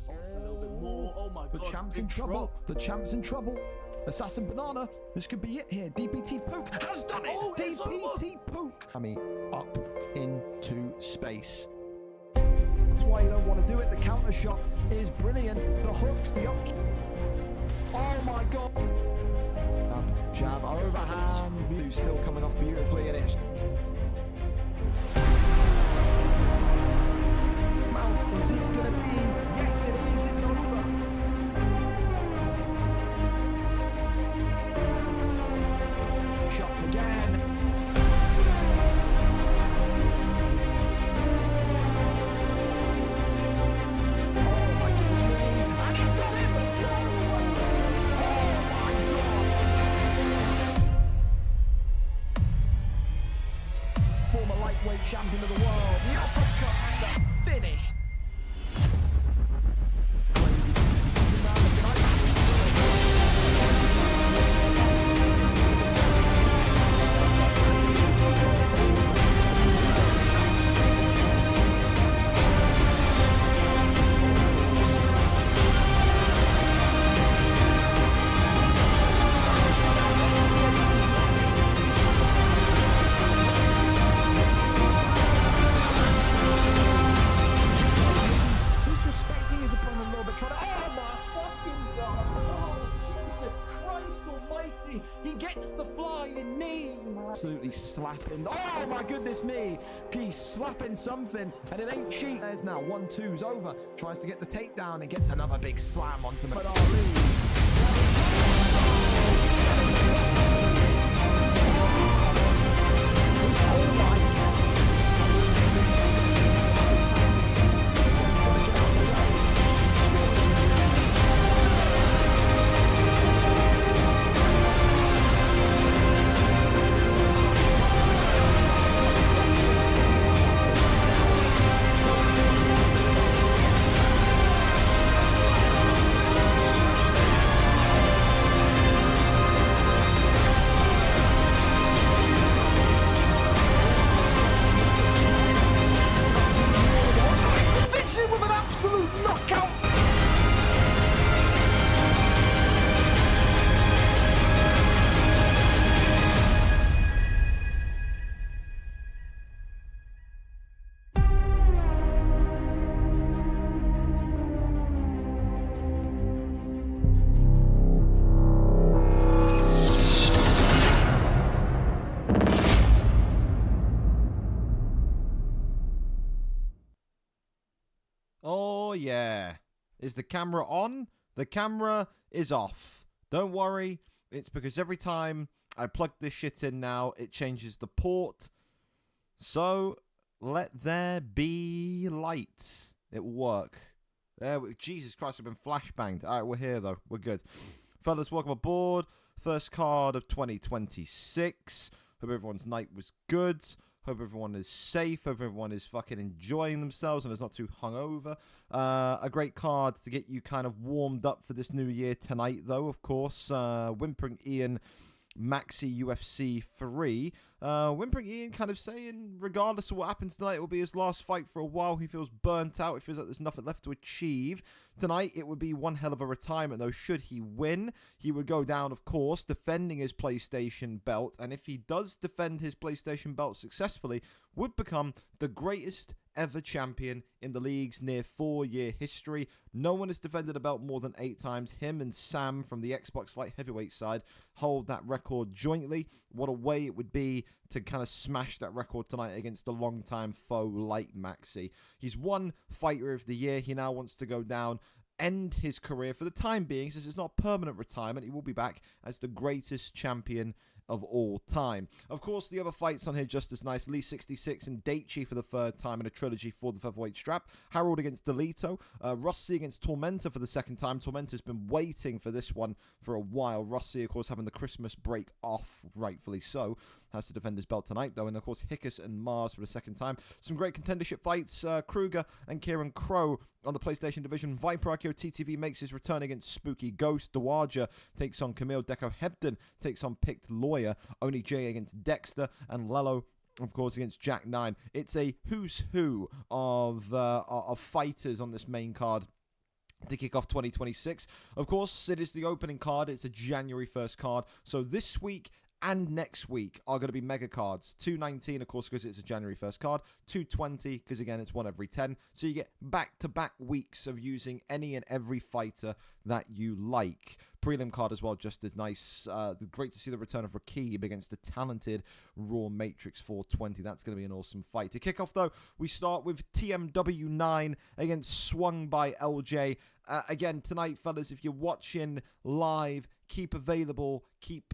into this a little bit more. Oh my god. The champ's in trouble. The champ's in trouble. Assassin Banana. This could be it here. DPT Pook has done it. Oh, DPT Pook. I mean, up into space. That's why you don't want to do it. The counter shot is brilliant. The hooks, the up. Oh my god. Jab overhand. Blue still coming off beautifully, and it's. Is this going to be? Yes, it is. It's over. Shots again. Oh my goodness me. And he's done it. Oh my god. Former lightweight champion of the world. The uppercut and the finish. He gets the flying knee. Absolutely slapping. Oh my goodness me. He's slapping something, and it ain't cheap. There's now 1-2's over. Tries to get the takedown and gets another big slam onto him. But Oh, yeah. Is the camera on? The camera is off. Don't worry. It's because every time I plug this shit in now, it changes the port. So, let there be light. It will work. Jesus Christ, we've been flashbanged. All right, we're here, though. We're good. Fellas, welcome aboard. First card of 2026. Hope everyone's night was good. Hope everyone is safe. Hope everyone is fucking enjoying themselves and is not too hungover. A great card to get you kind of warmed up for this new year tonight, though, of course. WhimperingIann, MaxyUFC 3. WhimperingIann kind of saying, regardless of what happens tonight, it will be his last fight for a while. He feels burnt out. It feels like there's nothing left to achieve. Tonight, it would be one hell of a retirement, though. Should he win, he would go down, of course, defending his PlayStation belt. And if he does defend his PlayStation belt successfully, would become the greatest ever champion in the league's near 4-year history. No one has defended a belt more than 8 times. Him and Sam from the Xbox light heavyweight side hold that record jointly. What a way it would be to kind of smash that record tonight against a long-time foe like Maxy. He's won Fighter of the Year. He now wants to go down, end his career for the time being, since it's not permanent retirement. He will be back as the greatest champion of all time. Of course, the other fights on here just as nice. Lee 66 and Daichi for the 3rd time in a trilogy for the featherweight strap. Harold against Delito. Rossi against Tormenta for the 2nd time. Tormenta's been waiting for this one for a while. Rossi, of course, having the Christmas break off, rightfully so. Has to defend his belt tonight, though. And, of course, Hickus and Mars for the 2nd time. Some great contendership fights. Kruger and Kieran Crow on the PlayStation division. Viper IQ TTV makes his return against Spooky Ghost. Dawaja takes on Camille. Deco Hebden takes on Picked Lawyer. Oni J against Dexter. And Lello, of course, against Jack 9. It's a who's who of fighters on this main card. to kick off 2026. Of course, it is the opening card. It's a January 1st card. So this week and next week are going to be mega cards. 219, of course, because it's a January 1st card. 220, because again, it's one every 10. So you get back-to-back weeks of using any and every fighter that you like. Prelim card as well, just as nice. Great to see the return of Rakib against the talented Raw Matrix 420. That's going to be an awesome fight. To kick off, though, we start with TMW9 against Swung by LJ. Again, tonight, fellas, if you're watching live, keep available, keep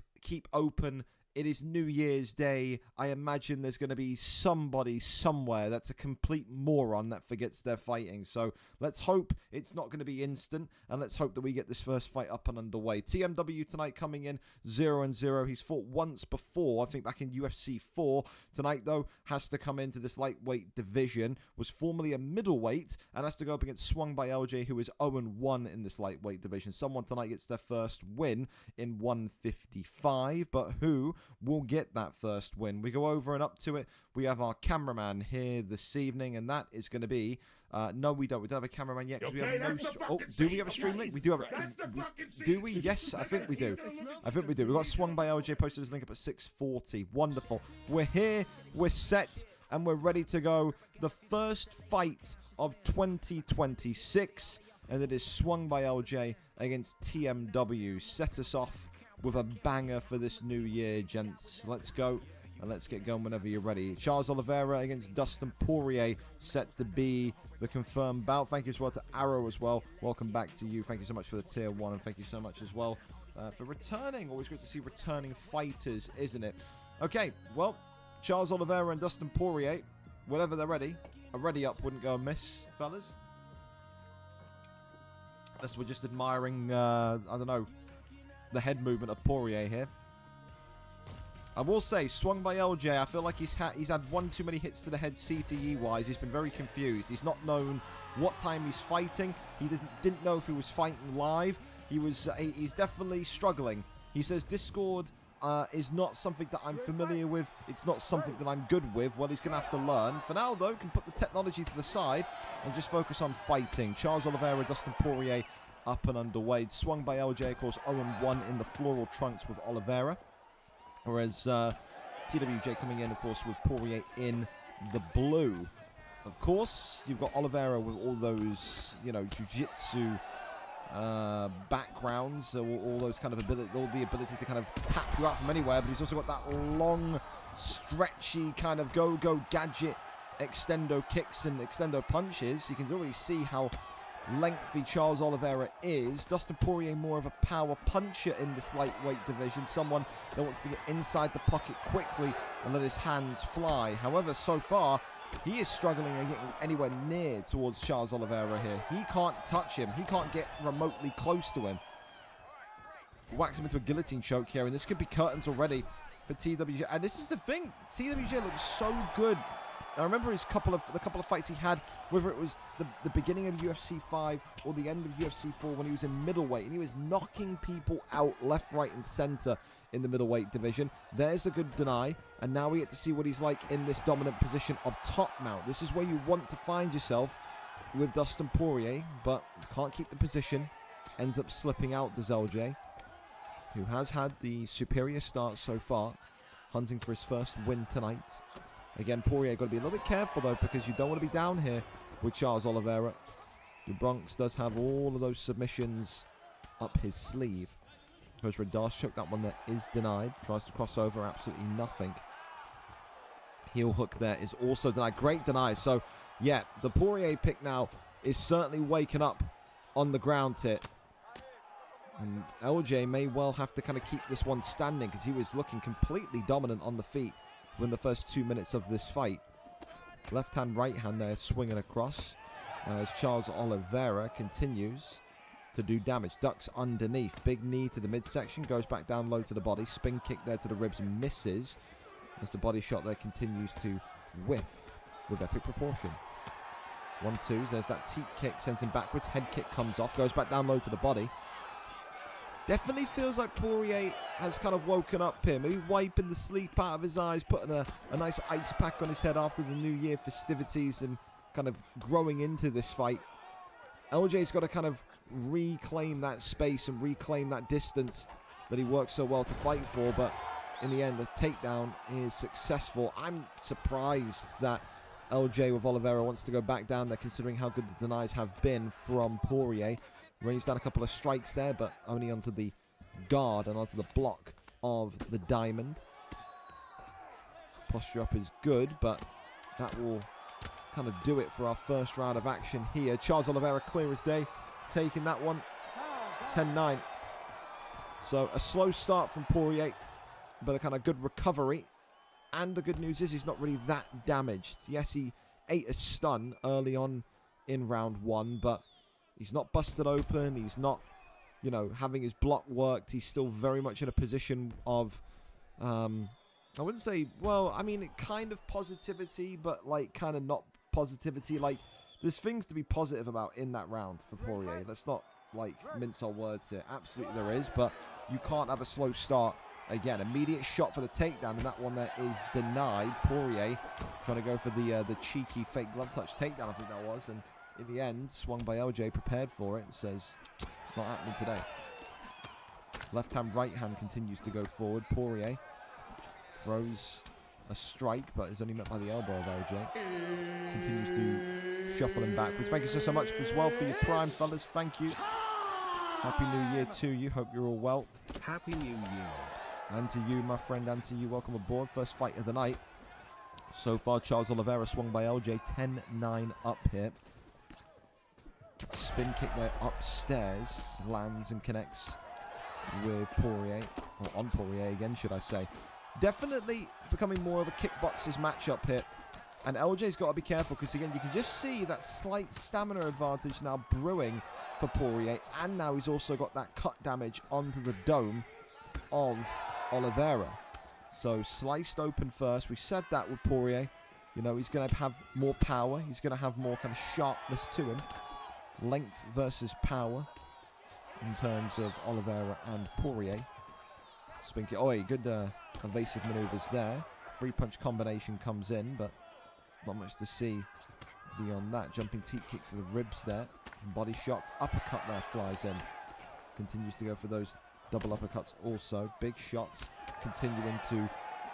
open. It is New Year's Day. I imagine there's going to be somebody somewhere that's a complete moron that forgets they're fighting. So let's hope it's not going to be instant, and let's hope that we get this first fight up and underway. TMW tonight coming in 0-0. He's fought once before, I think back in UFC 4. Tonight, though, has to come into this lightweight division. Was formerly a middleweight, and has to go up against Swung by LJ, who is 0-1 in this lightweight division. Someone tonight gets their first win in 155, but who will get that first win? We go over and up to it. We have our cameraman here this evening, and that is going to be no, we don't. We don't have a cameraman yet. We have no, do we have a stream link? We do have. Do we? Yes, I think we do. I think we do. We got Swung by LJ. Posted his link up at 6:40. Wonderful. We're here. We're set, and we're ready to go. The first fight of 2026, and it is Swung by LJ against TMW. Set us off with a banger for this new year, gents. Let's go, and let's get going whenever you're ready. Charles Oliveira against Dustin Poirier, set to be the confirmed bout. Thank you as well to Arrow as well. Welcome back to you. Thank you so much for the tier 1, and thank you so much as well for returning. Always good to see returning fighters, isn't it? Okay, well, Charles Oliveira and Dustin Poirier, whenever they're ready, a ready up wouldn't go amiss, fellas. Unless we're just admiring, I don't know, the head movement of Poirier here. I will say, Swung by LJ, I feel like he's had one too many hits to the head CTE-wise. He's been very confused. He's not known what time he's fighting. He didn't know if he was fighting live. He's definitely struggling. He says Discord is not something that I'm familiar with. It's not something that I'm good with. Well, he's going to have to learn. For now, though, can put the technology to the side and just focus on fighting. Charles Oliveira, Dustin Poirier, up and underway. Swung by LJ, of course, 0-1 in the floral trunks with Oliveira. Whereas TWJ coming in, of course, with Poirier in the blue. Of course, you've got Oliveira with all those, you know, jiu-jitsu backgrounds, all those kind of ability, all the ability to kind of tap you out from anywhere. But he's also got that long, stretchy kind of go-go gadget extendo kicks and extendo punches. You can already see how lengthy Charles Oliveira is. Dustin Poirier more of a power puncher in this lightweight division, someone that wants to get inside the pocket quickly and let his hands fly. However, so far he is struggling and getting anywhere near towards Charles Oliveira here. He can't touch him. He can't get remotely close to him. Whacks him into a guillotine choke here, and this could be curtains already for TWJ. And this is the thing, TWJ looks so good. I remember the couple of fights he had, whether it was the beginning of UFC 5 or the end of UFC 4 when he was in middleweight, and he was knocking people out left, right, and center in the middleweight division. There's a good deny, and now we get to see what he's like in this dominant position of top mount. This is where you want to find yourself with Dustin Poirier, but can't keep the position. Ends up slipping out, does LJ, who has had the superior start so far, hunting for his first win tonight. Again, Poirier got to be a little bit careful, though, because you don't want to be down here with Charles Oliveira. The Bronx does have all of those submissions up his sleeve. Goes for a Darce choke. That one there is denied. Tries to cross over. Absolutely nothing. Heel hook there is also denied. Great deny. So, yeah, the Poirier pick now is certainly waking up on the ground here. And LJ may well have to kind of keep this one standing because he was looking completely dominant on the feet in the first 2 minutes of this fight. Left hand, right hand there swinging across as Charles Oliveira continues to do damage. Ducks underneath. Big knee to the midsection. Goes back down low to the body. Spin kick there to the ribs and misses as the body shot there continues to whiff with epic proportions. 1-2s. There's that teep kick. Sends him backwards. Head kick comes off. Goes back down low to the body. Definitely feels like Poirier has kind of woken up here. Maybe wiping the sleep out of his eyes, putting a nice ice pack on his head after the New Year festivities and kind of growing into this fight. LJ's got to kind of reclaim that space and reclaim that distance that he worked so well to fight for, but in the end, the takedown is successful. I'm surprised that LJ with Oliveira wants to go back down there, considering how good the denies have been from Poirier. Rains down a couple of strikes there, but only onto the guard and onto the block of the diamond. Posture up is good, but that will kind of do it for our first round of action here. Charles Oliveira clear as day, taking that one 10-9. So a slow start from Poirier, but a kind of good recovery. And the good news is he's not really that damaged. Yes, he ate a stun early on in round 1, but he's not busted open. He's not, you know, having his block worked. He's still very much in a position of, I wouldn't say, well, I mean, kind of positivity, but like kind of not positivity. Like, there's things to be positive about in that round for Poirier. Let's not like mince our words here. Absolutely there is, but you can't have a slow start. Again, immediate shot for the takedown, and that one there is denied. Poirier trying to go for the cheeky fake glove touch takedown, I think that was, and in the end, swung by LJ, prepared for it, and says, not happening today. Left hand, right hand continues to go forward. Poirier throws a strike, but is only met by the elbow of LJ. Continues to shuffle him backwards. Thank you so much as well for your prime, fellas. Thank you. Happy New Year to you. Hope you're all well. Happy New Year. And to you, my friend, and to you, welcome aboard. First fight of the night. So far, Charles Oliveira swung by LJ, 10-9 up here. Spin kick there upstairs, lands and connects with Poirier, or on Poirier again, should I say. Definitely becoming more of a kickboxers matchup here. And LJ's got to be careful, because again, you can just see that slight stamina advantage now brewing for Poirier. And now he's also got that cut damage onto the dome of Oliveira. So sliced open first. We said that with Poirier. You know, he's going to have more power. He's going to have more kind of sharpness to him. Length versus power in terms of Oliveira and Poirier. Spinky. Oh, good evasive maneuvers there. Free punch combination comes in, but not much to see beyond that. Jumping teep kick to the ribs there. Body shots. Uppercut there flies in. Continues to go for those double uppercuts also. Big shots continuing to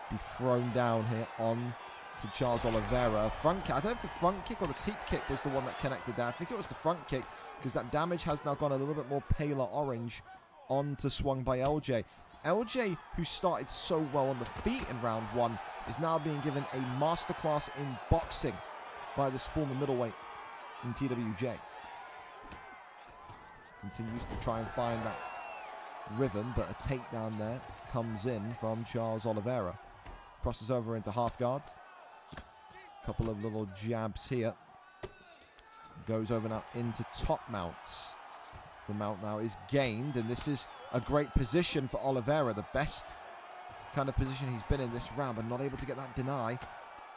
be thrown down here on to Charles Oliveira. Front kick. I don't know if the front kick or the teep kick was the one that connected there. I think it was the front kick, because that damage has now gone a little bit more paler orange onto swung by LJ. LJ, who started so well on the feet in round 1, is now being given a masterclass in boxing by this former middleweight in TWJ. Continues to try and find that rhythm, but a takedown there comes in from Charles Oliveira. Crosses over into half guards. Couple of little jabs here. Goes over now into top mounts. The mount now is gained, and this is a great position for Oliveira. The best kind of position he's been in this round, but not able to get that deny.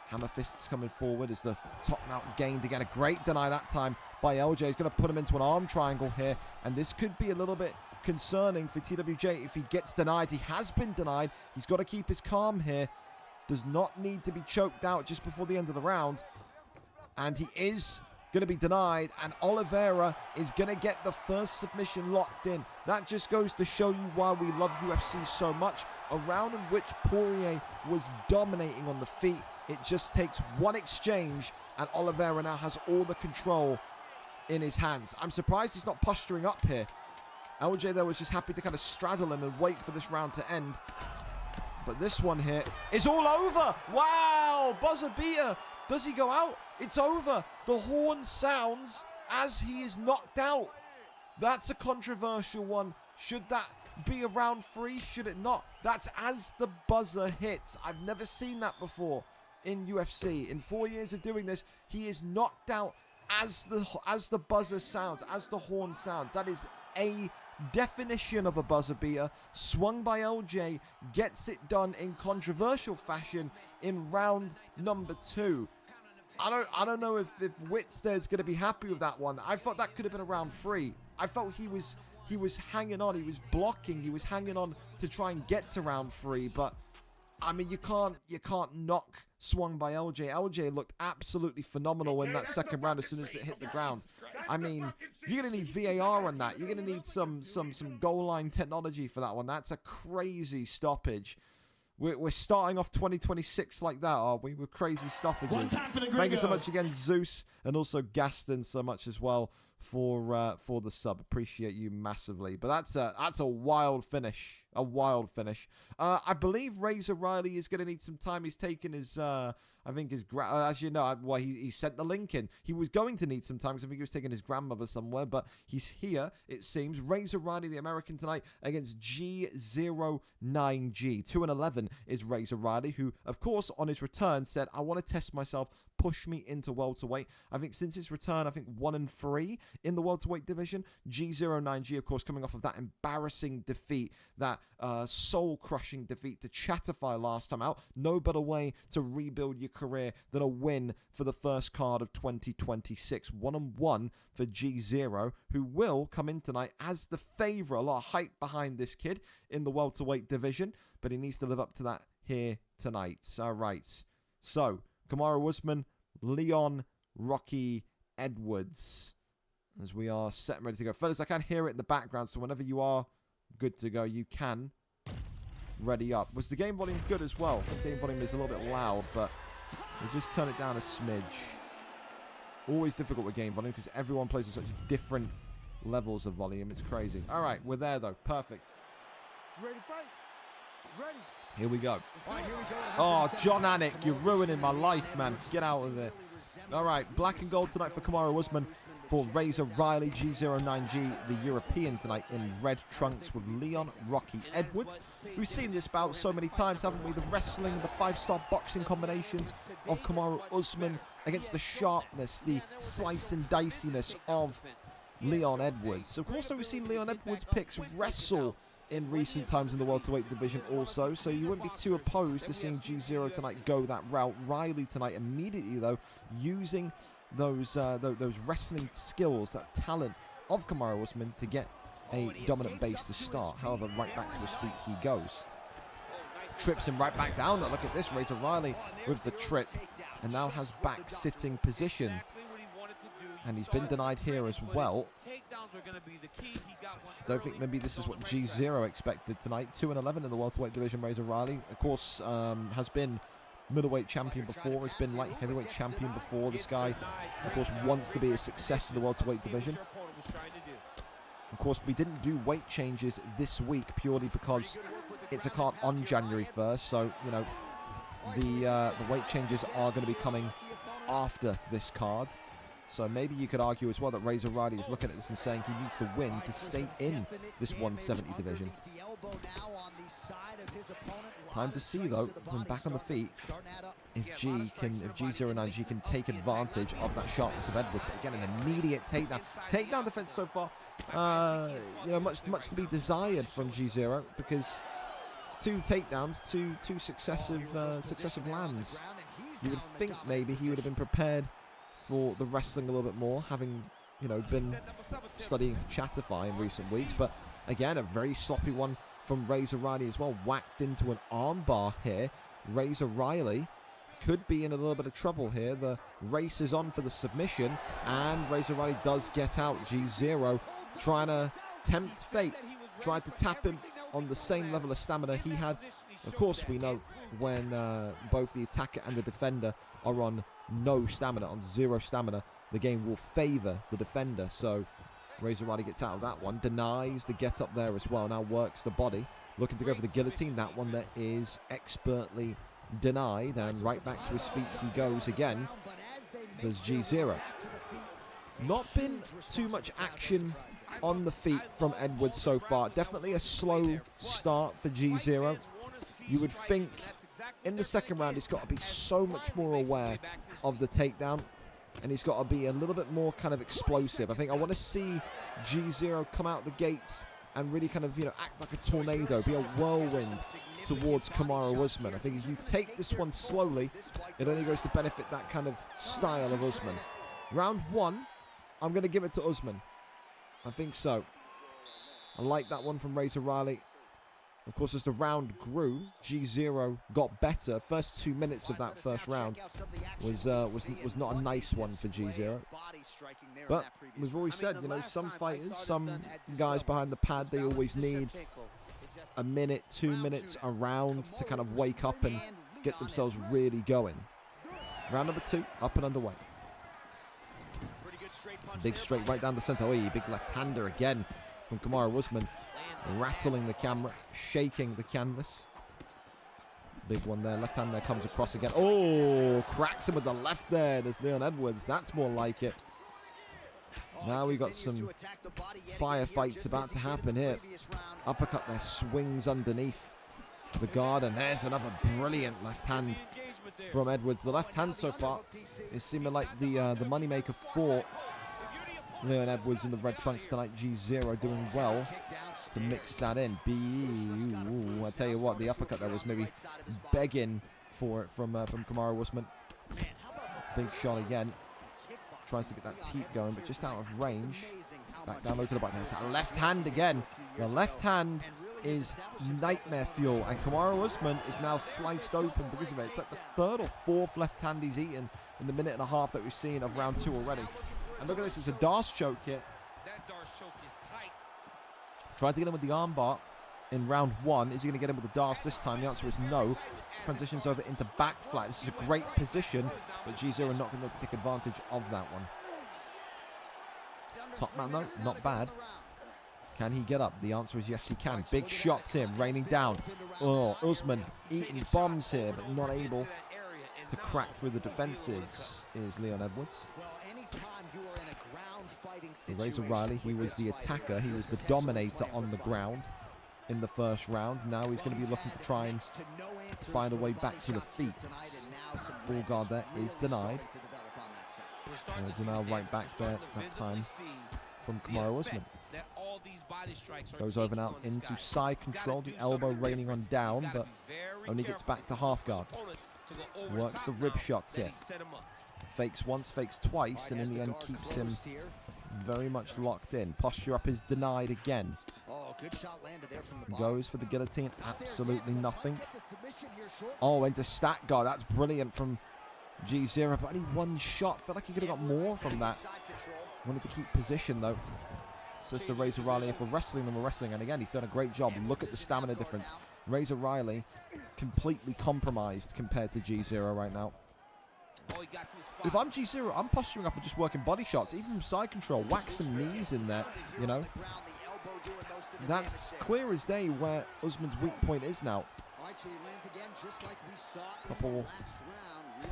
Hammer fists coming forward as the top mount gained again. A great deny that time by LJ. He's going to put him into an arm triangle here, and this could be a little bit concerning for TWJ if he gets denied. He has been denied. He's got to keep his calm here. Does not need to be choked out just before the end of the round. And he is going to be denied, and Oliveira is going to get the first submission locked in. That just goes to show you why we love UFC so much. A round in which Poirier was dominating on the feet. It just takes one exchange, and Oliveira now has all the control in his hands. I'm surprised he's not posturing up here. LJ there was just happy to kind of straddle him and wait for this round to end. But this one here is all over. Wow, buzzer beater. Does he go out? It's over. The horn sounds as he is knocked out. That's a controversial one. Should that be a round 3? Should it not? That's as the buzzer hits. I've never seen that before in UFC. In 4 years of doing this, he is knocked out as the buzzer sounds, as the horn sounds. That is a definition of a buzzer beater. Swung by LJ, gets it done in controversial fashion in round number 2. I don't know if Whitstead's going to be happy with that one. I thought that could have been a round 3. I felt he was hanging on, he was blocking, he was hanging on to try and get to round 3, but I mean, you can't knock swung by LJ. LJ looked absolutely phenomenal in that second round as soon as it hit the ground. I mean, you're going to need VAR on that. You're going to need some goal line technology for that one. That's a crazy stoppage. We're starting off 2026 like that, are we? With crazy stoppages. Thank you so much again, Zeus, and also Gaston so much as well for the sub. Appreciate you massively. But that's a wild finish. A wild finish. I believe Razor Riley is going to need some time. He's taken his, I think his, as you know, well, he sent the link in. He was going to need some time because I think he was taking his grandmother somewhere, but he's here, it seems. Razor Riley, the American tonight, against G09G. 2-11 is Razor Riley, who, of course, on his return said, I want to test myself, push me into welterweight. I think since his return, I think 1-3 in the welterweight division. G09G, of course, coming off of that embarrassing defeat, that soul-crushing defeat to Chatterfy last time out. No better way to rebuild your career than a win for the first card of 2026. 1-1 for G0, who will come in tonight as the favourite. A lot of hype behind this kid in the welterweight division, but he needs to live up to that here tonight. All right. So, Kamaru Usman, Leon, Rocky, Edwards, as we are set and ready to go. Fellas, I can hear it in the background, so whenever you are good to go, you can ready up. Was the game volume good as well? The game volume is a little bit loud, but we'll just turn it down a smidge. Always difficult with game volume because everyone plays with such different levels of volume. It's crazy. All right, we're there though. Perfect. Ready to fight? Ready. Here we go. Oh, John Anik, you're ruining my life, man. Get out of there. All right, black and gold tonight for Kamaru Usman. For Razor Riley, G09G, the European tonight in red trunks with Leon, Rocky, Edwards. We've seen this bout so many times, haven't we? The wrestling, the five-star boxing combinations of Kamaru Usman against the sharpness, the slice and diciness of Leon Edwards. Of course, we've seen Leon Edwards picks wrestle in recent times in the welterweight division also, so you wouldn't be too opposed to seeing G0 tonight go that route. Riley tonight immediately, though, using those wrestling skills, that talent of Kamaru Usman to get a dominant base to start. However, right back to his feet he goes. Trips him right back down. Look at this, Razor Riley with the trip, and now has back sitting position. And he's been denied here as well. Don't think maybe this is what G0 expected tonight. 2-11 in the welterweight division, Razor Riley. Of course, has been middleweight champion before, has been light heavyweight champion before. This guy, of course, wants to be a success in the welterweight division. Of course, we didn't do weight changes this week purely because it's a card on January 1st. So, you know, the weight changes are going to be coming after this card. So maybe you could argue as well that Razor Riley is looking at this and saying he needs to win to stay in this 170 division. Time to see, though, when back on the feet, if G09G can take advantage of that sharpness of Edwards. But again, an immediate takedown. Takedown defense so far, you know, much to be desired from G0 because it's 2 takedowns, two successive lands. You would think maybe he would have been prepared for the wrestling a little bit more, having, you know, been studying Chatterfy in recent weeks. But again, a very sloppy one from Razor Riley as well. Whacked into an armbar here. Razor Riley could be in a little bit of trouble here. The race is on for the submission, and Razor Riley does get out. G0 trying to tempt fate. Tried to tap him on the same level of stamina he had. Of course, we know when both the attacker and the defender are on no stamina, on 0 stamina, the game will favour the defender. So Razor Riley gets out of that one, denies the get up there as well, now works the body, looking to go for the guillotine. That one that is expertly denied, and right back to his feet he goes again. There's G0. Not been too much action on the feet from Edwards so far. Definitely a slow start for G0. You would think in the second round he's got to be so much more aware of the takedown, and he's got to be a little bit more kind of explosive. I think I want to see G0 come out the gates and really kind of, you know, act like a tornado, be a whirlwind towards Kamaru Usman. I think if you take this one slowly, it only goes to benefit that kind of style of Usman. Round 1, I'm going to give it to Usman. I think so. I like that one from Razor Riley. Of course, as the round grew, G0 got better. First 2 minutes of that first round was not a nice one for G0. But we've always said, you know, some fighters, some guys behind the pad, they always need a minute, 2 minutes, a round to kind of wake up and get themselves really going. Round number 2, up and underway. Big straight right down the center. Oh, big left-hander again from Kamaru Usman. Rattling the camera, shaking the canvas. Big one there. Left hand there comes across again. Oh, cracks him with the left there. There's Leon Edwards. That's more like it. Now we got some firefights about to happen here. Uppercut there, swings underneath the guard, and there's another brilliant left hand from Edwards. The left hand so far is seeming like the moneymaker for Leon Edwards in the red trunks tonight. G0 doing well to mix that in. I tell you what, the uppercut there was maybe begging for it from Kamaru Usman. Big shot again. Tries to get that teep going, but just out of range. Back down low to the button. It's that left hand again. The left hand is nightmare fuel, and Kamaru Usman is now sliced open because of it. It's like the third or fourth left hand he's eaten in the minute and a half that we've seen of round 2 already. And look at this, it's a Darce choke here. That Darce choke is tight. Tried to get him with the armbar in round 1. Is he going to get him with the Darce this time? The answer is no. Transitions over into back flat. This is a great position, but G0 not going to take advantage of that one. Top man though, not bad. Can he get up? The answer is yes, he can. Big shots here, raining down. Oh, Usman eating bombs here, but not able to crack through the defenses is Leon Edwards. Razor Riley, he was the attacker. He was the dominator on the ground in the first round. Now he's going to be looking to try and find a way back to the feet. Full guard there is denied. Now right back there that time from Kamaru Usman. Goes over now into side control. The elbow raining on down, but only gets back to half guard. Works the rib shots here. Fakes once, fakes twice, and in the end keeps him very much locked in. Posture up is denied again. Goes for the guillotine. Absolutely nothing. Oh, into stack guard. That's brilliant from G0, but only one shot. Felt like he could have got more from that. Wanted to keep position though. Says to Razor Riley, if we're wrestling, then we're wrestling. And again, he's done a great job. Look at the stamina difference. Razor Riley completely compromised compared to G0 right now. If I'm G0, I'm posturing up and just working body shots, even from side control. Whack some knees in there, you know. That's clear as day where Usman's weak point is now. Couple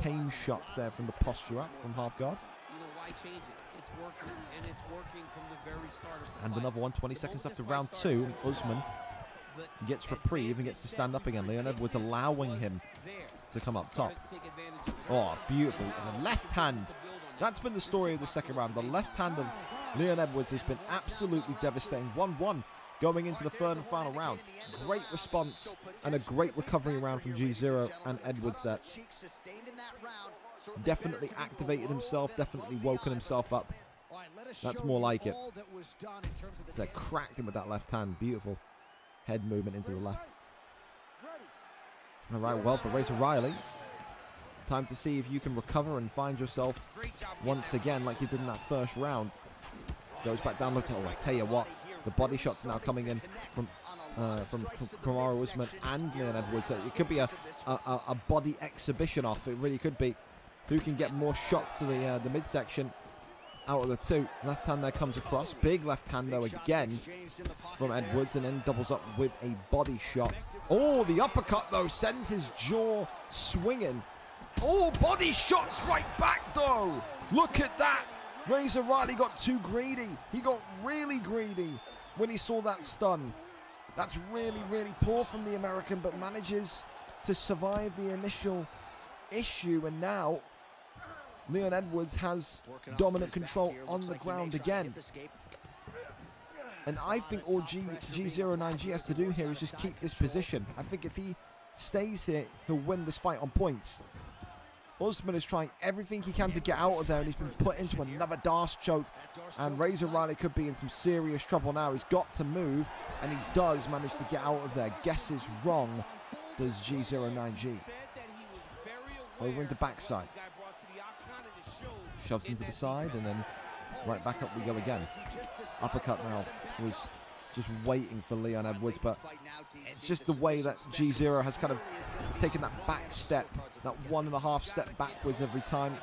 tame shots there from the posture up from half guard. And another one, 20 seconds after round 2. Usman gets reprieve and gets to stand up again. Leon Edwards allowing him to come up top. Oh, beautiful. And the left hand. That's been the story of the second round. The left hand of Leon Edwards has been absolutely devastating. 1-1 going into the third and final round. Great response and a great recovery round from G0 and Edwards there. Definitely activated himself, definitely woken himself up. That's more like it. So cracked him with that left hand. Beautiful head movement into the left. All right, well, for Razor Riley, time to see if you can recover and find yourself once again like you did in that first round. Goes back down. Looks, oh, I tell you what, the body shots are now coming in from Kamaru Usman and Leon Edwards. So it could be a body exhibition off. It really could be. Who can get more shots to the midsection out of the two? Left hand there comes across. Big left hand though again from Edwards, and then doubles up with a body shot. Oh, the uppercut though sends his jaw swinging. Oh, body shots right back though. Look at that. Razor Riley got too greedy. He got really greedy when he saw that stun. That's really, really poor from the American, but manages to survive the initial issue, and now Leon Edwards has dominant control on the ground again. And I think all G09G has to do here is just keep this position. I think if he stays here, he'll win this fight on points. Usman is trying everything he can to get out of there, and he's been put into another Darce choke. And Razor Riley could be in some serious trouble now. He's got to move, and he does manage to get out of there. Guess is wrong, does G09G. Over into backside. Shoves into the side, and then right back up we go again. Uppercut now was just waiting for Leon Edwards, but it's just the way that G0 has kind of taken that back step, that 1.5 step backwards every time.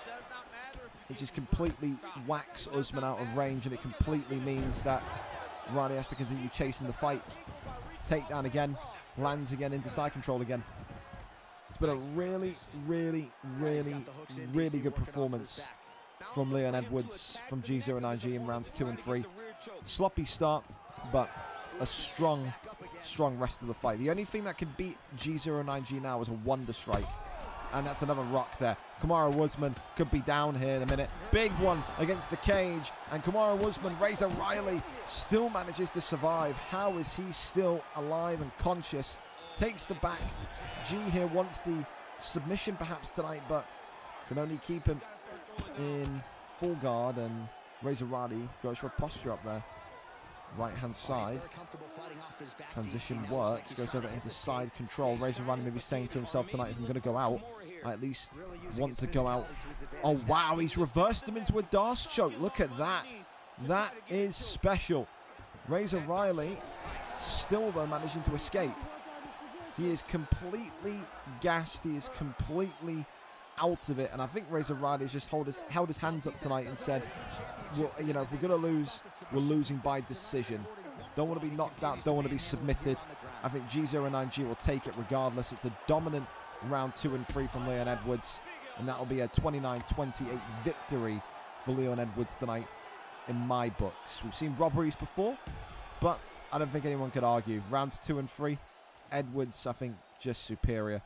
It just completely whacks Usman out of range, and it completely means that Riley has to continue chasing the fight. Takedown again, lands again into side control again. It's been a really, really, really, really good performance from Leon Edwards, from G09G in rounds 2 and 3. Sloppy start, but a strong, strong rest of the fight. The only thing that can beat G09G now is a wonder strike, and that's another rock there. Kamaru Usman could be down here in a minute. Big one against the cage, and Kamaru Usman, Razor Riley, still manages to survive. How is he still alive and conscious? Takes the back. G here wants the submission perhaps tonight, but can only keep him in full guard, and Razor Riley goes for a posture up there. Right hand side. Transition works. Goes over into side control. Razor Riley maybe saying to himself tonight, if I'm going to go out, I at least want to go out. Oh wow, he's reversed him into a Darce choke. Look at that. That is special. Razor Riley still though managing to escape. He is completely gassed. He is completely out of it, and I think Razor Riley has just held his hands up tonight and said, well, you know, if we're going to lose, we're losing by decision. Don't want to be knocked out, don't want to be submitted. I think G09G will take it regardless. It's a dominant round 2 and 3 from Leon Edwards, and that'll be a 29-28 victory for Leon Edwards tonight in my books. We've seen robberies before, but I don't think anyone could argue. Rounds 2 and 3, Edwards, I think, just superior.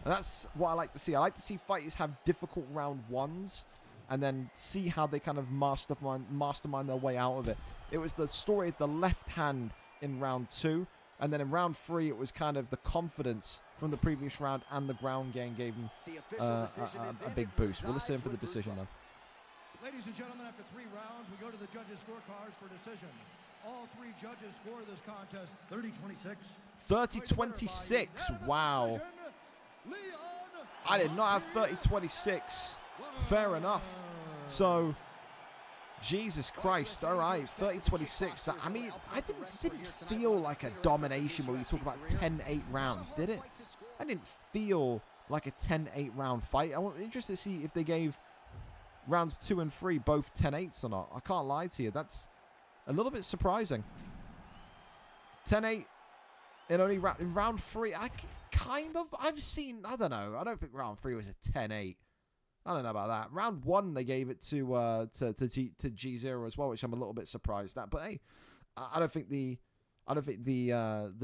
And that's what I like to see. I like to see fighters have difficult round 1s and then see how they kind of mastermind their way out of it. It was the story of the left hand in round 2, and then in round 3 it was kind of the confidence from the previous round, and the ground game gave him a big boost. We'll listen for the decision though. Ladies and gentlemen, after 3 rounds, we go to the judges' scorecards for decision. All 3 judges score this contest 30-26. 30-26. Wow. I did not have 30-26. Fair enough. So, Jesus Christ. All right, 30-26. I mean, I didn't feel like a domination where we talk about 10-8 rounds, did it? I didn't feel like a 10-8 round fight. I'm interested to see if they gave rounds 2 and 3 both 10-8s or not. I can't lie to you. That's a little bit surprising. 10-8 in only in round 3. I've seen, I don't know. I don't think round 3 was a 10-8. I don't know about that. Round 1 they gave it to G0 as well, which I'm a little bit surprised at. But hey, I don't think the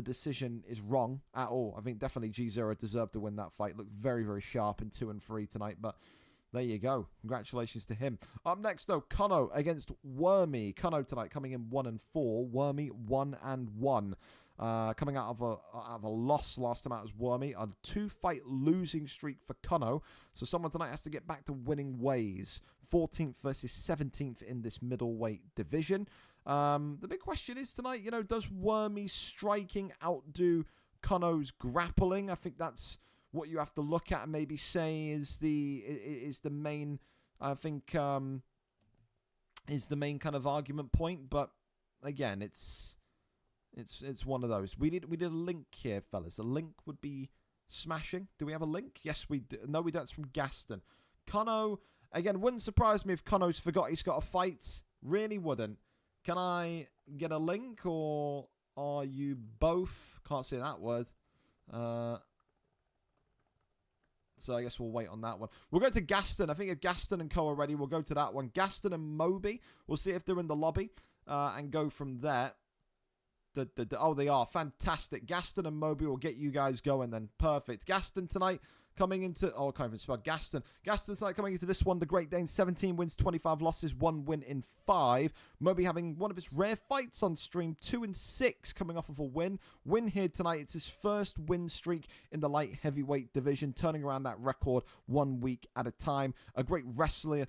decision is wrong at all. I think definitely G0 deserved to win that fight. Looked very, very sharp in 2 and 3 tonight, but there you go. Congratulations to him. Up next, though, Kono against Wormy. Kono tonight coming in 1 and 4. Wormy 1 and 1. Coming out of a loss last time out as Wormy. A 2-fight losing streak for Kono. So someone tonight has to get back to winning ways. 14th versus 17th in this middleweight division. The big question is tonight, you know, does Wormy's striking outdo Kono's grappling? I think that's what you have to look at and maybe say is the main, I think, is the main kind of argument point. But again, it's one of those. We did a link here, fellas. A link would be smashing. Do we have a link? Yes, we do. No, we don't. It's from Gaston. Kono, again, wouldn't surprise me if Kono's forgot he's got a fight. Really wouldn't. Can I get a link, or are you both? Can't say that word. So I guess we'll wait on that one. We'll go to Gaston. I think if Gaston and Co are ready, we'll go to that one. Gaston and Moby. We'll see if they're in the lobby and go from there. Oh, they are. Fantastic. Gaston and Moby will get you guys going then. Perfect. Gaston tonight coming into... Oh, I can't even spell Gaston. Gaston tonight coming into this one. The Great Dane, 17 wins, 25 losses, 1 win in 5. Moby having one of his rare fights on stream, 2-6, coming off of a win. Win here tonight. It's his first win streak in the light heavyweight division, turning around that record 1 week at a time. A great wrestler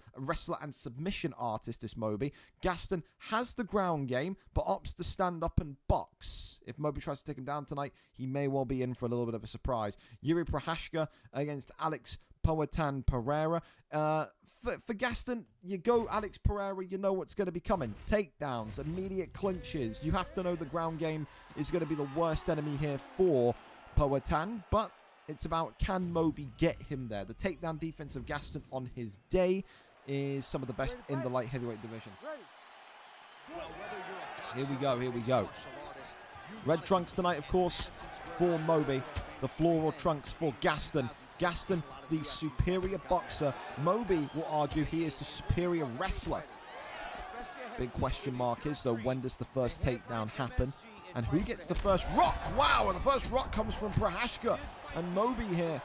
and submission artist, this Moby. Gaston has the ground game, but opts to stand up and box. If Moby tries to take him down tonight, he may well be in for a little bit of a surprise. Yuri Prohashka against Alex Powhatan Pereira. For Gaston, you go Alex Pereira, you know what's going to be coming. Takedowns, immediate clinches. You have to know the ground game is going to be the worst enemy here for Powhatan, but it's about can Moby get him there. The takedown defense of Gaston on his day is some of the best in the light heavyweight division. Here we go, here we go. Red trunks tonight, of course, for Moby. The floral trunks for Gaston. Gaston, the superior boxer. Moby will argue he is the superior wrestler. Big question mark is, though, when does the first takedown happen? And who gets the first rock? Wow, and the first rock comes from Prohashka. And Moby here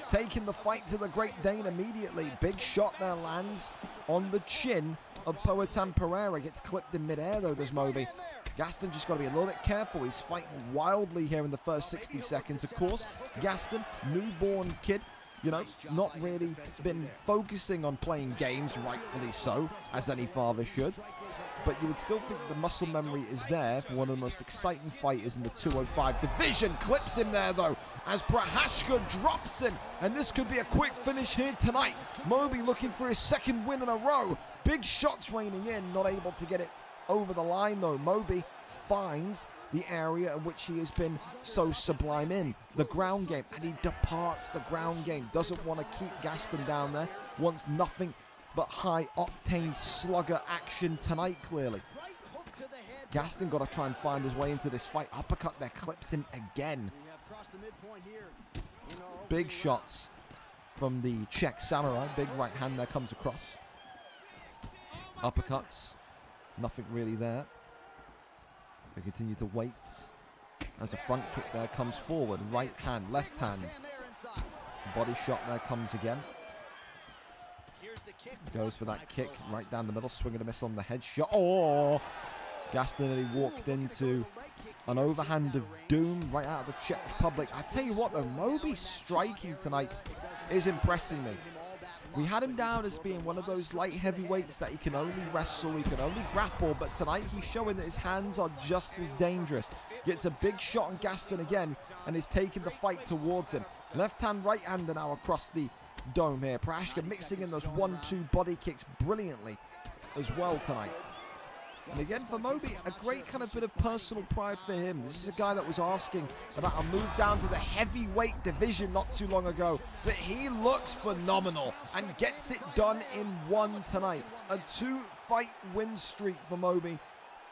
taking the fight to the Great Dane immediately. Big shot there lands on the chin of Powhatan Pereira. Gets clipped in midair, though, does Moby. Gaston just got to be a little bit careful. He's fighting wildly here in the first 60 seconds. Of course, Gaston, newborn kid, you know, not really been focusing on playing games, rightfully so, as any father should. But you would still think the muscle memory is there for one of the most exciting fighters in the 205 division. Clips him there, though, as Prohashka drops him. And this could be a quick finish here tonight. Moby looking for his second win in a row. Big shots raining in, not able to get it over the line, though. Moby finds the area in which he has been so sublime in, the ground game, and he departs the ground game. Doesn't want to keep Gaston down there. Wants nothing but high-octane slugger action tonight, clearly. Gaston got to try and find his way into this fight. Uppercut there, clips him again. Big shots from the Czech Samurai. Big right hand there comes across. Uppercuts. Nothing really there. They continue to wait as a front kick there comes forward. Right hand, left hand. Body shot there comes again. Goes for that kick right down the middle. Swing and a miss on the head shot. Oh! Gaston nearly walked into an overhand of doom right out of the Czech Republic. I tell you what, though, Moby's striking tonight is impressing me. We had him down as being one of those light heavyweights that he can only wrestle, he can only grapple, but tonight he's showing that his hands are just as dangerous. Gets a big shot on Gaston again and is taking the fight towards him. Left hand, right hander now across the dome here. Prohashka mixing in those 1-2 body kicks brilliantly as well tonight. And again for Moby, a great kind of bit of personal pride for him. This is a guy that was asking about a move down to the heavyweight division not too long ago. But he looks phenomenal and gets it done in one tonight. A 2-fight win streak for Moby.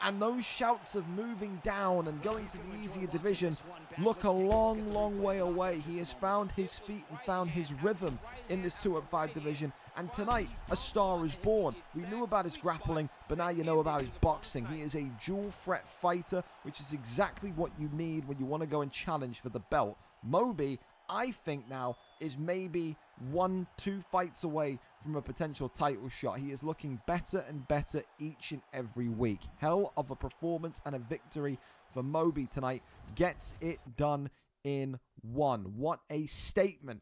And those shouts of moving down and going to the easier division look a long, long way away. He has found his feet and found his rhythm in this 205 division. And tonight, a star is born. We knew about his grappling, but now you know about his boxing. He is a dual threat fighter, which is exactly what you need when you want to go and challenge for the belt. Moby, I think now, is maybe 1-2 fights away from a potential title shot. He is looking better and better each and every week. Hell of a performance and a victory for Moby tonight. Gets it done in one. What a statement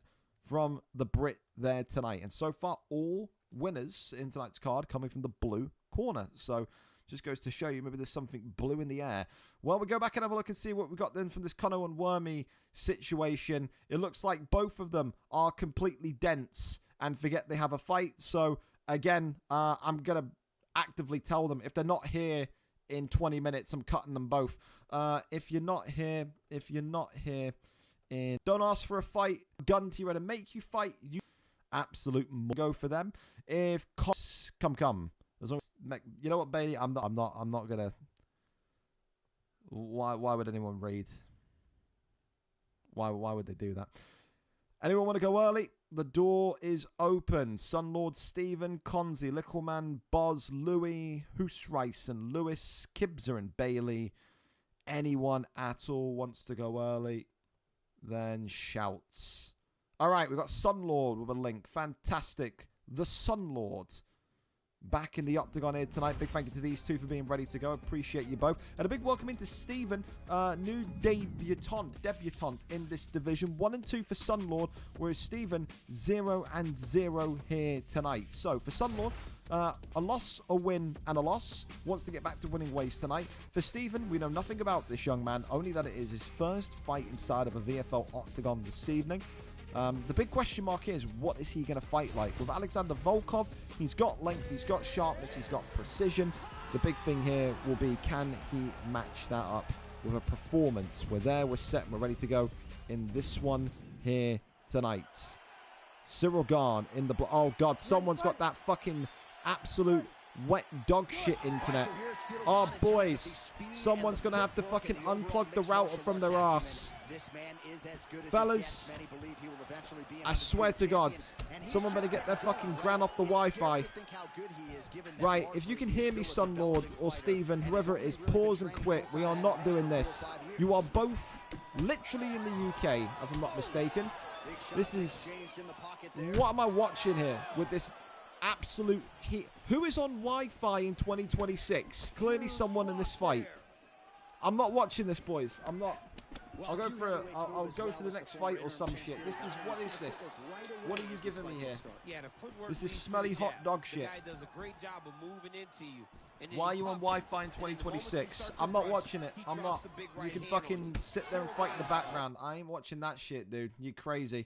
from the Brit there tonight. And so far, all winners in tonight's card coming from the blue corner. So just goes to show you maybe there's something blue in the air. Well, we go back and have a look and see what we got then from this Conor and Wormy situation. It looks like both of them are completely dense and forget they have a fight. So again, I'm going to actively tell them if they're not here in 20 minutes, I'm cutting them both. If you're not here in... Don't ask for a fight. Gun to you and make you fight. You absolute go for them. If come. As long as, you know what, Bailey? I'm not gonna. Why would anyone read? Why would they do that? Anyone want to go early? The door is open. Sunlord Stephen, Conzi, Littleman, Boz, Louis, Hoosrice, and Lewis, Kibzer, and Bailey. Anyone at all wants to go early? Then shouts. All right, we've got Sunlord with a link. Fantastic. The Sunlord. Back in the octagon here tonight. Big thank you to these two for being ready to go. Appreciate you both. And a big welcome into Stephen, new debutant in this division. 1 and 2 for Sunlord, whereas Stephen 0 and 0 here tonight. So for Sunlord, a loss, a win, and a loss. Wants to get back to winning ways tonight. For Stephen, we know nothing about this young man, only that it is his first fight inside of a VFL octagon this evening. The big question mark is, what is he going to fight like? With Alexander Volkov, he's got length, he's got sharpness, he's got precision. The big thing here will be, can he match that up with a performance? We're there, we're set, we're ready to go in this one here tonight. Cyril Garn in the... Oh, God, someone's got that fucking absolute wet dog shit internet. Oh, boys, someone's going to have to fucking unplug the router from their ass. Fellas, I swear to God, someone better get their fucking gran off the Wi-Fi. Right, if you can hear me, Sunlord or Stephen, whoever it is, pause and quit. We are not doing this. You are both literally in the UK, if I'm not mistaken. This is... What am I watching here with this absolute heat? Who is on Wi-Fi in 2026? Clearly someone in this fight. I'm not watching this, boys. I'm not... I'll go for a, I'll go to the next fight or some shit. This is, what is this? What are you giving me here? This is smelly hot dog shit. Why are you on Wi-Fi in 2026? I'm not watching it. I'm not. You can fucking sit there and fight in the background. I ain't watching that shit, dude. You crazy.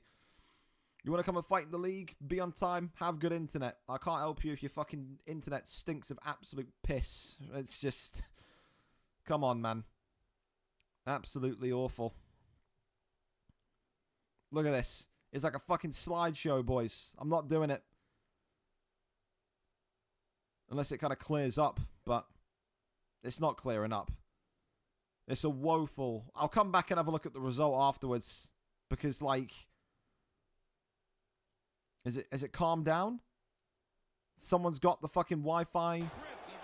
You want to come and fight in the league? Be on time. Have good internet. I can't help you if your fucking internet stinks of absolute piss. It's just... Come on, man. Absolutely awful. Look at this. It's like a fucking slideshow, boys. I'm not doing it. Unless it kind of clears up, but it's not clearing up. It's a woeful... I'll come back and have a look at the result afterwards. Because, like... Is it calmed down? Someone's got the fucking Wi-Fi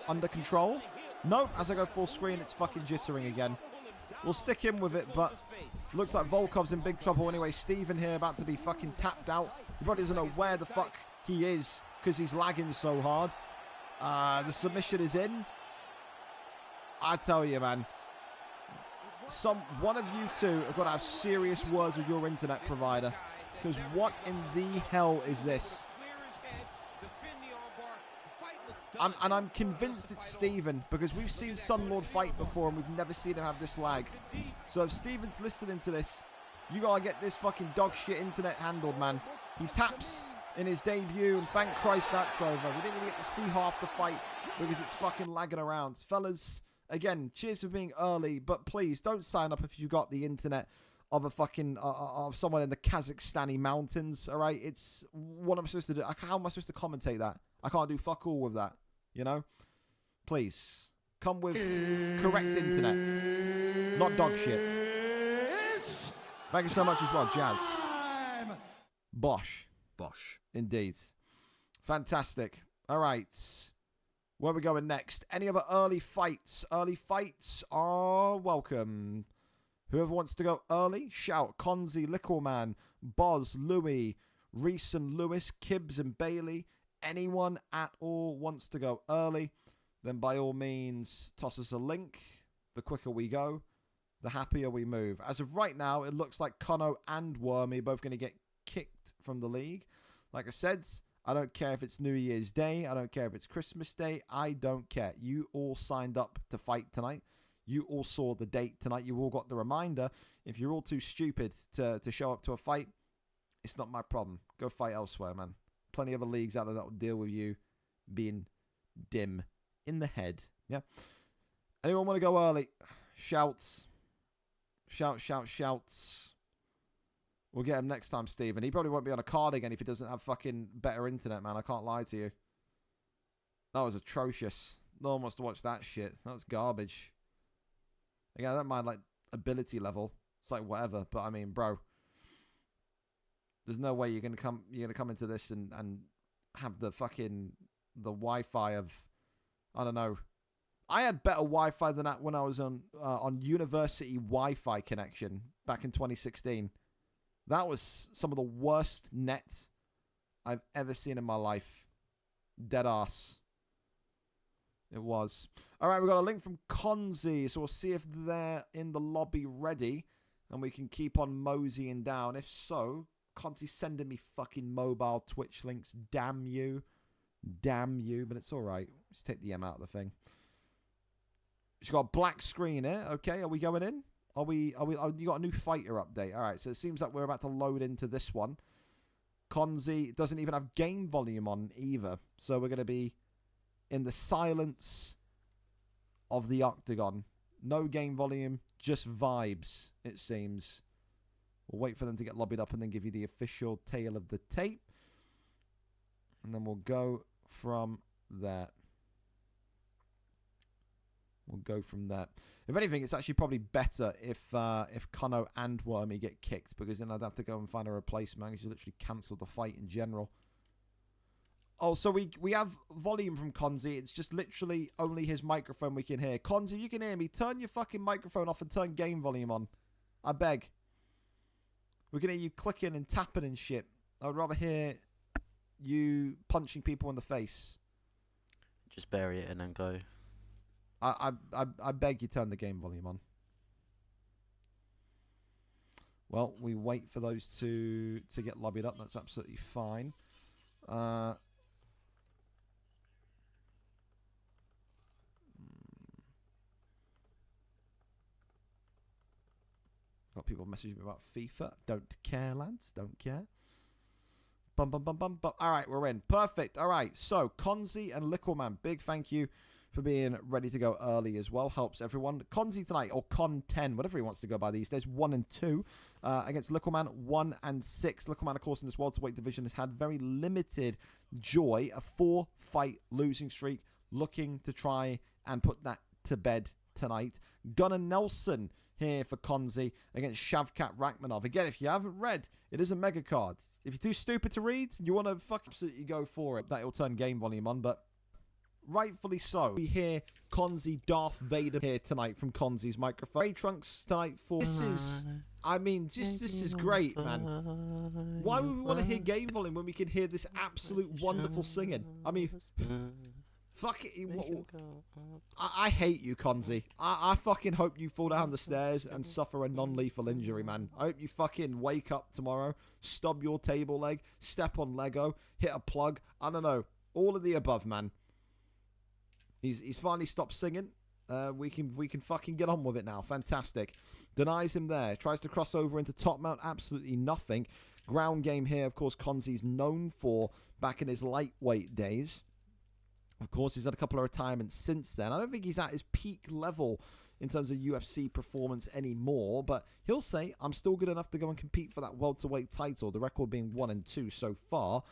under control? Nope, as I go full screen, it's fucking jittering again. We'll stick him with it, but looks like Volkov's in big trouble anyway. Steven here about to be fucking tapped out. He probably doesn't know where the fuck he is because he's lagging so hard. The submission is in. I tell you, man. One of you two have got to have serious words with your internet provider. Because what in the hell is this? I'm convinced it's Steven, because we've seen Sunlord fight before and we've never seen him have this lag. So if Steven's listening to this, you gotta get this fucking dog shit internet handled, man. He taps in his debut and thank Christ that's over. We didn't even get to see half the fight because it's fucking lagging around. Fellas, again, cheers for being early, but please don't sign up if you got the internet of a fucking, of someone in the Kazakhstani mountains, alright? It's, what am I supposed to do? How am I supposed to commentate that? I can't do fuck all with that, you know? Please, come with correct internet, not dog shit. Thank you so much as well, Jazz. Bosh. Bosh. Indeed. Fantastic. Alright. Where are we going next? Any other early fights? Early fights are welcome. Whoever wants to go early, shout. Konzi, Lickleman, Boz, Louis, Reese and Lewis, Kibbs and Bailey. Anyone at all wants to go early, then by all means, toss us a link. The quicker we go, the happier we move. As of right now, it looks like Kono and Wormy are both going to get kicked from the league. Like I said, I don't care if it's New Year's Day. I don't care if it's Christmas Day. I don't care. You all signed up to fight tonight. You all saw the date tonight. You all got the reminder. If you're all too stupid to show up to a fight, it's not my problem. Go fight elsewhere, man. Plenty of other leagues out there that will deal with you being dim in the head. Yeah. Anyone want to go early? Shouts. Shouts. We'll get him next time, Stephen. He probably won't be on a card again if he doesn't have fucking better internet, man. I can't lie to you. That was atrocious. No one wants to watch that shit. That was garbage. Again, I don't mind, like, ability level. It's like, whatever. But, I mean, bro. There's no way you're going to come into this and have the fucking... The Wi-Fi of... I don't know. I had better Wi-Fi than that when I was on university Wi-Fi connection back in 2016. That was some of the worst net I've ever seen in my life. Dead ass. It was. All right, we've got a link from Konzi, so we'll see if they're in the lobby ready, and we can keep on moseying down. If so, Konzi's sending me fucking mobile Twitch links. Damn you. Damn you, but it's all right. Just take the M out of the thing. She's got a black screen here. Okay, are we going in? Oh, you got a new fighter update. All right, so it seems like we're about to load into this one. Konzi doesn't even have game volume on either, so we're going to be in the silence of the octagon. No game volume, just vibes, it seems. We'll wait for them to get lobbied up and then give you the official tale of the tape. And then we'll go from there. We'll go from there. If anything, it's actually probably better if Kono and Wormy get kicked, because then I'd have to go and find a replacement. He's literally cancelled the fight in general. Oh, so we have volume from Konzi. It's just literally only his microphone we can hear. Konzi, if you can hear me, turn your fucking microphone off and turn game volume on. I beg. We can hear you clicking and tapping and shit. I would rather hear you punching people in the face. Just bury it and then go. I beg you turn the game volume on. Well, we wait for those two to get lobbied up. That's absolutely fine. Got people messaging me about FIFA. Don't care, lads. Don't care. Bum, bum, bum, bum, bum. All right, we're in. Perfect. All right, so Konzi and Lickleman, big thank you for being ready to go early as well. Helps everyone. Konzi tonight, or Con 10, whatever he wants to go by these days, 1 and 2 against Lickleman, 1 and 6. Lickleman, of course, in this welterweight division has had very limited joy, a 4-fight losing streak, looking to try and put that to bed tonight. Gunnar Nelson here for Konzi against Shavkat Rakhmonov. Again, if you haven't read, it is a mega card. If you're too stupid to read, you want to absolutely go for it. That will turn game volume on, but rightfully so. We hear Konzi Darth Vader here tonight from Konzi's microphone. Ray Trunks tonight for... This is... I mean, this is great, man. Why would we want to hear game volume when we can hear this absolute wonderful singing? I mean... Fuck it. I hate you, Konzi. I fucking hope you fall down the stairs and suffer a non-lethal injury, man. I hope you fucking wake up tomorrow, stub your table leg, step on Lego, hit a plug. I don't know. All of the above, man. He's finally stopped singing. We can fucking get on with it now. Fantastic. Denies him there. Tries to cross over into top mount. Absolutely nothing. Ground game here, of course, Konzi's known for back in his lightweight days. Of course, he's had a couple of retirements since then. I don't think he's at his peak level in terms of UFC performance anymore, but he'll say, I'm still good enough to go and compete for that welterweight title. The record being 1 and 2 so far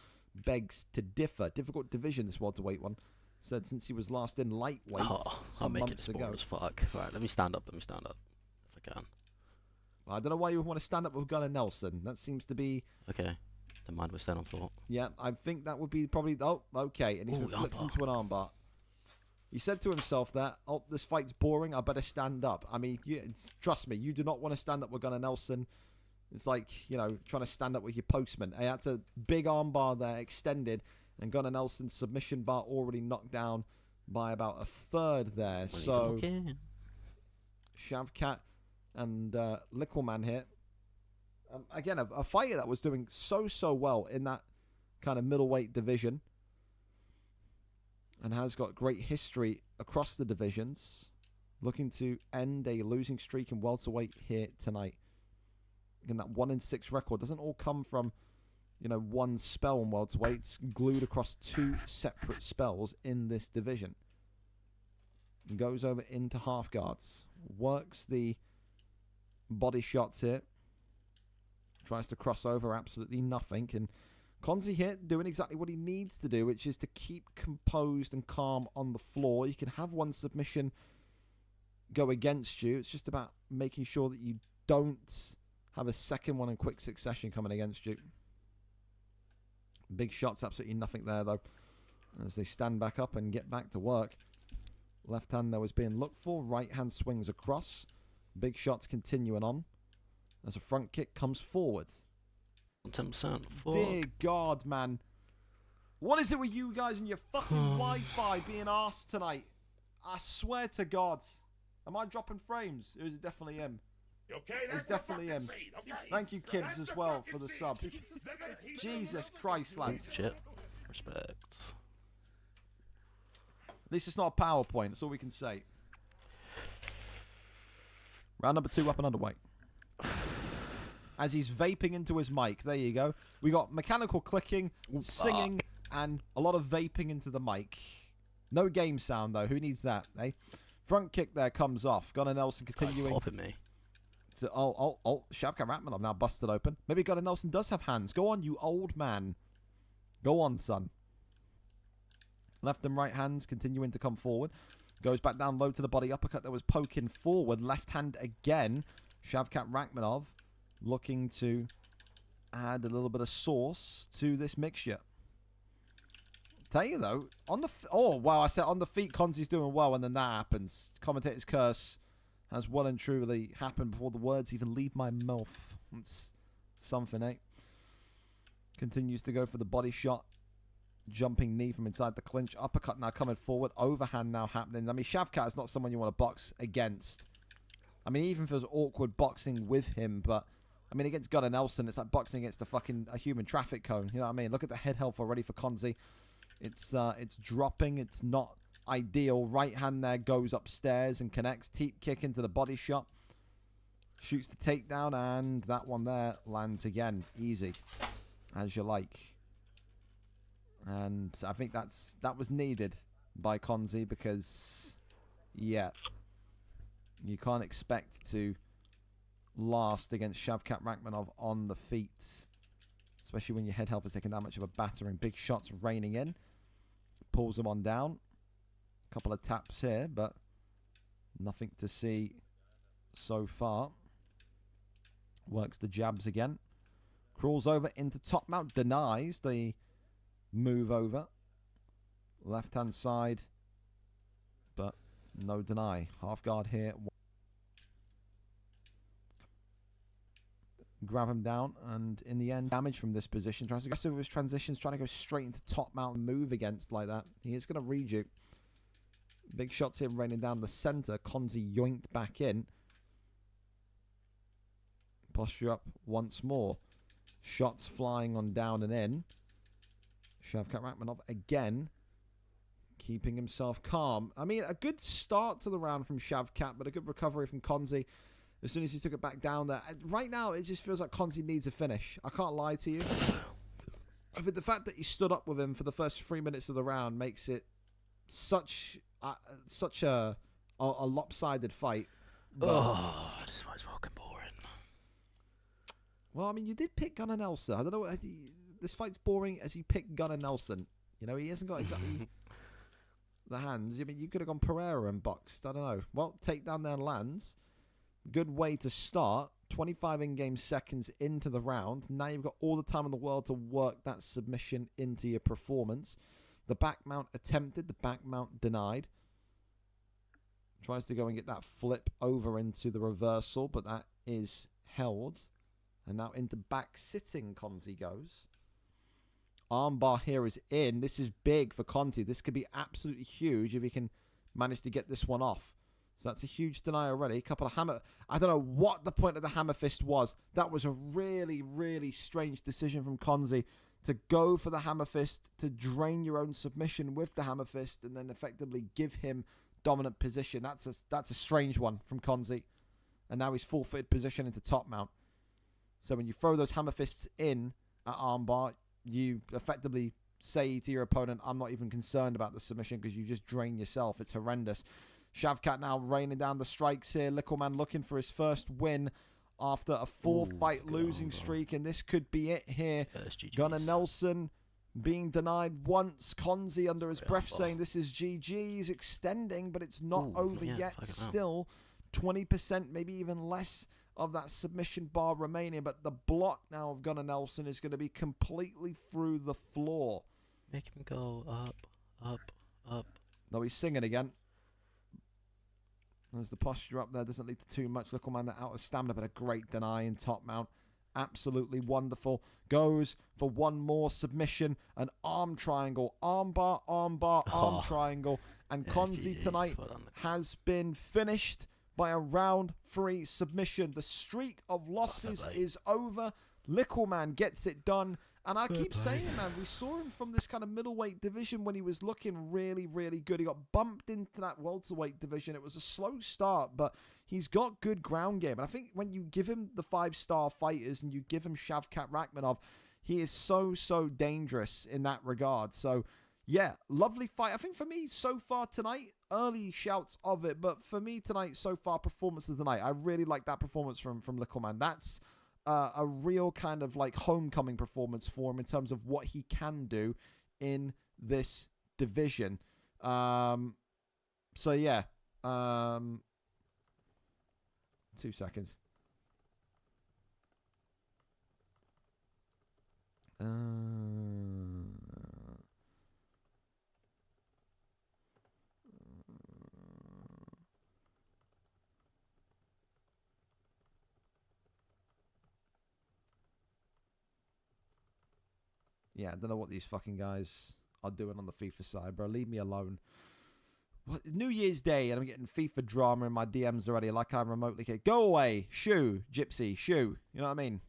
begs to differ. Difficult division, this welterweight one. Said since he was last in lightweight some months ago. As fuck. Right, let me stand up. If I can. I don't know why you would want to stand up with Gunnar Nelson. That seems to be... Okay. Never mind, we're staying on foot. Yeah, I think that would be probably... Oh, okay. And he's flipped into an armbar. He said to himself that, oh, this fight's boring, I better stand up. I mean, trust me, you do not want to stand up with Gunnar Nelson. It's like, you know, trying to stand up with your postman. He had a big armbar there, extended, and Gunnar Nelson's submission bar already knocked down by about a third there. So, Shavkat and Lickleman here. Again, a fighter that was doing so well in that kind of middleweight division and has got great history across the divisions. Looking to end a losing streak in welterweight here tonight. Again, that 1 and 6 record doesn't all come from, you know, one spell in welterweight. It's glued across 2 separate spells in this division. And goes over into half guards. Works the body shots here. Tries to cross over, absolutely nothing. And Konzi here doing exactly what he needs to do, which is to keep composed and calm on the floor. You can have one submission go against you. It's just about making sure that you don't have a second one in quick succession coming against you. Big shots, absolutely nothing there, though. As they stand back up and get back to work. Left hand there was being looked for. Right hand swings across. Big shots continuing on. As a front kick comes forward. 10%. Dear God, man. What is it with you guys and your fucking Wi-Fi being arsed tonight? I swear to God. Am I dropping frames? Or is it definitely him? Okay, It's definitely him. Thank you, Kibbs, as well, for the sub. Jesus Christ, lads. Shit. Respect. At least it's not a PowerPoint. That's all we can say. Round number 2 up and underway. As he's vaping into his mic. There you go. We got mechanical clicking, singing, and a lot of vaping into the mic. No game sound, though. Who needs that, eh? Front kick there comes off. Gunnar Nelson continuing. Popping me. Shavkat Rakhmonov now busted open. Maybe Gunnar Nelson does have hands. Go on, you old man. Go on, son. Left and right hands continuing to come forward. Goes back down low to the body. Uppercut that was poking forward. Left hand again. Shavkat Rakhmonov looking to add a little bit of sauce to this mixture. Tell you though, on the... Oh, wow, I said on the feet, Konzi's doing well, and then that happens. Commentator's curse has well and truly happened before the words even leave my mouth. That's something, eh? Continues to go for the body shot. Jumping knee from inside the clinch. Uppercut now coming forward. Overhand now happening. I mean, Shavkat is not someone you want to box against. I mean, even if it was awkward boxing with him, but... I mean, against Gunnar Nelson, it's like boxing against a human traffic cone. You know what I mean? Look at the head health already for Konzi. It's dropping. It's not ideal. Right hand there goes upstairs and connects. Teep kick into the body shot. Shoots the takedown, and that one there lands again. Easy. As you like. And I think that was needed by Konzi because, yeah, you can't expect to last against Shavkat Rakhmonov on the feet, especially when your head health is taking that much of a battering. Big shots raining in. Pulls him on down. A couple of taps here, but nothing to see so far. Works the jabs again. Crawls over into top mount. Denies the move over. Left hand side, but no deny. Half guard here. Grab him down, and in the end, damage from this position. Tries to go with his transitions, trying to go straight into top mount and move against like that. He is going to read you. Big shots here raining down the center. Konzi yoinked back in. Posture up once more. Shots flying on down and in. Shavkat Rakhmonov again, keeping himself calm. I mean, a good start to the round from Shavkat, but a good recovery from Konzi. As soon as he took it back down there. Right now, it just feels like Konzi needs a finish. I can't lie to you. I think the fact that he stood up with him for the first 3 minutes of the round makes it such a lopsided fight. Oh, this fight's fucking boring. Well, I mean, you did pick Gunnar Nelson. I don't know. This fight's boring as you picked Gunnar Nelson. You know, he hasn't got exactly the hands. I mean, you could have gone Pereira and boxed. I don't know. Well, takedown there lands. Good way to start. 25 in-game seconds into the round. Now you've got all the time in the world to work that submission into your performance. The back mount attempted. The back mount denied. Tries to go and get that flip over into the reversal, but that is held. And now into back sitting Konzi goes. Armbar here is in. This is big for Konzi. This could be absolutely huge if he can manage to get this one off. So that's a huge deny already. A couple of hammer... I don't know what the point of the hammer fist was. That was a really, really strange decision from Konzi to go for the hammer fist, to drain your own submission with the hammer fist, and then effectively give him dominant position. That's a strange one from Konzi. And now he's full-footed position into top mount. So when you throw those hammer fists in at armbar, you effectively say to your opponent, I'm not even concerned about the submission because you just drain yourself. It's horrendous. Shavkat now raining down the strikes here. Littleman looking for his first win after a four-fight losing streak, and this could be it here. Gunnar Nelson being denied once. Konzi under his breath saying this is GG's, extending, but it's not over yet. Still 20%, maybe even less of that submission bar remaining, but the block now of Gunnar Nelson is going to be completely through the floor. Make him go up, up, up. No, he's singing again. As the posture up there doesn't lead to too much. Littleman out of stamina, but a great deny in top mount. Absolutely wonderful. Goes for one more submission. An arm triangle. Armbar, armbar, arm triangle. And Konzi tonight has been finished by a round 3 submission. The streak of losses is over. Littleman gets it done. And I keep saying, man, we saw him from this kind of middleweight division when he was looking really, really good. He got bumped into that welterweight division. It was a slow start, but he's got good ground game. And I think when you give him the 5-star fighters and you give him Shavkat Rakhmonov, he is so, so dangerous in that regard. So, yeah, lovely fight. I think for me, so far tonight, early shouts of it, but for me tonight, so far, performance of the night. I really like that performance from Littleman. That's a real kind of like homecoming performance for him in terms of what he can do in this division. So yeah, 2 seconds. Yeah, I don't know what these fucking guys are doing on the FIFA side, bro. Leave me alone. What, New Year's Day, and I'm getting FIFA drama in my DMs already, like I'm remotely here. Go away. Shoo, Gypsy, shoo. You know what I mean?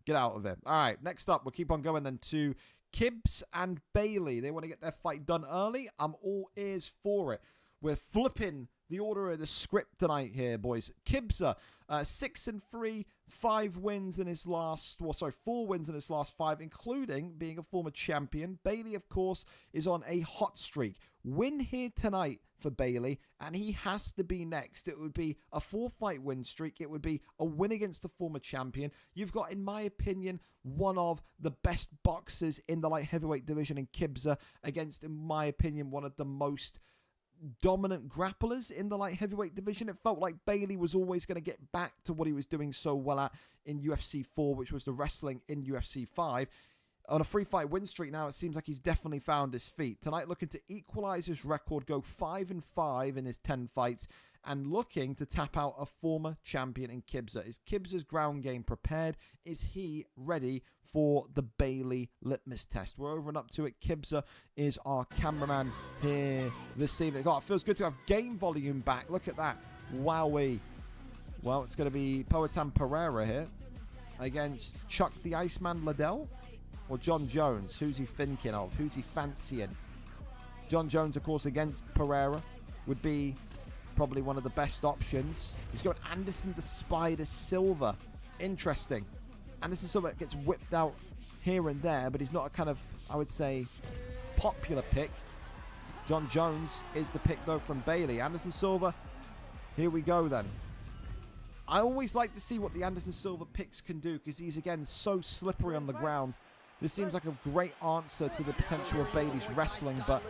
Get out of it. All right, next up, we'll keep on going then to Kibbs and Bailey. They want to get their fight done early. I'm all ears for it. We're flipping the order of the script tonight here, boys. Kibza, 6-3, 5 wins in his last, 4 wins in his last 5, including being a former champion. Bailey, of course, is on a hot streak. Win here tonight for Bailey, and he has to be next. It would be a 4-fight win streak. It would be a win against the former champion. You've got, in my opinion, one of the best boxers in the light heavyweight division in Kibza against, in my opinion, one of the most dominant grapplers in the light heavyweight division. It felt like Bailey was always going to get back to what he was doing so well at in UFC 4, which was the wrestling in UFC 5. On a 3-fight win streak now, it seems like he's definitely found his feet. Tonight, looking to equalize his record, go 5-5 in his 10 fights, and looking to tap out a former champion in Kibza. Is Kibza's ground game prepared? Is he ready for the Bailey litmus test? We're over and up to it. Kibza is our cameraman here this evening. God, it feels good to have game volume back. Look at that. Wowee. Well, it's going to be Poatan Pereira here against Chuck the Iceman Liddell or John Jones. Who's he thinking of? Who's he fancying? John Jones, of course, against Pereira would be probably one of the best options. He's got Anderson the Spider Silva. Interesting. Anderson Silva gets whipped out here and there, but he's not a kind of, I would say, popular pick. John Jones is the pick, though, from Bailey. Anderson Silva, here we go, then. I always like to see what the Anderson Silva picks can do, because he's, again, so slippery on the ground. This seems like a great answer to the potential of Bailey's wrestling, but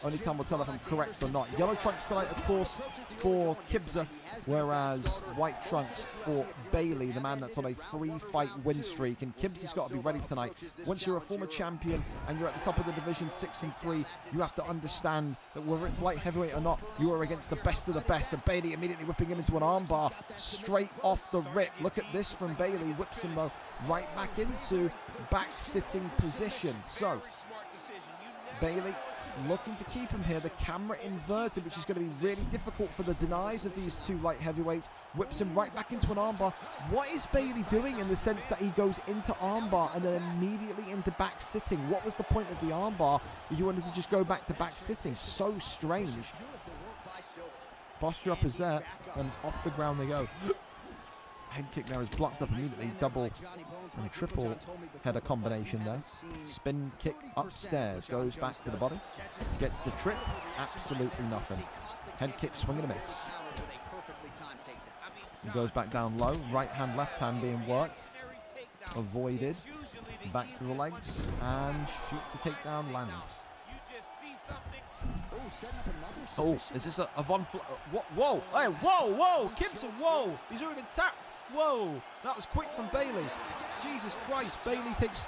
only time will tell if I'm correct or not. Yellow trunks tonight, of course, for Kibza, whereas white trunks for Bailey, the man that's on a 3-fight win streak. And Kibza's got to be ready tonight. Once you're a former champion and you're at the top of the division, 6-3, you have to understand that whether it's light heavyweight or not, you are against the best of the best. And Bailey immediately whipping him into an armbar straight off the rip. Look at this from Bailey. Whips him, though, right back into back-sitting position. So, Bailey looking to keep him here. The camera inverted, which is going to be really difficult for the denies of these two light heavyweights. Whips him right back into an armbar. What is Bailey doing in the sense that he goes into armbar and then immediately into back sitting? What was the point of the armbar if you wanted to just go back to back sitting? So strange. Posture up is there, and off the ground they go. Head kick now is blocked up immediately. Double and triple header combination there. Spin kick upstairs. Goes back to the body. Gets the trip. Absolutely nothing. Head kick, swing and a miss. He goes back down low. Right hand, left hand being worked. Avoided. Back to the legs. And shoots the takedown. Lands. Oh, is this a Von Fl whoa, hey, whoa, Kibza, whoa, he's already been tapped. Whoa, that was quick from Bailey. Jesus Christ, Bailey takes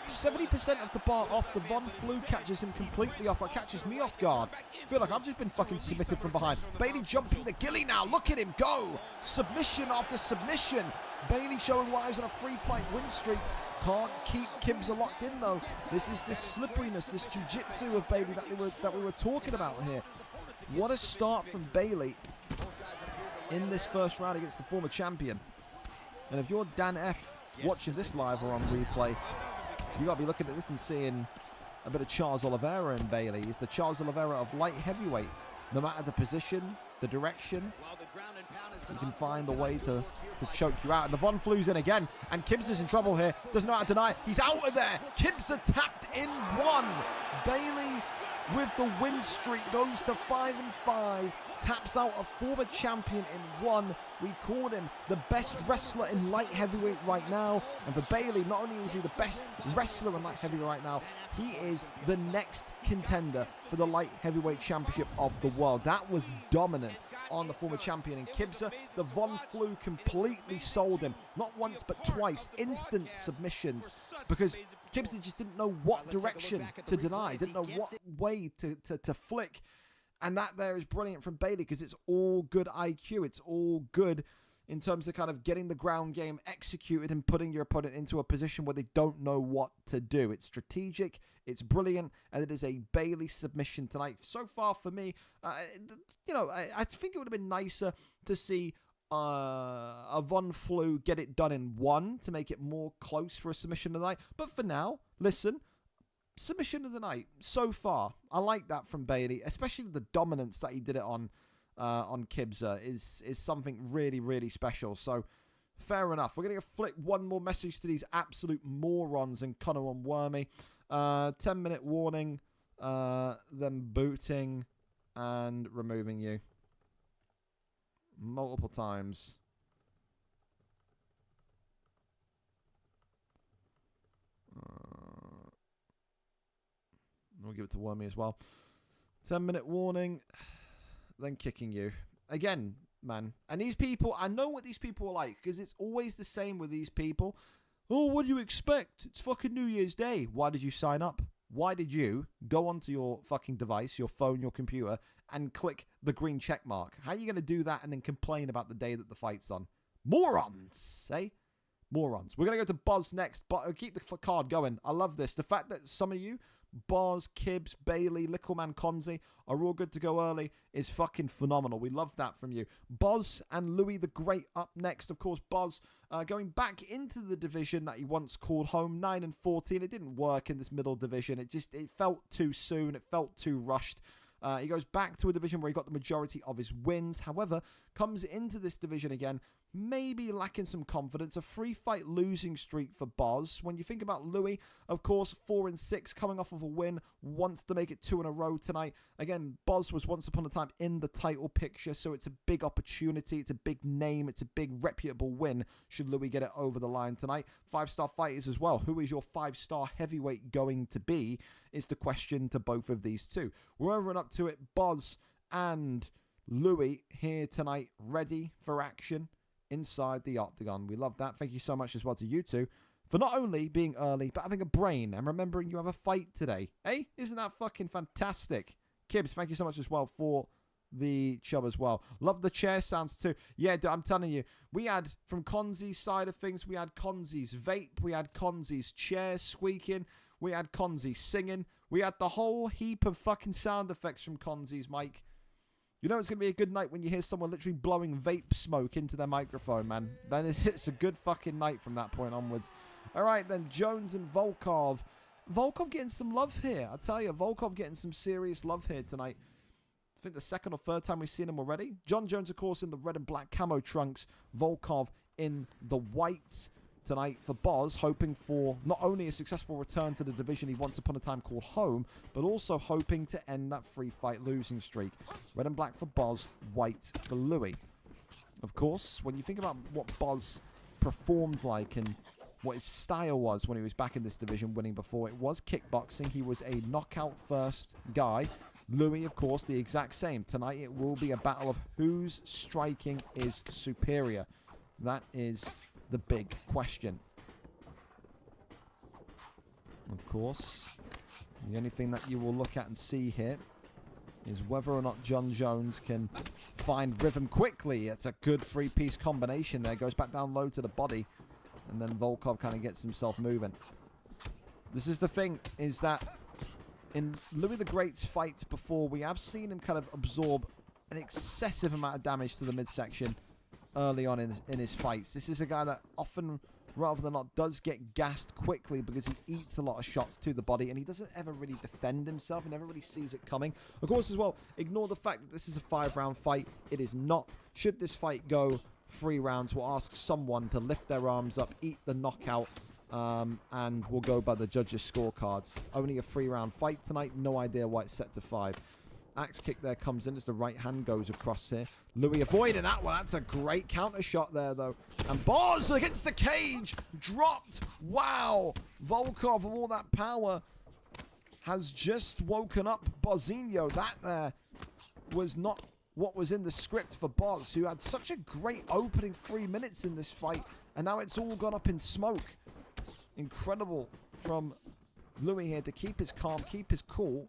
70% of the bar off. The Von Flue catches him completely off. It catches me off guard. I feel like I've just been fucking submitted from behind. Bailey jumping the gilly now. Look at him go. Submission after submission. Bailey showing why he's on a free fight win streak. Can't keep Kibza locked in though. This is this slipperiness, this jiu-jitsu of Bailey that we were talking about here. What a start from Bailey in this first round against the former champion. And if you're Dan F watching this live or on replay, you gotta be looking at this and seeing a bit of Charles Oliveira in Bailey. He's the Charles Oliveira of light heavyweight. No matter the position, the direction, you can find a way to choke you out. And the Von Flue's in again, and Kibza is in trouble here. Doesn't know how to deny it. He's out of there. Kibza tapped in one. Bailey with the win streak goes to 5-5. Taps out a former champion in one. We called him the best wrestler in light heavyweight right now. And for Bailey, not only is he the best wrestler in light heavyweight right now, he is the next contender for the light heavyweight championship of the world. That was dominant on the former champion in Kibza. The Von Flue completely sold him. Not once, but twice. Instant submissions. Because Kibza just didn't know what direction to deny. Didn't know what way to flick. And that there is brilliant from Bailey because it's all good IQ. It's all good in terms of kind of getting the ground game executed and putting your opponent into a position where they don't know what to do. It's strategic, it's brilliant, and it is a Bailey submission tonight. So far for me, you know, I think it would have been nicer to see a Von Flue get it done in one to make it more close for a submission tonight. But for now, listen, submission of the night so far. I like that from Bailey, especially the dominance that he did it on Kibza is something really, really special. So fair enough. We're going to flick one more message to these absolute morons in Conor and Wormy. 10-minute warning, them booting and removing you multiple times. We'll give it to Wormy as well. 10-minute warning, then kicking you. Again, man. And these people, I know what these people are like, because it's always the same with these people. Oh, what do you expect? It's fucking New Year's Day. Why did you sign up? Why did you go onto your fucking device, your phone, your computer, and click the green check mark? How are you going to do that and then complain about the day that the fight's on? Morons, eh? Morons. We're going to go to Buzz next, but keep the card going. I love this. The fact that some of you, Boz, Kibbs, Bailey, Littleman, Konzi, are all good to go early is fucking phenomenal. We love that from you. Boz and Louis the Great up next. Of course, Boz going back into the division that he once called home, 9-14. It didn't work in this middle division. It felt too soon. It felt too rushed. He goes back to a division where he got the majority of his wins. However, comes into this division again, maybe lacking some confidence. A 3-fight losing streak for Boz. When you think about Louis, of course, 4-6, coming off of a win, wants to make it 2 in a row tonight. Again, Boz was once upon a time in the title picture, so it's a big opportunity. It's a big name. It's a big reputable win should Louis get it over the line tonight. 5-star fighters as well. Who is your 5-star heavyweight going to be is the question to both of these two. We're over and up to it. Boz and Louis here tonight, ready for action inside the octagon. We love that. Thank you so much as well to you two for not only being early, but having a brain and remembering you have a fight today. Hey, isn't that fucking fantastic? Kibbs, thank you so much as well for the chub as well. Love the chair sounds too. Yeah, I'm telling you, we had, from Konzi's side of things, we had Konzi's vape, we had Konzi's chair squeaking, we had Konzi singing, we had the whole heap of fucking sound effects from Konzi's mic. You know it's going to be a good night when you hear someone literally blowing vape smoke into their microphone, man. Then it's a good fucking night from that point onwards. All right, then, Jones and Volkov. Volkov getting some love here. I tell you, Volkov getting some serious love here tonight. I think the second or third time we've seen him already. John Jones, of course, in the red and black camo trunks. Volkov in the white tonight for Boz, hoping for not only a successful return to the division he once upon a time called home, but also hoping to end that 3-fight losing streak. Red and black for Boz, white for Louis. Of course, when you think about what Boz performed like and what his style was when he was back in this division winning before, it was kickboxing. He was a knockout first guy. Louis, of course, the exact same. Tonight it will be a battle of whose striking is superior. That is the big question. Of course, the only thing that you will look at and see here is whether or not John Jones can find rhythm quickly. It's a good three-piece combination there. Goes back down low to the body, and then Volkov kind of gets himself moving. This is the thing, is that in Louis the Great's fights before, we have seen him kind of absorb an excessive amount of damage to the midsection early on in his fights. This is a guy that often, rather than not, does get gassed quickly because he eats a lot of shots to the body, and he doesn't ever really defend himself. He never really sees it coming. Of course, as well, ignore the fact that this is a 5-round fight. It is not. Should this fight go 3 rounds, we'll ask someone to lift their arms up, eat the knockout, and we'll go by the judges' scorecards. Only a 3-round fight tonight. No idea why it's set to 5. Axe kick there comes in as the right hand goes across here. Louis avoiding that one. That's a great counter shot there, though. And Boz against the cage. Dropped. Wow. Volkov, with all that power, has just woken up Bozinho. That there was not what was in the script for Boz, who had such a great opening 3 minutes in this fight. And now it's all gone up in smoke. Incredible from Louis here to keep his calm, keep his cool,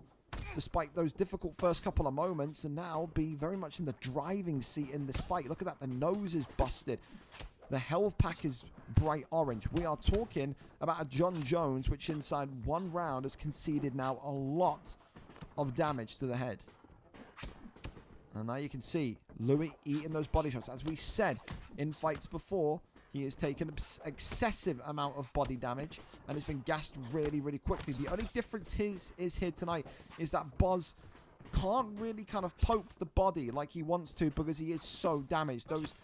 despite those difficult first couple of moments, and now be very much in the driving seat in this fight. Look at that. The nose is busted. The health pack is bright orange. We are talking about a John Jones, which inside 1 round has conceded now a lot of damage to the head. And now you can see Louis eating those body shots. As we said in fights before, he has taken an excessive amount of body damage and has been gassed really, really quickly. The only difference is here tonight is that Boz can't really kind of poke the body like he wants to because he is so damaged. Those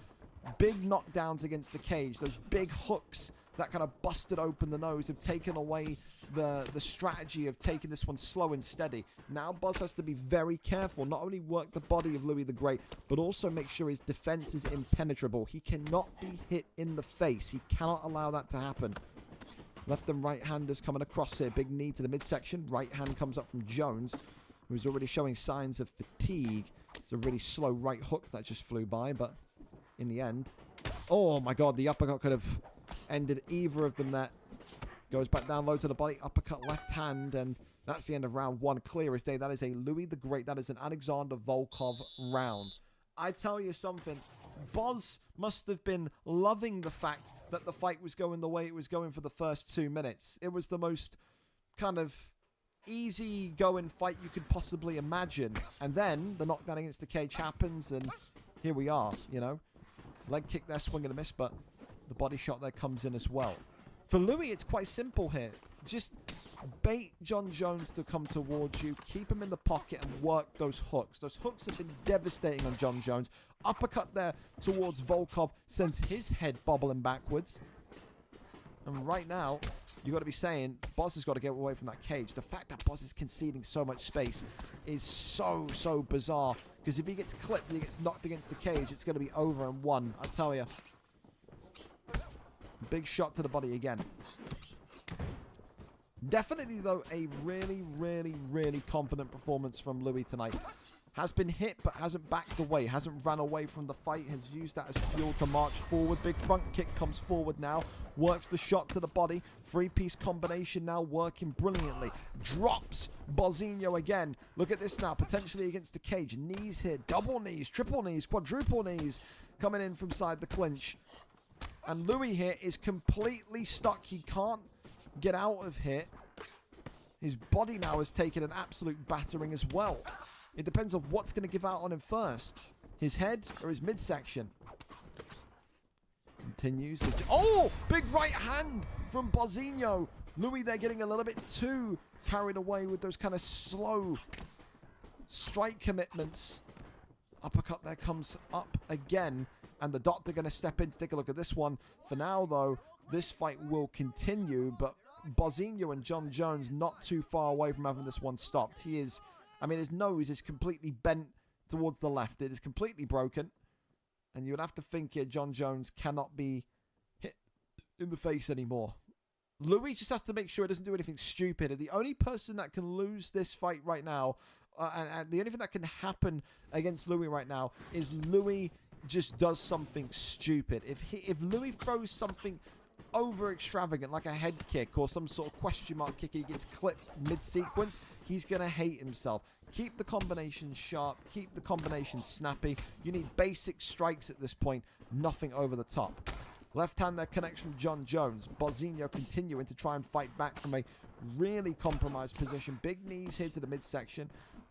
big knockdowns against the cage, those big hooks that kind of busted open the nose have taken away the strategy of taking this one slow and steady. Now Boz has to be very careful, not only work the body of Louis the Great, but also make sure his defense is impenetrable. He cannot be hit in the face. He cannot allow that to happen. Left and right handers coming across here. Big knee to the midsection. Right hand comes up from Jones, who's already showing signs of fatigue. It's a really slow right hook that just flew by, but in the end... Oh my god, the uppercut could have ended either of them there. Goes back down low to the body. Uppercut left hand, and that's the end of round 1. Clear as day. That is a Louis the Great. That is an Alexander Volkov round. I tell you something. Boz must have been loving the fact that the fight was going the way it was going for the first 2 minutes. It was the most kind of easy going fight you could possibly imagine. And then the knockdown against the cage happens, and here we are, you know. Leg kick there, swing and a miss, but the body shot there comes in as well. For Louis, it's quite simple here. Just bait John Jones to come towards you, keep him in the pocket, and work those hooks. Those hooks have been devastating on John Jones. Uppercut there towards Volkov sends his head bobbling backwards. And right now, you've got to be saying, Boz has got to get away from that cage. The fact that Boz is conceding so much space is so, so bizarre. Because if he gets clipped and he gets knocked against the cage, it's going to be over in 1, I tell you. Big shot to the body again. Definitely, though, a really, really, really confident performance from Louis tonight. Has been hit, but hasn't backed away. Hasn't ran away from the fight. Has used that as fuel to march forward. Big front kick comes forward now. Works the shot to the body. 3-piece combination now working brilliantly. Drops Bozinho again. Look at this now. Potentially against the cage. Knees here. Double knees. Triple knees. Quadruple knees. Coming in from side the clinch. And Louis here is completely stuck. He can't get out of here. His body now has taken an absolute battering as well. It depends on what's going to give out on him first. His head or his midsection. Continues. Oh! Big right hand from Bozinho. Louis there getting a little bit too carried away with those kind of slow strike commitments. Uppercut there comes up again. And the doctor going to step in to take a look at this one. For now, though, this fight will continue. But Bozinho and John Jones not too far away from having this one stopped. He is... I mean, his nose is completely bent towards the left. It is completely broken. And you would have to think here John Jones cannot be hit in the face anymore. Louis just has to make sure he doesn't do anything stupid. And the only person that can lose this fight right now, and the only thing that can happen against Louis right now, is Louis just does something stupid. If Louis throws something over extravagant, like a head kick or some sort of question mark kick, he gets clipped mid-sequence, he's going to hate himself. Keep the combination sharp, keep the combination snappy. You need basic strikes at this point, nothing over the top. Left hand there connects from John Jones. Bozinho continuing to try and fight back from a really compromised position. Big knees here to the midsection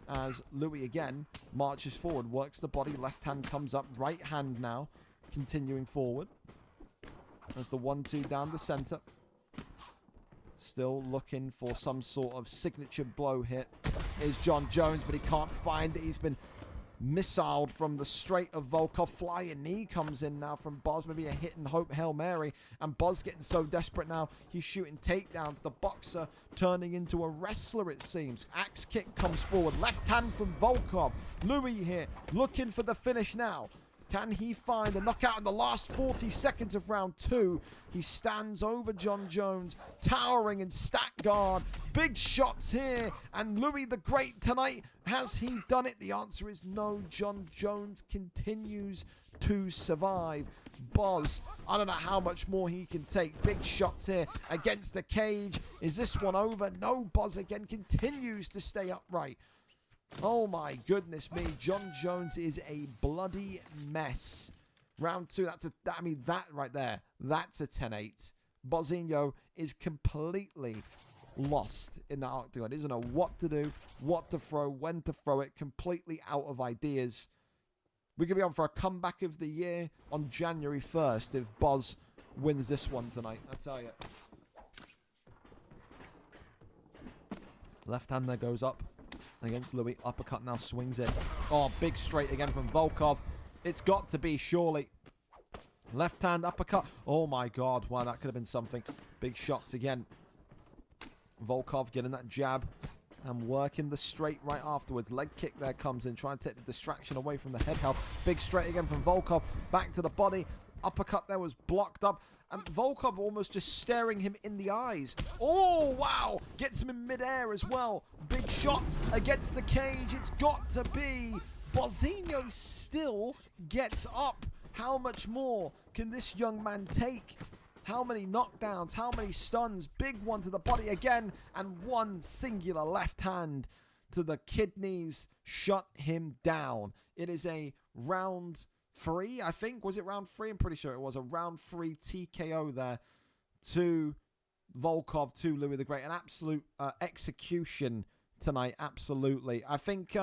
as Louis again marches forward, works the body. Left hand comes up, right hand now continuing forward. As the 1-2 down the center. Still looking for some sort of signature blow hit is John Jones, but he can't find it. He's been missiled from the straight of Volkov. Flying knee comes in now from Boz. Maybe a hit and hope Hail Mary. And Boz getting so desperate now. He's shooting takedowns. The boxer turning into a wrestler, it seems. Axe kick comes forward. Left hand from Volkov. Louis here looking for the finish now. Can he find a knockout in the last 40 seconds of round 2? He stands over John Jones, towering in stack guard. Big shots here. And Louis the Great tonight, has he done it? The answer is no. John Jones continues to survive. Boz, I don't know how much more he can take. Big shots here against the cage. Is this one over? No, Boz again continues to stay upright. Oh my goodness me, John Jones is a bloody mess. Round 2, that right there, that's a 10-8. Bozinho is completely lost in the octagon. He doesn't know what to do, what to throw, when to throw it, completely out of ideas. We could be on for a comeback of the year on January 1st if Boz wins this one tonight, I tell you. Left hand there goes up against Louis. Uppercut now swings in. Oh, big straight again from Volkov. It's got to be, surely. Left hand uppercut. Oh my god. Wow, that could have been something. Big shots again. Volkov getting that jab and working the straight right afterwards. Leg kick there comes in. Trying to take the distraction away from the head held. Big straight again from Volkov. Back to the body. Uppercut there was blocked up. And Volkov almost just staring him in the eyes. Oh, wow. Gets him in midair as well. Big shots against the cage. It's got to be. Bozinho still gets up. How much more can this young man take? How many knockdowns? How many stuns? Big one to the body again. And one singular left hand to the kidneys. Shut him down. It is a round 3, I think. Was it round 3? I'm pretty sure it was a round 3 TKO there to Volkov, to Louis the Great. An absolute execution tonight, absolutely. I think,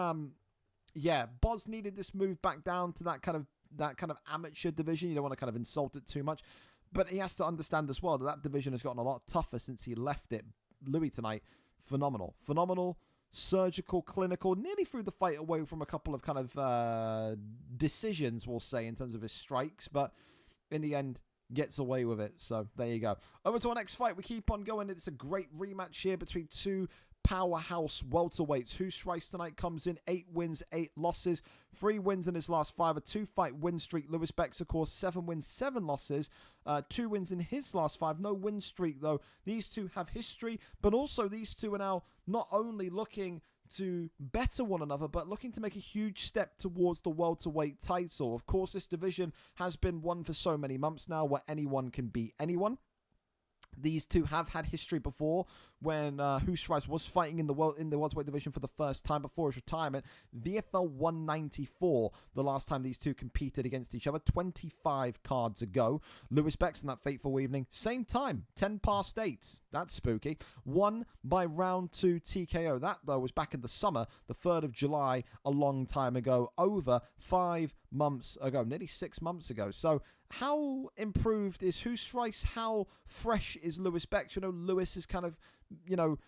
yeah, Boz needed this move back down to that kind of amateur division. You don't want to kind of insult it too much. But he has to understand as well that that division has gotten a lot tougher since he left it. Louis tonight, phenomenal. Phenomenal. Surgical, clinical, nearly threw the fight away from a couple of kind of decisions, we'll say, in terms of his strikes, but in the end, gets away with it. So there you go. Over to our next fight. We keep on going. It's a great rematch here between two powerhouse welterweights. Husreich tonight comes in 8 wins, 8 losses, 3 wins in his last 5, a 2-fight win streak. Lewis Bex, of course, 7 wins, 7 losses, 2 wins in his last 5. No win streak, though. These two have history, but also these two are now not only looking to better one another, but looking to make a huge step towards the welterweight title. Of course, this division has been one for so many months now where anyone can beat anyone. These two have had history before when Husreich was fighting in the welterweight division for the first time before his retirement. VFL 194, the last time these two competed against each other, 25 cards ago. Lewis Bex in that fateful evening, same time, 10 past 8. That's spooky. Won by round 2 TKO. That, though, was back in the summer, the 3rd of July, a long time ago, over 5 months ago, nearly 6 months ago. So how improved is Husreich? How fresh is Lewis Bex? You know, Lewis has kind of, you know,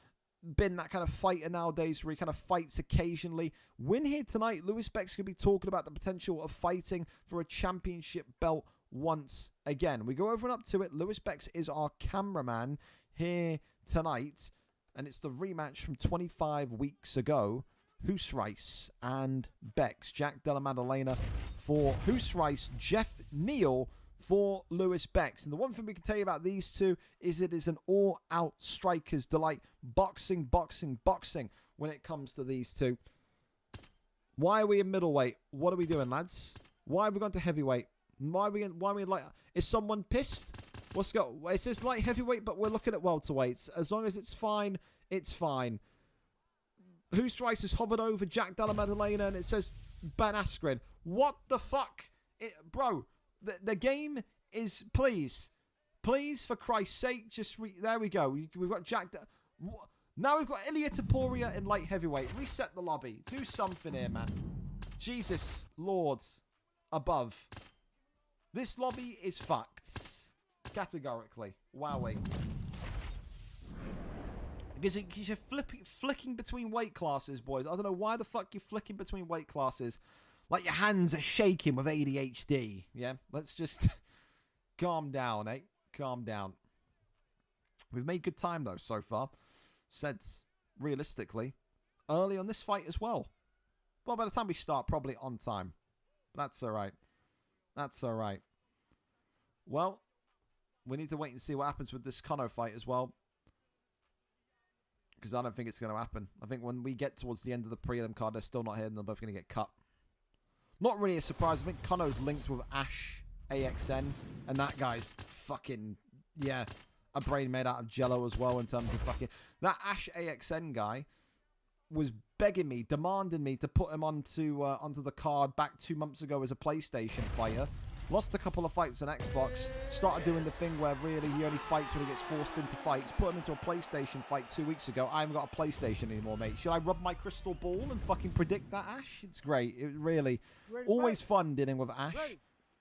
been that kind of fighter nowadays where he kind of fights occasionally. Win here tonight, Lewis Bex could be talking about the potential of fighting for a championship belt once again. We go over and up to it. Lewis Bex is our cameraman here tonight, and it's the rematch from 25 weeks ago. Husreich and Bex. Jack Della Maddalena for Husreich, Jeff Neal for Lewis Bex. And the one thing we can tell you about these two is it is an all-out striker's delight. Boxing, boxing, boxing when it comes to these two. Why are we in middleweight? What are we doing, lads? Why are we going to heavyweight? Why are we like... Is someone pissed? What's got? It says light heavyweight, but we're looking at welterweights. As long as it's fine, it's fine. Hoostrice has hovered over Jack Della Maddalena, and it says Ben Askren. What the fuck? Bro, the game is... Please, for Christ's sake, just... there we go. We've got Jack... Now we've got Ilya Taporia in light heavyweight. Reset the lobby. Do something here, man. Jesus Lord above. This lobby is fucked. Categorically. Wowing. Because you're flicking between weight classes, boys. I don't know why the fuck you're flicking between weight classes. Like your hands are shaking with ADHD. Yeah? Let's just calm down, eh? Calm down. We've made good time, though, so far. Said, realistically, early on this fight as well. Well, by the time we start, probably on time. But that's alright. That's alright. Well, we need to wait and see what happens with this Conor fight as well. Because I don't think it's going to happen. I think when we get towards the end of the prelim card, they're still not here and they're both going to get cut. Not really a surprise. I think Conor's linked with Ash AXN. And that guy's fucking, yeah, a brain made out of jello as well in terms of fucking... That Ash AXN guy was begging me, demanding me to put him onto the card back 2 months ago as a PlayStation fighter. Lost a couple of fights on Xbox. Started doing the thing where really he only fights when he gets forced into fights. Put him into a PlayStation fight 2 weeks ago. I haven't got a PlayStation anymore, mate. Should I rub my crystal ball and fucking predict that, Ash? It's great. It really... Always fun dealing with Ash.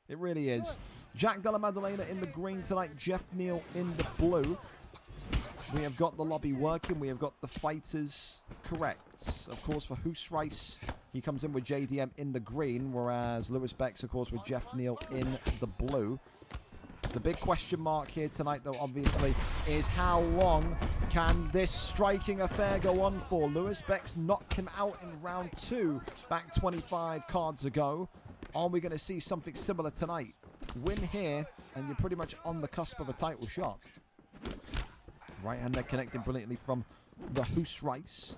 It really is. Jack Della Maddalena in the green tonight. Jeff Neal in the blue. We have got the lobby working. We have got the fighters correct. Of course, for Hoostrice, he comes in with JDM in the green, whereas Lewis Bex, of course, with Jeff Neal in the blue. The big question mark here tonight, though, obviously, is how long can this striking affair go on for? Lewis Bex knocked him out in round 2 back 25 cards ago. Are we going to see something similar tonight? Win here, and you're pretty much on the cusp of a title shot. Right hand there connecting brilliantly from the Hoostrice.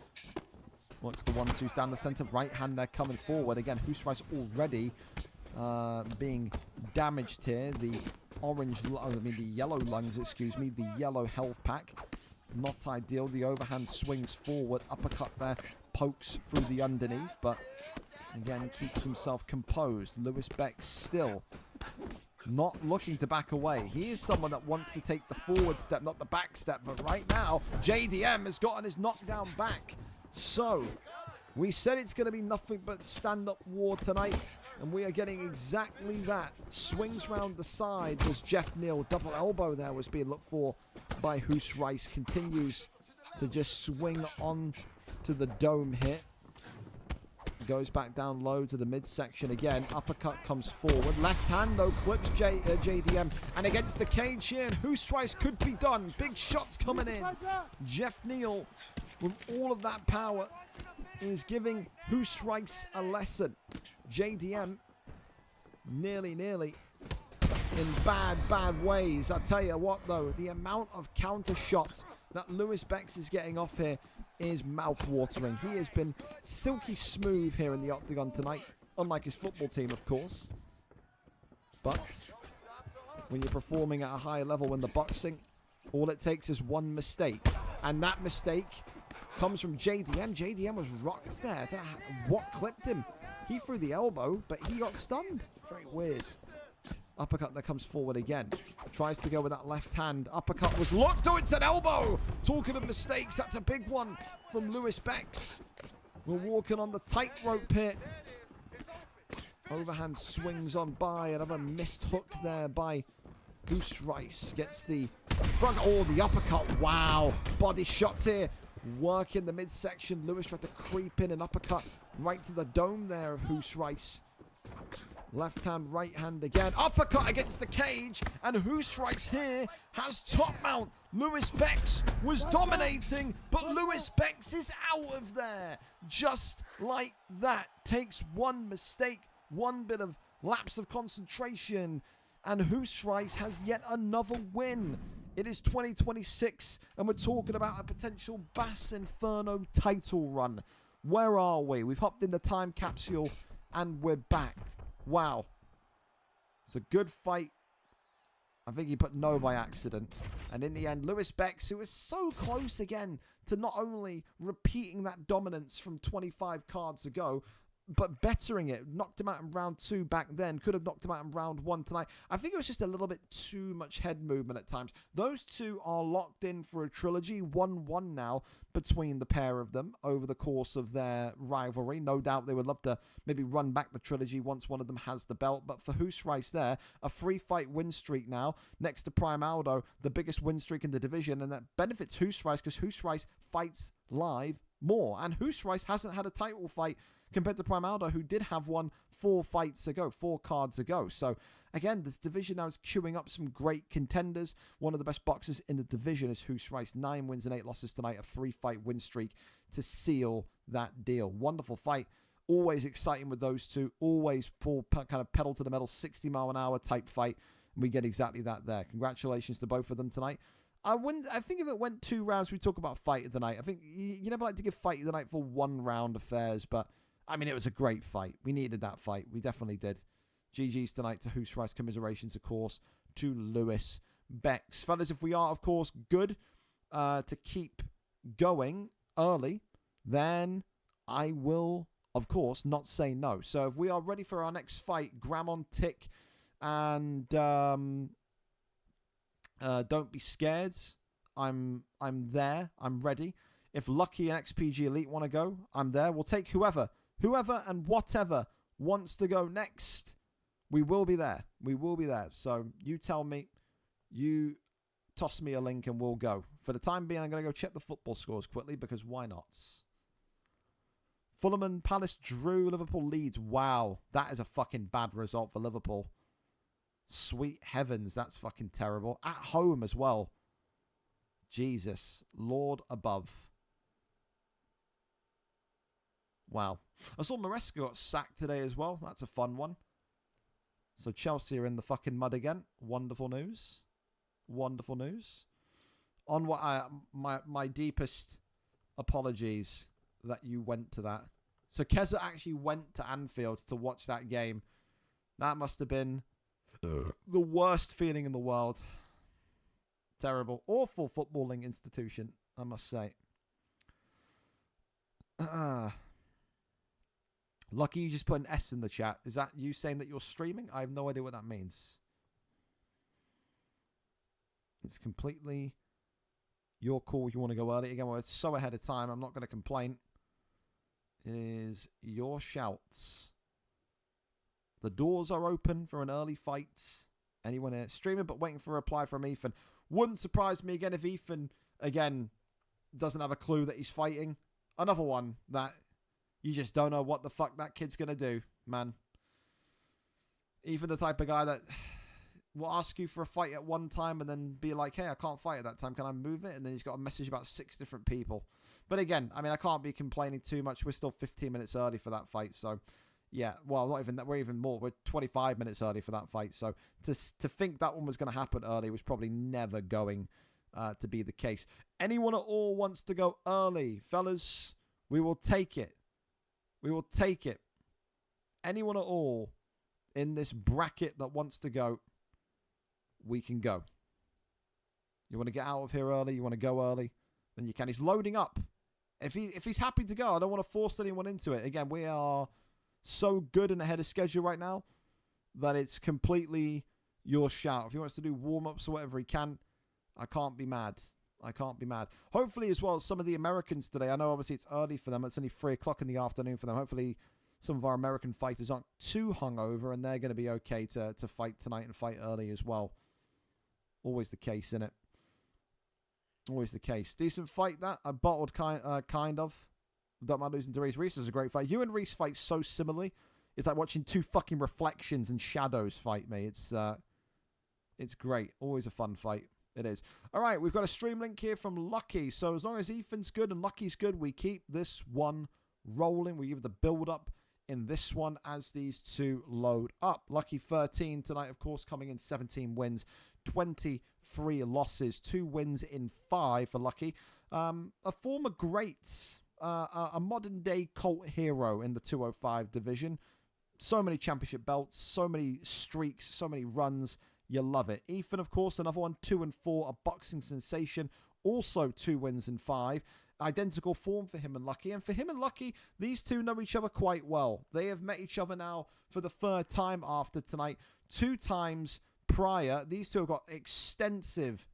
Works the 1-2 down the center. Right hand there coming forward. Again, Hoostrice already being damaged here. The the yellow lungs, excuse me. The yellow health pack. Not ideal. The overhand swings forward. Uppercut there. Pokes through the underneath. But again, keeps himself composed. Lewis Bex still not looking to back away. He is someone that wants to take the forward step, not the back step. But right now, JDM has gotten his knockdown back. So, we said it's going to be nothing but stand-up war tonight. And we are getting exactly that. Swings round the side was Jeff Neal. Double elbow there was being looked for by Hoostrice. Continues to just swing on to the dome hit. Goes back down low to the midsection again. Uppercut comes forward. Left hand, though, clips JDM. And against the cage here, and Hoostrice could be done. Big shots coming in. Jeff Neal, with all of that power, is giving Hoostrice a lesson. JDM, nearly in bad ways. I tell you what, though, the amount of counter shots that Lewis Bex is getting off here is mouth-watering. He has been silky smooth here in the octagon tonight, unlike his football team, of course. But when you're performing at a high level in the boxing, all it takes is one mistake. And that mistake comes from JDM. JDM was rocked there. What clipped him? He threw the elbow, but he got stunned. Very weird. Uppercut that comes forward again. Tries to go with that left hand. Uppercut was locked. Oh, it's an elbow! Talking of mistakes, that's a big one from Lewis Bex. We're walking on the tightrope here. Overhand swings on by. Another missed hook there by Hoostrice. Gets the front. Oh, the uppercut. Wow. Body shots here. Working the midsection. Lewis tried to creep in an uppercut right to the dome there of Hoostrice. Left hand, right hand again. Uppercut against the cage. And Hoostrice here has top mount. Lewis Bex was dominating, but Lewis Bex is out of there. Just like that. Takes one mistake, one bit of lapse of concentration, and Hoostrice has yet another win. It is 2026, and we're talking about a potential Bass Inferno title run. Where are we? We've hopped in the time capsule, and we're back. Wow. It's a good fight. I think he put no by accident. And in the end, Lewis Bex, who was so close again to not only repeating that dominance from 25 cards ago, but bettering it. Knocked him out in round 2 back then. Could have knocked him out in round 1 tonight. I think it was just a little bit too much head movement at times. Those two are locked in for a trilogy. 1-1 now between the pair of them over the course of their rivalry. No doubt they would love to maybe run back the trilogy once one of them has the belt. But for Hoosreis there, a 3-fight win streak now. Next to Prime Aldo, the biggest win streak in the division. And that benefits Hoosreis because Hoosreis fights live more. And Hoosreis hasn't had a title fight compared to Prime Aldo, who did have one 4 cards ago. So, again, this division now is queuing up some great contenders. One of the best boxers in the division is Hoosreis. 9 wins and 8 losses tonight, a 3-fight win streak to seal that deal. Wonderful fight. Always exciting with those two. Always full kind of pedal to the metal, 60-mile-an-hour type fight. And we get exactly that there. Congratulations to both of them tonight. I think if it went 2 rounds, we talk about fight of the night. I think you never like to give fight of the night for 1-round affairs, but I mean, it was a great fight. We needed that fight. We definitely did. GG's tonight to Hoosreis. Commiserations, of course, to Lewis Bex. Fellas, if we are, of course, good to keep going early, then I will, of course, not say no. So if we are ready for our next fight, Graham on tick, and don't be scared. I'm there. I'm ready. If Lucky and XPG Elite want to go, I'm there. We'll take whoever and whatever wants to go next. We will be there. We will be there. So you tell me, you toss me a link and we'll go. For the time being, I'm going to go check the football scores quickly because why not? Fulham and Palace drew. Liverpool leads. Wow. That is a fucking bad result for Liverpool. Sweet heavens. That's fucking terrible. At home as well. Jesus. Lord above. Wow. I saw Maresca got sacked today as well. That's a fun one. So Chelsea are in the fucking mud again. Wonderful news. Wonderful news. On what my deepest apologies that you went to that. So Keza actually went to Anfield to watch that game. That must have been the worst feeling in the world. Terrible. Awful footballing institution, I must say. Lucky you just put an S in the chat. Is that you saying that you're streaming? I have no idea what that means. It's completely your call if you want to go early. Again, well, it's so ahead of time. I'm not going to complain. It is your shouts. The doors are open for an early fight. Anyone here streaming but waiting for a reply from Ethan. Wouldn't surprise me again if Ethan, again, doesn't have a clue that he's fighting. Another one that you just don't know what the fuck that kid's going to do, man. Ethan, the type of guy that will ask you for a fight at one time and then be like, hey, I can't fight at that time. Can I move it? And then he's got a message about 6 different people. But again, I mean, I can't be complaining too much. We're still 15 minutes early for that fight. So, yeah, well, not even that. We're even more. We're 25 minutes early for that fight. So, to think that one was going to happen early was probably never going to be the case. Anyone at all wants to go early? Fellas, we will take it. We will take it. Anyone at all in this bracket that wants to go, we can go. You want to get out of here early? You want to go early? Then you can. He's loading up. If he's happy to go, I don't want to force anyone into it. Again, we are so good and ahead of schedule right now that it's completely your shout. If he wants to do warm-ups or whatever he can, I can't be mad. I can't be mad. Hopefully, as well, some of the Americans today, I know obviously it's early for them. It's only 3 o'clock in the afternoon for them. Hopefully, some of our American fighters aren't too hungover and they're going to be okay to fight tonight and fight early as well. Always the case, innit? Always the case. Decent fight, that. I bottled kind of. Don't mind losing to Reese. Reese is a great fight. You and Reese fight so similarly. It's like watching 2 fucking reflections and shadows fight me. It's great. Always a fun fight. It is. All right, we've got a stream link here from Lucky. So as long as Ethan's good and Lucky's good, we keep this one rolling. We give the build-up in this one as these two load up. Lucky 13 tonight, of course, coming in 17 wins, 23 losses, 2 wins in 5 for Lucky. A former great, a modern-day cult hero in the 205 division. So many championship belts, so many streaks, so many runs. You love it. Ethan, of course, another one, 2 and 4, a boxing sensation. Also 2 wins and 5. Identical form for him and Lucky. And for him and Lucky, these two know each other quite well. They have met each other now for the 3rd time after tonight. 2 times prior. These two have got extensive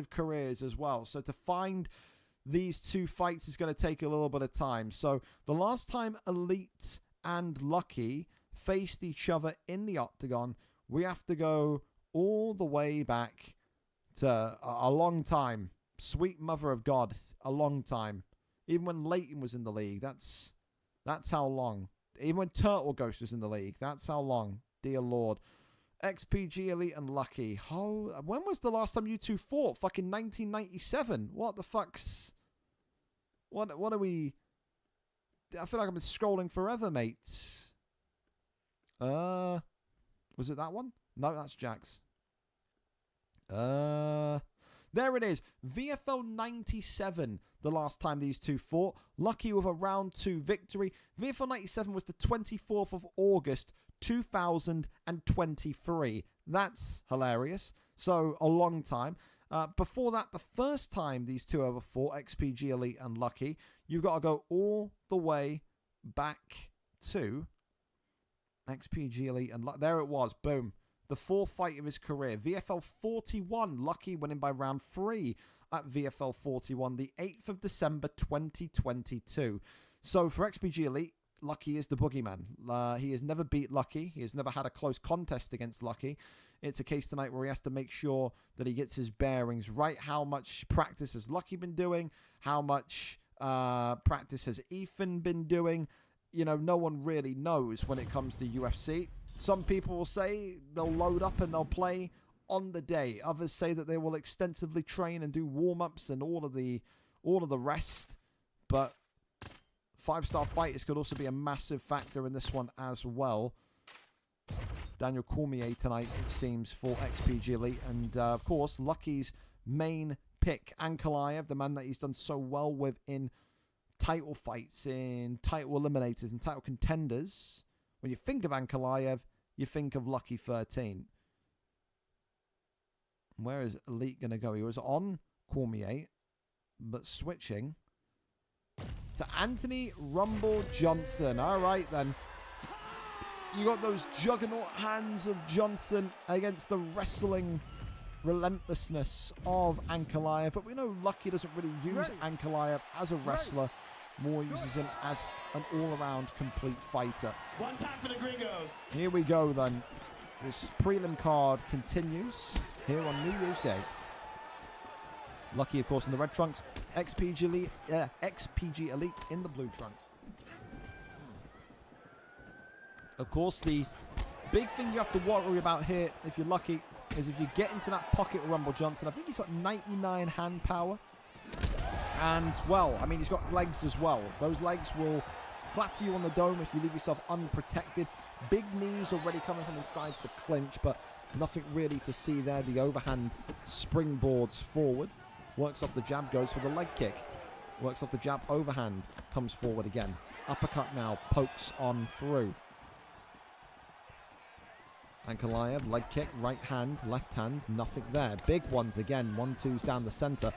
careers as well. So to find these 2 fights is going to take a little bit of time. So the last time Elite and Lucky faced each other in the octagon, we have to go all the way back to a long time. Sweet mother of God, a long time. Even when Leighton was in the league, that's how long. Even when Turtle Ghost was in the league, that's how long. Dear Lord. XPG Elite and Lucky. Oh, when was the last time you two fought? Fucking 1997. What the fuck's... What are we... I feel like I've been scrolling forever, mates. Was it that one? No, that's Jack's. There it is. VFL 97, the last time these two fought. Lucky with a round 2 victory. VFL 97 was the 24th of August, 2023. That's hilarious. So, a long time. Before that, the first time these two ever fought, XPG Elite and Lucky, you've got to go all the way back to XPG Elite and Lucky. There it was. Boom. The 4th fight of his career. VFL 41. Lucky winning by round 3 at VFL 41. The 8th of December 2022. So for XPG Elite, Lucky is the boogeyman. He has never beat Lucky. He has never had a close contest against Lucky. It's a case tonight where he has to make sure that he gets his bearings right. How much practice has Lucky been doing? How much practice has Ethan been doing? You know, no one really knows when it comes to UFC. Some people will say they'll load up and they'll play on the day. Others say that they will extensively train and do warm-ups and all of the rest. But 5-star fighters could also be a massive factor in this one as well. Daniel Cormier tonight, it seems, for XPG Elite. And, of course, Lucky's main pick, Ankalaev, the man that he's done so well with in title fights, in title eliminators, and title contenders. When you think of Ankalaev, you think of Lucky 13. Where is Elite going to go? He was on Cormier, but switching to Anthony Rumble Johnson. All right, then. You got those juggernaut hands of Johnson against the wrestling relentlessness of Ankalaev. But we know Lucky doesn't really use Ankalaev as a wrestler. More uses him as an all-around complete fighter. One time for the gringos. Here we go, then. This prelim card continues here on New Year's Day. Lucky, of course, in the red trunks. XPG Elite in the blue trunks. Of course, the big thing you have to worry about here, if you're Lucky, is if you get into that pocket with Rumble Johnson. I think he's got 99 hand power. And, well, I mean, he's got legs as well. Those legs will clatter you on the dome if you leave yourself unprotected. Big knees already coming from inside the clinch, but nothing really to see there. The overhand springboards forward. Works off the jab, goes for the leg kick. Works off the jab, overhand, comes forward again. Uppercut now, pokes on through. Ankalaev, leg kick, right hand, left hand, nothing there. Big ones again, 1-2s down the center.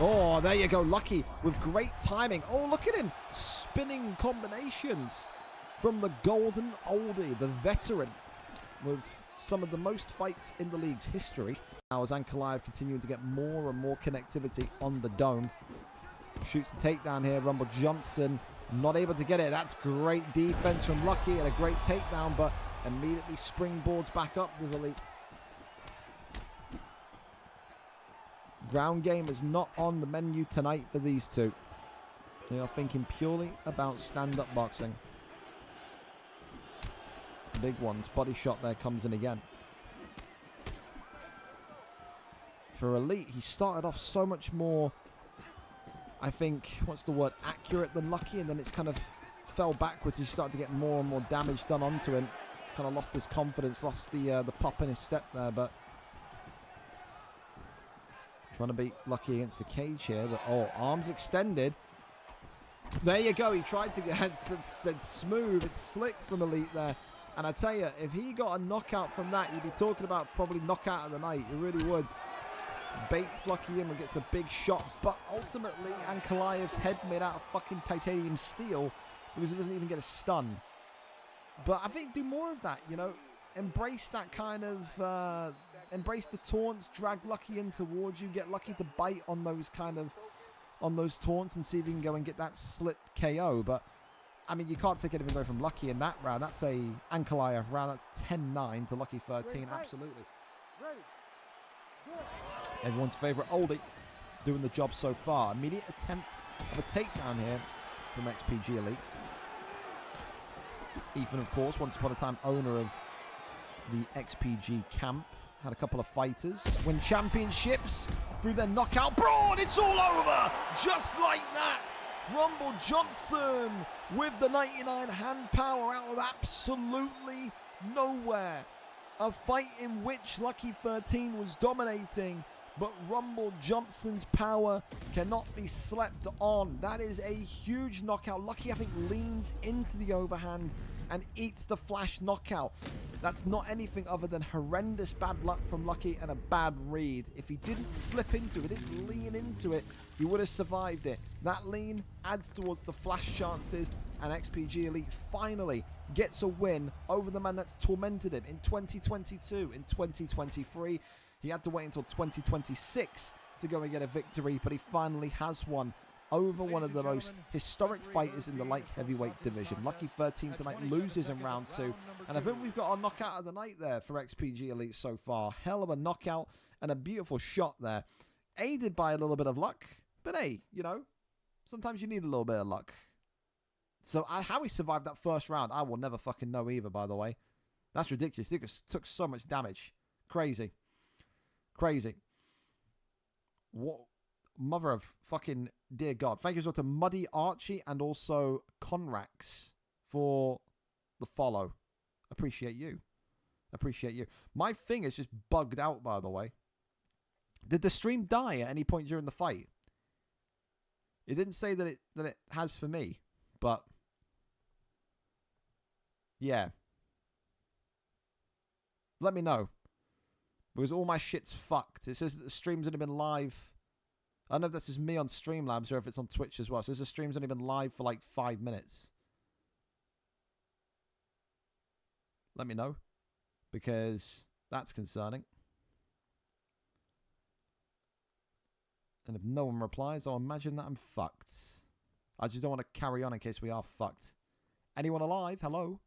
Oh, there you go, Lucky with great timing. Oh, look at him, spinning combinations from the golden oldie, the veteran, with some of the most fights in the league's history. Now as Ankalaev continuing to get more and more connectivity on the dome. Shoots the takedown here, Rumble Johnson not able to get it. That's great defense from Lucky and a great takedown, but immediately springboards back up. There's Elite. Ground game is not on the menu tonight for these two. They are thinking purely about stand-up boxing. Big ones. Body shot there comes in again. For Elite, he started off so much more, I think, what's the word, accurate than Lucky, and then it's kind of fell backwards. He started to get more and more damage done onto him. Kind of lost his confidence, lost the pop in his step there, but trying to beat Lucky against the cage here. But, oh, arms extended. There you go. He tried to get said smooth. It's slick from Elite there. And I tell you, if he got a knockout from that, you'd be talking about probably knockout of the night. You really would. Bates Lucky in and gets a big shot, but ultimately Ankalaev's head made out of fucking titanium steel because it doesn't even get a stun. But I think do more of that, you know. Embrace that kind of, embrace the taunts, drag Lucky in towards you, get Lucky to bite on those on those taunts and see if you can go and get that slip KO. But I mean, you can't take anything away from Lucky in that round. That's a Ankalaev round. That's 10-9 to Lucky 13. Absolutely. Everyone's favourite oldie doing the job so far. Immediate attempt of a takedown here from XPG Elite. Ethan, of course, once upon a time owner of the XPG camp. Had a couple of fighters win championships through their knockout brawl. It's all over just like that. Rumble Johnson with the 99 hand power out of absolutely nowhere. A fight in which Lucky 13 was dominating, but Rumble Johnson's power cannot be slept on. That is a huge knockout. Lucky, I think, leans into the overhand and eats the flash knockout. That's not anything other than horrendous bad luck from Lucky and a bad read. If he didn't slip into it, didn't lean into it, he would have survived it. That lean adds towards the flash chances, and XPG Elite finally gets a win over the man that's tormented him in 2022. In 2023, he had to wait until 2026 to go and get a victory, but he finally has one over one of the most historic fighters in the light heavyweight division. Lucky 13 tonight loses in round 2, and I think we've got our knockout of the night there for XPG Elite so far. Hell of a knockout and a beautiful shot there, aided by a little bit of luck, but hey, you know, sometimes you need a little bit of luck. So how he survived that first round, I will never fucking know either, by the way. That's ridiculous. He took so much damage. Crazy. Crazy. What? Mother of fucking dear God. Thank you as well to Muddy Archie and also Conrax for the follow. Appreciate you. Appreciate you. My thing is just bugged out, by the way. Did the stream die at any point during the fight? It didn't say that it has for me, but yeah. Let me know. Because all my shit's fucked. It says that the stream's only been live. I don't know if this is me on Streamlabs or if it's on Twitch as well. It says the stream's only been live for like 5 minutes. Let me know. Because that's concerning. And if no one replies, I'll imagine that I'm fucked. I just don't want to carry on in case we are fucked. Anyone alive? Hello?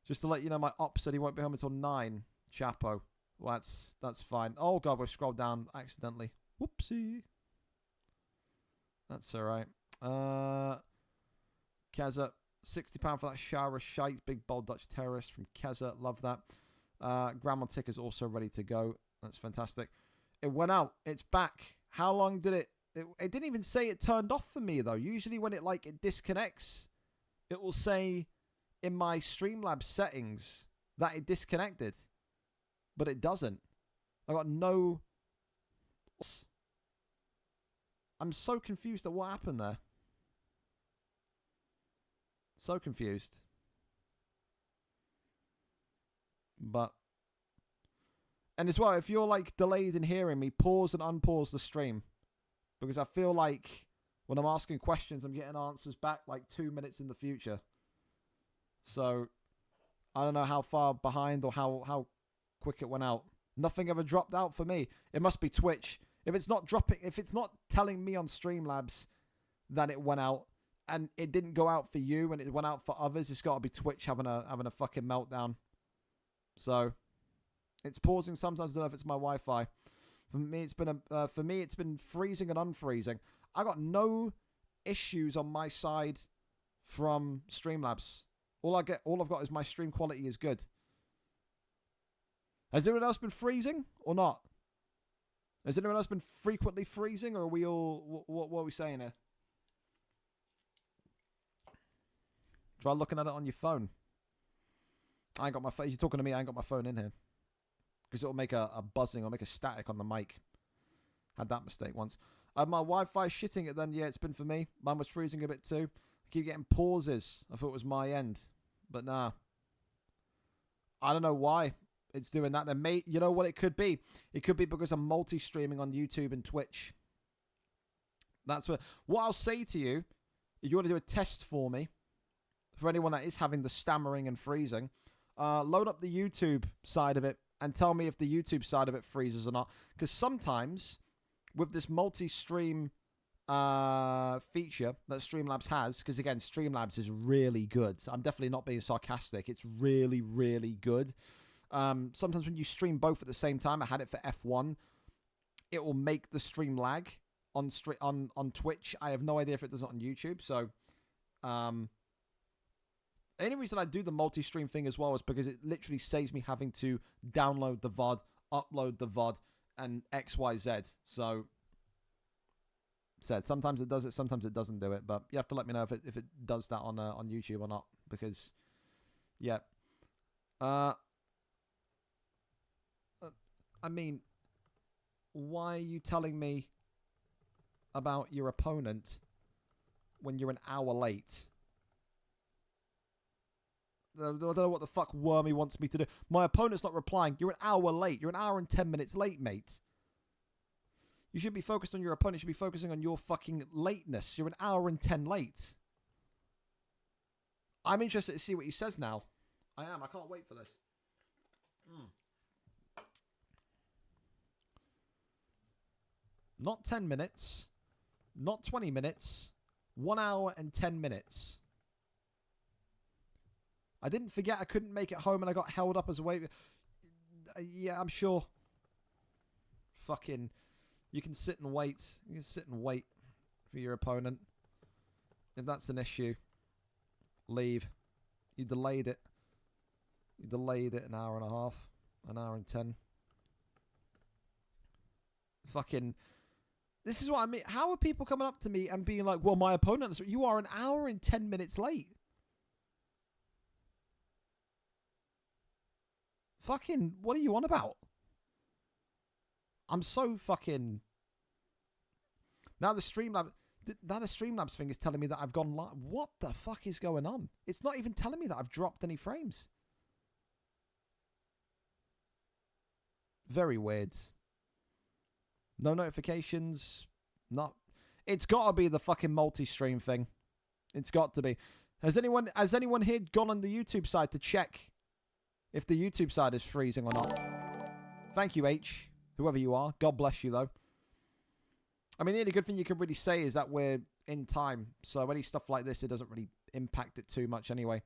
Just to let you know, my op said he won't be home until 9. Chapo. Well, that's fine. Oh, God, we've scrolled down accidentally. Whoopsie. That's all right. Keza, £60 for that shower shite. Big, bold Dutch terrorist from Keza. Love that. Grandma Tick is also ready to go. That's fantastic. It went out. It's back. How long did it... It didn't even say it turned off for me, though. Usually when it disconnects, it will say in my Streamlabs settings that it disconnected. But it doesn't. I got no... I'm so confused at what happened there. So confused. But... And as well, if you're like delayed in hearing me, pause and unpause the stream. Because I feel like when I'm asking questions, I'm getting answers back like 2 minutes in the future. So, I don't know how far behind or how quick it went out. Nothing ever dropped out for me. It must be Twitch. If it's not dropping, if it's not telling me on Streamlabs that it went out and it didn't go out for you and it went out for others, it's got to be Twitch having a fucking meltdown. So it's pausing sometimes. I don't know if it's my Wi-Fi. For me, it's been freezing and unfreezing. I got no issues on my side from Streamlabs. All I've got is my stream quality is good. Has anyone else been freezing or not? Has anyone else been frequently freezing, or are we all... What are we saying here? Try looking at it on your phone. I ain't got my phone... You're talking to me, I ain't got my phone in here. Because it'll make a buzzing or make a static on the mic. Had that mistake once. My Wi-Fi shitting it then. Yeah, it's been for me. Mine was freezing a bit too. keep getting pauses. I thought it was my end, but nah. I don't know why it's doing that. Then, you know what it could be? It could be because I'm multi-streaming on YouTube and Twitch. That's what I'll say to you. If you want to do a test for me, for anyone that is having the stammering and freezing, load up the YouTube side of it and tell me if the YouTube side of it freezes or not. Because sometimes with this multi-stream feature that Streamlabs has, because again, Streamlabs is really good. I'm definitely not being sarcastic. It's really, really good. Sometimes when you stream both at the same time, I had it for F1, it will make the stream lag on Twitch. I have no idea if it does it on YouTube. So, the only reason I do the multi-stream thing as well is because it literally saves me having to download the VOD, upload the VOD, and XYZ. So, sometimes it does it, sometimes it doesn't do it. But you have to let me know if it does that on YouTube or not. Because, yeah. I mean, why are you telling me about your opponent when you're an hour late? I don't know what the fuck Wormy wants me to do. My opponent's not replying. You're an hour late. You're an hour and 10 minutes late, mate. You should be focused on your opponent. You should be focusing on your fucking lateness. You're an hour and 10 late. I'm interested to see what he says now. I am. I can't wait for this. Not 10 minutes. Not 20 minutes. 1 hour and 10 minutes. I didn't forget I couldn't make it home and I got held up as a wait. Yeah, I'm sure. Fucking... You can sit and wait. You can sit and wait for your opponent. If that's an issue, leave. You delayed it. You delayed it an hour and a half. An hour and 10. Fucking... This is what I mean. How are people coming up to me and being like, well, my opponent... You are an hour and 10 minutes late. Fucking... What are you on about? I'm so fucking... Now the Streamlabs thing is telling me that I've gone live. What the fuck is going on? It's not even telling me that I've dropped any frames. Very weird. No notifications. Not. It's got to be the fucking multi-stream thing. It's got to be. Has anyone here gone on the YouTube side to check if the YouTube side is freezing or not? Thank you, H. Whoever you are. God bless you, though. I mean, the only good thing you can really say is that we're in time. So any stuff like this, it doesn't really impact it too much anyway.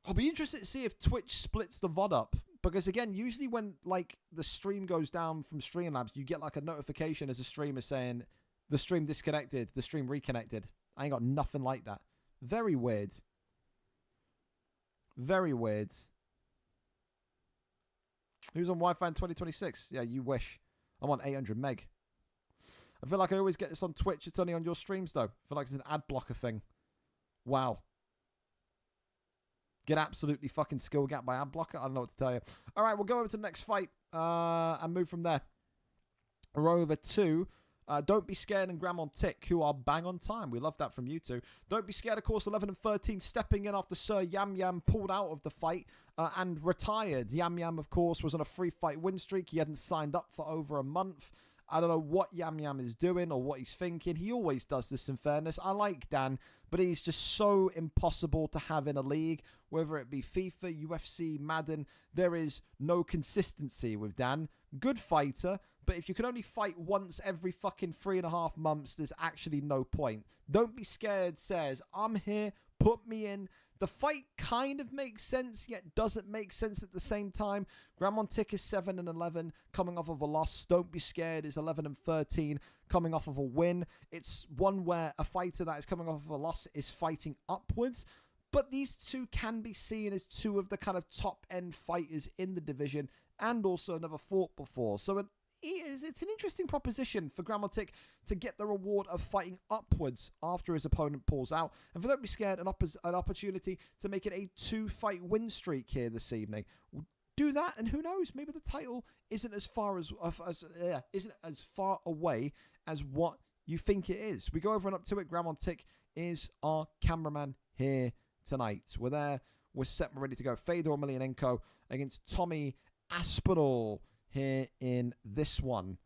I'll be interested to see if Twitch splits the VOD up. Because, again, usually when, like, the stream goes down from Streamlabs, you get, like, a notification as a streamer saying, the stream disconnected, the stream reconnected. I ain't got nothing like that. Very weird. Very weird. Who's on Wi-Fi in 2026? Yeah, you wish. I'm on 800 meg. I feel like I always get this on Twitch. It's only on your streams, though. I feel like it's an ad blocker thing. Wow. Get absolutely fucking skill gap by ad blocker. I don't know what to tell you. All right, we'll go over to the next fight and move from there. We're over to Don't Be Scared and Graham on Tick, who are bang on time. We love that from you two. Don't Be Scared, of course, 11 and 13, stepping in after Sir Yam Yam pulled out of the fight and retired. Yam Yam, of course, was on a 3-fight win streak. He hadn't signed up for over a month. I don't know what Yam Yam is doing or what he's thinking. He always does this, in fairness. I like Dan, but he's just so impossible to have in a league, whether it be FIFA, UFC, Madden. There is no consistency with Dan. Good fighter, but if you can only fight once every fucking 3.5 months, there's actually no point. Don't Be Scared says, I'm here, put me in. The fight kind of makes sense, yet doesn't make sense at the same time. Graham Tick is 7 and 11, coming off of a loss. Don't Be Scared is 11 and 13, coming off of a win. It's one where a fighter that is coming off of a loss is fighting upwards. But these two can be seen as two of the kind of top-end fighters in the division and also never fought before. So it's an interesting proposition for Grammatic to get the reward of fighting upwards after his opponent pulls out. And for Don't Be Scared, an opportunity to make it a 2-fight win streak here this evening. Do that, and who knows? Maybe the title isn't as far isn't as far away as what you think it is. We go over and up to it. Graham Tick is our cameraman here tonight. We're there. We're set. We're ready to go. Fedor Emelianenko against Tommy Aspinall here in this one.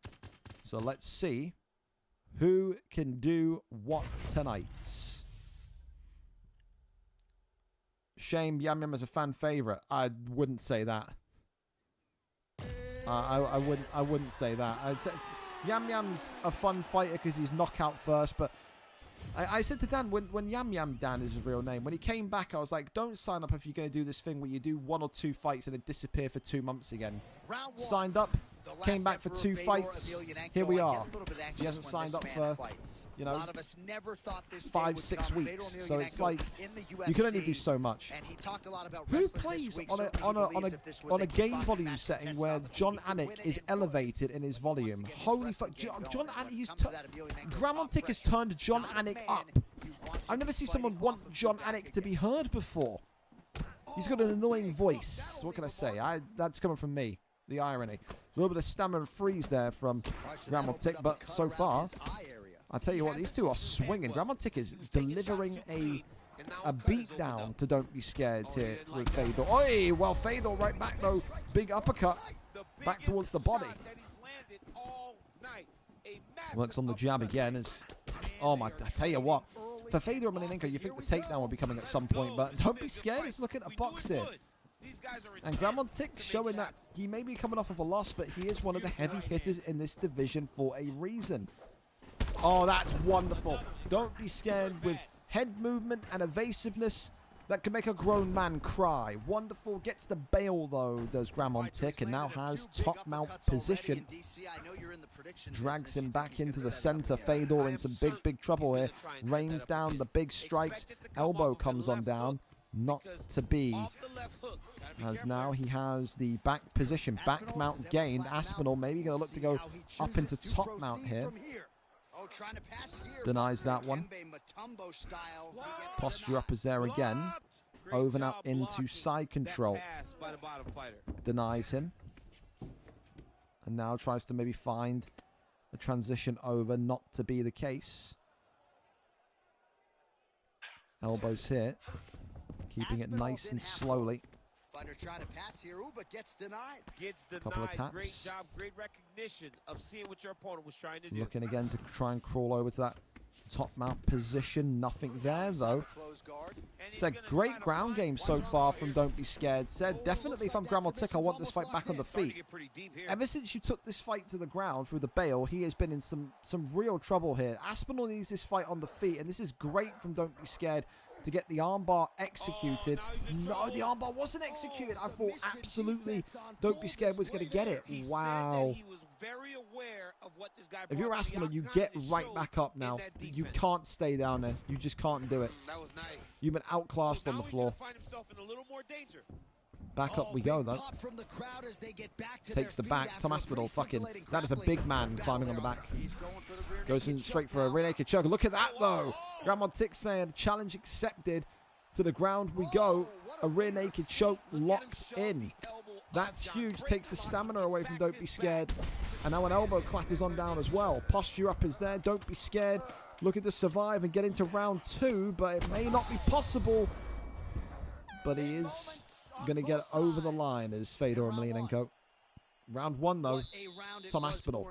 So let's see who can do what tonight. Shame Yam Yam is a fan favorite. I wouldn't say that. I wouldn't say that. I'd say Yam Yam's a fun fighter because he's knockout first, but I said to Dan, when Yam Yam Dan is his real name, when he came back, I was like, don't sign up if you're going to do this thing where you do 1 or 2 fights and then disappear for 2 months again. Signed up, came back for 2 fights, here we are. He hasn't signed up for, you know, 5-6 weeks, so it's like, you can only do so much. Who plays on a game volume setting where John Anik is elevated in his volume? Holy fuck, John Anik, Gramontic has turned John Anik up. I've never seen someone want John Anik to be heard before. He's got an annoying voice. What can I say? That's coming from me. The irony. A little bit of stamina and freeze there from Gramontic, but so far, I tell you what, these two are swinging. Gramontic is delivering a beatdown to Don't Be Scared here with Fedor. Oi! Well, Fedor right back though. Big uppercut back towards the body. Works on the jab again. Oh my! I tell you what, for Fedor Emelianenko, you think the takedown will be coming at some point, but Don't Be Scared is looking at a box here. And Gramontic showing that he may be coming off of a loss, but he is one of the heavy hitters in this division for a reason. Oh, that's wonderful. Don't Be Scared with head movement and evasiveness that can make a grown man cry. Wonderful. Gets the bail, though, does Gramontic, and now has top mount position. Drags him back into the center. Fedor in some big trouble here. Rains down the big strikes. Elbow comes on down. Not to be, as now he has the back position, back mount gained. Aspinall maybe going to look to go up into top mount here. Denies that one. Posture up is there again. Over now into side control. Denies him. And now tries to maybe find a transition over, not to be the case. Elbows here. Keeping it nice and slowly. Fighter trying to pass here, but gets denied. Couple of taps. Great job, great recognition of seeing what your opponent was trying to do. Looking again to try and crawl over to that top mount position. Nothing there though. It's a great ground game so far from Don't Be Scared. Said definitely if I'm Gramontic, I want this fight back on the feet. Ever since you took this fight to the ground through the bail, he has been in some real trouble here. Aspinall needs this fight on the feet, and this is great from Don't Be Scared to get the armbar executed. No, the armbar wasn't executed. I thought absolutely Don't Be Scared was going to get it. Wow. If you're Aspinall, you get right back up now. You can't stay down there. You just can't do it. You've been outclassed on the floor. Back up we go, though. Takes the back. Tom Aspinall, fucking, that is a big man climbing on the back. Goes in straight for a rear naked choke. Look at that, though. Gramontic saying, challenge accepted. To the ground we go. A rear naked choke locked in. That's huge. Takes the stamina away from Don't Be Scared. And now an elbow clatters on down as well. Posture up is there. Don't Be Scared. Looking to survive and get into round 2, but it may not be possible. But he is going to get over the line as Fedor Emelianenko. Round 1, though, Tom Aspinall.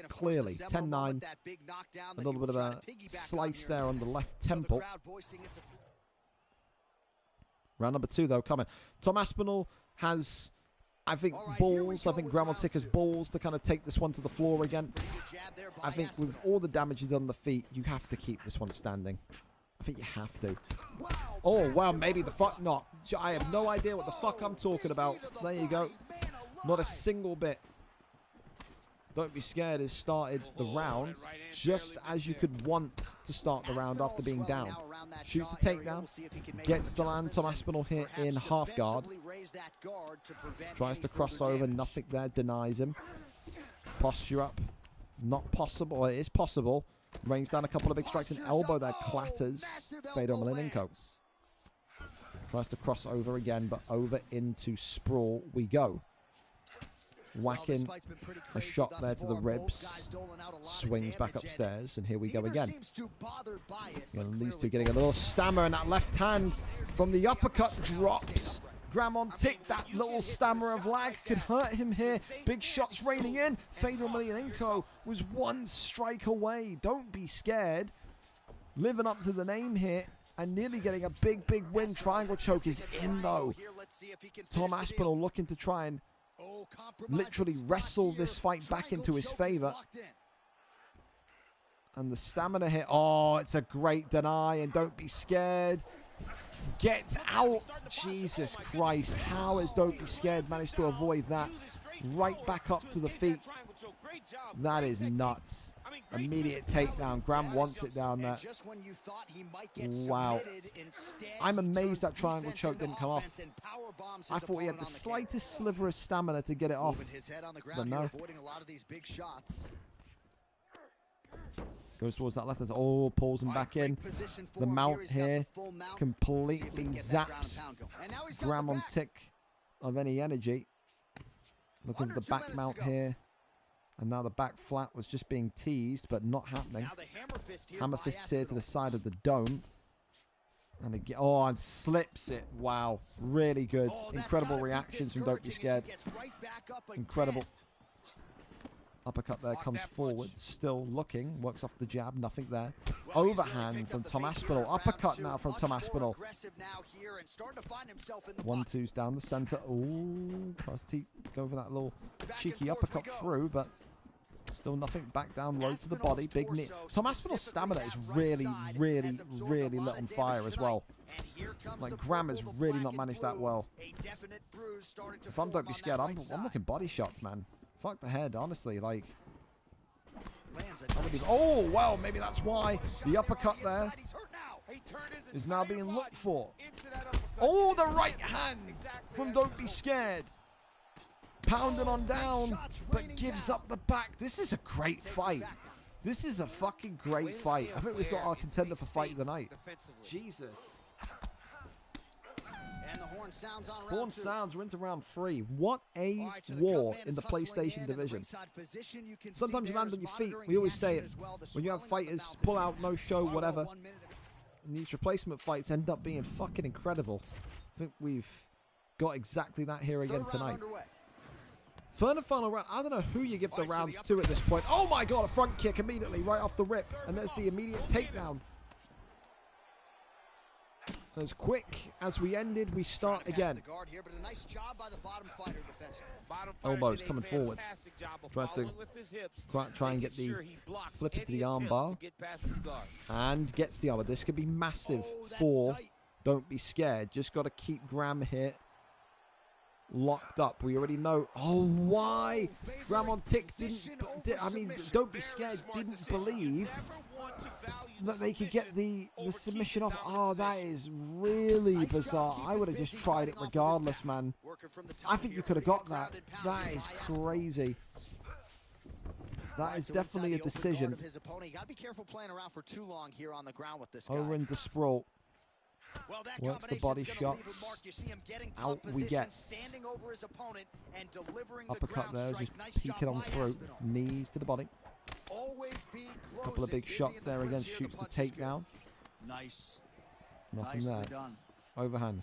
Clearly, 10-9. A little bit of a slice there on the left temple. Round number 2, though, coming. Tom Aspinall has, I think, balls. I think Gramontic has balls to kind of take this one to the floor again. I think with all the damage he's done on the feet, you have to keep this one standing. I think you have to. Oh, wow, maybe the fuck not. I have no idea what the fuck I'm talking about. There you go. Not a single bit. Don't Be Scared has started the round just as you could want to start the round after being down. Shoots the takedown. Gets to land Tom Aspinall here in half guard. Tries to cross over. Nothing there. Denies him. Posture up. Not possible. It is possible. Rains down a couple of big strikes. An elbow there clatters Fedor Emelianenko. Tries to cross over again, but over into sprawl we go. whacking a shot there to the ribs, swings back upstairs, and here we go again. And these two getting a little stammer, and that left hand from the uppercut drops. Graham on tick, that little stammer of lag could hurt him here. Big shots raining in. Fedor Emelianenko was one strike away. Don't be scared. Living up to the name here and nearly getting a big, big win. Triangle choke is in though. Tom Aspinall looking to try and literally wrestle this fight back into his favor. And the stamina here. Oh, it's a great deny, and don't be scared. Gets out. Jesus Christ. How has Don't Be Scared managed to avoid that? Right back up to the feet. That is nuts. Immediate takedown. Graham wants it down there. Wow. I'm amazed that triangle choke didn't come off. I thought he had the slightest sliver of stamina to get it off. But no. Goes towards that left hand. Oh, pulls him back in. The mount here completely zaps Graham on tick of any energy. Looking at the back mount here. And now the back flat was just being teased, but not happening. Hammer fist here to the side of the dome. And again, oh, and slips it. Wow. Really good. Incredible reactions from Don't Be Scared. Incredible. Uppercut there, comes forward, still looking, works off the jab, nothing there. Overhand from Tom Aspinall. Uppercut now from Tom Aspinall. 1-2's down the center. Ooh, tries to go for that little cheeky uppercut through, but still nothing. Back down low to the body. Big knee. Tom Aspinall's stamina is really, really, really lit on fire as well. Like, Graham has really not managed that well. If I'm Don't Be Scared, I'm looking body shots, man. Fuck the head, honestly, like... Oh, well, maybe that's why the uppercut there is now being looked for. Oh, the right hand from Don't Be Scared. Pounding on down, but gives up the back. This is a great fight. This is a fucking great fight. I think we've got our contender for fight of the night. Jesus. Horn sounds, we're into round 3. What a war in the PlayStation division. Sometimes you land on your feet. We always say it. When you have fighters pull out, no show, whatever. And these replacement fights end up being fucking incredible. I think we've got exactly that here again tonight. Third and final round. I don't know who you give the rounds to at this point. Oh my god, a front kick immediately right off the rip. And there's the immediate takedown. As quick as we ended, we start again. Elbows coming forward. Tries to try and get the flip into the armbar. And gets the other. This could be massive for Don't Be Scared. Just got to keep Graham here locked up. We already know. Oh, why? Graham on tick Don't Be Scared didn't believe that they could get the submission off. Oh, that is really bizarre. I would have just tried it regardless, man. I think you could have got that. That is crazy. That is definitely a decision. Over to sprawl. Works the body shots. Out we get. Uppercut there, just peeking on through. Knees to the body. A couple of big shots there again. Shoots the takedown. Nothing there. Overhand.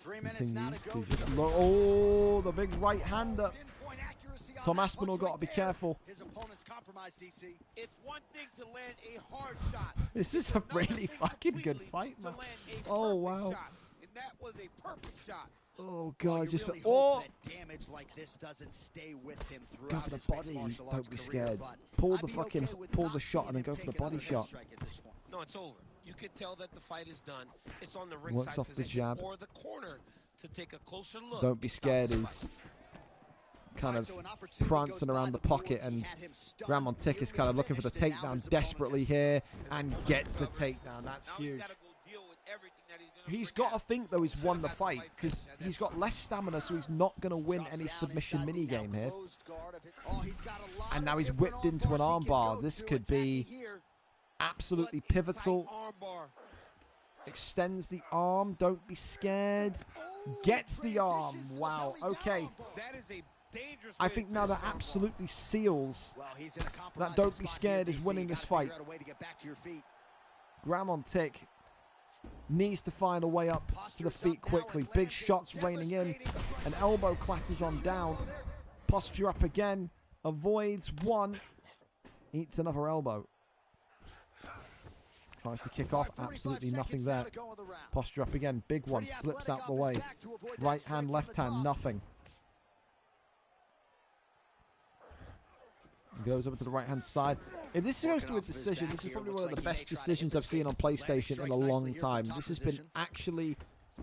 Continues to just oh, the big right hander. Tom Aspinall got to be careful. It's one thing to land a hard shot. This is a really fucking good fight, man. Oh wow. That was a perfect shot. Oh god, just really oh, that damage like this doesn't stay with him go throughout for the his body. martial arts Don't be career, scared. but Pull I'd the be fucking okay with pull not the shot and then seeing go him for the take body another shot. strike at this point. No, it's over. You can tell that the fight is done. It's on the Works ringside off the position jab. or the corner to take a closer look. Don't Be and stop Scared the is fight. kind of So an opportunity prancing goes around by the Blue pocket, Ones. He and had him stunned. Graham on tick Here is we kind of looking for the finished it. Now takedown his desperately opponent here and gets the takedown. That's Now huge. gotta go deal with everything that gonna He's bring got to out. think, though, he's won the fight because he's got less stamina, so he's not going to win any submission minigame here. And now he's whipped into an armbar. This could be absolutely pivotal. Armbar. Extends the arm. Don't be scared. Gets the arm. Wow. Okay. That is a dangerous I way think to now finish that the round. absolutely seals Well, he's in a that compromising don't be spot scared here, is DC. winning You this gotta fight. figure out a way to get back to your feet. Graham on tick. Needs to find a way up to the feet quickly. Big shots raining in. An elbow clatters on down. Posture up again. Avoids one. Eats another elbow. Tries to kick off. Absolutely nothing there. Posture up again. Big one. Slips out the way. Right hand, left hand. Nothing. Goes over to the right hand side. If this goes to a decision, this is probably one of the best decisions I've seen on PlayStation in a long time. This has been actually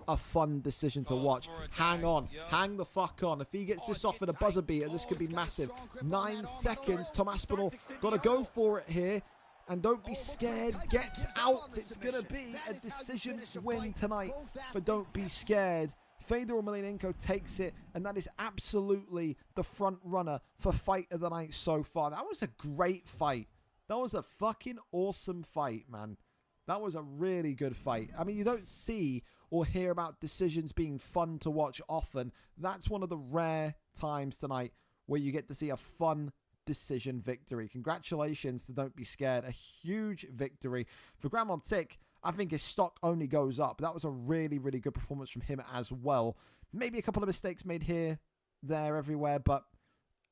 a fun decision to watch. Hang on. Hang the fuck on. If he gets this off in a buzzer beater, this could be massive. 9 seconds. Tom Aspinall got to go for it here. And don't be scared. Gets out. It's going to be a decision win tonight for Don't Be Scared. Fedor Emelianenko takes it, and that is absolutely the front runner for fight of the night so far. That was a great fight. That was a fucking awesome fight, man. That was a really good fight. I mean, you don't see or hear about decisions being fun to watch often. That's one of the rare times tonight where you get to see a fun decision victory. Congratulations to Don't Be Scared. A huge victory. For Graham on tick, I think his stock only goes up. That was a really, really good performance from him as well. Maybe a couple of mistakes made here, there, everywhere, but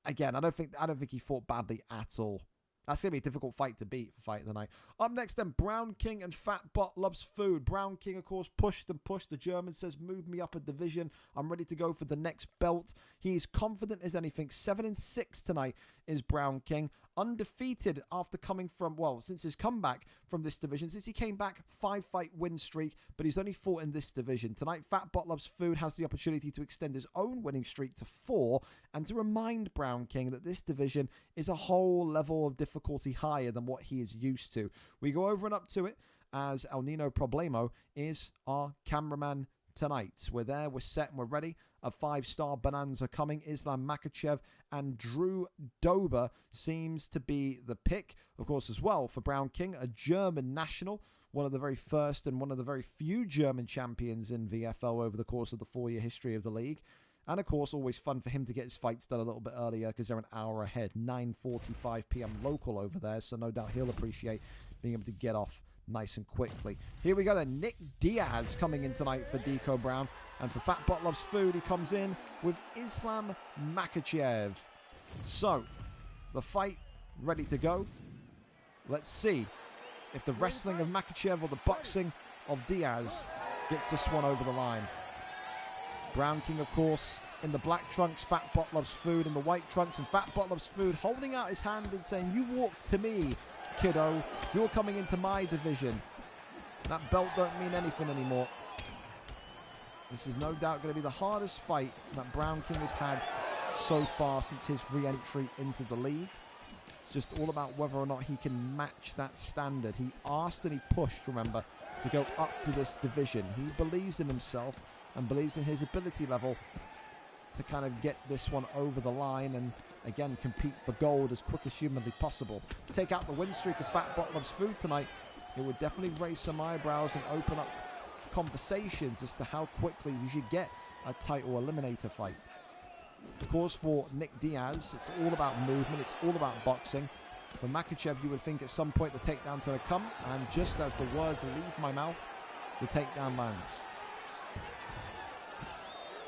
again, I don't think he fought badly at all. That's going to be a difficult fight to beat for Fight of the Night. Up next then, Brown King and Fat Bot Loves Food. Brown King, of course, pushed and pushed. The German says, move me up a division. I'm ready to go for the next belt. He is confident as anything. 7-6 tonight is Brown King. Undefeated after coming from, well, since his comeback from this division. Since he came back, 5-fight win streak, but he's only fought in this division. Tonight, Fat Bot Loves Food has the opportunity to extend his own winning streak to 4 and to remind Brown King that this division is a whole level of difficulty higher than what he is used to. We go over and up to it as El Nino Problemo is our cameraman tonight. We're there, we're set, and we're ready. A 5-star bonanza coming. Islam Makhachev and Drew Dober seems to be the pick. Of course, as well, for Brown King, a German national, one of the very first and one of the very few German champions in VFL over the course of the 4-year history of the league. And, of course, always fun for him to get his fights done a little bit earlier because they're an hour ahead. 9:45 p.m. local over there, so no doubt he'll appreciate being able to get off nice and quickly. Here we go then. Nick Diaz coming in tonight for Deco Brown. And for Fat Bot Loves Food, he comes in with Islam Makhachev. So, the fight ready to go. Let's see if the wrestling of Makhachev or the boxing of Diaz gets this one over the line. Brown King, of course, in the black trunks. Fat Bot Loves Food in the white trunks. And Fat Bot Loves Food holding out his hand and saying, you walk to me, kiddo. You're coming into my division. That belt don't mean anything anymore. This is no doubt going to be the hardest fight that Brown King has had so far since his re-entry into the league. It's just all about whether or not he can match that standard. He asked and he pushed, remember, to go up to this division. He believes in himself and believes in his ability level to kind of get this one over the line and, again, compete for gold as quick as humanly possible. Take out the win streak of Fat Bot Loves Food tonight. It would definitely raise some eyebrows and open up conversations as to how quickly you should get a title eliminator fight. Of course, for Nick Diaz, it's all about movement, it's all about boxing. For Makhachev, you would think at some point the takedown's going to come, and just as the words leave my mouth, the takedown lands.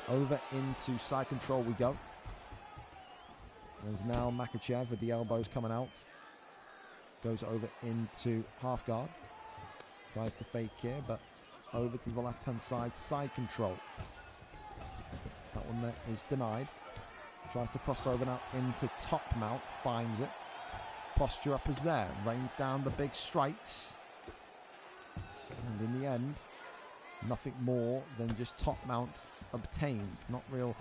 Over into side control we go. There's now Makhachev with the elbows coming out. Goes over into half guard. Tries to fake here, but over to the left-hand side control. That one there is denied. Tries to cross over now into top mount, finds it. Posture up is there, rains down the big strikes. And in the end, nothing more than just top mount obtained. Not real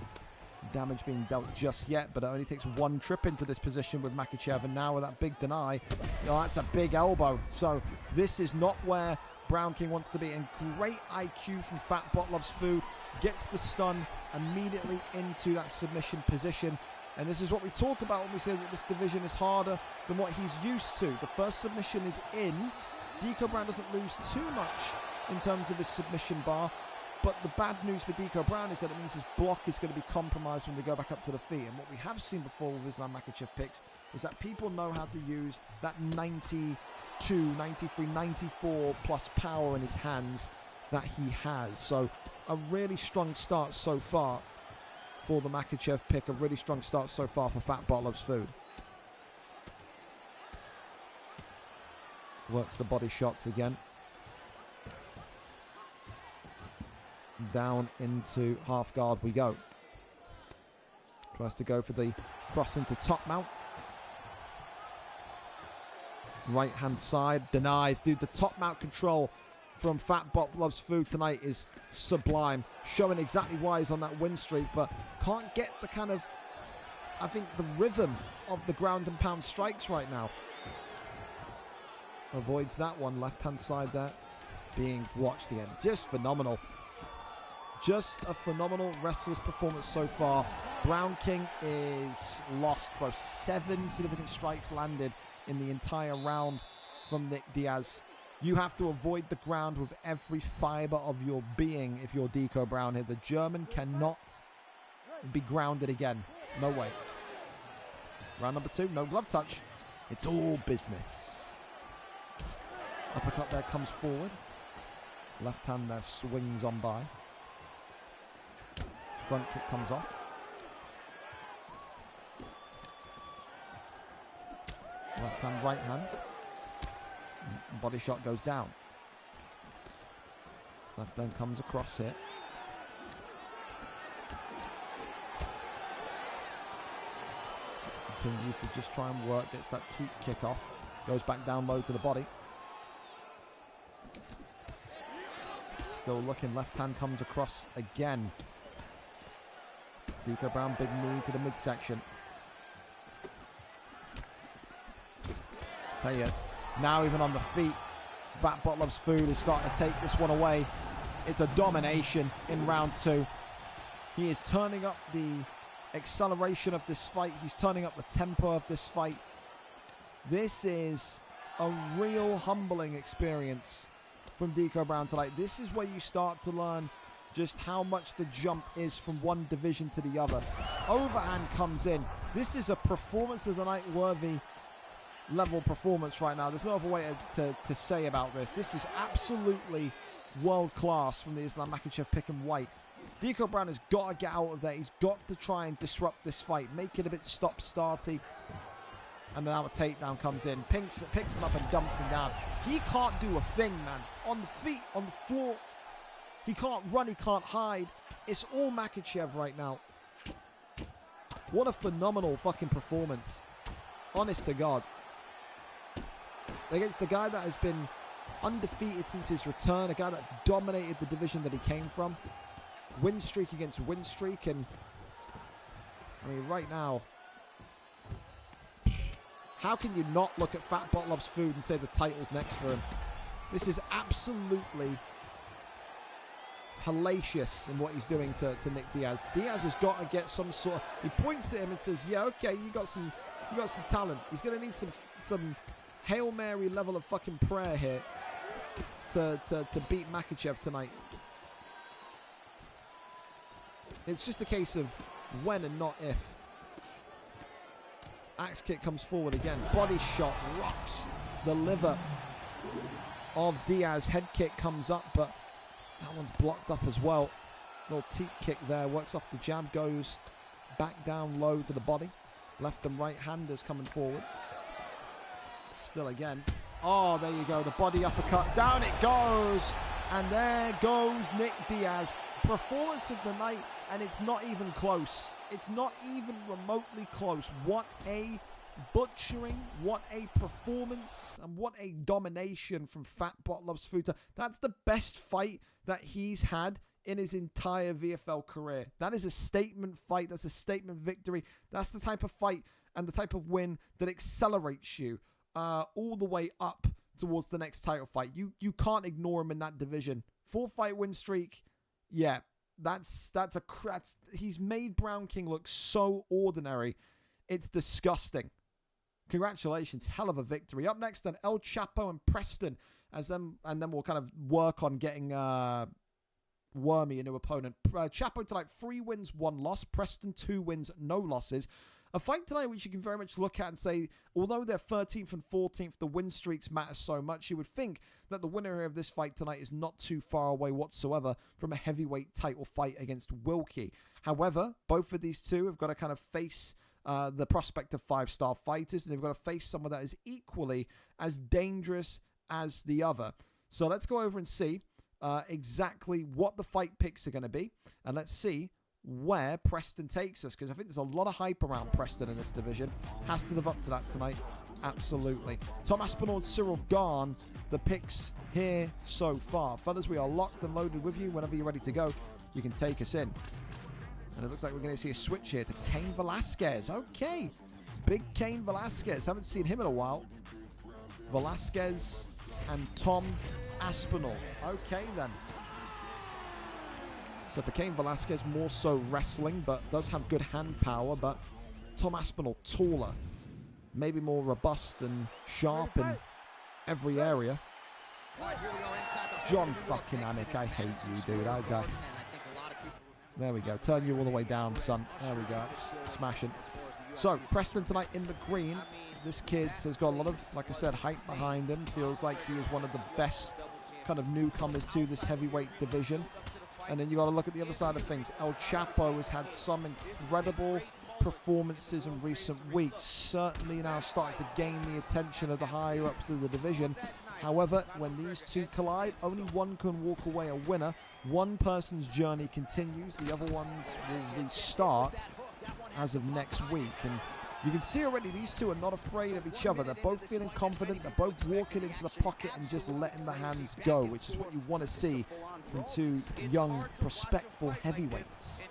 damage being dealt just yet, but it only takes one trip into this position with Makhachev, and now with that big deny, oh, that's a big elbow. So this is not where Brown King wants to be, and great IQ from Fat Bot Loves Food. Gets the stun immediately into that submission position. And this is what we talk about when we say that this division is harder than what he's used to. The first submission is in. Deco Brown doesn't lose too much in terms of his submission bar. But the bad news for Deco Brown is that it means his block is going to be compromised when they go back up to the feet. And what we have seen before with Islam Makhachev picks is that people know how to use that 92, 93, 94 plus power in his hands that he has. So a really strong start so far for the Makhachev pick. A really strong start so far for Fat Bot Loves Food. Works the body shots again. Down into half guard we go. Tries to go for the cross into top mount. Right hand side, denies. Dude, the top mount control from Fat Bot Loves Food tonight is sublime. Showing exactly why he's on that win streak, but can't get the kind of, I think, the rhythm of the ground and pound strikes right now. Avoids that one, left hand side there, being watched again. Just phenomenal. Just a phenomenal wrestler's performance so far. Brown King is lost, bro. 7 significant strikes landed in the entire round from Nick Diaz. You have to avoid the ground with every fiber of your being if you're Deco Brown here. The German cannot be grounded again. No way. Round number 2, no glove touch. It's all business. Uppercut there comes forward. Left hand there swings on by. Front kick comes off. Left hand, right hand. Body shot goes down. Left hand comes across here. Continues to just try and work. Gets that teep kick off. Goes back down low to the body. Still looking. Left hand comes across again. Deco Brown, big knee to the midsection. Tell you, now even on the feet, Fat Bot Loves Food is starting to take this one away. It's a domination in round 2. He is turning up the acceleration of this fight. He's turning up the tempo of this fight. This is a real humbling experience from Deco Brown tonight. This is where you start to learn just how much the jump is from one division to the other. Overhand comes in. This is a performance of the night worthy level performance right now. There's no other way to say about this. This is absolutely world class from the Islam Makhachev pick and white. Deco Brown has got to get out of there. He's got to try and disrupt this fight, make it a bit stop-starty. And now a takedown comes in, picks him up and dumps him down. He can't do a thing, man. On the feet, on the floor. He can't run, he can't hide. It's all Makhachev right now. What a phenomenal fucking performance. Honest to God. Against the guy that has been undefeated since his return, a guy that dominated the division that he came from. Win streak against win streak, and I mean, right now, how can you not look at Fat Bot Loves Food and say the title's next for him? This is absolutely hellacious in what he's doing to Nick Diaz. Diaz has got to get some sort of, he points at him and says, yeah, okay, you got some talent. He's going to need some Hail Mary level of fucking prayer here to beat Makhachev tonight. It's just a case of when and not if. Axe kick comes forward again. Body shot rocks the liver of Diaz. Head kick comes up, but that one's blocked up as well. Little teep kick there. Works off the jab. Goes back down low to the body. Left and right handers coming forward. Still again. Oh, there you go. The body uppercut. Down it goes. And there goes Nick Diaz. Performance of the night, and it's not even close. It's not even remotely close. What a butchering, what a performance, and what a domination from Fat Bot Loves Food. That's the best fight that he's had in his entire VFL career. That is a statement fight. That's a statement victory. That's the type of fight and the type of win that accelerates you all the way up towards the next title fight. You can't ignore him in that division. 4-fight win streak. Yeah, he's made Brown King look so ordinary. It's disgusting. Congratulations, hell of a victory. Up next, then El Chapo and Preston, and then we'll kind of work on getting Wormy a new opponent. Chapo tonight, 3 wins, 1 loss. Preston, 2 wins, no losses. A fight tonight which you can very much look at and say, although they're 13th and 14th, the win streaks matter so much. You would think that the winner of this fight tonight is not too far away whatsoever from a heavyweight title fight against Wilkie. However, both of these two have got to kind of face the prospect of 5-star fighters, and they've got to face someone that is equally as dangerous as the other. So let's go over and see exactly what the fight picks are going to be, and let's see where Preston takes us, because I think there's a lot of hype around Preston in this division. Has to live up to that tonight. Absolutely. Tom Aspinall and Cyril Garn, the picks here so far. Fellas, we are locked and loaded with you. Whenever you're ready to go, you can take us in. And it looks like we're going to see a switch here to Cain Velasquez. Okay. Big Cain Velasquez. Haven't seen him in a while. Velasquez and Tom Aspinall. Okay, then. So for Cain Velasquez, more so wrestling, but does have good hand power. But Tom Aspinall, taller, maybe more robust and sharp in every area. John fucking Anik, I hate you, dude. There we go. Turn you all the way down, son. There we go. That's smashing. So, Preston tonight in the green. This kid has got a lot of, like I said, hype behind him. Feels like he is one of the best kind of newcomers to this heavyweight division. And then you got to look at the other side of things. El Chapo has had some incredible performances in recent weeks. Certainly now starting to gain the attention of the higher-ups of the division. However, when these two collide, only one can walk away a winner. One person's journey continues. The other ones will restart as of next week. And you can see already these two are not afraid of each other. They're both feeling confident. They're both walking into the pocket and just letting the hands go, which is what you want to see from two young, prospectful heavyweights.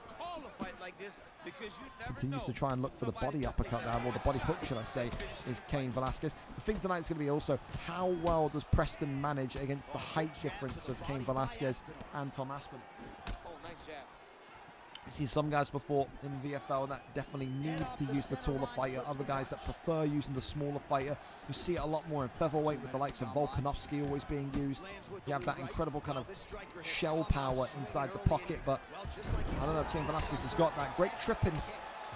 Continues to try and look for the body uppercut now, or the body hook, should I say, is Cain Velasquez. The thing tonight's going to be also how well does Preston manage against the height difference of Cain Velasquez and Tom Aspinall. You see some guys before in VFL that definitely need to use the taller fighter. Other guys that prefer using the smaller fighter. You see it a lot more in featherweight with the likes of Volkanovski always being used. You have that incredible kind of shell power inside the pocket, but I don't know if Cain Velasquez has got that. Great tripping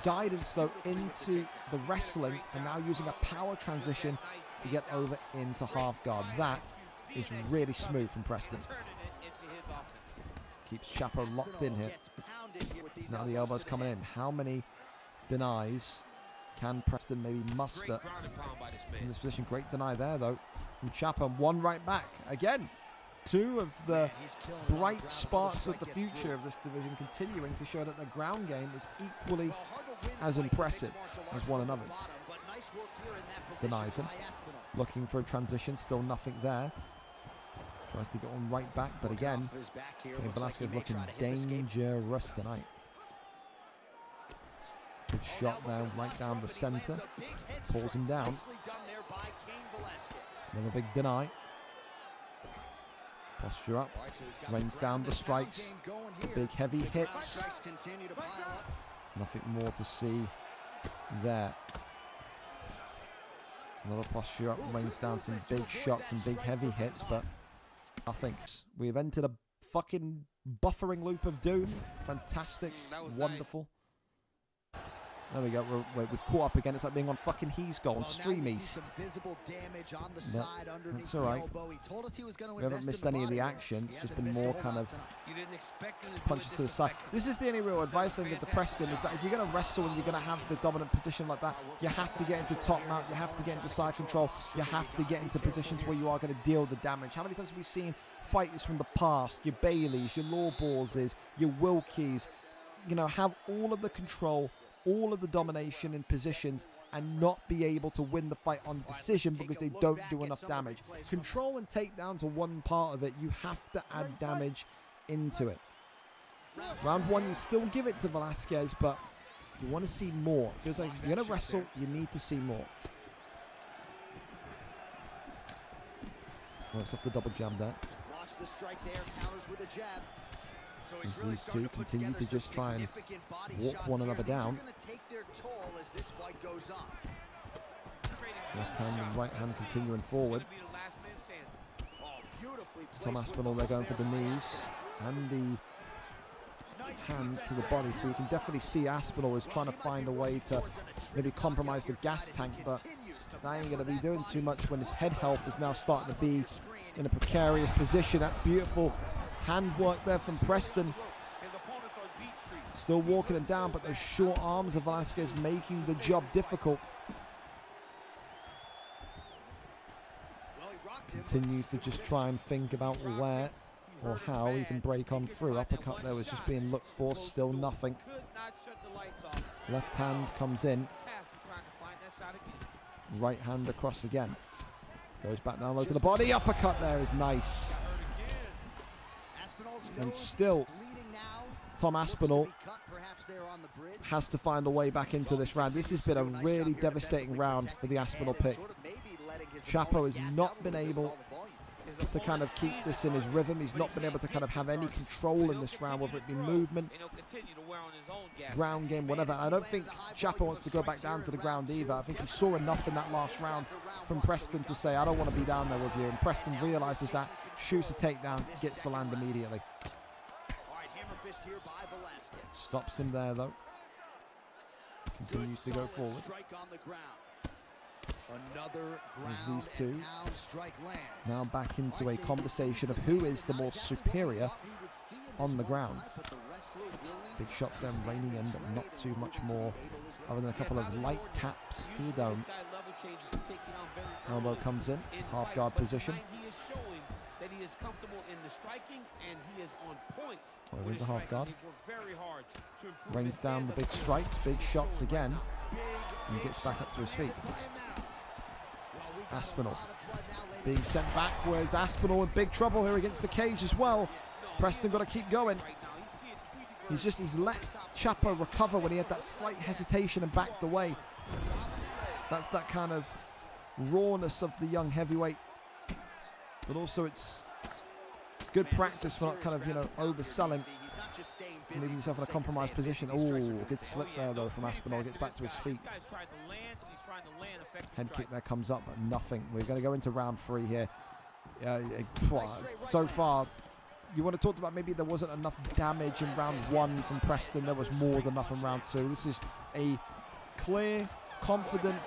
guidance though into the wrestling, and now using a power transition to get over into half guard. That is really smooth from Preston. Keeps Chapo locked in here. Now the elbow's coming in. How many denies can Preston maybe muster in this position? Great deny there though from Chapo. One right back. Again, two of the bright sparks of the future of this division continuing to show that the ground game is equally as impressive as one another's. Denies him. Looking for a transition. Still nothing there. Tries to get on right back, but again, Cain Velasquez looking dangerous tonight. Good shot there, right down the center. Pulls him down. Another big deny. Posture up. Rains down the strikes. The big heavy hits. Nothing more to see there. Another posture up. Rains down some big shots and big heavy hits, but I think we've entered a fucking buffering loop of doom. Fantastic. Wonderful. Nice. There we go. We've caught up again. It's like being on fucking He's Goal on Stream East. That's all right. We haven't missed any of the action. It's just been more kind of punches to the side. This is the only real advice I give to Preston, is that if you're going to wrestle and you're going to have the dominant position like that, you have to get into top mount, you have to get into side control, you have to get into positions where you are going to deal the damage. How many times have we seen fighters from the past, your Baileys, your Lawborses, your Wilkies, you know, have all of the control, all of the domination in positions, and not be able to win the fight on decision because they don't do enough damage. Control and takedowns are one part of it. You have to add damage into it. Round one, you still give it to Velasquez, but you want to see more. It feels like if you're going to wrestle, you need to see more. Works off the double jab there. Watch the strike there, counters with a jab. So as these two continue to just try and walk one another down. Left hand and right hand continuing forward. Tom Aspinall, they're going for the knees and the hands to the body, so you can definitely see Aspinall is trying to find a way to maybe compromise the gas tank, but that ain't going to be doing too much when his head health is now starting to be in a precarious position. That's beautiful handwork there from Preston. Still walking him down, but those short arms of Velasquez making the job difficult. Continues to just try and think about where or how he can break on through. Uppercut there was just being looked for, still nothing. Left hand comes in. Right hand across again. Goes back down low to the body. Uppercut there is nice. And still, Tom Aspinall has to find a way back into this round. This has been a really devastating round for the Aspinall pick. Chapo has not been able to kind of keep this in his rhythm. He's not been able to kind of have any control in this round, whether it be movement, ground game, whatever. I don't think Chapo wants to go back down to the ground either. I think he saw enough in that last round from Preston to say, I don't want to be down there with you. And Preston realizes that, shoots a takedown, gets to land immediately. Stops him there though. Continues to go forward. As these two now back into a conversation of who is the more superior on the ground. Big shots then raining in, but not too much more other than a couple of light taps to the dome. Elbow comes in, half guard position. Over into half guard. Rains down the big strikes, big shots again, and gets back up to his feet. Aspinall being sent backwards. Aspinall in big trouble here against the cage as well. Preston got to keep going. He's let Chapo recover when he had that slight hesitation and backed away. That's that kind of rawness of the young heavyweight, but also it's good practice for not kind of, overselling, leaving yourself in a compromised position. Oh, good slip there though from Aspinall. Gets back to his feet. Head kick there comes up, but nothing. We're going to go into round 3 here. So far, you want to talk about maybe there wasn't enough damage in round 1 from Preston. There was more than enough in round 2. This is a clear, confident,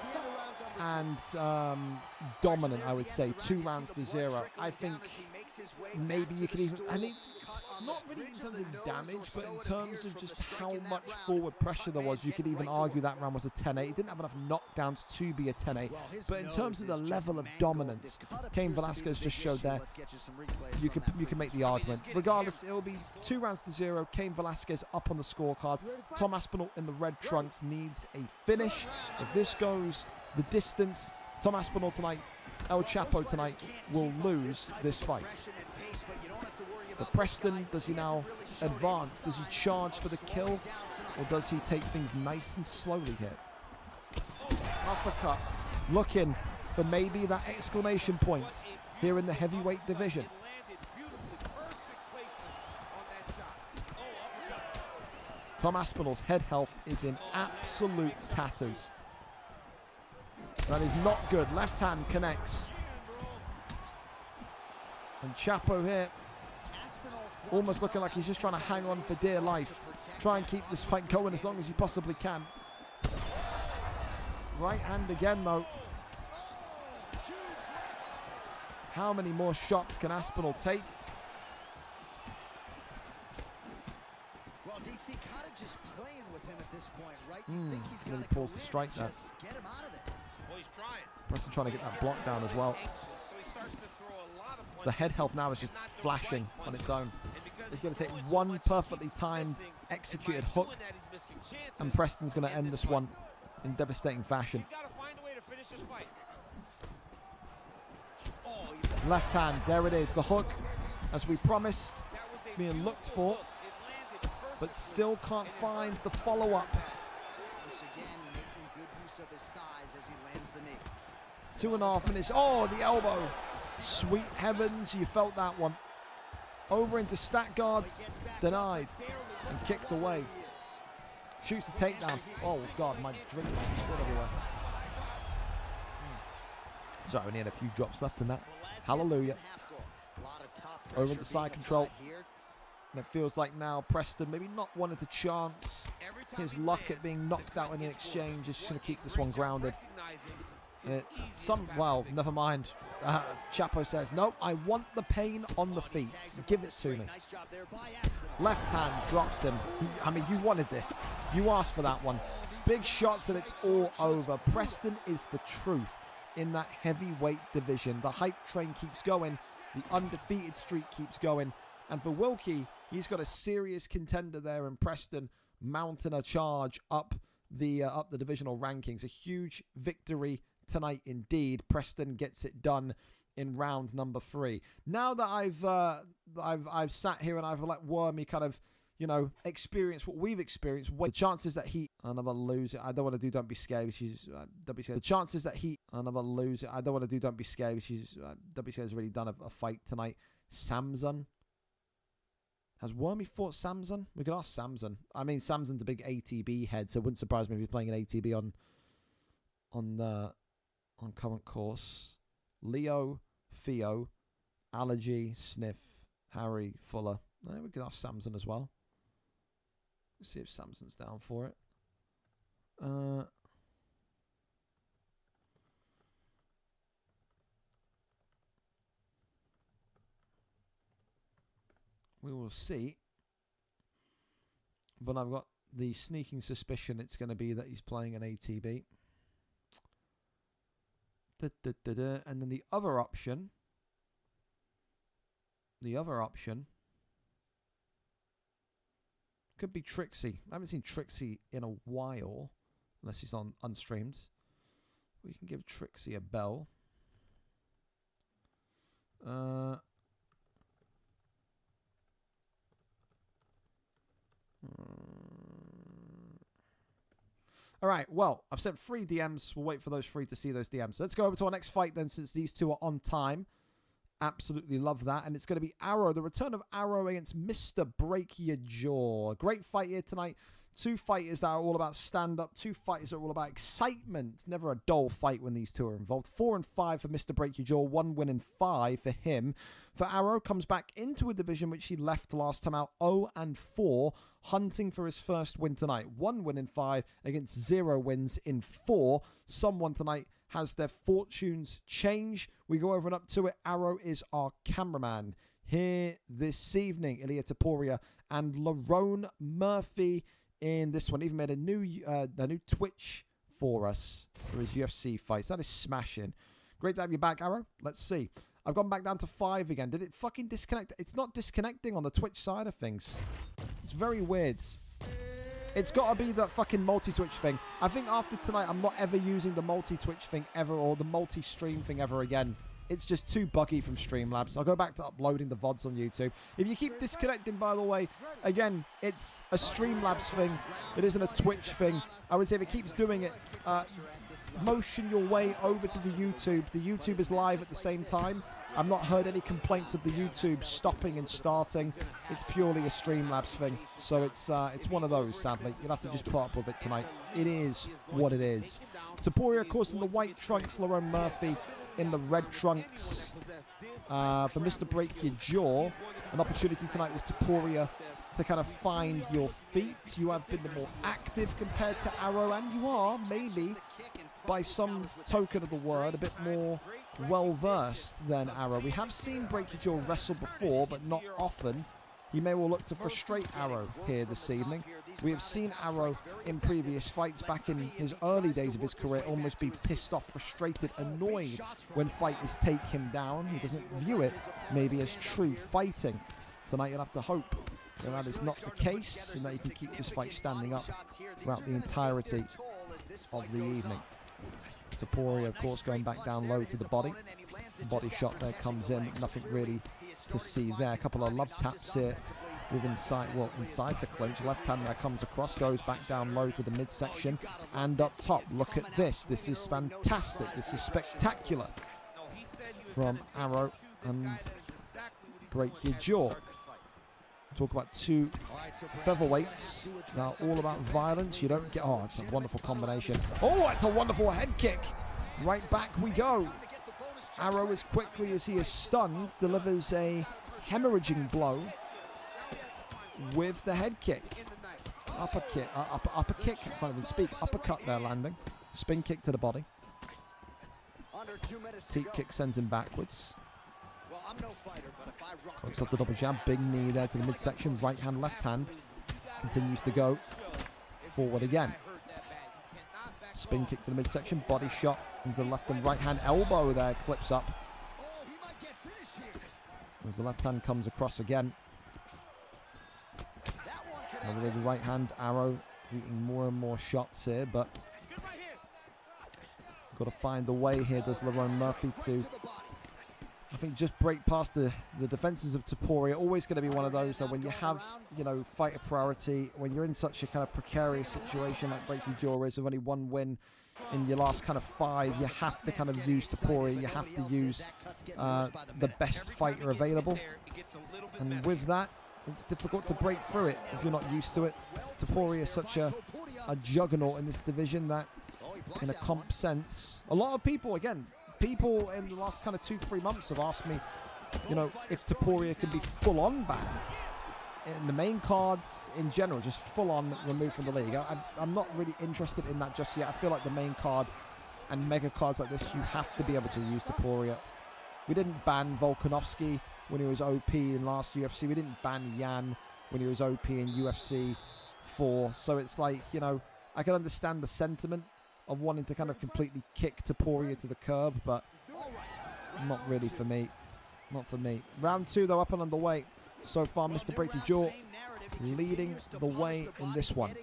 and dominant, I would say, 2 rounds to 0. I think maybe you could even, not really in terms of damage, but in terms of just how much forward pressure there was, you could even argue that round was a 10-8. It didn't have enough knockdowns to be a 10-8, but in terms of the level of dominance Cain Velasquez just showed there, you can make the argument. Regardless, it'll be 2 rounds to 0. Cain Velasquez up on the scorecards. Tom Aspinall in the red trunks needs a finish. If this goes the distance, Tom Aspinall tonight, El Chapo tonight, will lose this fight. But Preston, does he now advance? Does he charge for the kill? Or does he take things nice and slowly here? Uppercut, looking for maybe that exclamation point here in the heavyweight division. Tom Aspinall's head health is in absolute tatters. That is not good. Left hand connects. And Chapo here, almost looking like he's just trying to hang on for dear life. Try and keep this fight going as long as he possibly can. Right hand again though. How many more shots can Aspinall take? Well, DC kind of just playing with him at this point, right? You think he's got to pause the strike there. Get him out of there. Well, he's trying. Preston trying to get that block down as well. The head health now is just flashing on its own. It's going to take one perfectly timed, executed hook, and Preston's going to end this one in devastating fashion. Left hand, there it is, the hook, as we promised, being looked for, but still can't find the follow-up. Once again, making good use of his size as he lands the knee. 2.5 minutes. Oh, the elbow. Sweet heavens, you felt that one. Over into stack guards, denied, and kicked away. Shoots the takedown. Oh God, my drink spilled everywhere. Sorry, only had a few drops left in that. Hallelujah. Over the side control. And it feels like now Preston maybe not wanting to chance his luck at being knocked out in an exchange. Is just going to keep this one grounded. Well, never mind. Chapo says, no, I want the pain on the feet. Give it to me. Left hand drops him. I mean, you wanted this. You asked for that one. Big shots and it's all over. Preston is the truth in that heavyweight division. The hype train keeps going. The undefeated streak keeps going. And for Wilkie, he's got a serious contender there in Preston, mounting a charge up the divisional rankings. A huge victory tonight indeed. Preston gets it done in round number 3. Now that I've sat here and I've let Wormy kind of, you know, experience what we've experienced, the chances that he another loser. I don't want to do. Don't be scared. She's don't be scared. The chances that he another loser. I don't want to do. Don't be scared. She's don't be scared. Has already done a fight tonight. Samson. Has Wormy fought Samson? We could ask Samson. I mean, Samson's a big ATB head, so it wouldn't surprise me if he's playing an ATB on current course. Leo, Theo, Allergy, Sniff, Harry, Fuller. We could ask Samson as well. Let's see if Samson's down for it. We will see. But I've got the sneaking suspicion it's going to be that he's playing an ATB. And then the other option could be Trixie. I haven't seen Trixie in a while, unless he's on unstreamed. We can give Trixie a bell. All right, well, I've sent 3 DMs. We'll wait for those 3 to see those DMs. So let's go over to our next fight then, since these 2 are on time. Absolutely love that. And it's going to be Arrow, the return of Arrow against Mr. Break Your Jaw. Great fight here tonight. 2 fighters that are all about stand-up. 2 fighters that are all about excitement. Never a dull fight when these 2 are involved. 4-5 for Mr. Break Your Jaw. 1 win and 5 for him. For Arrow, comes back into a division which he left last time out. 0-4, hunting for his first win tonight. 1 win in 5 against 0 wins in 4. Someone tonight has their fortunes change. We go over and up to it. Arrow is our cameraman here this evening. Ilya Taporia and Lerone Murphy in this one. Even made a new Twitch for us for his UFC fights. That is smashing. Great to have you back, Arrow. Let's see. I've gone back down to 5 again. Did it fucking disconnect? It's not disconnecting on the Twitch side of things. It's very weird. It's got to be that fucking multi-Twitch thing. I think after tonight, I'm not ever using the multi-Twitch thing ever, or the multi-stream thing ever again. It's just too buggy from Streamlabs. I'll go back to uploading the VODs on YouTube. If you keep disconnecting, by the way, again, it's a Streamlabs thing. It isn't a Twitch thing. I would say if it keeps doing it, motion your way over to the YouTube. The YouTube is live at the same time. I've not heard any complaints of the YouTube stopping and starting. It's purely a Streamlabs thing. So it's one of those, sadly. You'll have to just put up with it tonight. It is what it is. Taporia, of course, in the white trunks. Lerone Murphy in the red trunks. For Mr. Break Your Jaw, an opportunity tonight with Taporia to kind of find your feet. You have been the more active compared to Arrow, and you are, maybe, by some token of the word, a bit more well-versed than Arrow. We have seen Break Your Jaw wrestle before, but not often. He may well look to frustrate Arrow here this evening. We have seen Arrow in previous fights back in his early days of his career almost be pissed off, frustrated, annoyed when fighters take him down. He doesn't view it maybe as true fighting. Tonight you'll have to hope that is not the case and that you can keep this fight standing up throughout the entirety of the evening. Taporia, of course, going back down low to the body. Body shot there comes in. Nothing really to see there. A couple of love taps here with inside the clinch. Left hand there comes across, goes back down low to the midsection and up top. Look at this. This is fantastic. This is spectacular from Arrow and Break Your Jaw. Talk about 2 featherweights now, all about violence. You don't get... Oh, it's a wonderful combination. Oh, it's a wonderful head kick. Right back we go. Arrow, as quickly as he is stunned, delivers a hemorrhaging blow with the head kick. Upper kick, upper kick, I can't even speak. Uppercut there landing. Spin kick to the body. Teep kick sends him backwards. Looks up the double jab. Big knee there to the midsection. Right hand, left hand. Continues to go forward again. Spin kick to the midsection. Body shot into the left and right hand. Elbow there clips up. As the left hand comes across again. Over the right hand, Arrow eating more and more shots here, but got to find a way here, does Lerone Murphy, to, I think, just break past the defenses of Topuria. Always going to be one of those that when you have, you know, fighter priority, when you're in such a kind of precarious situation like Breaking Jaw is, with only one win in your last kind of 5, you have to kind of use Topuria. You have to use the best fighter available, and with that, it's difficult to break through it if you're not used to it. Topuria is such a juggernaut in this division that, in a comp sense, a lot of people, again, people in the last kind of 2-3 months have asked me, you know, if Topuria can be full-on banned in the main cards in general, just full-on removed from the league. I'm not really interested in that just yet. I feel like the main card and mega cards like this, you have to be able to use Topuria. We didn't ban Volkanovski when he was OP in last UFC. We didn't ban Yan when he was OP in UFC 4. So it's like, you know, I can understand the sentiment of wanting to kind of completely kick Topuria to the curb, but not really for me. Not for me. Round 2, though, up and underway. So far, Mr. Breaky Jaw leading the way in this one.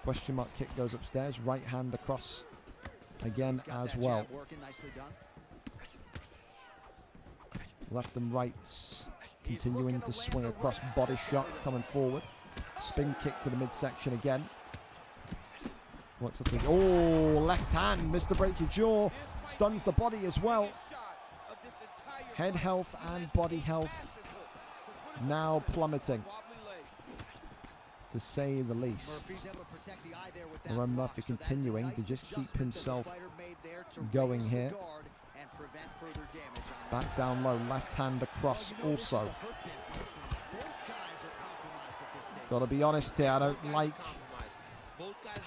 Question mark kick goes upstairs. Right hand across again as well. Left and rights continuing to swing across. Body shot coming forward. Spin kick to the midsection again. Works up the, oh, left hand. Mr. Breaky Jaw stuns the body as well. Head health and body health now plummeting, to say the least. Lerone Murphy continuing to just keep himself going here. Back down low, left hand across also. Gotta be honest here, I don't like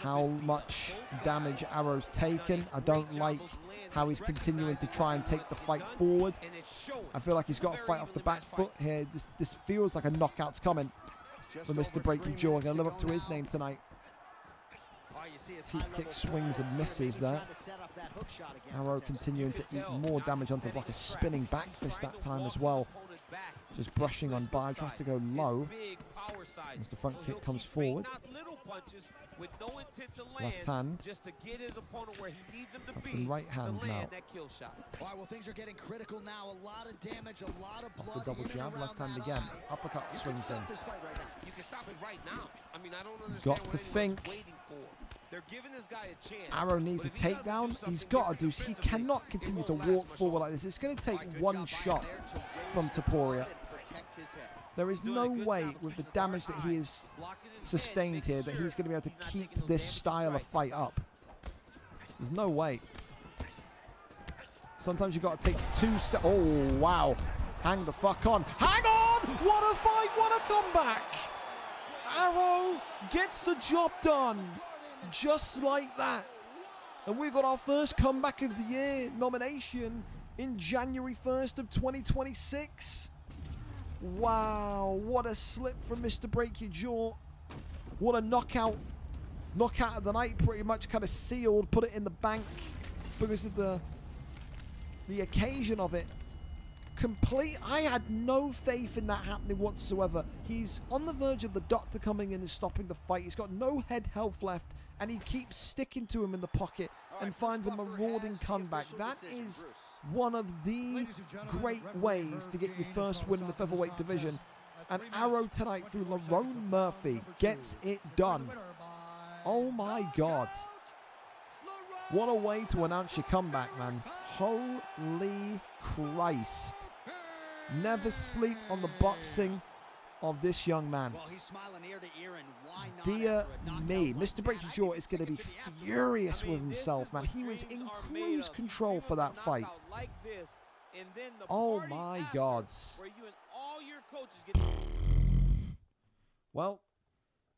how much damage Arrow's taken. I don't like how he's continuing to try and take the fight forward. I feel like he's got to fight off the back foot here. This feels like a knockout's coming for Mr. Breaky Jaw. Gonna live up to his name tonight. Teep kick swings and misses there. Arrow continuing to eat more damage onto the block. A spinning back fist that time as well. Just brushing on by, tries to go low as the front kick comes forward. Left hand. Up and right hand now. Well, things are getting critical now. A lot of damage, a lot of blood. Off the double jab, left hand again. Uppercut swings in. You can stop it right now. I mean, I don't understand Got to what anyone's think. waiting for. They're giving this guy a chance. Arrow needs a takedown. He's got to do. He cannot continue to walk forward like this. It's going to take one shot from Topuria. There is no way, with the damage that he has sustained here, that he's going to be able to keep this style of fight up. There's no way. Sometimes you've got to take 2 steps. Oh, wow. Hang the fuck on. Hang on! What a fight! What a comeback! Arrow gets the job done. Just like that. And we've got our first comeback of the year nomination in January 1st of 2026. Wow, what a slip from Mr. Break Your Jaw. What a knockout. Knockout of the night, pretty much kind of sealed, put it in the bank because of the occasion of it. Complete. I had no faith in that happening whatsoever. He's on the verge of the doctor coming in and stopping the fight. He's got no head health left, and he keeps sticking to him in the pocket and finds a marauding comeback. That is one of the great ways to get your first win in the featherweight division. And Arrow tonight through Lerone Murphy gets it done. Oh my God. What a way to announce your comeback, man. Holy Christ. Never sleep on the boxing. of this young man. Well, he's smiling ear to ear, and why not Dear after a knockout me, like Mr. that? Breaking I Jaw think is it's going to be gonna get the furious with I mean, this himself, is man. what He was dreams in are made cruise of. control Dream for of a that fight. knockout like this, and then the Oh party my after, gods. where you and all your coaches get Well,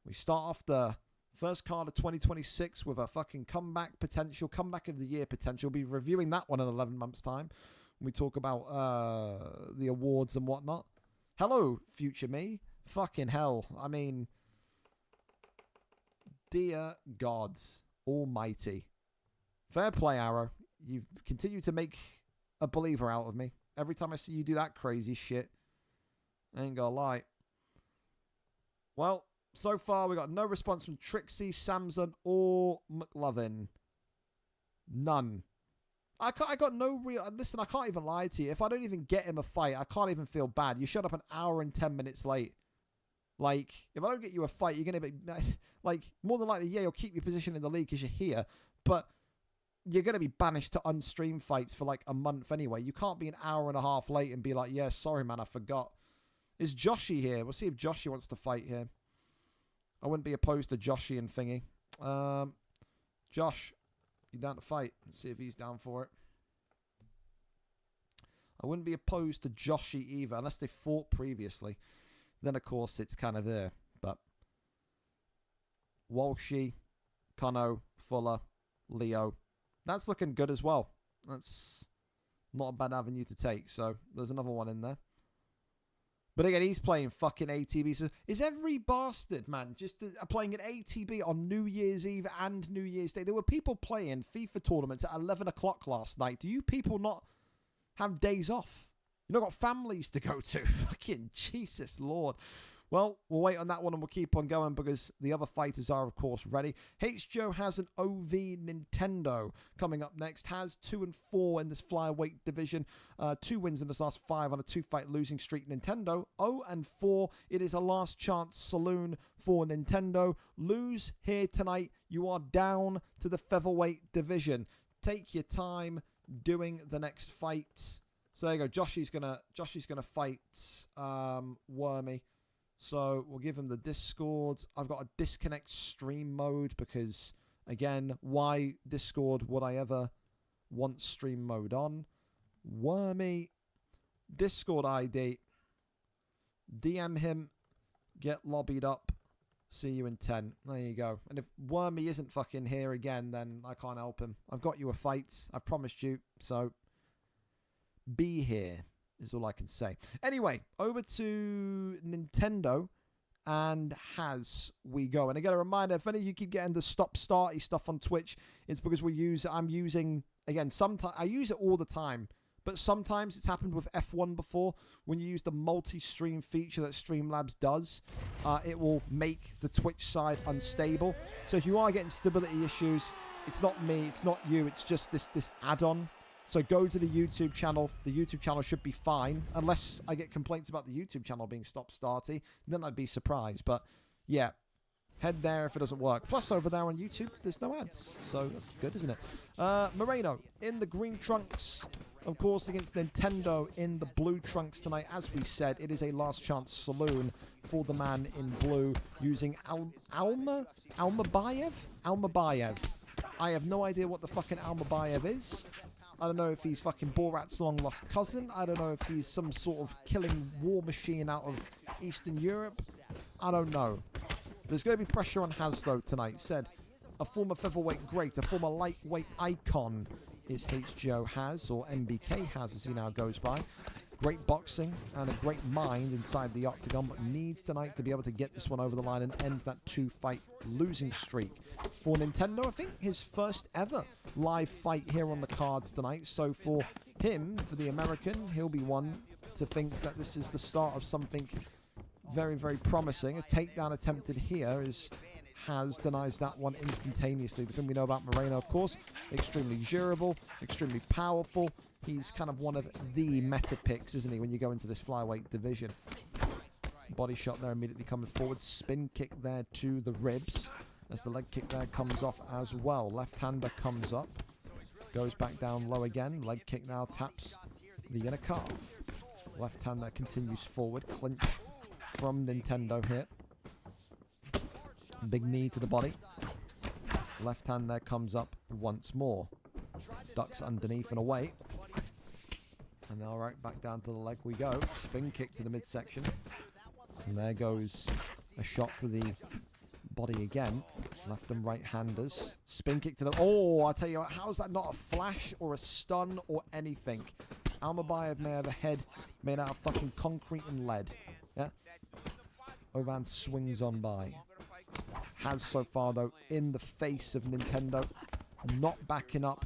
we start off the first card of 2026 with a fucking comeback of the year potential. We'll be reviewing that one in 11 months' time when we talk about the awards and whatnot. Hello, future me. Fucking hell. I mean, dear gods almighty. Fair play, Arrow. You continue to make a believer out of me. Every time I see you do that crazy shit, I ain't gonna lie. Well, so far we got no response from Trixie, Samson, or McLovin. None. I got no real... Listen, I can't even lie to you. If I don't even get him a fight, I can't even feel bad. You showed up an hour and 10 minutes late. Like, if I don't get you a fight, you're going to be... Like, more than likely, yeah, you'll keep your position in the league because you're here. But you're going to be banished to unstream fights for like a month anyway. You can't be an hour and a half late and be like, yeah, sorry, man, I forgot. Is Joshy here? We'll see if Joshy wants to fight here. I wouldn't be opposed to Joshy and thingy. Josh, you down to fight? Let's see if he's down for it. I wouldn't be opposed to Joshy either, unless they fought previously. Then, of course, it's kind of there. But Walshy, Cano, Fuller, Leo. That's looking good as well. That's not a bad avenue to take. So, there's another one in there. But again, he's playing fucking ATB. So is every bastard, man, just playing an ATB on New Year's Eve and New Year's Day? There were people playing FIFA tournaments at 11 o'clock last night. Do you people not have days off? You've not got families to go to. Fucking Jesus Lord. Well, we'll wait on that one and we'll keep on going because the other fighters are, of course, ready. Joe has an OV Nintendo coming up next. Has 2-4 in this flyweight division. 2 wins in his last 5 on a 2-fight losing streak. Nintendo 0-4. It is a last chance saloon for Nintendo. Lose here tonight. You are down to the featherweight division. Take your time doing the next fight. So there you go. Joshy's gonna fight Wormy. So we'll give him the Discord. I've got a disconnect stream mode because, again, why Discord would I ever want stream mode on? Wormy, Discord ID, DM him, get lobbied up, see you in 10. There you go. And if Wormy isn't fucking here again, then I can't help him. I've got you a fight. I've promised you. So be here. Is all I can say. Anyway, over to Nintendo and Has we go. And again, a reminder, if any of you keep getting the stop-starty stuff on Twitch, it's because I'm using, again, sometimes I use it all the time, but sometimes it's happened with F1 before. When you use the multi-stream feature that Streamlabs does, it will make the Twitch side unstable. So if you are getting stability issues, it's not me, it's not you, it's just this add-on. So go to the YouTube channel. The YouTube channel should be fine. Unless I get complaints about the YouTube channel being stop-starty. Then I'd be surprised. But yeah, head there if it doesn't work. Plus over there on YouTube, there's no ads. So that's good, isn't it? Moreno in the green trunks. Of course, against Nintendo in the blue trunks tonight. As we said, it is a last chance saloon for the man in blue using Almabayev? Almabayev. I have no idea what the fucking Almabayev is. I don't know if he's fucking Borat's long-lost cousin. I don't know if he's some sort of killing war machine out of Eastern Europe. I don't know. There's going to be pressure on Hasbro tonight. Said a former featherweight great, a former lightweight icon is HGO Has, or MBK Has as he now goes by. Great boxing and a great mind inside the octagon, but needs tonight to be able to get this one over the line and end that 2-fight losing streak. For Nintendo, I think his first ever live fight here on the cards tonight. So for him, for the American, he'll be one to think that this is the start of something very, very promising. A takedown attempted here is Has denies that one instantaneously. The thing we know about Moreno, of course, extremely durable, extremely powerful. He's kind of one of the meta picks, isn't he, when you go into this flyweight division. Body shot there immediately coming forward. Spin kick there to the ribs as the leg kick there comes off as well. Left-hander comes up. Goes back down low again. Leg kick now taps the inner calf. Left-hander continues forward. Clinch from Nintendo here. Big knee to the body. Left hand there comes up once more. Ducks underneath and away. And now right back down to the leg we go. Spin kick to the midsection. And there goes a shot to the body again. Left and right handers. Spin kick to the... Oh, I tell you what, how is that not a flash or a stun or anything? Almabayev may have a head made out of fucking concrete and lead. Yeah? Ovan swings on by. Has so far, though, in the face of Nintendo. Not backing up.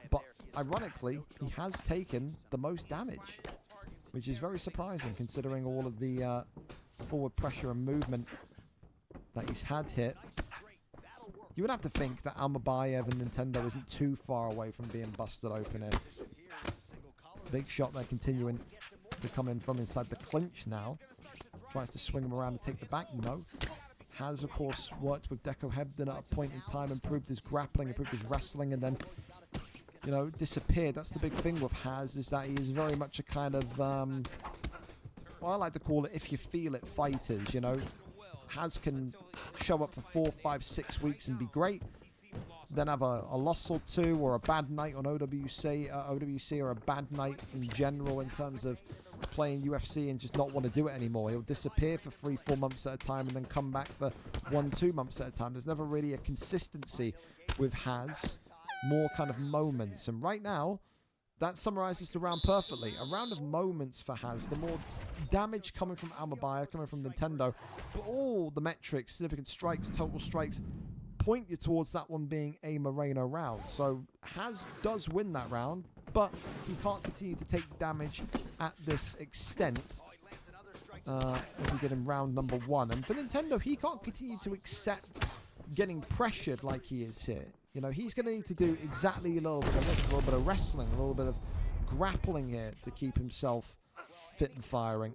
But ironically, he has taken the most damage. Which is very surprising, considering all of the forward pressure and movement that he's had here. You would have to think that Almabayev and Nintendo isn't too far away from being busted open here. Big shot there continuing to come in from inside the clinch now. Tries to swing him around and take the back. No. Has, of course, worked with Deco Hebden at a point in time, improved his grappling, improved his wrestling, and then, you know, disappeared. That's the big thing with Haz, is that he is very much a kind of, well, I like to call it if you feel it fighters, you know. Haz can show up for 4, 5, 6 weeks and be great. Then have a loss or two, or a bad night on OWC, or a bad night in general in terms of playing UFC and just not want to do it anymore. He'll disappear for 3, 4 months at a time and then come back for 1, 2 months at a time. There's never really a consistency with Haz. More kind of moments. And right now, that summarizes the round perfectly. A round of moments for Haz. The more damage coming from Almabayev, coming from Nintendo, but all the metrics, significant strikes, total strikes, point you towards that one being a Moreno round. So Haz does win that round, but he can't continue to take damage at this extent as he did in round number 1. And for Nintendo, he can't continue to accept getting pressured like he is here. You know, he's going to need to do exactly a little bit of this, a little bit of wrestling, a little bit of grappling here to keep himself fit and firing.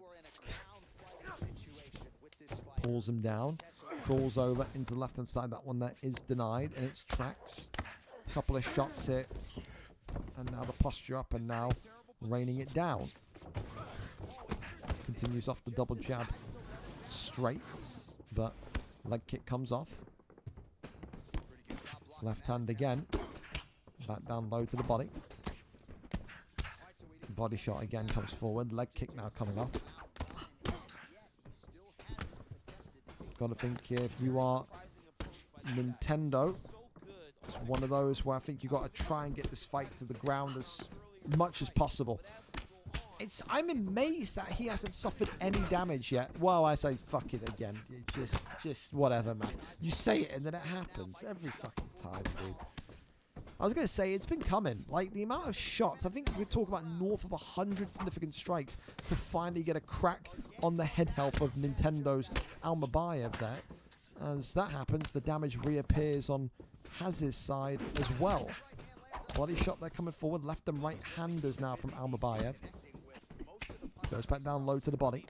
Pulls him down. Crawls over into the left-hand side. That one there is denied in its tracks. A couple of shots here. And now the posture up, and now raining it down. Continues off the double jab straight, but leg kick comes off. Left hand again. Back down low to the body. Body shot again comes forward. Leg kick now coming off. Got to think here, if you are Nintendo, it's one of those where I think you've got to try and get this fight to the ground as much as possible. I'm amazed that he hasn't suffered any damage yet. Well, I say fuck it again. Just whatever, man. You say it and then it happens every fucking time, dude. I was going to say, it's been coming. Like, the amount of shots, I think we're talking about north of 100 significant strikes to finally get a crack on the head health of Nintendo's Almabayev there. As that happens, the damage reappears on Haz's side as well. Body shot there coming forward. Left and right handers now from Almabayev. Goes back down low to the body.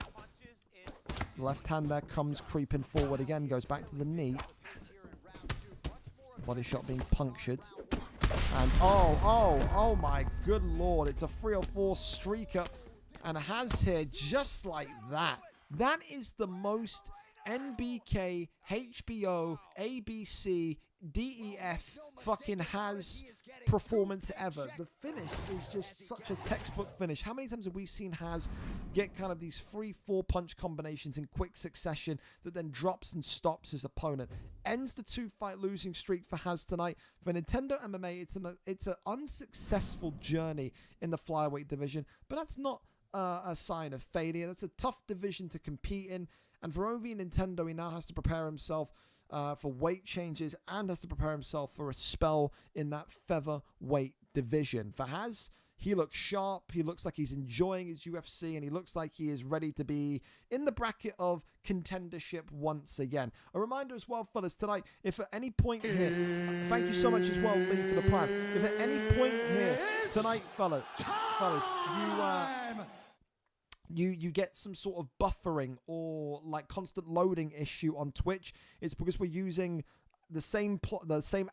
Left hand there comes creeping forward again. Goes back to the knee. Body shot being punctured. And oh my good lord. It's a 3 or 4 streaker. And Haz here just like that. That is the most NBK, HBO, ABC, DEF fucking Haz performance ever. The finish is just such a textbook finish. How many times have we seen Haz get kind of these 3-4 punch combinations in quick succession that then drops and stops his opponent? Ends the 2-fight losing streak for Haz tonight. For Nintendo MMA, it's an unsuccessful journey in the flyweight division, but that's not a sign of failure. That's a tough division to compete in. And for OV Nintendo, he now has to prepare himself for weight changes and has to prepare himself for a spell in that featherweight division. For Haz, he looks sharp, he looks like he's enjoying his UFC, and he looks like he is ready to be in the bracket of contendership once again. A reminder as well, fellas, tonight, if at any point here, thank you so much as well, Lee, for the prime. If at any point here tonight, fellas, you get some sort of buffering or like constant loading issue on Twitch, it's because we're using the same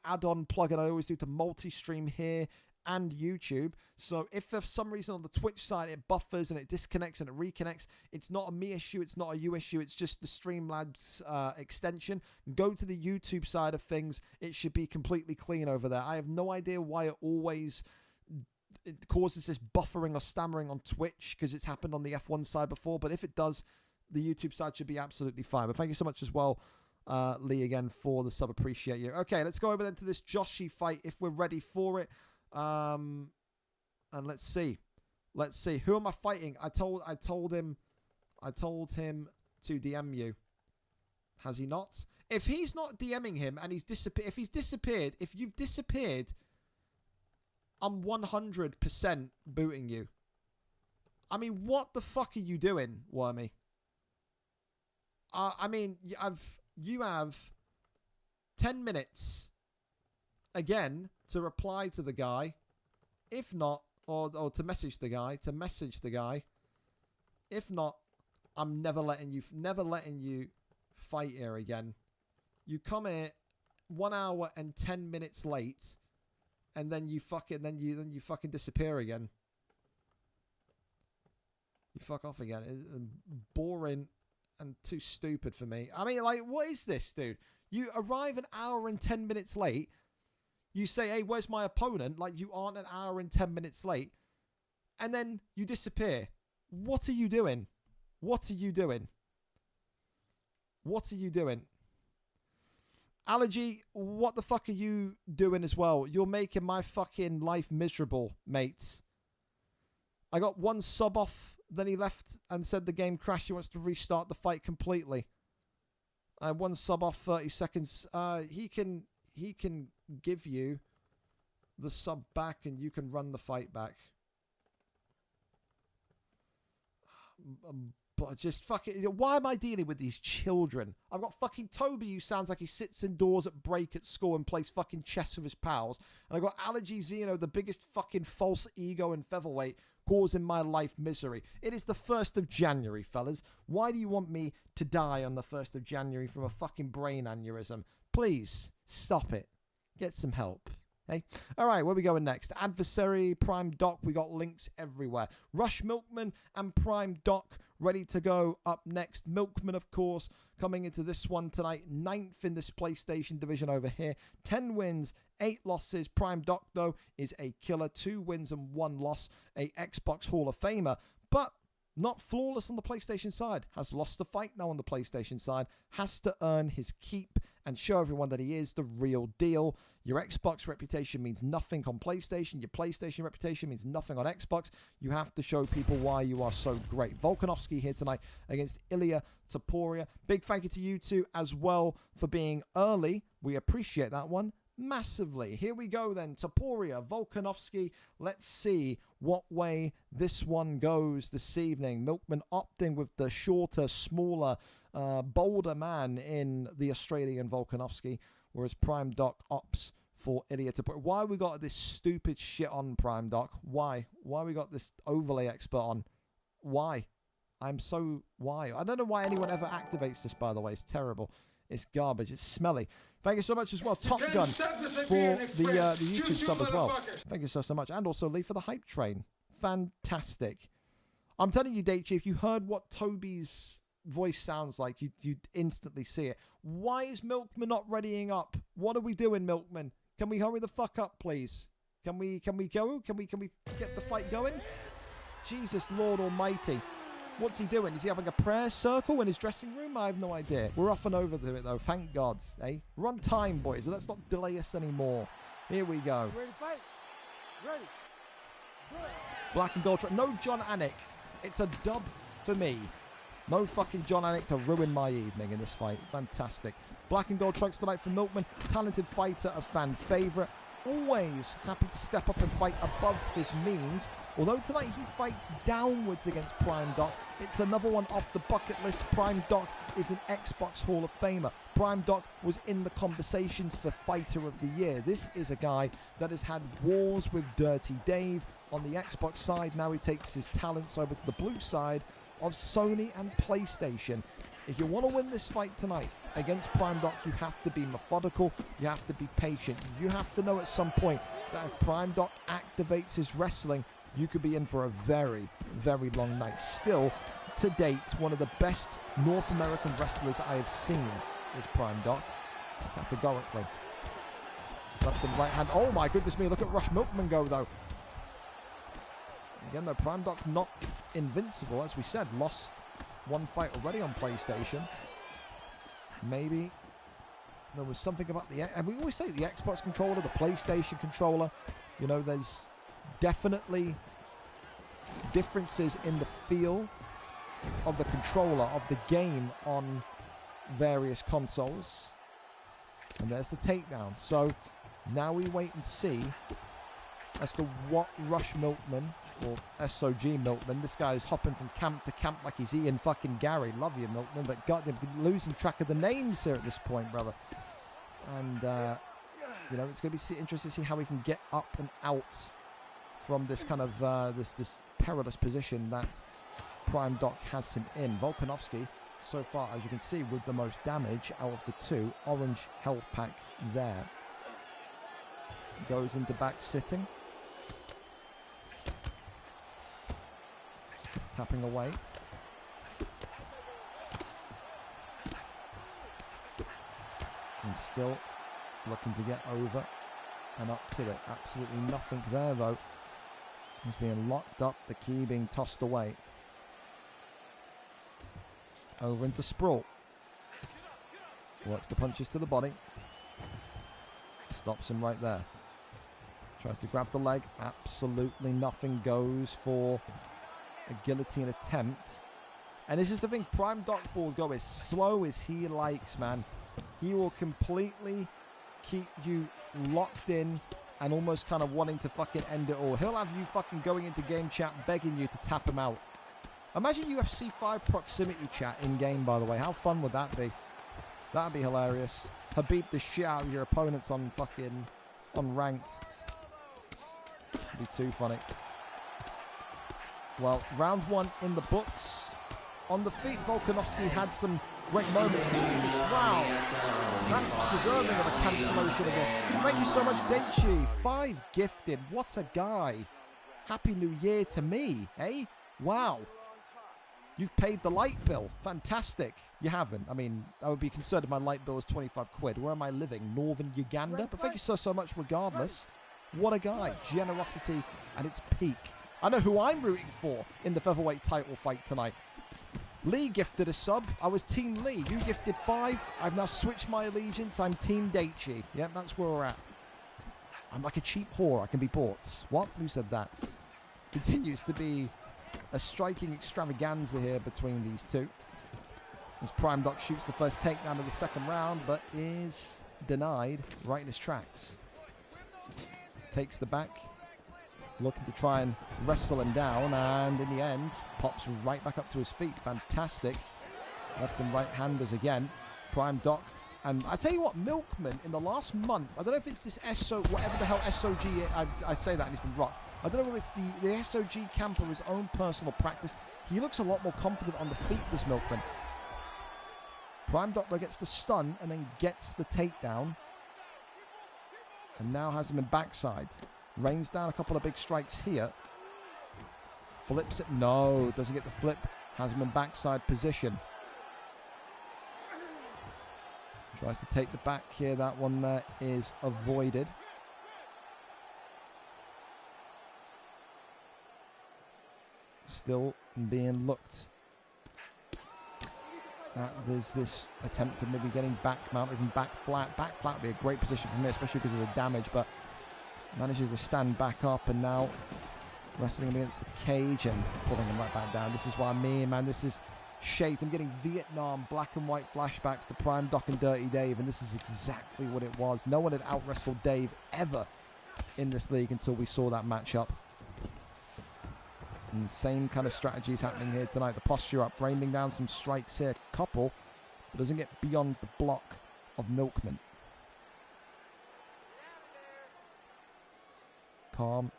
add-on plugin I always do to multi-stream here and YouTube. So if for some reason on the Twitch side it buffers and it disconnects and it reconnects, it's not a me issue, it's not a you issue, it's just the Streamlabs extension. Go to the YouTube side of things. It should be completely clean over there. I have no idea why it causes this buffering or stammering on Twitch, because it's happened on the F1 side before. But if it does, the YouTube side should be absolutely fine. But thank you so much as well, Lee, again, for the sub. Appreciate you. Okay, let's go over then to this Joshi fight if we're ready for it. And let's see. Who am I fighting? I told him to DM you. Has he not? If he's not DMing him and if you've disappeared, I'm 100% booting you. I mean, what the fuck are you doing, Wormy? I mean, you have 10 minutes again to reply to the guy. If not, or to message the guy. If not, I'm never letting you fight here again. You come here 1 hour and 10 minutes late, and then you fucking disappear again. You fuck off again. It's boring and too stupid for me. I mean, like, what is this, dude? You arrive an hour and 10 minutes late. You say, hey, where's my opponent? Like, you aren't an hour and 10 minutes late. And then you disappear. What are you doing? Allergy, what the fuck are you doing as well? You're making my fucking life miserable, mates. I got one sub off, then he left and said the game crashed. He wants to restart the fight completely. I had one sub off 30 seconds. He can give you the sub back and you can run the fight back. But just fucking, why am I dealing with these children? I've got fucking Toby, who sounds like he sits indoors at break at school and plays fucking chess with his pals. And I've got Allergy Zeno, the biggest fucking false ego in featherweight, causing my life misery. It is the 1st of January, fellas. Why do you want me to die on the 1st of January from a fucking brain aneurysm? Please, stop it. Get some help. Hey? Alright, where are we going next? Adversary, Prime Doc, we got links everywhere. Rush Milkman and Prime Doc ready to go up next. Milkman, of course, coming into this one tonight. 9th in this PlayStation division over here. 10 wins, 8 losses. Prime Doc, though, is a killer. 2 wins and 1 loss. A Xbox Hall of Famer. But not flawless on the PlayStation side. Has lost the fight now on the PlayStation side. Has to earn his keep and show everyone that he is the real deal. Your Xbox reputation means nothing on PlayStation. Your PlayStation reputation means nothing on Xbox. You have to show people why you are so great. Volkanovski here tonight against Ilya Topuria. Big thank you to you two as well for being early. We appreciate that one massively. Here we go then. Topuria, Volkanovski. Let's see what way this one goes this evening. Milkman opting with the shorter, smaller, bolder man in the Australian Volkanovski, whereas Prime Doc opts for Ilya Topuria. Why we got this stupid shit on Prime Doc? Why we got this overlay expert on? Why? I don't know why anyone ever activates this, by the way. It's terrible. It's garbage. It's smelly. Thank you so much as well, Top Gun, for the YouTube sub as well. Thank you so much. And also Lee for the hype train. Fantastic. I'm telling you, Daichi, if you heard what Toby's voice sounds like, you'd instantly see it. Why is Milkman not readying up? What are we doing, Milkman? Can we hurry the fuck up, please? Can we go? Can we get the fight going? Jesus Lord Almighty. What's he doing? Is he having a prayer circle in his dressing room? I have no idea. We're off and over to it, though. Thank God. Eh? We're on time, boys. So let's not delay us anymore. Here we go. Ready to fight? Ready. Black and gold. No John Anik. It's a dub for me. No fucking John Anik to ruin my evening in this fight. Fantastic. Black and gold trunks tonight for Milkman. Talented fighter, a fan favourite. Always happy to step up and fight above his means. Although tonight he fights downwards against Prime Doc. It's another one off the bucket list. Prime Doc is an Xbox Hall of Famer. Prime Doc was in the conversations for Fighter of the Year. This is a guy that has had wars with Dirty Dave on the Xbox side. Now he takes his talents over to the blue side of Sony and PlayStation. If you want to win this fight tonight against Prime Doc, you have to be methodical. You have to be patient. You have to know at some point that if Prime Doc activates his wrestling, you could be in for a very, very long night. Still, to date, one of the best North American wrestlers I have seen is Prime Doc, categorically. Left and right hand. Oh my goodness me, look at Rush Milkman go though. Again though, Prime Doc not invincible, as we said, lost one fight already on PlayStation. Maybe there was something about the, and we always say the Xbox controller, the PlayStation controller, you know, there's definitely differences in the feel of the controller, of the game on various consoles. And there's the takedown. So now we wait and see as to what Rush Milkman, or SOG Milkman, this guy is hopping from camp to camp like he's Ian fucking Gary. Love you, Milkman, but goddamn, losing track of the names here at this point, brother. And, you know, it's going to be interesting to see how we can get up and out from this kind of, this perilous position that Prime Doc has him in. Volkanovski, so far, as you can see, with the most damage out of the two. Orange health pack there. Goes into back sitting. Tapping away. And still looking to get over and up to it. Absolutely nothing there though. He's being locked up, the key being tossed away. Over into sprawl. Works the punches to the body. Stops him right there. Tries to grab the leg. Absolutely nothing. Goes for a guillotine attempt. And this is the thing, Prime Doc will go as slow as he likes, man. He will completely keep you locked in and almost kind of wanting to fucking end it all. He'll have you fucking going into game chat begging you to tap him out. Imagine UFC 5 proximity chat in-game, by the way. How fun would that be? That'd be hilarious. Habib the shit out of your opponents on fucking, on ranked. It'd be too funny. Well, round one in the books. On the feet, Volkanovski had some great moments. Wow. That's deserving of a cancellation again. Thank you so much, Denchi. 5 gifted. What a guy. Happy New Year to me, eh? Wow. You've paid the light bill. Fantastic. You haven't. I mean, I would be concerned if my light bill was 25 quid. Where am I living? Northern Uganda? But thank you so much regardless. What a guy. Generosity at its peak. I know who I'm rooting for in the featherweight title fight tonight. Lee gifted a sub. I was Team Lee. You gifted 5. I've now switched my allegiance. I'm Team Daichi. Yep, that's where we're at. I'm like a cheap whore. I can be bought. What? Who said that? Continues to be a striking extravaganza here between these two. As Prime Doc shoots the first takedown of the second round, but is denied right in his tracks. Takes the back. Looking to try and wrestle him down, and in the end, pops right back up to his feet. Fantastic. Left and right handers again. Prime Doc. And I tell you what, Milkman, in the last month, I don't know if it's this whatever the hell SOG, I say that and he's been rocked. I don't know if it's the SOG camp or his own personal practice. He looks a lot more confident on the feet, this Milkman. Prime Doc gets the stun and then gets the takedown. And now has him in backside. Rains down a couple of big strikes here. Flips it. No, doesn't get the flip. Has him in backside position. Tries to take the back here. That one there is avoided. Still being looked at. There's this attempt of maybe getting back mount, even back flat. Back flat would be a great position from here, especially because of the damage, but manages to stand back up and now wrestling him against the cage and pulling him right back down. This is what I mean, man. This is shades. I'm getting Vietnam black and white flashbacks to Prime Doc and Dirty Dave, and this is exactly what it was. No one had out-wrestled Dave ever in this league until we saw that matchup. And the same kind of strategies happening here tonight. The posture up, raining down some strikes here. Couple, but doesn't get beyond the block of Milkman. Calm.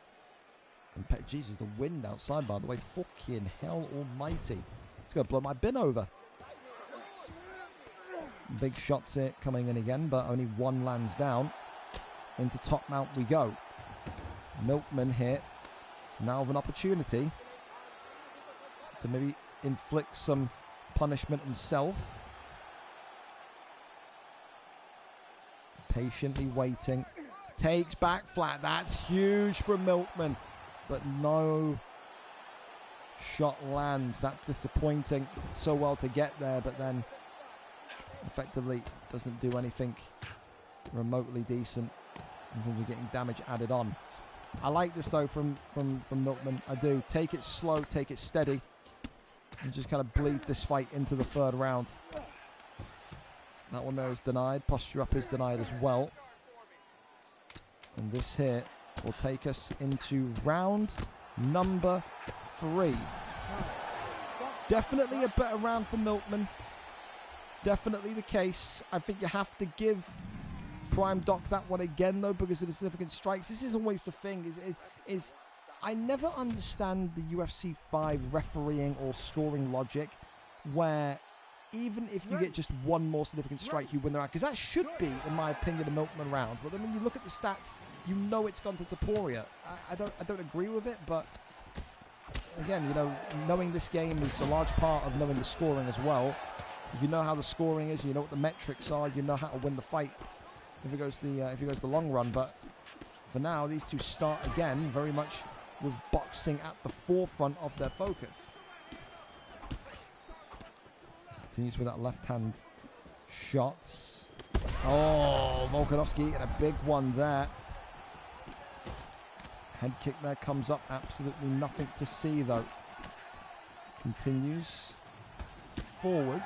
And Jesus, the wind outside, by the way. Fucking hell almighty. It's going to blow my bin over. Big shots here coming in again, but only one lands down. Into top mount we go. Milkman here. Now with an opportunity to maybe inflict some punishment himself. Patiently waiting. Takes back flat. That's huge from Milkman. But no shot lands. That's disappointing. So well to get there, but then effectively doesn't do anything remotely decent in terms of getting damage added on. I like this though from Milkman. I do. Take it slow, take it steady, and just kind of bleed this fight into the third round. That one there is denied. Posture up is denied as well. And this here will take us into round number 3. Definitely a better round for Milkman. Definitely the case. I think you have to give Prime Doc that one again though, because of the significant strikes. This is always the thing, is I never understand the UFC 5 refereeing or scoring logic where even if you get just one more significant strike, you win the round. Because that should be, in my opinion, a Milkman round. But then when you look at the stats, you know it's gone to Topuria. I don't agree with it, but again, you know, knowing this game is a large part of knowing the scoring as well. You know how the scoring is, you know what the metrics are, you know how to win the fight if it goes the long run. But for now, these two start again very much with boxing at the forefront of their focus. Continues with that left hand shots. Oh, Volkanovski and a big one there. Head kick there comes up. Absolutely nothing to see though. Continues forward.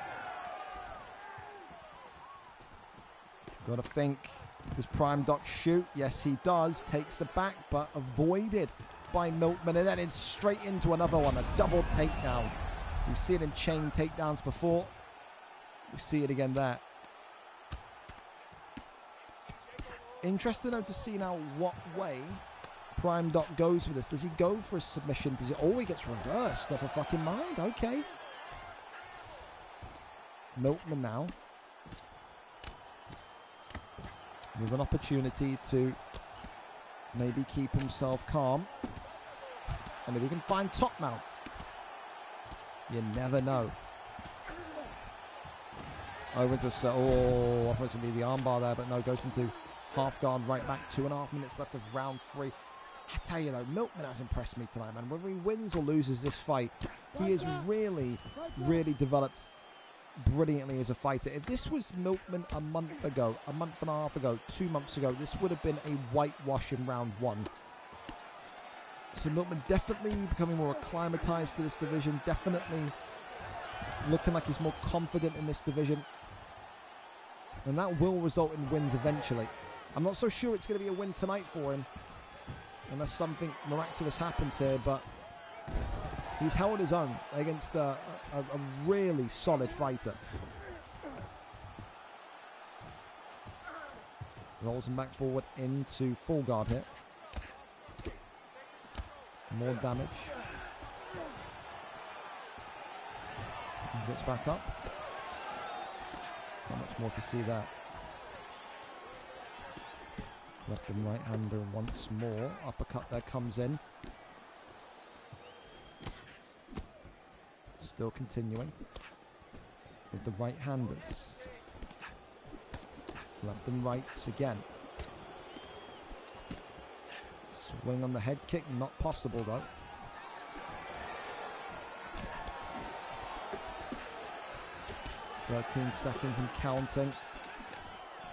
Got to think. Does Prime Doc shoot? Yes, he does. Takes the back, but avoided by Milkman. And then it's straight into another one. A double takedown. We've seen it in chain takedowns before. We see it again there. Interesting though to see now what way Prime Doc goes with this. Does he go for a submission? Does it always gets reversed? Never fucking mind. Okay. Milkman now with an opportunity to maybe keep himself calm. And if he can find top mount. You never know. Over to oh, I thought it was going to be the armbar there, but no, goes into half guard right back. 2.5 minutes left of round 3. I tell you though, Milkman has impressed me tonight, man. Whether he wins or loses this fight, he has really, really developed brilliantly as a fighter. If this was Milkman a month ago, a month and a half ago, 2 months ago, this would have been a whitewash in round 1. So Milkman definitely becoming more acclimatized to this division, definitely looking like he's more confident in this division. And that will result in wins eventually. I'm not so sure it's going to be a win tonight for him, unless something miraculous happens here, but he's held his own against a really solid fighter. Rolls him back forward into full guard here. More damage. He gets back up. Not much more to see there. Left and right hander once more. Uppercut there comes in. Still continuing with the right handers. Left and rights again. Swing on the head kick, not possible though. "13 seconds and counting."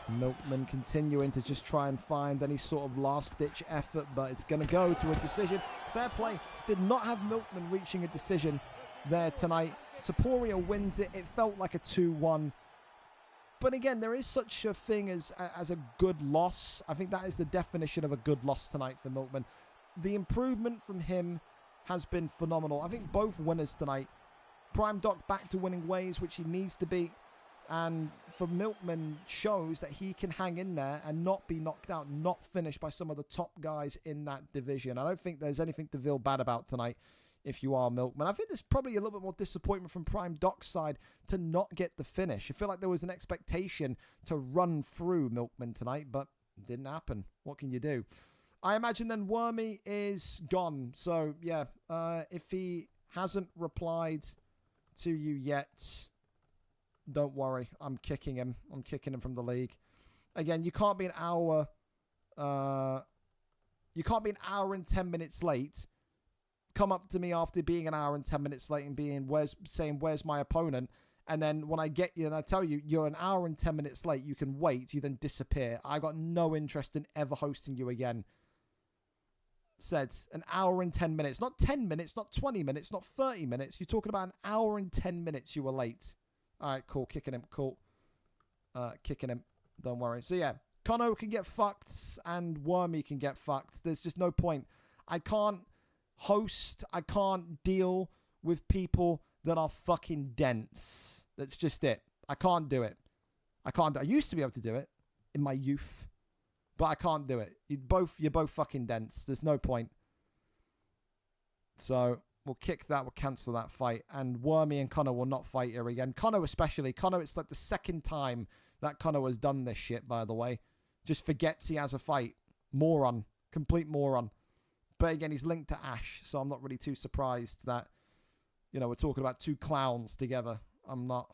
Milkman continuing to just try and find any sort of last-ditch effort, but it's going to go to a decision. Fair play. Did not have Milkman reaching a decision there tonight. Topuria wins it. It felt like a 2-1. But again, there is such a thing as a good loss. I think that is the definition of a good loss tonight for Milkman. The improvement from him has been phenomenal. I think both winners tonight. Prime Doc back to winning ways, which he needs to be. And for Milkman, shows that he can hang in there and not be knocked out, not finished by some of the top guys in that division. I don't think there's anything to feel bad about tonight. if you are Milkman. I think there's probably a little bit more disappointment from Prime Doc's side to not get the finish. I feel like there was an expectation to run through Milkman tonight, but it didn't happen. What can you do? I imagine then Wormy is gone. So, yeah, if he hasn't replied to you yet, don't worry. I'm kicking him. I'm kicking him from the league. Again, you can't be an hour... you can't be an hour and 10 minutes late, come up to me after being an hour and 10 minutes late and saying, where's my opponent? And then when I get you and I tell you, you're an hour and 10 minutes late, you can wait, you then disappear. I got no interest in ever hosting you again. Said an hour and 10 minutes, not 10 minutes, not 20 minutes, not 30 minutes. You're talking about an hour and 10 minutes you were late. All right, cool. Kicking him. Cool. Kicking him. Don't worry. So, yeah. Kono can get fucked and Wormy can get fucked. There's just no point. I can't host. I can't deal with people that are fucking dense. That's just it. I can't do it. I used to be able to do it in my youth, but I can't do it. You're both fucking dense. There's no point. So we'll kick that. We'll cancel that fight. And Wormy and Kono will not fight here again. Kono especially. Kono, it's like the second time that Kono has done this shit, by the way. Just forgets he has a fight. Moron. Complete moron. But again, he's linked to Ash, so I'm not really too surprised that, you know, we're talking about two clowns together. I'm not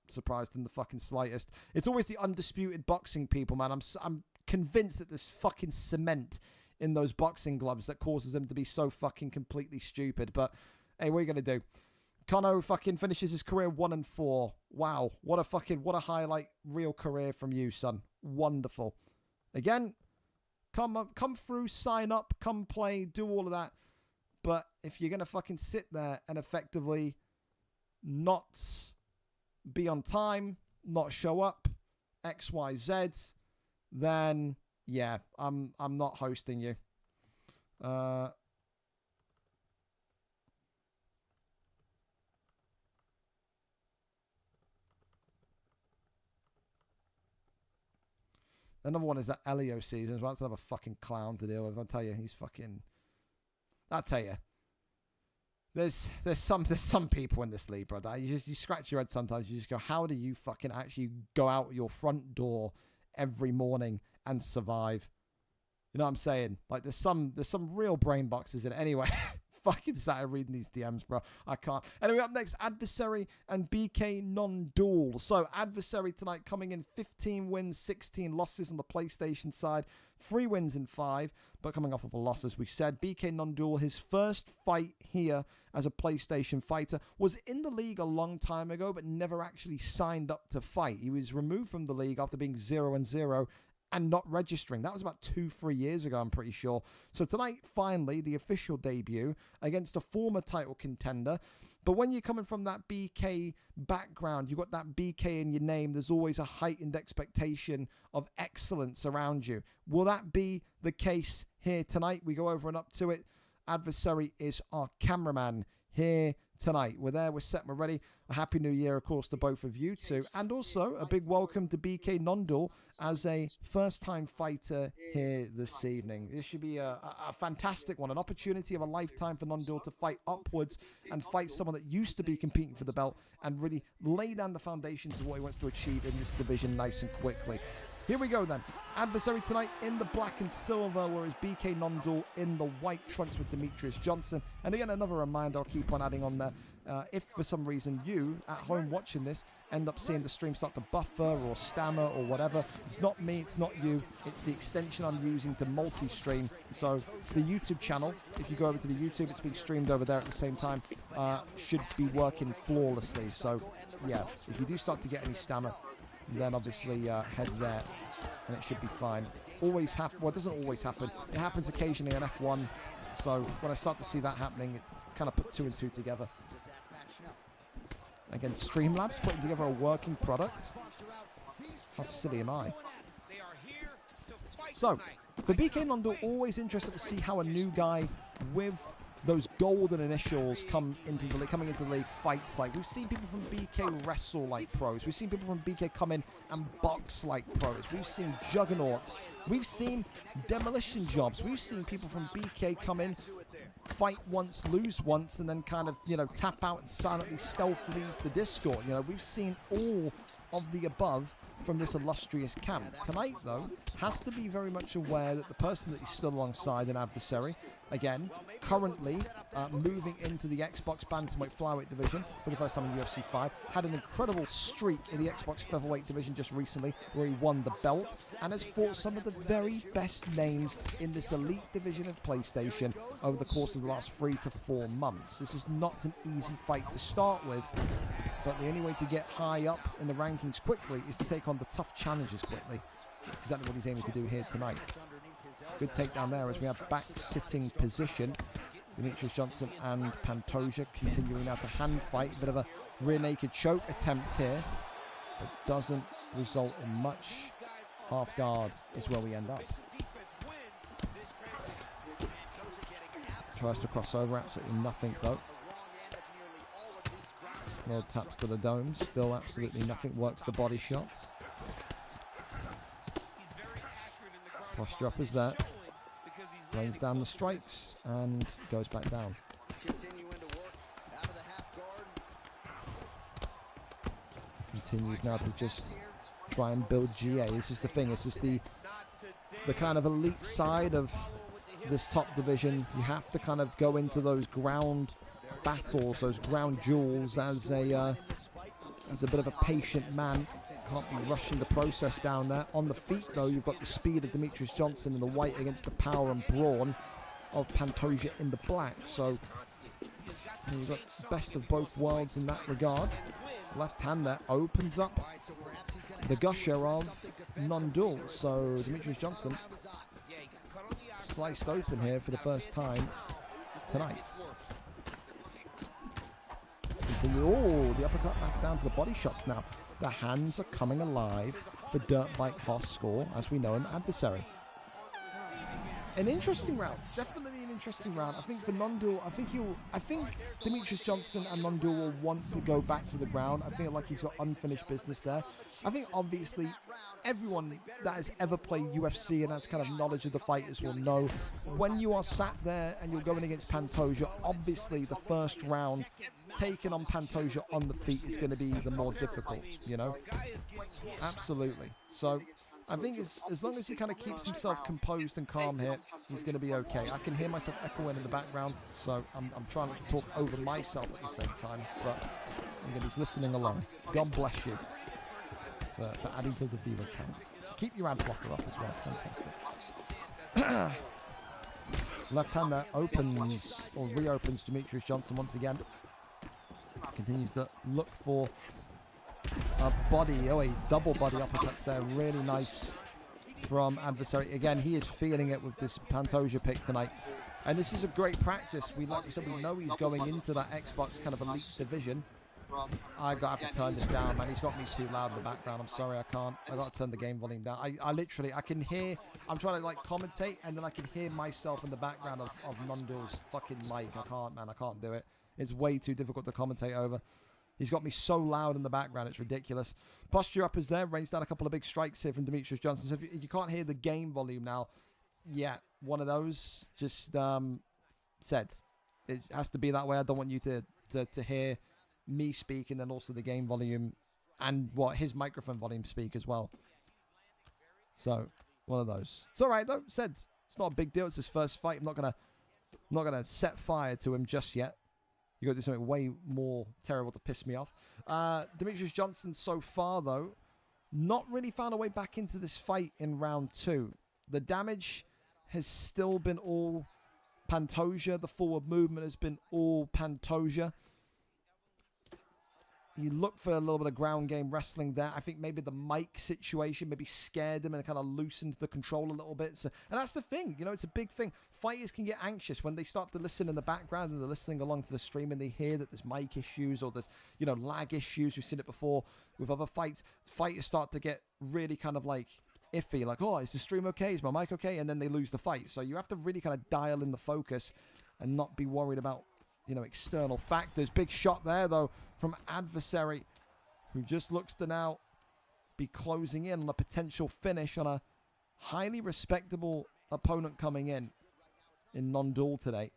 surprised in the fucking slightest. It's always the undisputed boxing people, man. I'm convinced that there's fucking cement in those boxing gloves that causes them to be so fucking completely stupid. But hey, what are you gonna do? Kono fucking finishes his career 1-4. Wow, what a highlight real career from you, son. Wonderful. Again, come through, sign up, come play, do all of that. But if you're gonna fucking sit there and effectively not be on time, not show up, XYZ, then yeah, I'm not hosting you. Another one is that Elio season as well. That's another fucking clown to deal with. I'll tell you, he's fucking... I'll tell you. There's some people in this league, brother. You scratch your head sometimes. You just go, how do you fucking actually go out your front door every morning and survive? You know what I'm saying? Like, there's some real brain boxes in it. Anyway, fucking started reading these DMs, bro. I can't. Anyway, up next, Adversary and BK non-duel. So, Adversary tonight coming in 15 wins, 16 losses on the PlayStation side. 3 wins in 5, but coming off of a loss, as we said. BK non-duel, his first fight here as a PlayStation fighter, was in the league a long time ago, but never actually signed up to fight. He was removed from the league after being 0-0 and not registering. That was about 2-3 years ago, I'm pretty sure. So tonight, finally, the official debut against a former title contender. But when you're coming from that BK background, you've got that BK in your name, there's always a heightened expectation of excellence around you. Will that be the case here tonight? We go over and up to it. Adversary is our cameraman here tonight. We're there, we're set, we're ready. A happy new year, of course, to both of you too. And also a big welcome to BK non-duel as a first-time fighter here this evening. This should be a fantastic one, an opportunity of a lifetime for non-duel to fight upwards and fight someone that used to be competing for the belt and really lay down the foundations of what he wants to achieve in this division nice and quickly. Here we go then. Adversary tonight in the black and silver, whereas BK non-duel in the white trunks with Demetrius Johnson. And again, another reminder I'll keep on adding on there. If for some reason you, at home watching this, end up seeing the stream start to buffer or stammer or whatever, it's not me, it's not you, it's the extension I'm using to multi-stream. So the YouTube channel, if you go over to the YouTube, it's being streamed over there at the same time, should be working flawlessly. So yeah, if you do start to get any stammer, then obviously head there and it should be fine. Always happen. Well, it doesn't always happen. It happens occasionally on F1. So when I start to see that happening, it kind of put 2 and 2 together. Again, Streamlabs putting together a working product. How silly am I? So, for BK non-duel, always interested to see how a new guy with those golden initials coming into the league fights. Like, we've seen people from BK wrestle like pros. We've seen people from BK come in and box like pros. We've seen juggernauts. We've seen demolition jobs. We've seen people from BK come in, fight once, lose once, and then kind of, you know, tap out and silently stealth leave the Discord. You know, we've seen all of the above from this illustrious camp. Tonight, though, has to be very much aware that the person that he's stood alongside, an adversary, again, currently moving into the Xbox Bantamweight Flyweight division for the first time in UFC 5, had an incredible streak in the Xbox Featherweight division just recently, where he won the belt, and has fought some of the very best names in this elite division of PlayStation over the course of the last 3 to 4 months. This is not an easy fight to start with, but the only way to get high up in the rankings quickly is to take on the tough challenges quickly. That's exactly what he's aiming to do here tonight. Good takedown there as we have back-sitting position. Demetrius Johnson and Pantoja continuing now to hand fight. A bit of a rear naked choke attempt here, but doesn't result in much. Half guard is where we end up. Tries to cross over, absolutely nothing though. Lord taps to the dome, still absolutely nothing. Works the body shots. Posture up is there. Rains down the strikes and goes back down. Continues now to just try and build GA. This is the thing. This is the kind of elite side of this top division. You have to kind of go into those ground battles, those ground duels as a bit of a patient man. Can't be rushing the process down there. On the feet, though, you've got the speed of Demetrius Johnson in the white against the power and brawn of Pantoja in the black. So you've got best of both worlds in that regard. Left hand there opens up the gusher of non-duel. So Demetrius Johnson sliced open here for the first time tonight. Oh, the uppercut back down to the body shots now. The hands are coming alive for Dirt Bike Hoss Score, as we know him, adversary. An interesting round, definitely an interesting round. I think for non-duel, I think Demetrius Johnson and non-duel will want to go back to the ground. I feel like he's got unfinished business there. I think obviously everyone that has ever played UFC and has kind of knowledge of the fighters will know when you are sat there and you're going against Pantoja, obviously the first round taking on Pantoja on the feet is going to be the more difficult, you know? Absolutely. So I think as long as he kind of keeps himself composed and calm here, he's going to be okay. I can hear myself echoing in the background, so I'm trying not to talk over myself at the same time, but again, he's listening along. God bless you for adding to the viewer count. Keep your ad blocker off as well. Fantastic. Left hand there opens, or reopens Demetrius Johnson once again. Continues to look for a body, a double body uppercuts there. Really nice from adversary. Again, he is feeling it with this Pantoja pick tonight. And this is a great practice. Like we said, we know he's going into that Xbox kind of elite division. I have to turn this down, man. He's got me too loud in the background. I'm sorry, I can't. I got to turn the game volume down. I literally, I can hear, I'm trying to like commentate, and then I can hear myself in the background of non-duel's fucking mic. I can't, man. I can't do it. It's way too difficult to commentate over. He's got me so loud in the background, it's ridiculous. Posture up is there. Rains down a couple of big strikes here from Demetrius Johnson. So if you can't hear the game volume now, yeah, one of those just said. It has to be that way. I don't want you to hear me speak and then also the game volume and what his microphone volume speak as well. So one of those. It's all right though. Said it's not a big deal. It's his first fight. I'm not gonna set fire to him just yet. You got to do something way more terrible to piss me off. Demetrius Johnson so far, though, not really found a way back into this fight in round 2. The damage has still been all Pantoja. The forward movement has been all Pantoja. You look for a little bit of ground game wrestling there. I think maybe the mic situation maybe scared him and kind of loosened the control a little bit. So, and that's the thing, you know, it's a big thing. Fighters can get anxious when they start to listen in the background and they're listening along to the stream and they hear that there's mic issues or there's, you know, lag issues. We've seen it before with other fights. Fighters start to get really kind of like iffy, like, oh, is the stream okay? Is my mic okay? And then they lose the fight. So you have to really kind of dial in the focus and not be worried about, external factors. Big shot there, though, from Adversary, who just looks to now be closing in on a potential finish on a highly respectable opponent coming in non-duel today.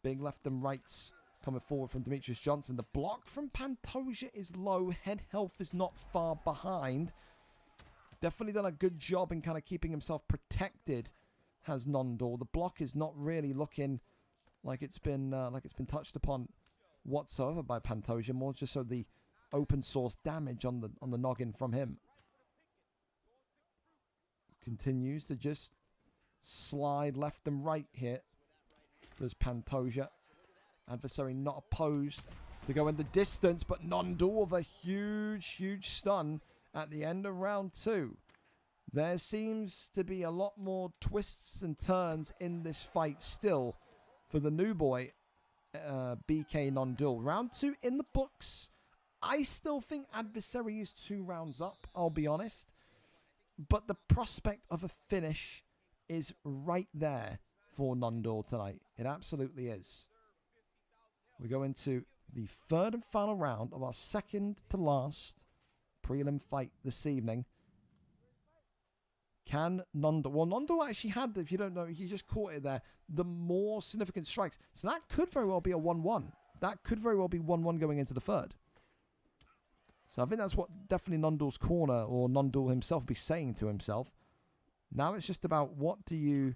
Big left and rights coming forward from Demetrius Johnson. The block from Pantoja is low. Head health is not far behind. Definitely done a good job in kind of keeping himself protected, has non-duel. The block is not really looking like it's been touched upon whatsoever by Pantoja. More just so the open source damage on the noggin from him. Continues to just slide left and right here. There's Pantoja. Adversary not opposed to go in the distance, but non-duel with a huge stun at the end of round 2. There seems to be a lot more twists and turns in this fight still for the new boy, BK non-duel. Round 2 in the books. I still think Adversary is 2 rounds up, I'll be honest. But the prospect of a finish is right there for non-duel tonight. It absolutely is. We go into the 3rd and final round of our second to last prelim fight this evening. Can non-duel... Well, non-duel actually had, if you don't know, he just caught it there, the more significant strikes. So that could very well be a 1-1. That could very well be 1-1 going into the 3rd. So I think that's what definitely non-duel's corner, or non-duel himself, be saying to himself. Now it's just about what do you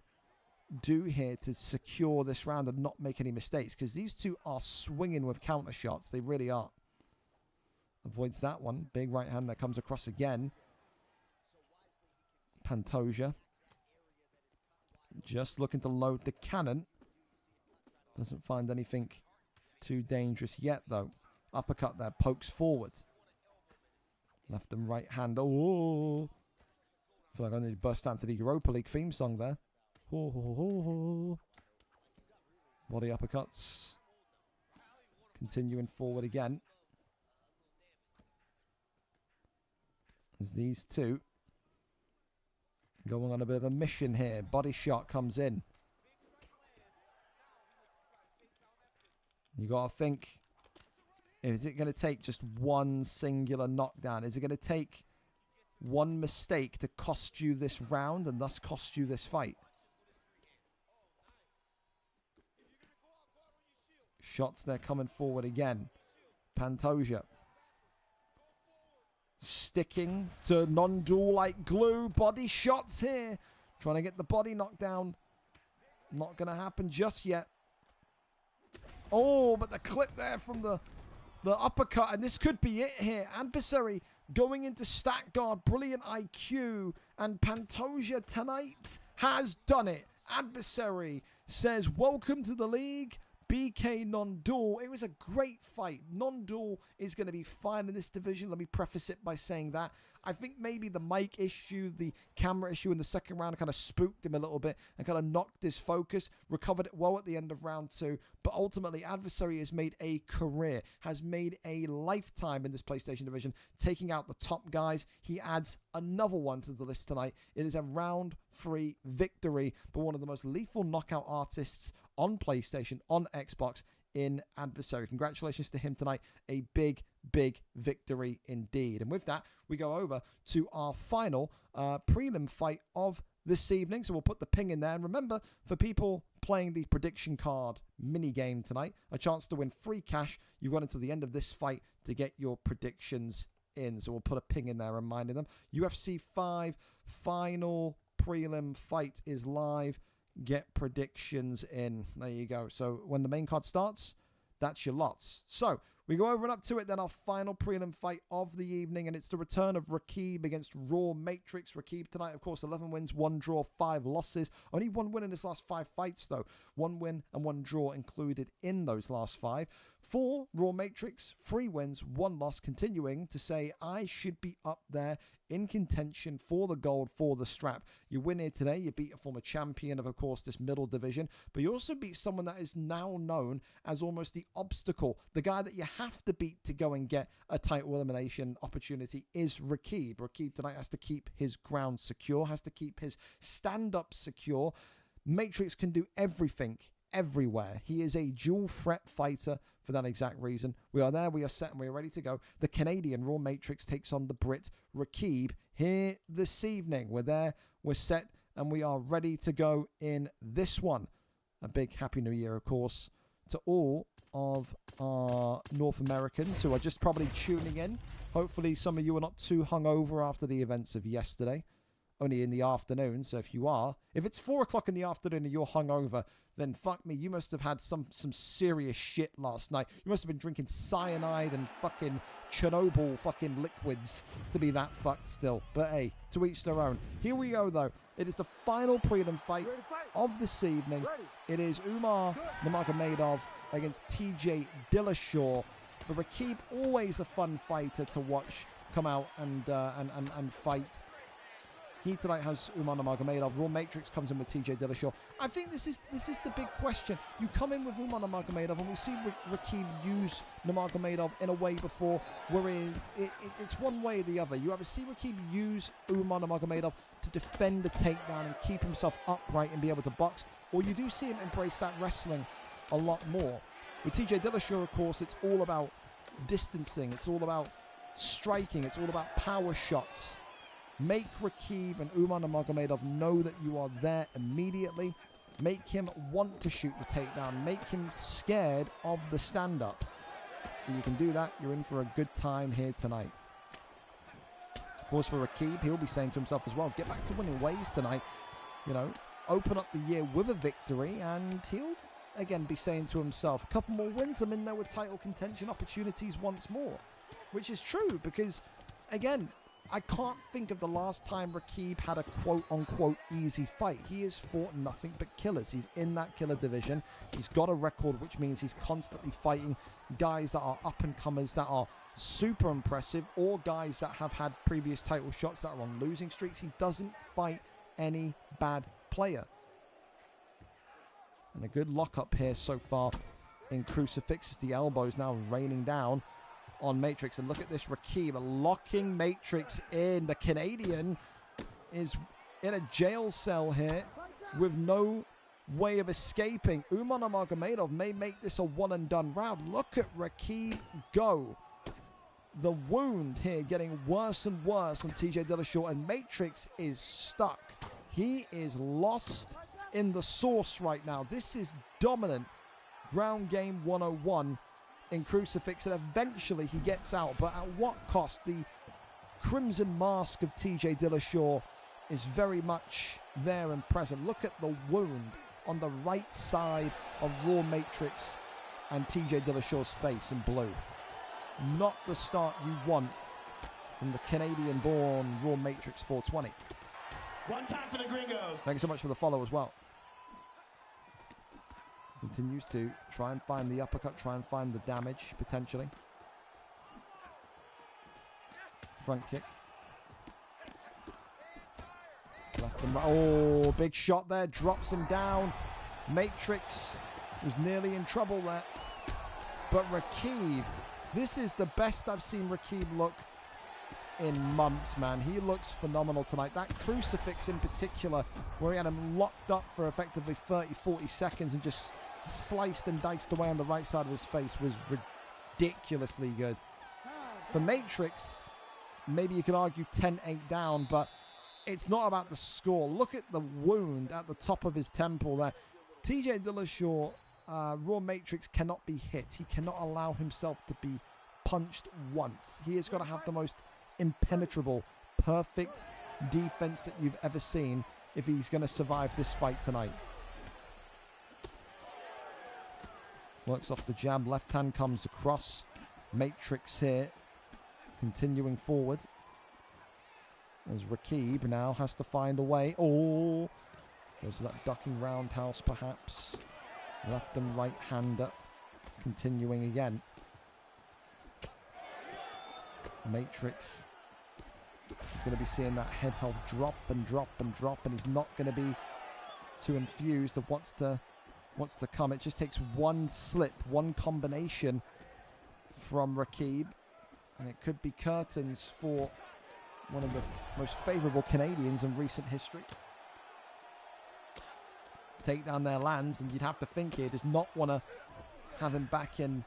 do here to secure this round and not make any mistakes, because these two are swinging with counter shots. They really are. Avoids that one. Big right hand that comes across again. Pantoja just looking to load the cannon. Doesn't find anything too dangerous yet, though. Uppercut there, pokes forward. Left and right hand. Oh, I feel like I need to burst out to the Europa League theme song there. Oh. Body uppercuts. Continuing forward again. As these two going on a bit of a mission here. Body shot comes in. You got to think, is it going to take just one singular knockdown? Is it going to take one mistake to cost you this round and thus cost you this fight? Shots there coming forward again. Pantoja sticking to non-duel like glue. Body shots here. Trying to get the body knocked down. Not going to happen just yet. Oh, but the clip there from the uppercut. And this could be it here. Adversary going into stack guard. Brilliant IQ. And Pantoja tonight has done it. Adversary says, welcome to the league. BK non-duel. It was a great fight. Non-duel is going to be fine in this division. Let me preface it by saying that. I think maybe the mic issue, the camera issue in the second round kind of spooked him a little bit and kind of knocked his focus. Recovered it well at the end of round 2. But ultimately, Adversary has made a career, has made a lifetime in this PlayStation division, taking out the top guys. He adds another one to the list tonight. It is a round 3 victory, but one of the most lethal knockout artists on PlayStation, on Xbox, in Adversary. Congratulations to him tonight. A big victory indeed. And with that, we go over to our final prelim fight of this evening. So we'll put the ping in there. And remember, for people playing the prediction card mini game tonight, a chance to win free cash. You've got until the end of this fight to get your predictions in. So we'll put a ping in there reminding them. UFC 5 final prelim fight is live. Get predictions in. There you go. So when the main card starts, that's your lots. So we go over and up to it then, our final prelim fight of the evening, and it's the return of Rakib against Raw Matrix. Rakib tonight, of course, 11 wins, 1 draw, 5 losses. Only 1 win in his last 5 fights, though. 1 win and 1 draw included in those last 5. For Raw Matrix, 3 wins, 1 loss, continuing to say, I should be up there in contention for the gold, for the strap. You win here today. You beat a former champion of course, this middle division, but you also beat someone that is now known as almost the obstacle. The guy that you have to beat to go and get a title elimination opportunity is Rakib. Rakib tonight has to keep his ground secure, has to keep his stand-up secure. Matrix can do everything everywhere. He is a dual threat fighter for that exact reason. We are there, we are set, and we are ready to go. The Canadian Raw Matrix takes on the Brit Rakib here this evening. We're there, we're set, and we are ready to go in this one. A big Happy New Year, of course, to all of our North Americans who are just probably tuning in. Hopefully some of you are not too hungover after the events of yesterday. Only in the afternoon, so if you are, if it's 4 o'clock in the afternoon and you're hungover, then fuck me, you must have had some serious shit last night. You must have been drinking cyanide and fucking Chernobyl fucking liquids to be that fucked still. But hey, to each their own. Here we go though. It is the final prelim fight of this evening. It is Umar Nurmagomedov against TJ Dillashaw. For Rakib, always a fun fighter to watch come out and fight. He tonight has Umar Nurmagomedov. Raw Matrix comes in with TJ Dillashaw. I think this is the big question. You come in with Umar Nurmagomedov, and we see Rakib use Nurmagomedov in a way before, wherein it's one way or the other. You either see Rakib use Umar Nurmagomedov to defend the takedown and keep himself upright and be able to box, or you do see him embrace that wrestling a lot more. With TJ Dillashaw, of course, it's all about distancing. It's all about striking. It's all about power shots. Make Rakib and Umar Nurmagomedov know that you are there immediately. Make him want to shoot the takedown. Make him scared of the stand-up. If you can do that, you're in for a good time here tonight. Of course, for Rakib, he'll be saying to himself as well, get back to winning ways tonight. You know, open up the year with a victory, and he'll, again, be saying to himself, a couple more wins, I'm in there with title contention opportunities once more. Which is true, because, again, I can't think of the last time Rakib had a quote-unquote easy fight. He has fought nothing but killers. He's in that killer division. He's got a record, which means he's constantly fighting guys that are up-and-comers, that are super impressive, or guys that have had previous title shots that are on losing streaks. He doesn't fight any bad player. And a good lock-up here so far in Crucifix as the elbows now raining down on Matrix. And look at this, Rakib locking Matrix in. The Canadian is in a jail cell here with no way of escaping. Umar Nurmagomedov may make this a one-and-done round. Look at Rakib go. The wound here getting worse and worse on TJ Dillashaw, and Matrix is stuck. He is lost in the sauce right now. This is dominant ground game 101 in Crucifix, and eventually he gets out, but at what cost? The crimson mask of TJ Dillashaw is very much there and present. Look at the wound on the right side of Raw Matrix and TJ Dillashaw's face in blue. Not the start you want from the Canadian-born Raw Matrix 420. One time for the gringos. Thank you so much for the follow as well. Continues to try and find the uppercut, try and find the damage, potentially. Front kick. Left and right. Oh, big shot there. Drops him down. Matrix was nearly in trouble there. But Rakib, this is the best I've seen Rakib look in months, man. He looks phenomenal tonight. That Crucifix in particular, where he had him locked up for effectively 30, 40 seconds and just sliced and diced away on the right side of his face, was ridiculously good. For Matrix, maybe you could argue 10-8 down, but it's not about the score. Look at the wound at the top of his temple there. TJ Dillashaw, Raw Matrix cannot be hit. He cannot allow himself to be punched once. He has got to have the most impenetrable, perfect defense that you've ever seen if he's going to survive this fight tonight. Works off the jab, left hand comes across. Matrix here, continuing forward. As Rakib now has to find a way. Oh, goes to that ducking roundhouse perhaps. Left and right hander, continuing again. Matrix is going to be seeing that head held drop and drop and drop, and he's not going to be too infused of what's to come. It just takes one slip, one combination from Rakib, and it could be curtains for one of the most favourable Canadians in recent history. takedown there lands, and you'd have to think he does not want to have him back in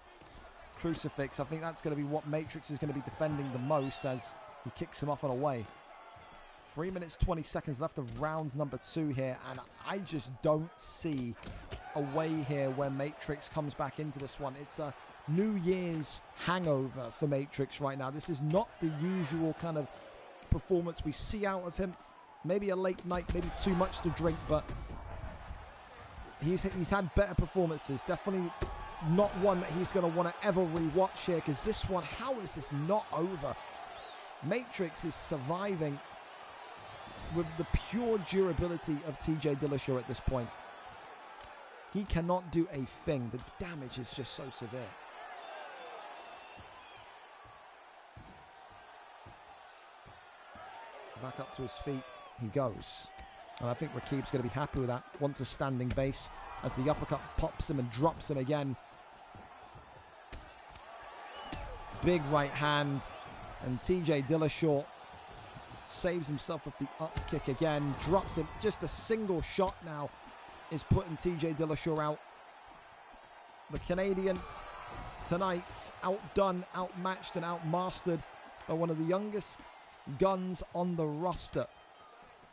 crucifix. I think that's going to be what Matrix is going to be defending the most as he kicks him off and away. 3 minutes, 20 seconds left of round number 2 here, and I just don't see a way here where Matrix comes back into this one. It's a New Year's hangover for Matrix right now. This is not the usual kind of performance we see out of him. Maybe a late night, maybe too much to drink, but he's had better performances. Definitely not one that he's going to want to ever rewatch here, because this one, how is this not over? Matrix is surviving with the pure durability of TJ Dillashaw at this point. He cannot do a thing. The damage is just so severe. Back up to his feet he goes. And I think Rakib's going to be happy with that. Wants a standing base as the uppercut pops him and drops him again. Big right hand. And TJ Dillashaw saves himself with the up kick again. Drops him. Just a single shot now is putting TJ Dillashaw out. The Canadian tonight outdone, outmatched and outmastered by one of the youngest guns on the roster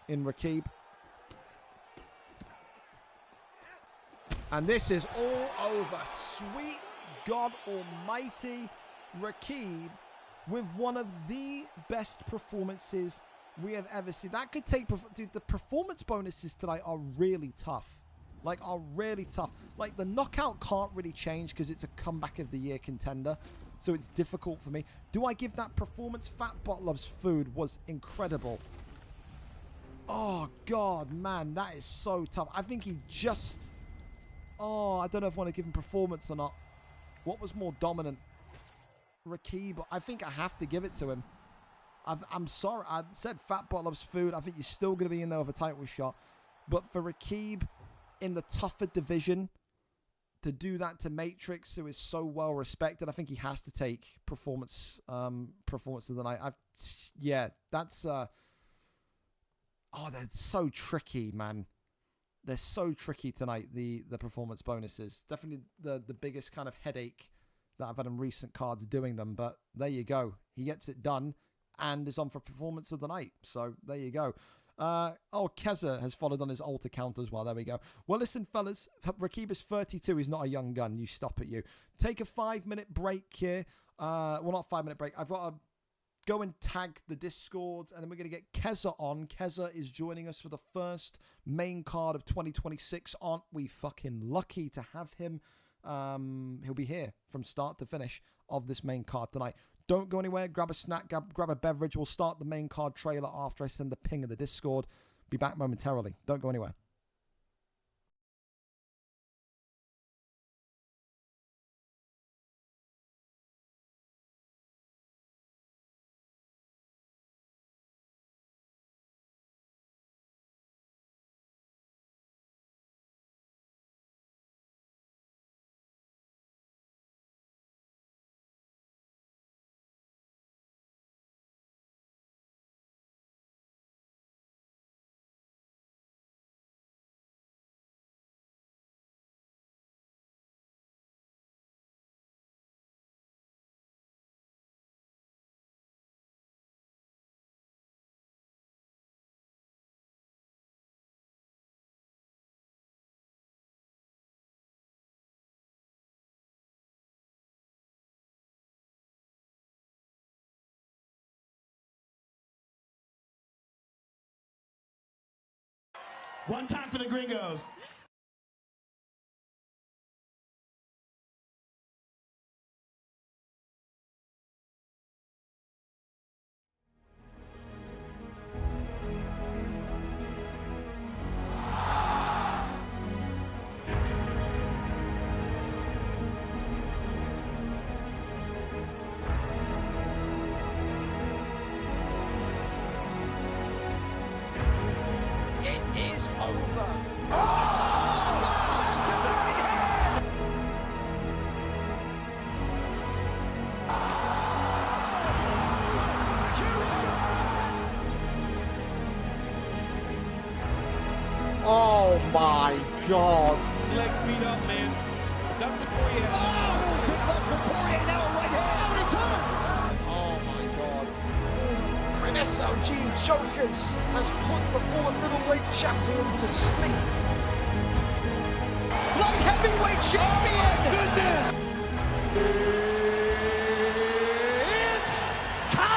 in Rakib. And this is all over. Sweet God Almighty. Rakib with one of the best performances we have ever seen. That could take... Dude, the performance bonuses tonight are really tough. Like, are really tough. Like, the knockout can't really change because it's a comeback of the year contender. So it's difficult for me. Do I give that performance? Fatbot Loves Food was incredible. Oh, God, man. That is so tough. I think he just... Oh, I don't know if I want to give him performance or not. What was more dominant? Rakib. I think I have to give it to him. I'm sorry. I said Fatbot Loves Food. I think you're still going to be in there with a title shot. But for Rakib in the tougher division, to do that to Matrix, who is so well respected, I think he has to take performance of the night. Yeah, that's oh, they're so tricky, man. They're so tricky tonight, the performance bonuses. Definitely the biggest kind of headache that I've had in recent cards doing them, but there you go. He gets it done and is on for performance of the night. So there you go. Oh, Keza has followed on his alt account as well. There we go. Well, listen, fellas, Rakib is 32. He's not a young gun. You stop it, you. Take a 5-minute break here. Well, not 5-minute break. I've got to go and tag the Discords, and then we're going to get Keza on. Keza is joining us for the first main card of 2026. Aren't we fucking lucky to have him? He'll be here from start to finish of this main card tonight. Don't go anywhere. Grab a snack, grab a beverage. We'll start the main card trailer after I send the ping of the Discord. Be back momentarily. Don't go anywhere. One time for the gringos. It is over. God. Leg beat up, man. That's the Poirier. Oh, big left from Poirier, now a right hand. Oh, it's hurt. Oh my God. An SLG Jokers has put the former middleweight champion to sleep. Light heavyweight champion. Goodness! It's time.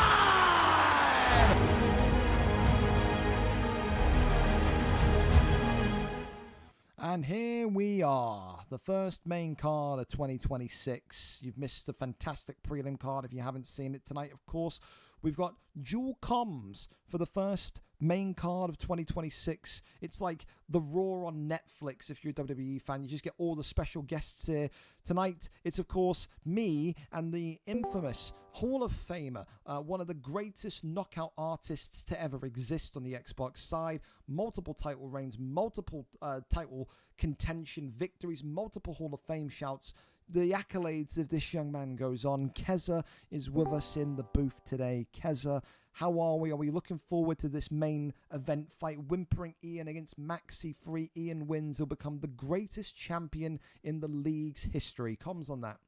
And here we are, the first main card of 2026. You've missed a fantastic prelim card if you haven't seen it tonight, of course. We've got dual comms for the first main card of 2026. It's like the Raw on Netflix if you're a WWE fan. You just get all the special guests here. Tonight, it's of course me and the infamous Hall of Famer, one of the greatest knockout artists to ever exist on the Xbox side. Multiple title reigns, multiple title contention victories, multiple Hall of Fame shouts. The accolades of this young man goes on. Keza is with us in the booth today. Keza, how are we? Are we looking forward to this main event fight? Whimpering Ian against Maxi Free. Ian wins. He'll become the greatest champion in the league's history. Comms on that.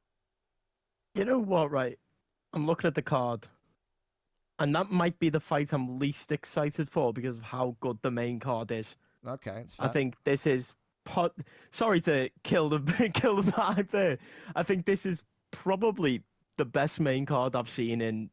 You know what, right? I'm looking at the card. And that might be the fight I'm least excited for because of how good the main card is. Okay, it's fair. I think this is... Sorry to kill the vibe there. I think this is probably the best main card I've seen in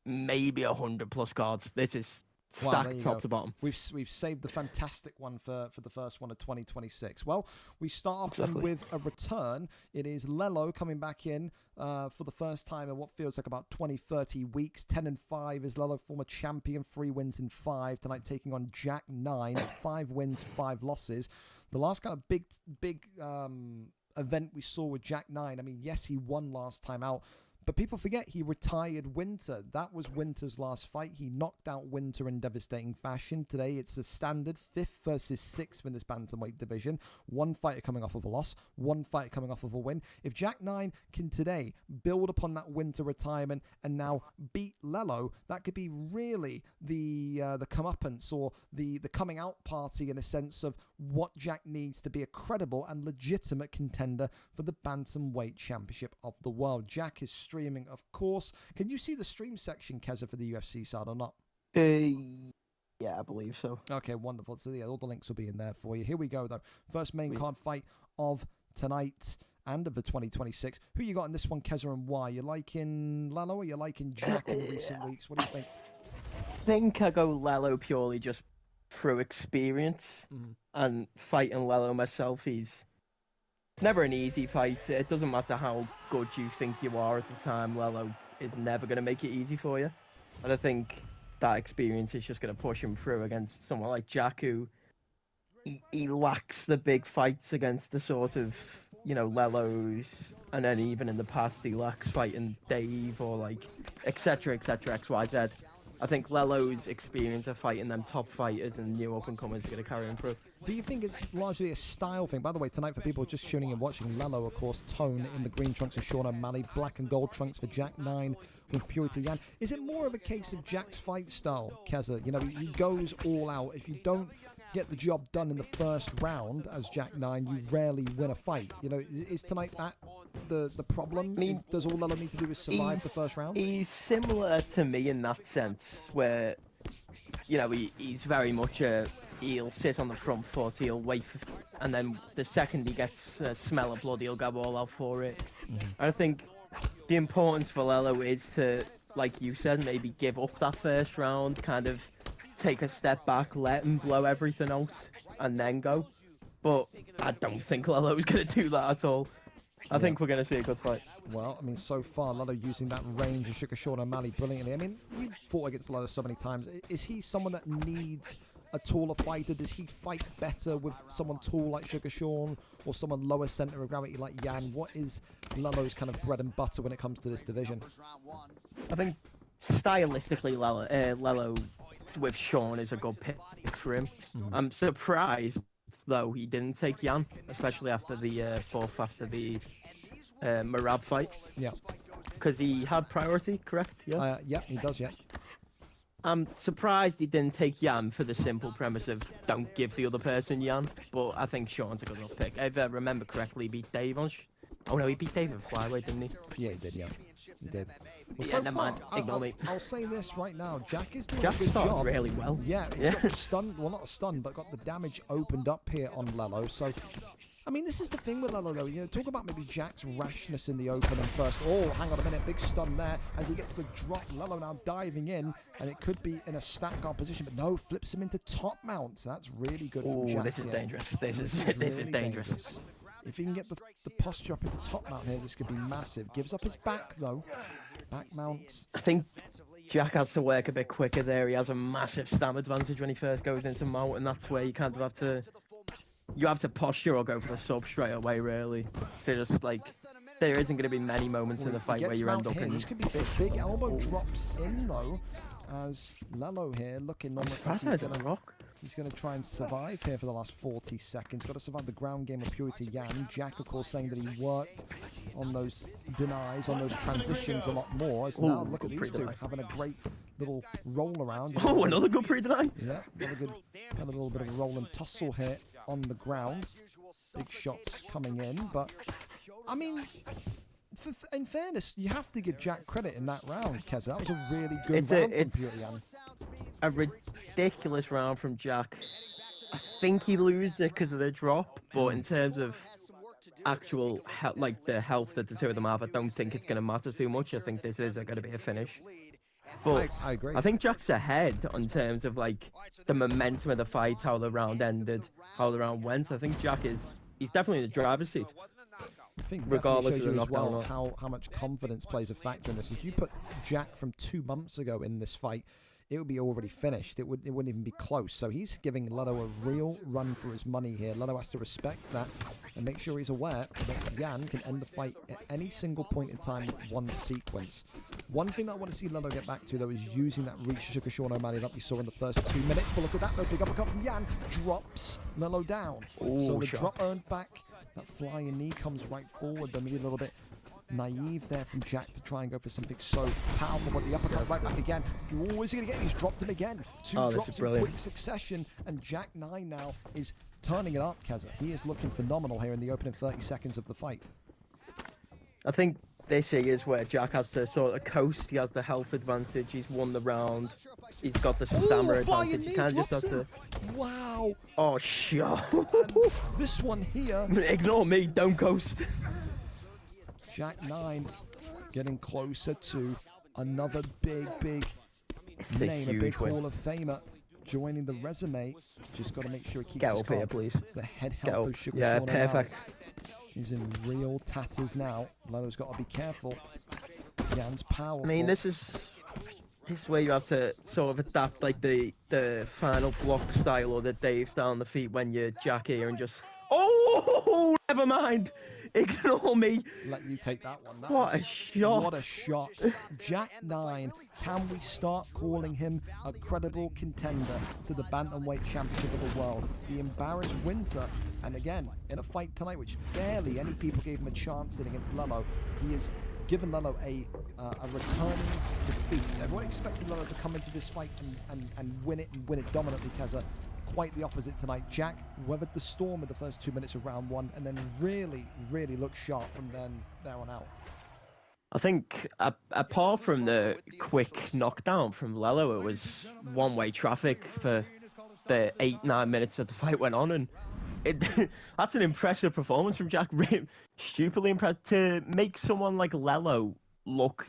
maybe 100+ cards. This is stacked top to bottom. We've saved the fantastic one for the first one of 2026. Well, we start off then with a return. It is Lelo coming back in for the first time in what feels like about 20-30 weeks. 10-5 is Lelo, former champion, 3 wins in 5. Tonight taking on Jack 9, 5 wins, 5 losses. The last kind of big event we saw with Jack 9, I mean, yes, he won last time out, but people forget he retired Winter. That was Winter's last fight. He knocked out Winter in devastating fashion. Today, it's the standard 5th versus 6th in this bantamweight division. One fighter coming off of a loss, one fighter coming off of a win. If Jack 9 can today build upon that Winter retirement and now beat Lelo, that could be really the comeuppance or the coming out party in a sense of what Jack needs to be a credible and legitimate contender for the bantamweight championship of the world. Jack is streaming, of course. Can you see the stream section, Keza, for the UFC side or not? Yeah, I believe so. Okay, wonderful. So yeah, all the links will be in there for you. Here we go, though. First main card fight of tonight and of the 2026. Who you got in this one, Keza, and why? You liking Lelo or you liking Jack in recent weeks? What do you think? I think I go Lelo purely just through experience and fighting Lelo myself. He's never an easy fight. It doesn't matter how good you think you are at the time. Lelo is never going to make it easy for you. And I think that experience is just going to push him through against someone like Jack, who he lacks the big fights against the sort of, Lelos. And then even in the past, he lacks fighting Dave or like, etc., XYZ. I think Lelo's experience of fighting them top fighters and new up-and-comers is going to carry him through. Do you think it's largely a style thing? By the way, tonight for people just tuning in watching, Lelo, of course, Tone in the green trunks of Sean O'Malley, black and gold trunks for Jack 9 with WhimperingIann. Is it more of a case of Jack's fight style, Keza? He goes all out. If you don't get the job done in the first round as Jack 9, you rarely win a fight. Is tonight that the problem? Does all Lelo need to do is survive the first round? He's similar to me in that sense, where, he's very much he'll sit on the front foot, he'll wait and then the second he gets a smell of blood, he'll go all out for it. I think the importance for Lelo is to, like you said, maybe give up that first round, kind of take a step back, let him blow everything out, and then go. But I don't think Lelo's going to do that at all. I think we're going to see a good fight. Well, so far, Lelo using that range and shook Sean O'Malley brilliantly. You fought against Lelo so many times. Is he someone that needs a taller fighter? Does he fight better with someone tall like Sugar Sean or someone lower center of gravity like Yan? What is Lelo's kind of bread and butter when it comes to this division? I think stylistically, Lelo with Sean is a good pick for him. I'm surprised though he didn't take Yan, especially after the Marab fight. Yeah. Because he had priority, correct? Yeah. Yeah, he does. Yeah. I'm surprised he didn't take Yan for the simple premise of don't give the other person Yan. But I think Sean's a good enough pick. If I remember correctly, he beat Dave on. Oh no, he beat Dave in flyweight, didn't he? Yeah, he did. Yeah, he did. Well, Yeah, never mind. Ignore me. I'll say this right now: Jack is doing Jack a good started job. really well. Yeah, he's got the stun. Well, not a stun, but got the damage opened up here on Lelo. So, I mean, this is the thing with Lelo, though. You know, talk about maybe Jack's rashness in the opening first. Oh, hang on a minute, big stun there as he gets the drop. Lelo now diving in, and it could be in a stack guard position, but no, flips him into top mount. So that's really good for Jack. Oh, this is here. dangerous. This is really dangerous. If he can get the posture up into top mount here, this could be massive. Gives up his back, though. Back mount. I think Jack has to work a bit quicker there. He has a massive stam advantage when he first goes into mount, and that's where you kind of have to... You have to posture or go for the sub straight away, really. To just, like... There isn't going to be many moments in the fight where you end up in... This could be big elbow drops in, though, as Lelo here looking almost like he's going to try and survive here for the last 40 seconds. Got to survive the ground game of Purity Yan. Jack, of course, saying that he worked on those denies, on those transitions a lot more. As now look at these two having a great little roll around. Oh, another good pre-deny. Yeah, another good, kind of a little bit of a roll and tussle here on the ground. Big shots coming in, but I mean, in fairness, you have to give Jack credit in that round, Keza. That was a really good round from Purity Yan. A ridiculous round from Jack. I think he loses it because of the drop, but in terms of actual like the health that the two of them have, I don't think it's going to matter too much. I think this is going to be a finish. But I agree. I think Jack's ahead in terms of like the momentum of the fight, how the round ended, how the round went. I think he's definitely in the driver's seat. I think regardless shows of the you as well knockdown how much confidence plays a factor in this. If you put Jack from 2 months ago in this fight, it would be already finished. It wouldn't even be close. So he's giving Lelo a real run for his money here. Lelo has to respect that and make sure he's aware that Yan can end the fight at any single point in time with one sequence. One thing that I want to see Lelo get back to, though, is using that reach to Sean O'Malley that we saw in the first 2 minutes. But look at that, though. Big uppercut from Yan. Drops Lelo down. Ooh, so the shot. drop earned back. That flying knee comes right forward, but maybe a little bit naive there from Jack to try and go for something so powerful, but the uppercut right back again. You're always going to get, he's dropped him again. Two drops in quick succession, and Jack 9 now is turning it up, Keza. He is looking phenomenal here in the opening 30 seconds of the fight. I think this is where Jack has to sort of coast. He has the health advantage. He's won the round. He's got the stamina advantage. He kind of just has to... Wow. Oh, shit. This one here. Ignore me. Don't coast. Jack 9 getting closer to another big name, a big Hall of Famer joining the resume. Just got to make sure he keeps Get up here, please. The head health of Sugar Yeah, Sean perfect. He's in real tatters now. Lelo's got to be careful. Yan's powerful. I mean, this is where you have to sort of adapt like the final block style or the Dave style on the feet when you're Jack here and just... Oh, never mind. Ignore me. Let you take that one. What a shot. What a shot. Jack 9, can we start calling him a credible contender to the Bantamweight Championship of the world? The embarrassed Winter, and again, in a fight tonight, which barely any people gave him a chance in against Lelo, he has given Lelo a returning defeat. Everyone expected Lelo to come into this fight and win it dominantly, Keza. Quite the opposite tonight. Jack weathered the storm in the first 2 minutes of round 1 and then really looked sharp from there on out. I think apart from the quick knockdown from Lelo, it was one-way traffic for the 8-9 minutes that the fight went on, and that's an impressive performance from Jack. Stupidly impressive to make someone like Lelo look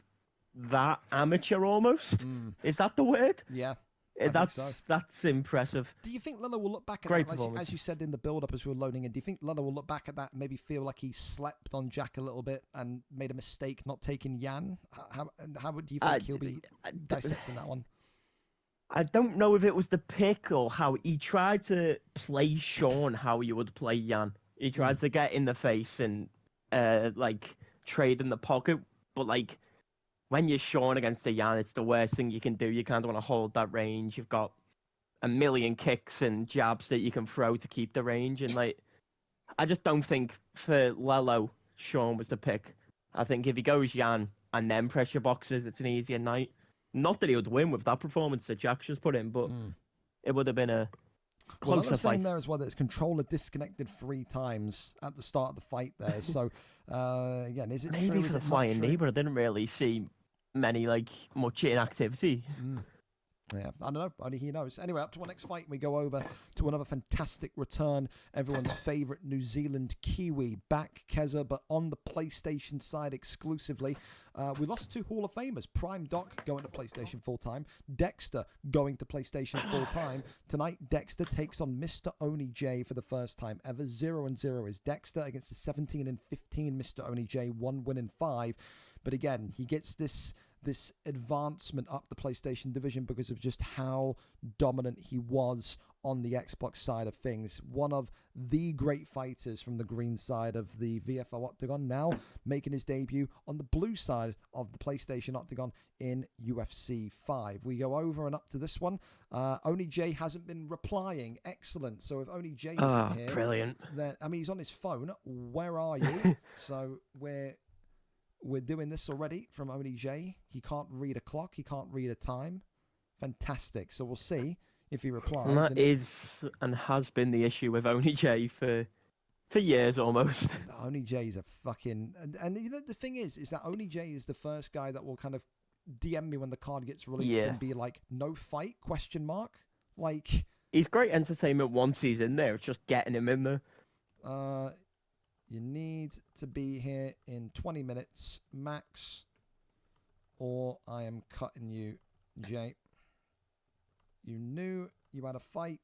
that amateur almost. Is that the word? Yeah. That's impressive. Do you think Lelo will look back at Great that, as you said in the build-up as we were loading in, do you think Lelo will look back at that and maybe feel like he slept on Jack a little bit and made a mistake not taking Yan? How would you think he'll be dissecting that one? I don't know if it was the pick or how he tried to play Sean how you would play Yan. He tried to get in the face and like trade in the pocket, but like when you're Sean against a Yan, it's the worst thing you can do. You kind of want to hold that range. You've got a million kicks and jabs that you can throw to keep the range. And like, I just don't think for Lelo, Sean was the pick. I think if he goes Yan and then pressure boxes, it's an easier night. Not that he would win with that performance that Jack's just put in, but it would have been a Well, closer I'm saying fight. there as well that his controller disconnected 3 times at the start of the fight there. So, again, is it Maybe true? for Is the it not flying true? knee, but I didn't really see many, much inactivity. Yeah, I don't know. Only he knows. Anyway, up to our next fight, we go over to another fantastic return. Everyone's favourite New Zealand Kiwi back, Keza, but on the PlayStation side exclusively. We lost 2 Hall of Famers. Prime Doc going to PlayStation full-time. Dexter going to PlayStation full-time. Tonight, Dexter takes on Mr. Oni J for the first time ever. 0-0 is Dexter against the 17-15 Mr. Oni J, 1 win in 5. But again, he gets this advancement up the PlayStation division because of just how dominant he was on the Xbox side of things. One of the great fighters from the green side of the VFL Octagon, now making his debut on the blue side of the PlayStation Octagon in UFC 5. We go over and up to this one. Oni J hasn't been replying. Excellent. So if Oni J isn't here, Brilliant. then, I mean, he's on his phone. Where are you? So we're doing this already from Oni J. He can't read a clock. He can't read a time. Fantastic. So we'll see if he replies. And that is and has been the issue with Oni J for years almost. Oni J is a fucking... And you know, the thing is that Oni J is the first guy that will kind of DM me when the card gets released and be like, no fight, ? Like... He's great entertainment once he's in there. It's just getting him in there. You need to be here in 20 minutes, max, or I am cutting you, Jay. You knew you had a fight.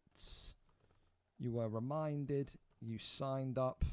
You were reminded. You signed up.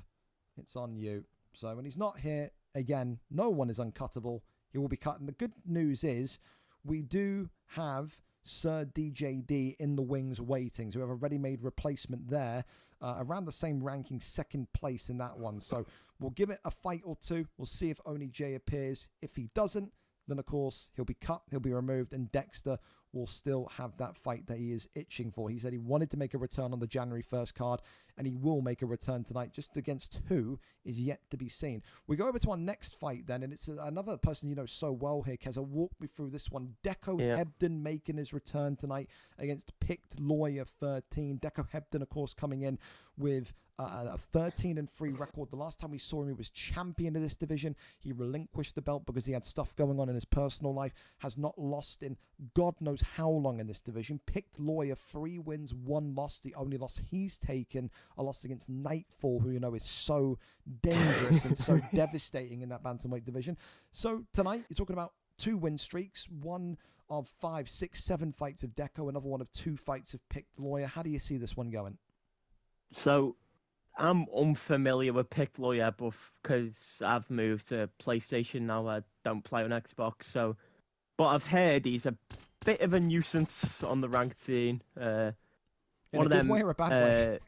It's on you. So when he's not here, again, no one is uncuttable. He will be cut. And the good news is we do have Sir DJD in the wings waiting. So we have a ready-made replacement there. Around the same ranking, 2nd place in that one. So we'll give it a fight or 2. We'll see if Oni J appears. If he doesn't, then of course he'll be cut, he'll be removed, and Dexter will still have that fight that he is itching for. He said he wanted to make a return on the January 1st card, and he will make a return tonight. Just against who is yet to be seen. We go over to our next fight then, and it's another person you know so well here, Keza. Walk me through this one. Deco Hebden making his return tonight against Picked Lawyer 13. Deco Hebden, of course, coming in with a 13-3 record. The last time we saw him, he was champion of this division. He relinquished the belt because he had stuff going on in his personal life. Has not lost in God knows how long in this division. Picked Lawyer, 3 wins, 1 loss. The only loss he's taken, a loss against Nightfall, who you know is so dangerous and so devastating in that bantamweight division. So tonight, you're talking about 2 win streaks, 1 of 5, 6, 7 fights of Deco, another one of 2 fights of Picked Lawyer. How do you see this one going? So I'm unfamiliar with Picked Lawyer, but because I've moved to PlayStation now, I don't play on Xbox. But I've heard he's a bit of a nuisance on the ranked scene. In a good way or a bad way?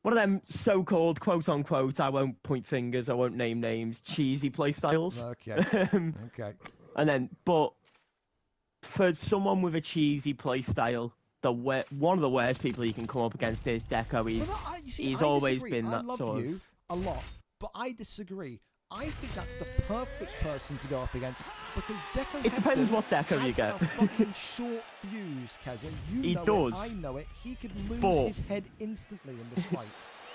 One of them so-called quote-unquote, I won't point fingers, I won't name names, cheesy playstyles. Okay. Okay. And then, but for someone with a cheesy playstyle, one of the worst people you can come up against is Deco. He's always been that sort of... I love you a lot, but I disagree. I think that's the perfect person to go up against because Deco. It depends what Deco you get. A fucking short fuse, Keza. He does. I know it. He could lose his head instantly in this fight.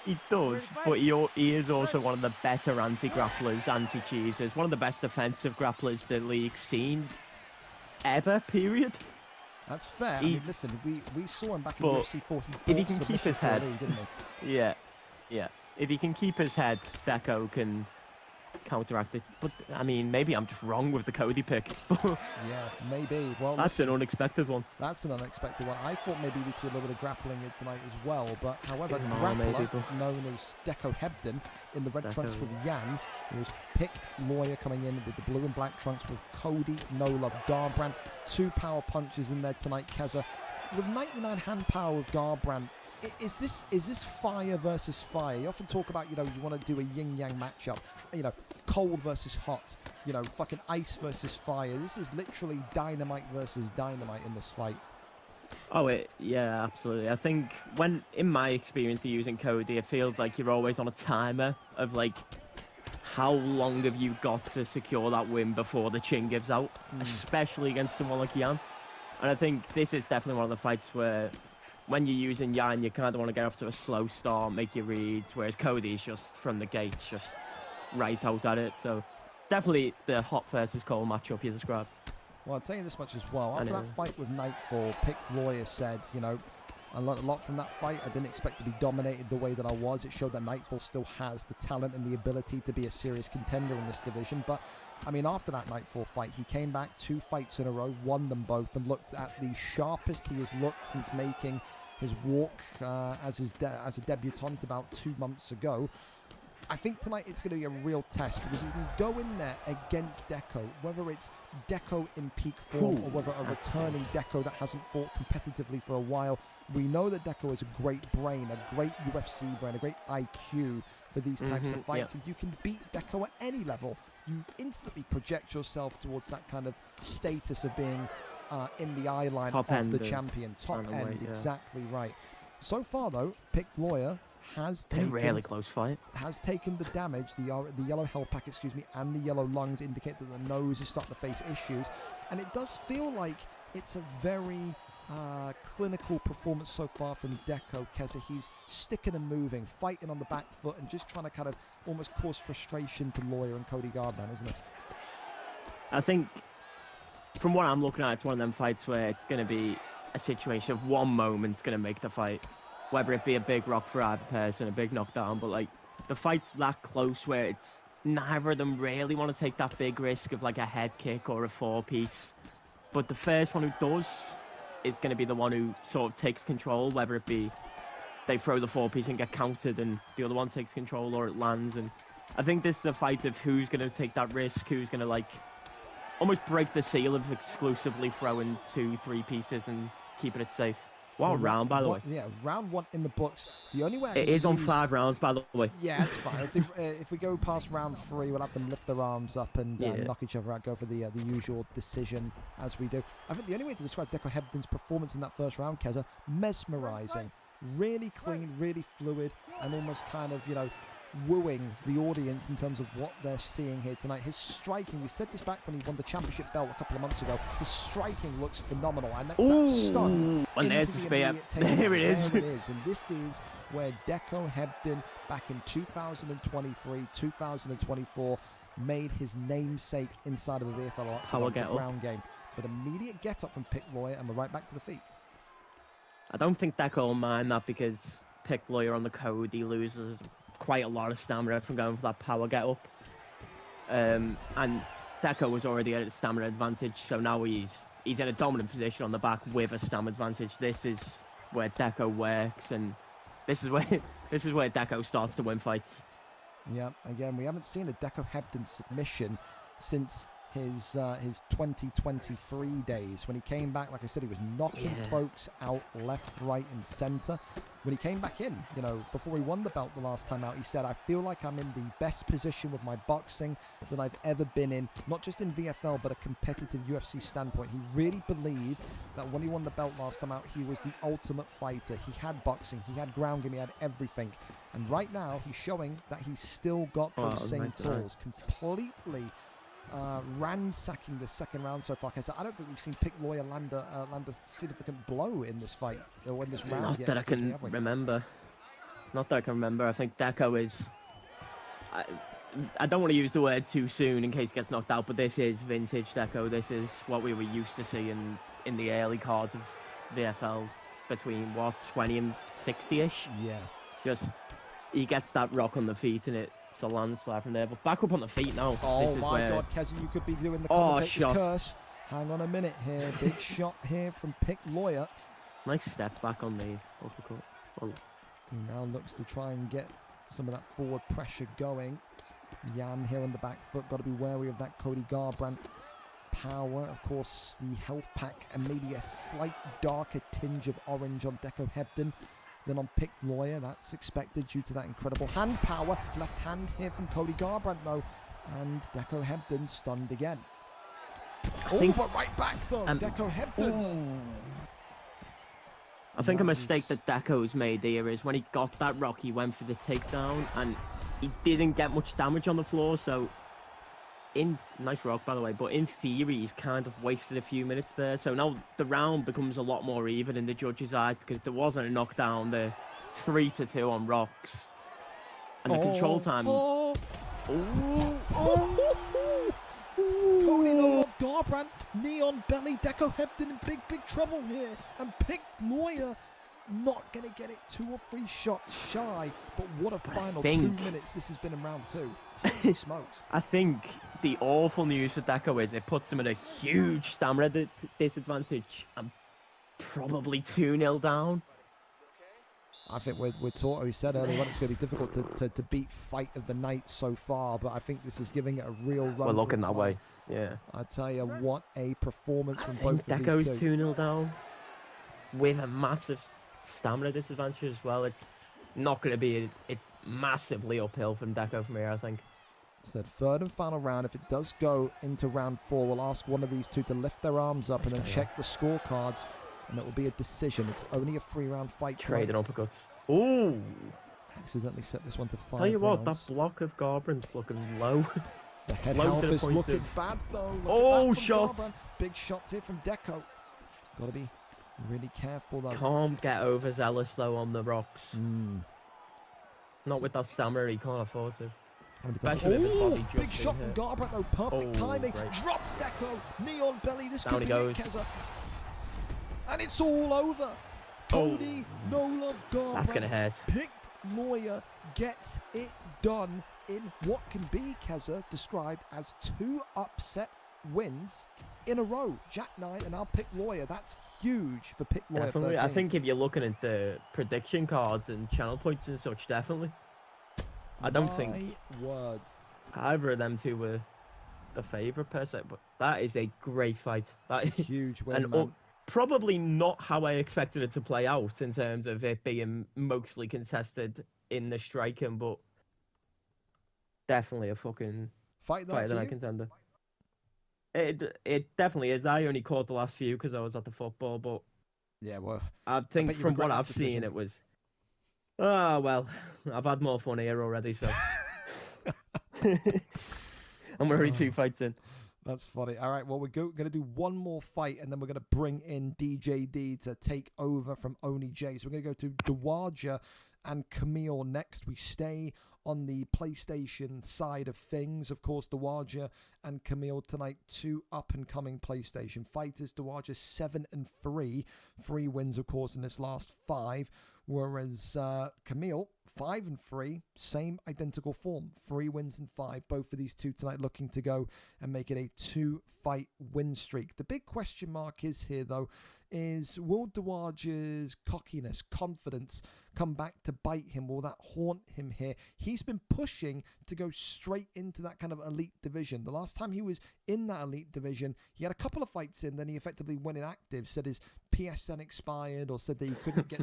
He does, but he is also one of the better anti-grapplers, anti-cheesers, one of the best defensive grapplers the league's seen ever, period. That's fair. I mean, listen, we saw him back in UFC 4. If he can keep his head, didn't he? Yeah. If he can keep his head, Deco can counteract it. But I mean, maybe I'm just wrong with the Cody pick. Yeah, maybe. Well, that's an unexpected one. That's an unexpected one. I thought maybe we'd see a little bit of grappling tonight as well. But however, No, grappler maybe, but... known as Deco Hebden in the red trunks with Yann, who was Picked Lawyer coming in with the blue and black trunks with Cody, No Love, Garbrandt. 2 power punches in there tonight, Keza. With 99 hand power with Garbrandt, is this fire versus fire? You often talk about, you want to do a yin-yang matchup, cold versus hot, fucking ice versus fire. This is literally dynamite versus dynamite in this fight. Oh, yeah, absolutely. I think in my experience of using Cody, it feels like you're always on a timer of, how long have you got to secure that win before the chin gives out, especially against someone like Yann. And I think this is definitely one of the fights where when you're using Yann, you kind of want to get off to a slow start, make your reads, whereas Cody's just from the gates, just right out at it. So definitely the hot versus cold matchup you described. Well, I'll tell you this much as well. After that fight with Nightfall, Picked Lawyer said, you know, I learned a lot from that fight. I didn't expect to be dominated the way that I was. It showed that Nightfall still has the talent and the ability to be a serious contender in this division. But, I mean, after that Nightfall fight, he came back 2 fights in a row, won them both, and looked at the sharpest he has looked since making his walk as a debutant about 2 months ago. I think tonight it's going to be a real test because you can go in there against Deco, whether it's Deco in peak form or whether a returning Deco that hasn't fought competitively for a while. We know that Deco is a great brain, a great UFC brain, a great IQ for these types of fights, and you can beat Deco at any level. You instantly project yourself towards that kind of status of being in the eye line of the champion. Top end, exactly right. So far, though, Picked Lawyer has taken a really close fight. Has taken the damage. The yellow health pack, and the yellow lungs indicate that the nose is starting to face issues, and it does feel like it's a very clinical performance so far from Deco. Keza, he's sticking and moving, fighting on the back foot, and just trying to kind of almost cause frustration to Lawyer and Cody Garbrandt, isn't it? I think, from what I'm looking at, it's one of them fights where it's going to be a situation of one moment's going to make the fight. Whether it be a big rock for either person, a big knockdown, but like the fight's that close where it's neither of them really want to take that big risk of like a head kick or a 4-piece. But the first one who does is going to be the one who sort of takes control, whether it be they throw the 4-piece and get countered and the other one takes control or it lands. And I think this is a fight of who's going to take that risk, who's going to like almost break the seal of exclusively throwing 2-3 pieces and keeping it safe. Wow, round, by the way. Yeah, round 1 in the books. The only way it is on 5 rounds, by the way. Yeah, it's fine. If we go past round 3, we'll have them lift their arms up and knock each other out, go for the usual decision as we do. I think the only way to describe Deco Hebden's performance in that first round, Keza, mesmerizing. Really clean, really fluid, and almost kind of, you know, wooing the audience in terms of what they're seeing here tonight. His striking, we said this back when he won the championship belt a couple of months ago, his striking looks phenomenal, and that's that stun. And there's the spear. There it is. There it is. And this is where Deco Hebden back in 2023, 2024 made his namesake inside of the VFL power get ground game. But immediate get up from Picked Lawyer, and we're right back to the feet. I don't think Deco will mind that because Picked Lawyer on the code, he loses quite a lot of stamina from going for that power get up. And Deco was already at a stamina advantage, so now he's in a dominant position on the back with a stamina advantage. This is where Deco works, and this is where Deco starts to win fights. Yeah, again, we haven't seen a Deco Hebden submission since his 2023 days. When he came back, like I said, he was knocking folks out left, right, and centre. When he came back in, you know, before he won the belt the last time out, he said, I feel like I'm in the best position with my boxing that I've ever been in, not just in VFL, but a competitive UFC standpoint. He really believed that when he won the belt last time out, he was the ultimate fighter. He had boxing, he had ground game, he had everything. And right now, he's showing that he's still got those same tools, completely ransacking the second round so far. I don't think we've seen Picked Lawyer land a significant blow in this fight or in this round. Not that I can remember. Not that I can remember. I think Deco is. I don't want to use the word too soon in case he gets knocked out, but this is vintage Deco. This is what we were used to seeing in the early cards of VFL between what 20 and 60-ish. Yeah. Just he gets that rock on the feet and it's a landslide from there. But back up on the feet now. Oh my God, Keza, you could be doing the commentator's curse. Hang on a minute here. Big shot here from Picked Lawyer. Nice step back on the uppercut. Oh. He now looks to try and get some of that forward pressure going. Yann here on the back foot. Got to be wary of that Cody Garbrandt power. Of course, the health pack and maybe a slight darker tinge of orange on Deco Hebden than on Picked Lawyer. That's expected due to that incredible hand power. Left hand here from Cody Garbrandt though. And Deco Hebden stunned again. But right back though. Deco Hebden. I think a mistake that Deco's made here is when he got that rock, he went for the takedown, and he didn't get much damage on the floor, so nice rock by the way, but in theory he's kind of wasted a few minutes there. So now the round becomes a lot more even in the judges' eyes because there wasn't a knockdown there. 3-2 on rocks, and the control time. Cody no love Garbrandt, Neon Belly, Deco Hebden in big trouble here, and picked Lawyer. Not going to get it 2 or 3 shots shy, but what a final 2 minutes this has been in round 2. Holy smokes. I think the awful news for Deco is it puts him at a huge stamina disadvantage and probably 2-0 down. I think we're taught, we said earlier on, it's going to be difficult to beat Fight of the Night so far, but I think this is giving it a real run. We're looking that way, yeah. I tell you, what a performance from both of Deco's these two. 2-0 down with a massive stamina disadvantage as well. It's not going to be it's massively uphill from Deco from here, I think. Said third and final round. If it does go into round 4, we'll ask one of these two to lift their arms up and then check the scorecards, and it will be a decision. It's only a 3-round fight. Trading uppercuts. Ooh! Accidentally set this one to 5 Tell you what, rounds. that block of Garbrandt's looking low. The head low health to the is point looking of... bad though. Oh, shots! Big shots here from Deco. Got to be really careful though. Can't get overzealous though on the rocks. Not with that stamina, he can't afford to. Especially with his body just big shot from Garbrandt though. Perfect timing. Great. Drops Deco. Neon Belly. This Down could he be goes. it, Keza. And it's all over. Cody no love Garbrandt. That's gonna hurt. Picked Lawyer gets it done in what can be, Keza, described as 2 upset wins in a row. Jack Knight and I'll pick Lawyer. That's huge for pick Lawyer. Definitely. 13. I think if you're looking at the prediction cards and channel points and such, definitely. I don't think words. either of them two were the favourite per se, but that is a great fight. That is a huge win, and man. Probably not how I expected it to play out in terms of it being mostly contested in the striking, but definitely a fucking fight of the night contender. It definitely is. I only caught the last few because I was at the football, but yeah, well, I think from what I've seen, it was. Oh well, I've had more fun here already, so. And we're already 2 fights in. That's funny. All right, well, we're going to do one more fight, and then we're going to bring in DJD to take over from Oni J. So we're going to go to Dawaja and Camille next. We stay on the PlayStation side of things. Of course, Dawaja and Camille tonight, 2 up-and-coming PlayStation fighters. Dawaja 7-3. 3 wins, of course, in this last 5. Whereas Camille, 5-3, same identical form, 3 wins and 5. Both of these two tonight looking to go and make it a 2-fight win streak. The big question mark is here, though, is will Dawaja's cockiness, confidence come back to bite him? Will that haunt him here? He's been pushing to go straight into that kind of elite division. The last time he was in that elite division, he had a couple of fights in, then he effectively went inactive, said his PSN expired, or said that he couldn't get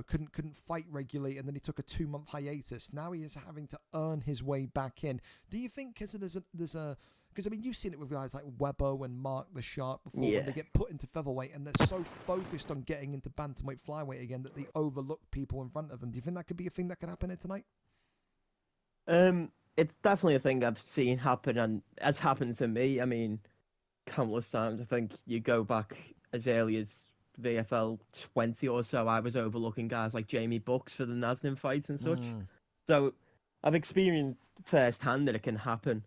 couldn't fight regularly, and then he took a 2-month hiatus. Now he is having to earn his way back in. Do you think there's a because, I mean, you've seen it with guys like Webbo and Mark the Shark before when they get put into featherweight and they're so focused on getting into bantamweight flyweight again that they overlook people in front of them. Do you think that could be a thing that could happen here tonight? It's definitely a thing I've seen happen and has happened to me. I mean, countless times. I think you go back as early as VFL 20 or so, I was overlooking guys like Jamie Bucks for the Nasdin fights and such. So I've experienced firsthand that it can happen.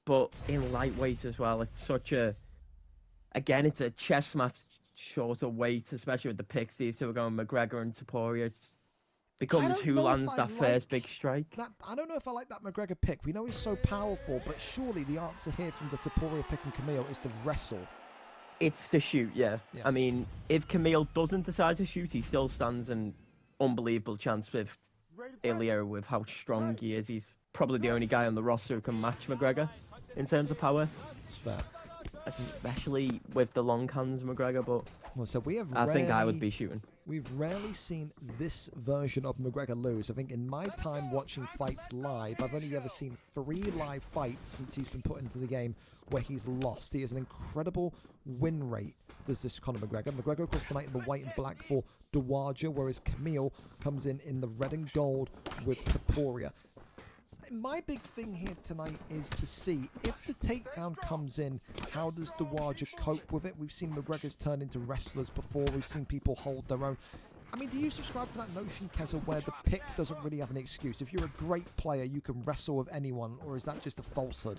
But in lightweight as well, it's such it's a chess match shorter weight, especially with the Pixies who are going McGregor and Taporia. It becomes who lands that first big strike. I don't know if I like that McGregor pick. We know he's so powerful, but surely the answer here from the Taporia pick and Camille is to wrestle. It's to shoot, yeah. I mean, if Camille doesn't decide to shoot, he still stands an unbelievable chance with Ilya, with how strong he is. He's probably the only guy on the roster who can match McGregor in terms of power. It's fair. Especially with the long hands McGregor, but well, so we have I think I would be shooting. We've rarely seen this version of McGregor lose. I think in my time watching fights live, I've only ever seen 3 live fights since he's been put into the game where he's lost. He has an incredible win rate, does this Conor McGregor. McGregor, of course, tonight in the white and black for Dawaja, whereas Camille comes in the red and gold with Topuria. My big thing here tonight is to see if the takedown comes in, how does Dawaja cope with it? We've seen McGregor's turn into wrestlers before. We've seen people hold their own. I mean, do you subscribe to that notion, Keza, where the pick doesn't really have an excuse? If you're a great player, you can wrestle with anyone, or is that just a falsehood?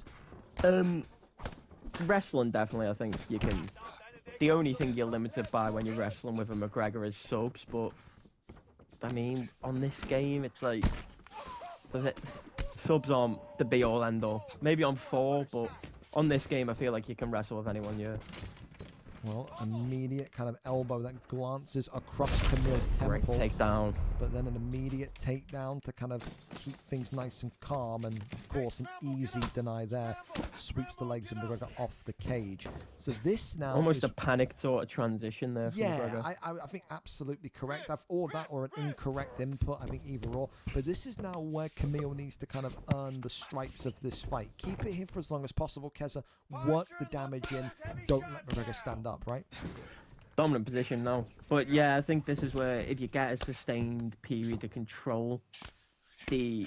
Wrestling, definitely, I think you can. The only thing you're limited by when you're wrestling with a McGregor is subs, but I mean, on this game, it's like, subs aren't the be-all, end-all. Maybe on 4, but on this game, I feel like you can wrestle with anyone, yeah. Well, immediate kind of elbow that glances across Camille's temple. Great takedown. But then an immediate takedown to kind of keep things nice and calm. And, of course, an easy deny there. Sweeps the legs of McGregor off the cage. So this now almost a panicked sort of transition there for McGregor. I think absolutely correct. Or that or an incorrect input. I think either or. But this is now where Camille needs to kind of earn the stripes of this fight. Keep it here for as long as possible, Keza. Work the damage in. Don't let McGregor stand up, right? Dominant position now. But yeah, I think this is where if you get a sustained period of control, the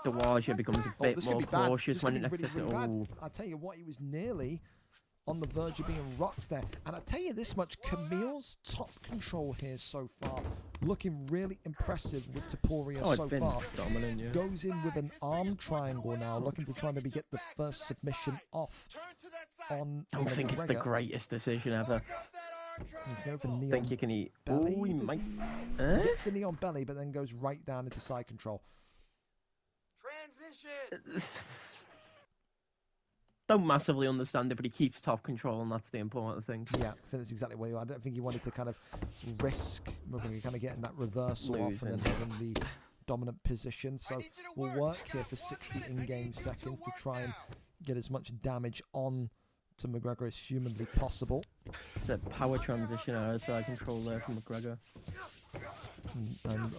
Dawaja becomes a bit more cautious when it necessitates it. I tell you what, he was nearly on the verge of being rocked there. And I tell you this much, Camille's top control here so far, looking really impressive with Topuria so far. Dominant, yeah. Goes in with an arm triangle now, looking to try maybe get the first submission off on I don't think it's the greatest decision ever. He's going for knee I think you can eat belly. Ooh, he might... He gets the knee on belly, but then goes right down into side control. Transition. Don't massively understand it, but he keeps top control, and that's the important thing. Yeah, I think that's exactly what he. I don't think he wanted to kind of risk kind of getting that reversal off and then having the dominant position. So we'll work here for 60 in-game seconds to try and get as much damage on to McGregor as humanly possible. It's a power transition out of side control there from McGregor.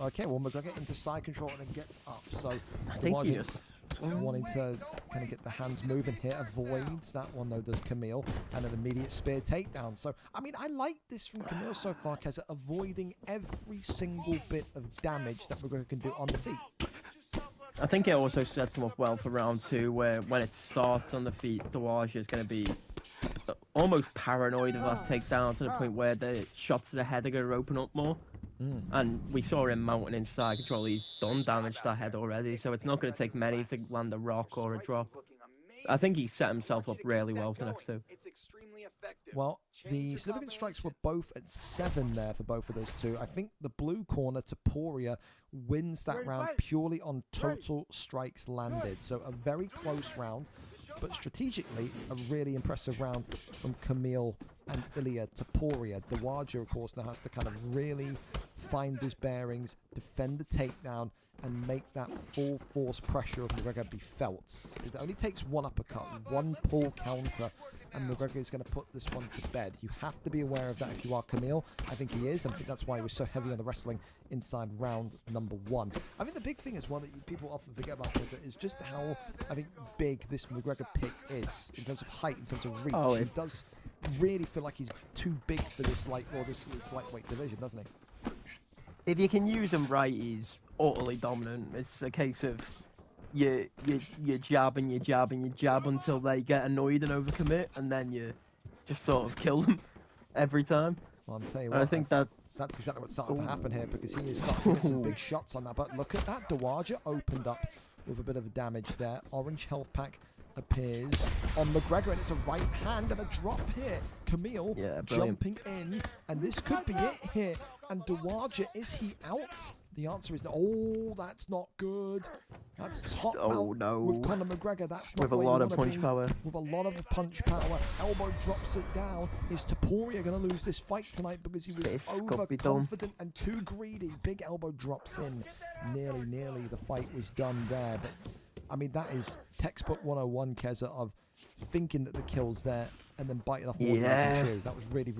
Okay, well, McGregor into side control and then gets up. So I think he just wanting to kind of get the hands moving here, avoids that one though, does Camille, and an immediate spear takedown. So I mean, I like this from Camille so far, Keza, avoiding every single bit of damage that McGregor can do on the feet. I think it also sets him up well for round 2, where when it starts on the feet, Dawaja is going to be almost paranoid of that takedown to the point where the shots to the head are going to open up more. And we saw him mounting inside control. He's done damage to that head already, so it's not going to take many to land a rock or a drop. I think he set himself up really well for the next 2. Well, the significant strikes were both at 7 there for both of those two. I think the blue corner, Topuria, wins that round purely on total strikes landed. So a very close round, but strategically a really impressive round from Camille and Ilia Topuria. Dawaja, of course, now has to kind of really find his bearings, defend the takedown, and make that full force pressure of McGregor be felt. It only takes one uppercut, one pull counter, and McGregor is going to put this one to bed. You have to be aware of that if you are Camille. I think he is, and I think that's why he was so heavy on the wrestling inside round number 1. I think the big thing as well that people often forget about this is just how, I think, big this McGregor pick is in terms of height, in terms of reach. He does really feel like he's too big for this lightweight division, doesn't he? If you can use him right, he's utterly dominant. It's a case of you jab and you jab and you jab until they get annoyed and overcommit, and then you just sort of kill them every time. Well, I'm telling you what, I think that's exactly what's starting to happen here, because he is starting to get some big shots on that. But look at that, Dawaja opened up with a bit of damage there. Orange health pack appears on McGregor, and it's a right hand and a drop here. Camille jumping in, and this could be it here. And Dawaja, is he out? The answer is no. Oh, that's not good. That's top out with Conor McGregor. That's not with a lot of punch power. With a lot of punch power. Elbow drops it down. Is Topuria going to lose this fight tonight because he was overconfident and too greedy? Big elbow drops in. Nearly the fight was done there. But I mean, that is textbook 101, Keza, of thinking that the kill's there and then biting off more than that was really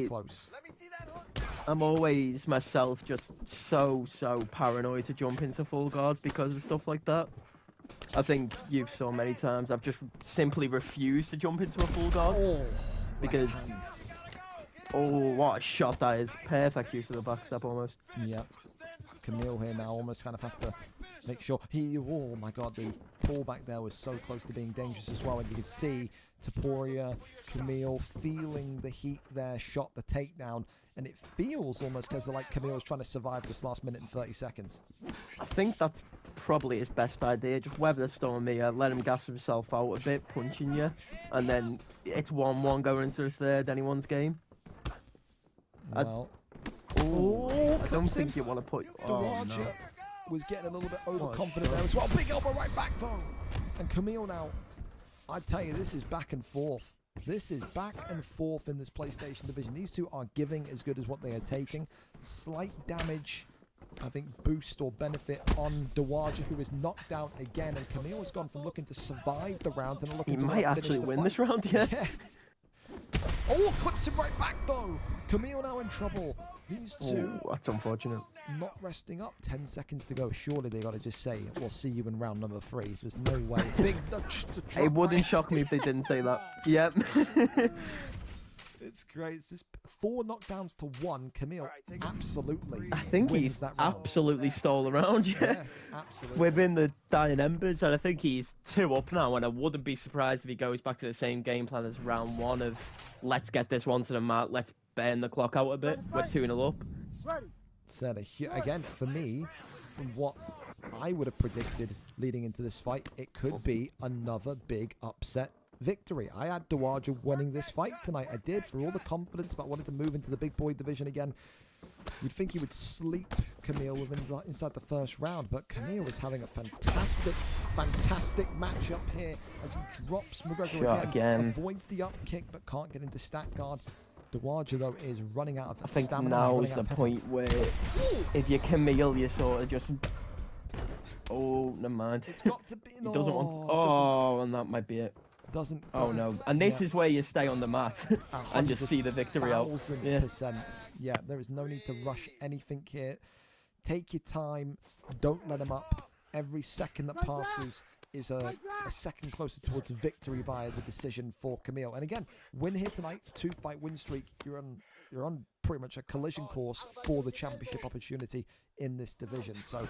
close. Let me see that hook. I'm always myself just so paranoid to jump into full guards because of stuff like that. I think you've saw many times I've just simply refused to jump into a full guard because what a shot that is. Perfect use of the backstep almost. Yep. Camille here now almost kind of has to make sure oh my god, the pullback there was so close to being dangerous as well, and you can see Taporia, Camille feeling the heat there, shot the takedown, and it feels almost because like Camille was trying to survive this last minute and 30 seconds. I think that's probably his best idea. Just weather the storm here, let him gas himself out a bit, punching you, and then it's 1-1 going into the third anyone's game. Well, I don't think you want to put. Daraja was getting a little bit overconfident there as well. Big elbow right back though. And Camille now, I tell you, this is back and forth. This is back and forth in this PlayStation division. These two are giving as good as what they are taking. Slight damage, I think, boost or benefit on Daraja, who is knocked out again. And Camille has gone from looking to survive the round and looking to might actually win this round, yeah. Oh, clips him right back though. Camille now in trouble. These two, that's unfortunate. Not resting up. 10 seconds to go. Surely they got to just say, "We'll see you in round number 3." There's no way. Big. It wouldn't shock me if they didn't say that. Yep. It's great. It's this 4 knockdowns to 1. Camille, absolutely. I think he's absolutely stole around. Yeah, absolutely. Within the dying embers, and I think he's 2 up now. And I wouldn't be surprised if he goes back to the same game plan as round 1 of let's get this one to the mat, let's burn the clock out a bit. We're 2-0 up. So again, for me, from what I would have predicted leading into this fight, it could be another big upset victory. I had Daraja winning this fight tonight. I did, for all the confidence about wanting to move into the big boy division again. You'd think he would sleep Camille inside the first round, but Camille is having a fantastic matchup here as he drops McGregor again. Avoids the up kick, but can't get into stat guard. Daraja, though, is running out of stamina. I think now is the point where if you're Camille, you sort of just... Oh, never mind. It's got to be... He doesn't want... and that might be it. Doesn't oh no, and this is where you stay on the mat and just see the victory out. 1000%. Yeah, there is no need to rush anything here. Take your time. Don't let him up. Every second that passes is a second closer towards victory by the decision for Camille. And again, win here tonight, 2-fight win streak. You're on pretty much a collision course for the championship opportunity in this division. So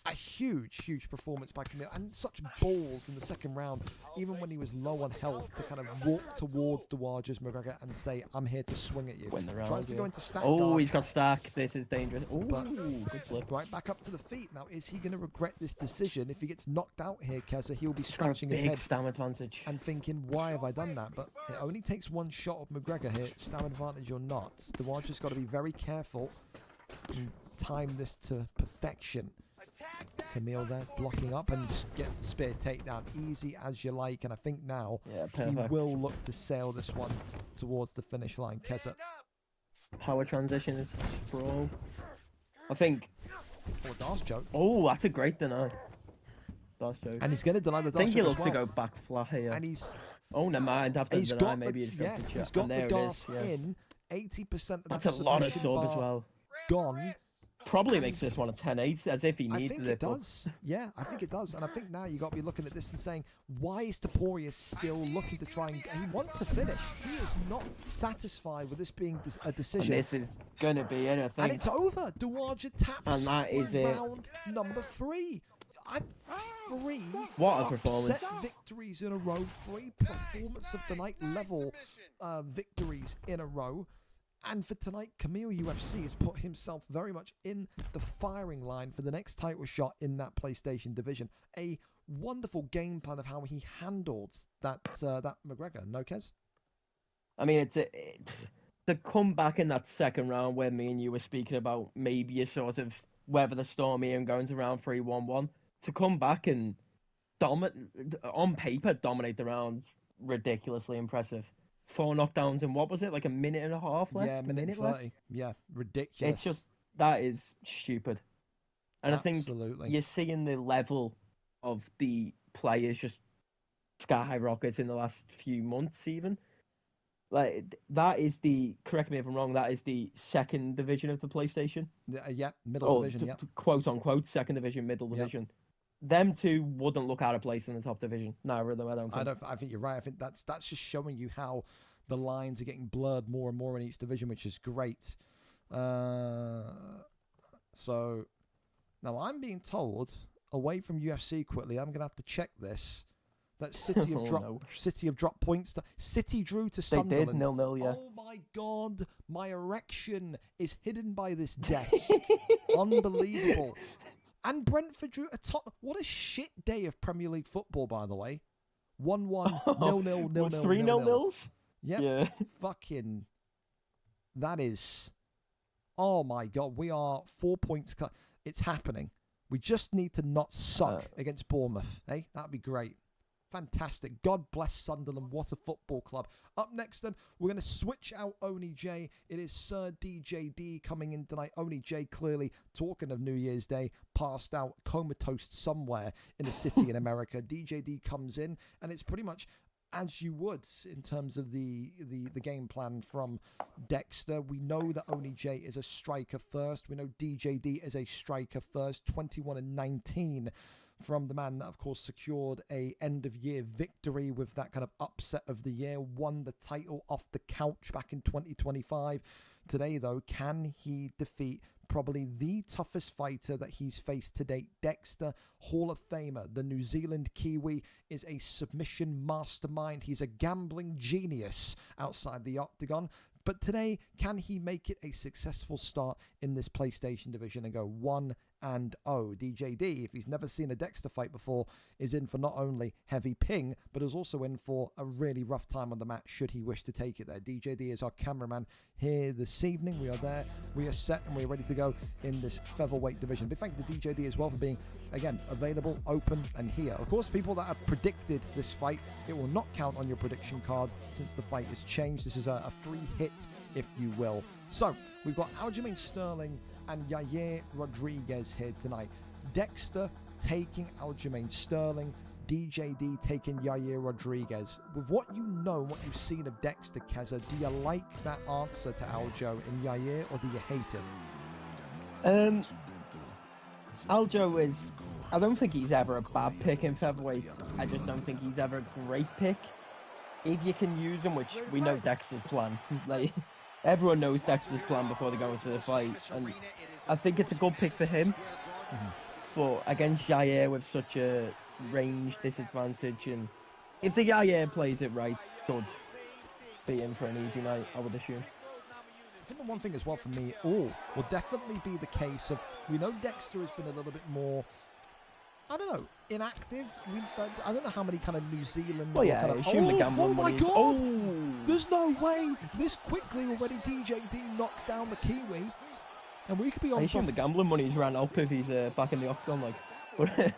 a huge performance by Camille, and such balls in the second round, even when he was low on health, to kind of walk towards Daraja's McGregor and say, "I'm here to swing at you." Win the round, tries to go into stack guard. guard. He's got stack. This is dangerous. But good slip. Right back up to the feet. Now, is he going to regret this decision? If he gets knocked out here, Keza, he'll be scratching his head stam advantage and thinking, "Why have I done that?" But it only takes one shot of McGregor here, stam advantage or not. Daraja's got to be very careful and time this to perfection. Camille there blocking up and gets the spear takedown, easy as you like, and I think now he will look to sail this one towards the finish line. Keza. Power transition is sprawl. I think. Oh, Darce choke. Oh, that's a great deny. Darce choke. And he's going to deny the Darce choke. I think he looks to go back flat here. And he's. Oh, never mind. After the deny, maybe he's got the Darce in. 80% of that's a lot of sub as well. Gone. Probably makes this one a 10-8, as if he needed it. I think it does. Yeah, I think it does. And I think now you got to be looking at this and saying, why is Taporia still looking to try and... He wants to finish. He is not satisfied with this being a decision. And this is going to be it, I think. And it's over. Daraja taps and that is round number 3. What a performance. Upset victories in a row. 3 performance of the night level victories in a row. And for tonight, MaxyUFC has put himself very much in the firing line for the next title shot in that PlayStation division. A wonderful game plan of how he handled that McGregor. No, Kez? I mean, to come back in that second round where me and you were speaking about maybe a sort of weather the storm here and going to round 3, 1-1. To come back and on paper dominate the round, ridiculously impressive. 4 knockdowns in what was it, like a minute and a half left? Yeah, minute 30. Left? Yeah, ridiculous. It's just, that is stupid. And absolutely. I think you're seeing the level of the players just skyrocket in the last few months even. Like that is the, correct me if I'm wrong, that is the second division of the PlayStation. Yeah, middle division. Yeah, Quote unquote second division, middle division. Them two wouldn't look out of place in the top division. Neither of them, I don't think. I think you're right. I think that's just showing you how the lines are getting blurred more and more in each division, which is great. So now I'm being told, away from UFC quickly, I'm gonna have to check this. That City have dropped points. City drew to Sunderland. They did 0-0, yeah. Oh my God, my erection is hidden by this desk. Unbelievable. And Brentford drew a top. What a shit day of Premier League football, by the way. 1-1, 0-0, 0-0, 3 0-0s? Yep. Yeah. Fucking. That is. Oh my God, we are 4 points cut. It's happening. We just need to not suck against Bournemouth. Hey, that'd be great. Fantastic. God bless Sunderland. What a football club. Up next, then, we're going to switch out Oni J. It is Sir DJD coming in tonight. Oni J, clearly, talking of New Year's Day, passed out comatose somewhere in a city in America. DJD comes in, and it's pretty much as you would in terms of the game plan from Dexter. We know that Oni J is a striker first. We know DJD is a striker first. 21-19 from the man that, of course, secured a end-of-year victory with that kind of upset of the year, won the title off the couch back in 2025. Today, though, can he defeat probably the toughest fighter that he's faced to date? Dexter, Hall of Famer, the New Zealand Kiwi, is a submission mastermind. He's a gambling genius outside the octagon. But today, can he make it a successful start in this PlayStation division and go 1-0? DJD, if he's never seen a Dexter fight before, is in for not only heavy ping, but is also in for a really rough time on the mat should he wish to take it there. DJD is our cameraman here this evening. We are there, we are set, and we're ready to go in this featherweight division. Big thank you to DJD as well for being, again, available, open, and here. Of course, people that have predicted this fight, it will not count on your prediction card since the fight has changed. This is a free hit, if you will. So, we've got Aljamain Sterling and Yair Rodriguez here tonight. Dexter taking Aljamain Sterling, DJD taking Yair Rodriguez. With what you know, what you've seen of Dexter, Keza, do you like that answer to Aljo in Yair, or do you hate him? Aljo is, I don't think he's ever a bad pick in featherweight. I just don't think he's ever a great pick. If you can use him, which we know Dexter's plan. Like, everyone knows Dexter's plan before they go into the fight, and I think it's a good pick for him. But against Yair with such a range disadvantage, and if the Yair plays it right, should be in for an easy night, I would assume. I think the one thing as well for me, will definitely be the case of, we know Dexter has been a little bit more, I don't know, inactive. I don't know how many kind of New Zealand... Well, yeah, I assume the gambling money is... Oh my God! There's no way! This quickly already DJD knocks down the Kiwi. And we could be on... I assume the gambling money's ran up if he's back in the octagon, like...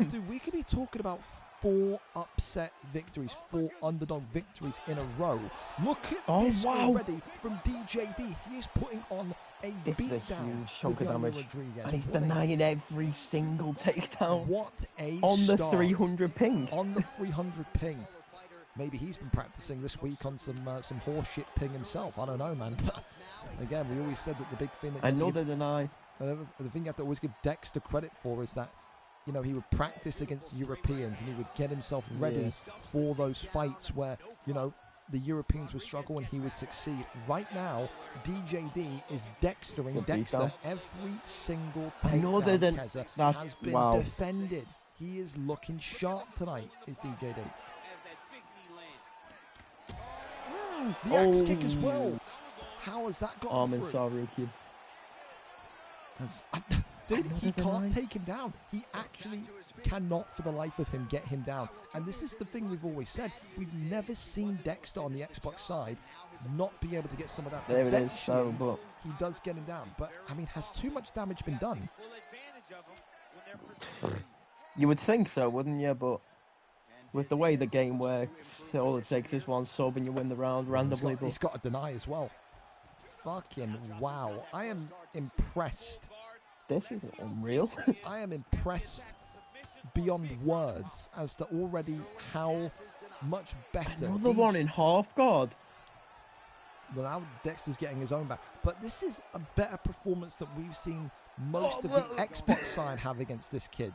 Dude, we could be talking about 4 upset victories, 4 underdog victories in a row. Look at this already from DJD. He is putting on a beatdown. This is a huge chunk of damage. And he's denying every single takedown. What a on start. the 300 ping. On the 300 ping. Maybe he's been practicing this week on some horseshit ping himself. I don't know, man. Again, we always said that the big thing that another deny. The thing you have to always give Dexter credit for is that, you know, he would practice against Europeans and he would get himself ready for those fights where, you know, the Europeans would struggle and he would succeed. Right now, DJD is Dextering Dexter. Every single takedown has been defended. He is looking sharp tonight, is DJD. The axe kick as well. How has that got through? Saruki. Dude, he can't take him down. He actually cannot, for the life of him, get him down. And this is the thing we've always said. We've never seen Dexter on the Xbox side not be able to get some of that. There it is. So, but he does get him down. But, I mean, has too much damage been done? You would think so, wouldn't you? But with the way the game works, all it takes is one sub and you win the round randomly. He's got to deny as well. Fucking wow. I am impressed. This is unreal. I am impressed beyond words as to already how much better. Another one in half guard. Well, now Dexter's getting his own back. But this is a better performance that we've seen most of the Xbox side have against this kid.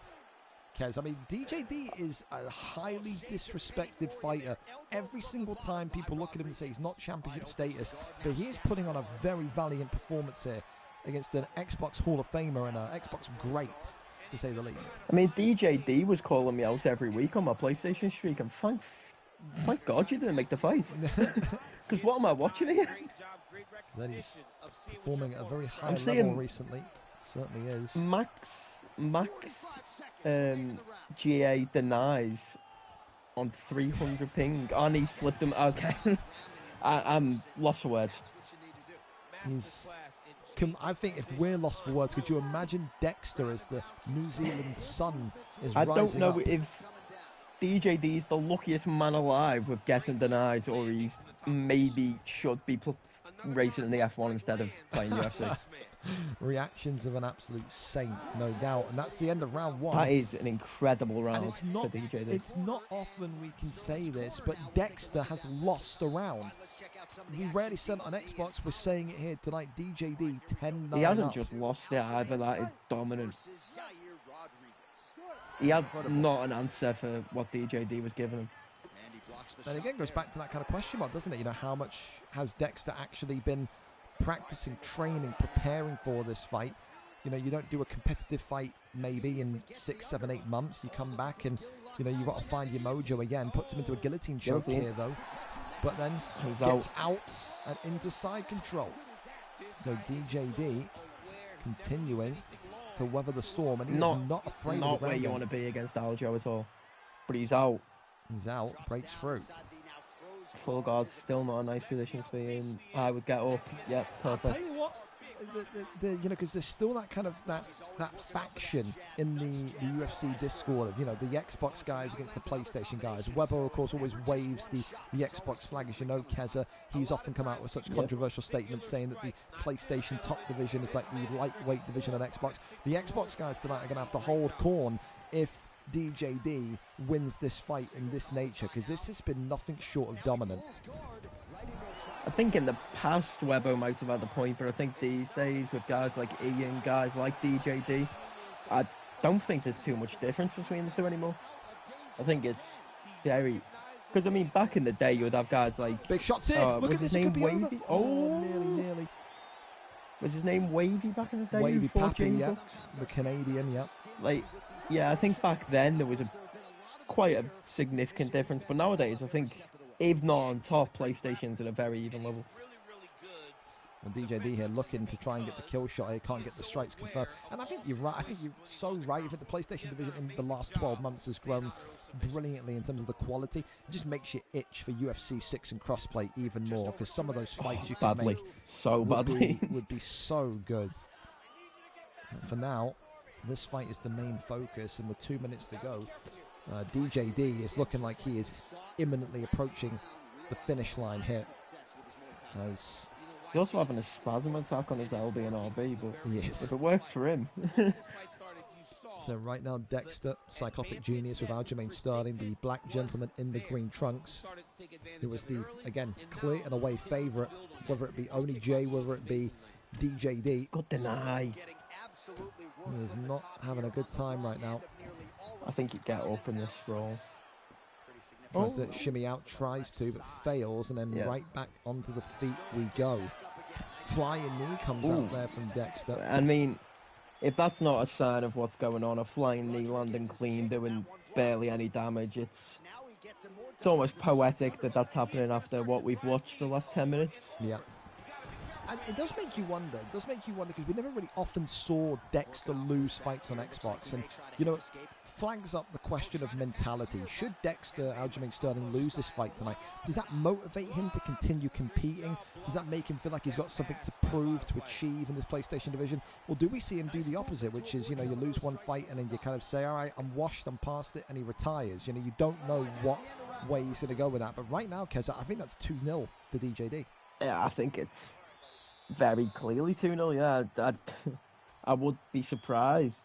Kez, I mean, DJD is a highly disrespected fighter. Every single time people look at him and say he's not championship status, but he is putting on a very valiant performance here against an Xbox Hall of Famer and an Xbox great, to say the least. I mean, DJD was calling me out every week on my PlayStation streak, and thank God you didn't make the fight. Because what am I watching here? So then he's performing at a very high level recently. Certainly is. Max GA denies on 300 ping. And he's flipped him. Okay. I'm lost for words. I think if we're lost for words, could you imagine Dexter as the New Zealand sun is I rising don't know up? if DJD is the luckiest man alive with guessing denies, or he's maybe should be racing in the F1 instead of playing UFC. Reactions of an absolute saint, no doubt. And that's the end of round one. That is an incredible round and it's not, for DJD. It's not often we can say this, but Dexter has lost a round. We rarely said it on Xbox. We're saying it here tonight. DJD 10-9 He hasn't up. just lost it either. That is dominant. He had not an answer for what DJD was giving him. And again, goes back to that kind of question mark, doesn't it? You know, how much has Dexter actually been practicing, training, preparing for this fight? You know, you don't do a competitive fight maybe in 6, 7, 8 months. You come back and, you know, you've got to find your mojo again. Puts him into a guillotine choke here, though. But then gets out and into side control. So DJD continuing to weather the storm, and he's not afraid of the Not where you want to be against Aljo at all. But he's out. He's out, breaks through. Full guard, still not a nice position to be in. I would get up. Yep, perfect. I'll tell you what, you know, because there's still that kind of that faction in the UFC Discord of, you know, the Xbox guys against the PlayStation guys. Weber, of course, always waves the Xbox flag, as you know. Keza, he's often come out with such controversial statements saying that the PlayStation top division is like the lightweight division of Xbox. The Xbox guys tonight are going to have to hold corn if DJD wins this fight in this nature, because this has been nothing short of dominant. I think in the past Webbo might have had the point, but I think these days with guys like Ian, guys like DJD, I don't think there's too much difference between the two anymore. I think it's very... Because, I mean, back in the day, you would have guys like... Big shots here! Look at this, it could be over. Oh, nearly. Was his name Wavy back in the day? Wavy Pappy, yeah. The Canadian, yeah. Like, yeah, I think back then there was quite a significant difference, but nowadays I think, if not on top, PlayStation's at a very even level. And DJD here looking to try and get the kill shot here, can't get the strikes confirmed. And I think you're right, I think you're so right. That the PlayStation division in the last 12 months has grown brilliantly in terms of the quality. It just makes you itch for UFC 6 and crossplay even more, because some of those fights you can make would be so good. And for now, this fight is the main focus, and with 2 minutes to go, DJD is looking like he is imminently approaching the finish line here. As he's also having a spasm attack on his LB and RB, but yes, if it works for him. So right now, Dexter, Psychotic Genius with Aljamain Sterling, the black gentleman in the green trunks, who was the, again, clear and away favourite, whether it be Oni J, whether it be DJD. Good deny. He is not having a good time right now. I think he'd get up in this roll. Tries to shimmy out, tries to, but fails, and then right back onto the feet we go. Flying knee comes out there from Dexter. I mean, if that's not a sign of what's going on, a flying knee landing clean, doing barely any damage, it's almost poetic that that's happening after what we've watched the last 10 minutes. Yeah. And it does make you wonder. It does make you wonder, because we never really often saw Dexter lose fights on Xbox. And, you know, it flags up the question of mentality. Should Dexter, Aljamain Sterling, lose this fight tonight? Does that motivate him to continue competing? Does that make him feel like he's got something to prove, to achieve in this PlayStation division? Or do we see him do the opposite, which is, you know, you lose one fight and then you kind of say, all right, I'm washed, I'm past it, and he retires. You know, you don't know what way he's going to go with that. But right now, Keza, I think that's 2-0 to DJD. Yeah, I think it's very clearly 2-0, yeah. I would be surprised.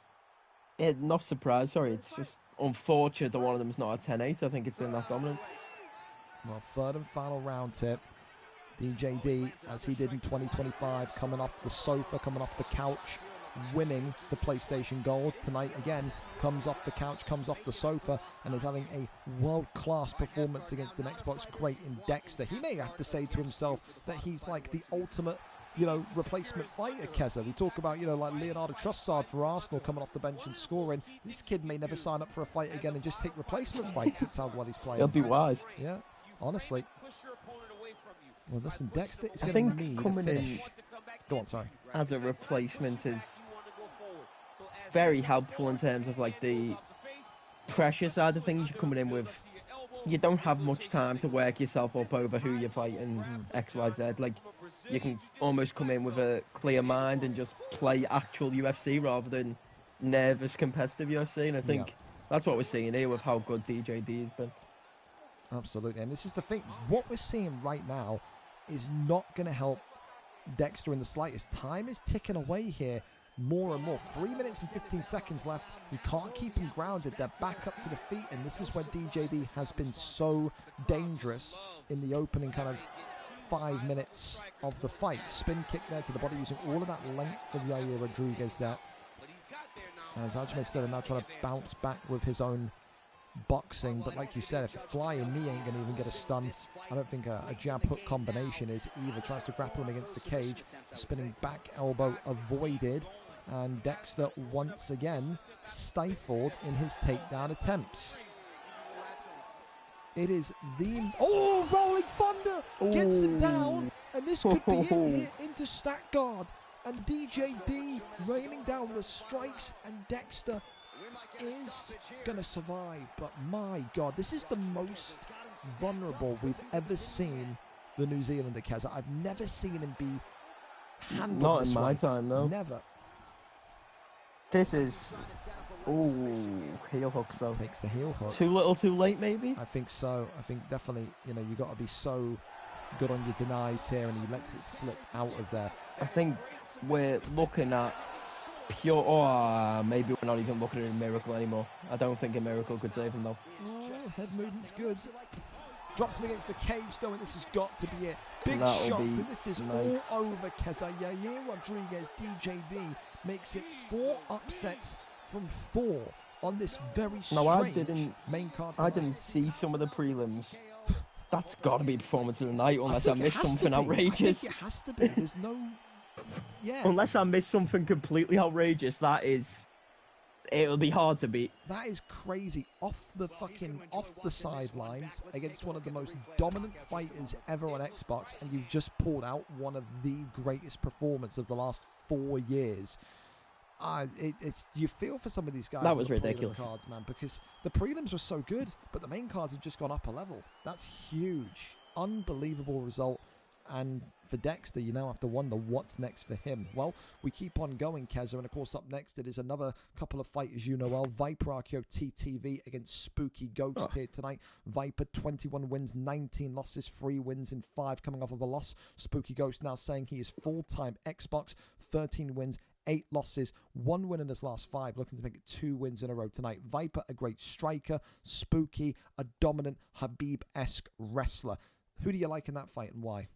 Not surprised, sorry. It's just unfortunate that one of them's not a 10-8. I think it's been that dominant. Well, third and final round tip. DJD, as he did in 2025, coming off the sofa, coming off the couch, winning the PlayStation Gold. Tonight, again, comes off the couch, comes off the sofa, and is having a world-class performance against an Xbox great in Dexter. He may have to say to himself that he's like the ultimate, replacement fighter, Keza. We talk about, like Leonardo Trossard for Arsenal coming off the bench and scoring. This kid may never sign up for a fight again and just take replacement fights. That's how well he's playing. He'll be wise. Yeah, honestly. Well, listen, Dexter is going to need a finish. Go on, sorry. As a replacement is very helpful in terms of like the pressure side of things. You're coming in with, you don't have much time to work yourself up over who you're fighting, XYZ. Like, you can almost come in with a clear mind and just play actual UFC rather than nervous competitive UFC. And I think that's what we're seeing here with how good DJD has been. Absolutely, and this is the thing. What we're seeing right now is not going to help Dexter in the slightest. Time is ticking away here more and more. 3 minutes and 15 seconds left. You can't keep him grounded. They're back up to the feet, and this is where DJD has been so dangerous in the opening kind of 5 minutes of the fight. Spin kick there to the body, using all of that length of Yair Rodriguez there. As Ajme still now trying to bounce back with his own boxing, but like you said, if a flying knee ain't gonna even get a stun, I don't think a jab hook combination is either. Tries to grapple him against the cage, spinning back elbow avoided, and Dexter once again stifled in his takedown attempts. It is the rolling thunder gets him down, and this could be it here into stack guard, and DJD raining down the strikes, and Dexter is gonna survive. But my god, this is the most vulnerable we've ever seen the New Zealander, Keza. I've never seen him be handled Not this in my way. time, though. Never. This is heel hook. So Takes the heel hook. too little, too late, maybe. I think so. I think definitely, you got to be so good on your denies here, and he lets it slip out of there. I think we're looking at pure, maybe we're not even looking at a miracle anymore. I don't think a miracle could save him, though. Oh, head movement's good. Drops him against the cage, though, and this has got to be it. Big That'll shots, be and this is nice. all over Keza. Yair Rodriguez, DJD, makes it 4 upsets from 4 on this very strange main card tonight. I didn't see some of the prelims. That's got to be performance of the night, unless I missed something outrageous. I think it has to be. There's no... Yeah. Unless I missed something completely outrageous, it'll be hard to beat. That is crazy. Off the sidelines against one of the most dominant fighters ever on Xbox, and you've just pulled out one of the greatest performances of the last 4 years. You feel for some of these guys. That was on the ridiculous. Cards, man, because the prelims were so good, but the main cards have just gone up a level. That's huge. Unbelievable result. And for Dexter, you now have to wonder what's next for him. Well, we keep on going, Keza, and of course up next it is another couple of fighters you know well. Viper Archeo TTV against Spooky Ghost here tonight. Viper 21 wins, 19 losses, 3 wins in 5 coming off of a loss. Spooky Ghost now saying he is full-time Xbox, 13 wins, 8 losses, 1 win in his last 5, looking to make it 2 wins in a row tonight. Viper, a great striker. Spooky, a dominant Habib-esque wrestler. Who do you like in that fight and why?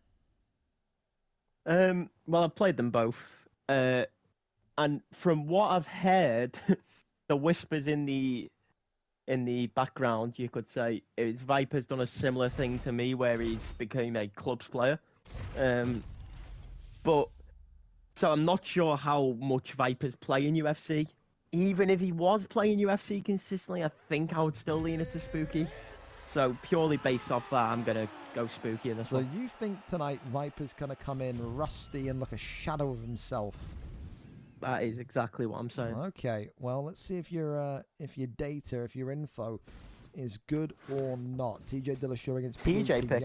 Well, I've played them both, and from what I've heard, the whispers in the background, you could say, is Viper's done a similar thing to me, where he's become a clubs player. But so I'm not sure how much Viper's playing UFC. Even if he was playing UFC consistently, I think I would still lean it to Spooky. So purely based off that, I'm gonna go Spooky in this one. So you think tonight Viper's gonna come in rusty and look a shadow of himself? That is exactly what I'm saying. Okay, well let's see if your data, if your info is good or not. TJ Dillashaw against TJ pick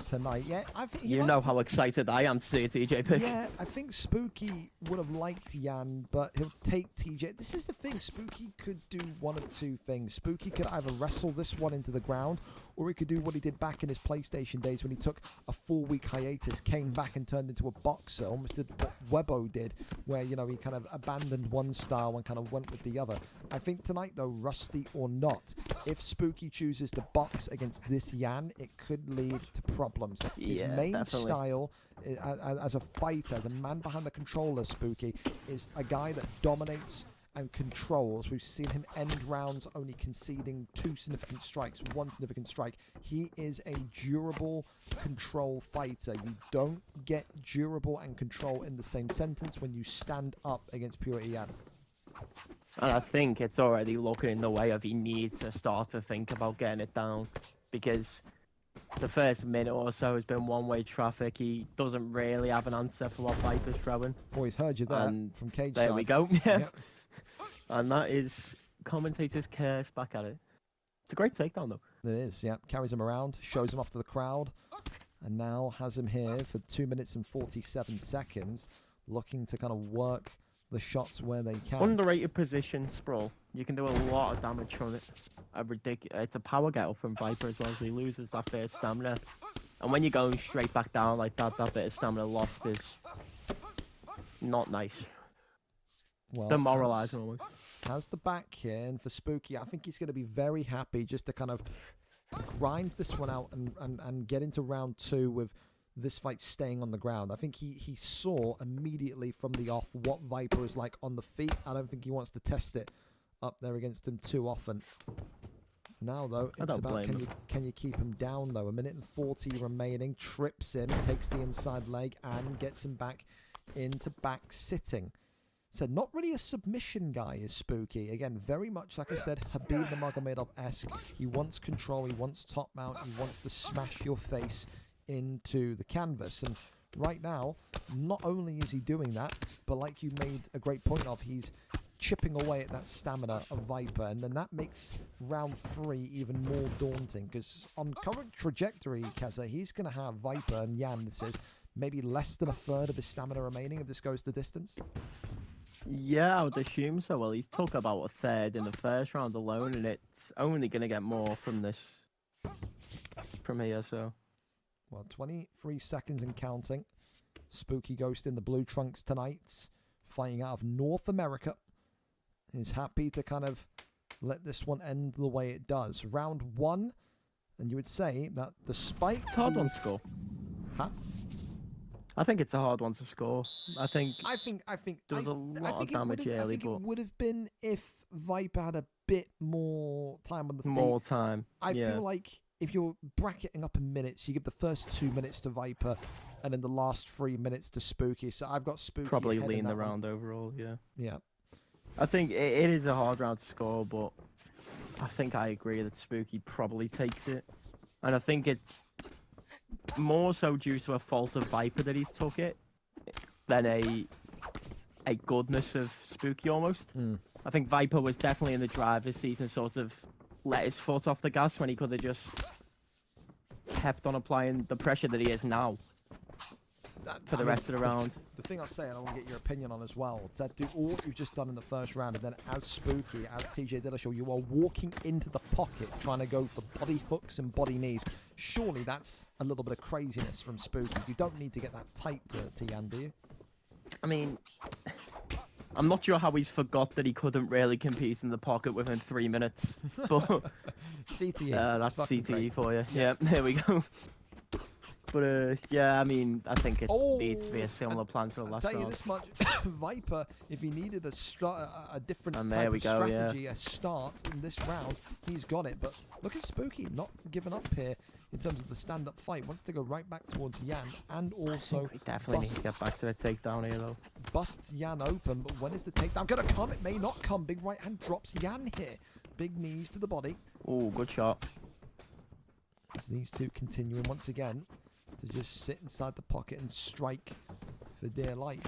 tonight. Yeah, I think you know how excited I am to see a TJ pick. Yeah, I think Spooky would have liked Yan, but he'll take TJ. This is the thing. Spooky could do one of two things. Spooky could either wrestle this one into the ground, or he could do what he did back in his PlayStation days when he took a 4-week hiatus, came back and turned into a boxer, almost did what Webbo did, where, you know, he kind of abandoned one style and kind of went with the other. I think tonight, though, rusty or not, if Spooky chooses to box against this Yann, it could lead to problems. His main style as a fighter, as a man behind the controller, Spooky, is a guy that dominates and controls. We've seen him end rounds only conceding 2 significant strikes, 1 significant strike. He is a durable control fighter. You don't get durable and control in the same sentence when you stand up against WhimperingIann. And I think it's already looking in the way of he needs to start to think about getting it down, because the first minute or so has been one-way traffic. He doesn't really have an answer for what Viper's throwing. Oh, he's heard you there from cage there side. We go. Yep. And that is commentator's curse back at it. It's a great takedown, though. It is, yeah. Carries him around, shows him off to the crowd, and now has him here for 2 minutes and 47 seconds, looking to kind of work the shots where they can. Underrated position, Sprawl. You can do a lot of damage from it. It's a power get up from Viper as well, so he loses that bit of stamina. And when you're going straight back down like that, that bit of stamina lost is not nice. Well, demoralizing almost. Has the back here, and for Spooky, I think he's going to be very happy just to kind of grind this one out and get into round 2 with this fight staying on the ground. I think he saw immediately from the off what Viper is like on the feet. I don't think he wants to test it up there against him too often. Now, though, it's about can you keep him down, though. 1 minute and 40 remaining. Trips him, takes the inside leg, and gets him back into back sitting. So not really a submission guy is Spooky. Again, very much, like I said, Habib Nurmagomedov-esque. He wants control, he wants top mount, he wants to smash your face into the canvas. And right now, not only is he doing that, but like you made a great point of, he's chipping away at that stamina of Viper. And then that makes round 3 even more daunting, because on current trajectory, Keza, he's going to have Viper and Yann, this is, maybe less than a third of his stamina remaining if this goes the distance. Yeah, I would assume so. Well, he's took about a third in the first round alone, and it's only going to get more from here, so. Well, 23 seconds and counting. Spooky Ghost in the blue trunks tonight, fighting out of North America. He's happy to kind of let this one end the way it does. Round 1, and you would say that despite... It's a hard one to score. Huh? I think it's a hard one to score. I think there was a lot of damage early, but it would have been if Viper had a bit more time on the feet. More time. I feel like if you're bracketing up in minutes, you give the first 2 minutes to Viper, and then the last 3 minutes to Spooky. So I've got Spooky. Probably lean the round overall. Yeah. Yeah. I think it is a hard round to score, but I think I agree that Spooky probably takes it, and I think it's more so due to a fault of Viper that he's took it than a goodness of Spooky almost. I think Viper was definitely in the driver's seat and sort of let his foot off the gas when he could have just kept on applying the pressure that he is now for the rest of the round. The thing I'll say, and I want to get your opinion on as well, is that do all what you've just done in the first round, and then as Spooky, as TJ Dillashaw, you are walking into the pocket trying to go for body hooks and body knees. Surely that's a little bit of craziness from Spooky. You don't need to get that tight to Yann, do you? I mean, I'm not sure how he's forgot that he couldn't really compete in the pocket within 3 minutes. But CTE. That's CTE for you. Yeah, there we go. But yeah, I mean, I think it needs to be a similar plan to the last round. I'll tell you this much, Viper, if he needed a different and type of strategy, a start in this round, he's got it. But look at Spooky, not giving up here in terms of the stand-up fight. Wants to go right back towards Yann, and also we definitely need to get back to the takedown here, though. Busts Yann open, but when is the takedown going to come? It may not come. Big right hand drops Yann here. Big knees to the body. Oh, good shot. As these two continuing once again to just sit inside the pocket and strike for dear life.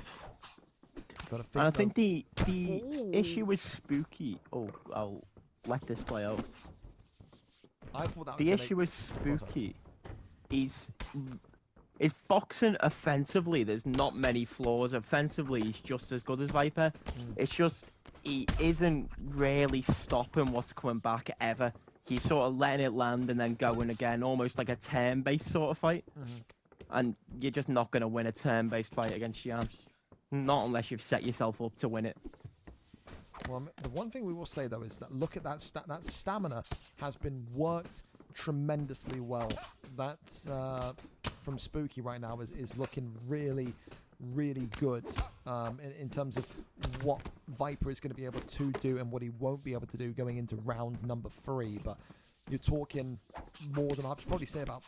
And I think the issue with Spooky... Oh, I'll let this play out. I thought that was the issue with Spooky is boxing offensively. There's not many flaws. Offensively, he's just as good as Viper. It's just he isn't really stopping what's coming back ever. he's sort of letting it land and then going again, almost like a turn-based sort of fight. And you're just not going to win a turn-based fight against Jan. Not unless you've set yourself up to win it. Well, the one thing we will say, though, is that look at that stamina has been worked tremendously well. That from Spooky right now is looking really, really good in terms of what Viper is going to be able to do and what he won't be able to do going into round number 3. But you're talking more than, I'd probably say about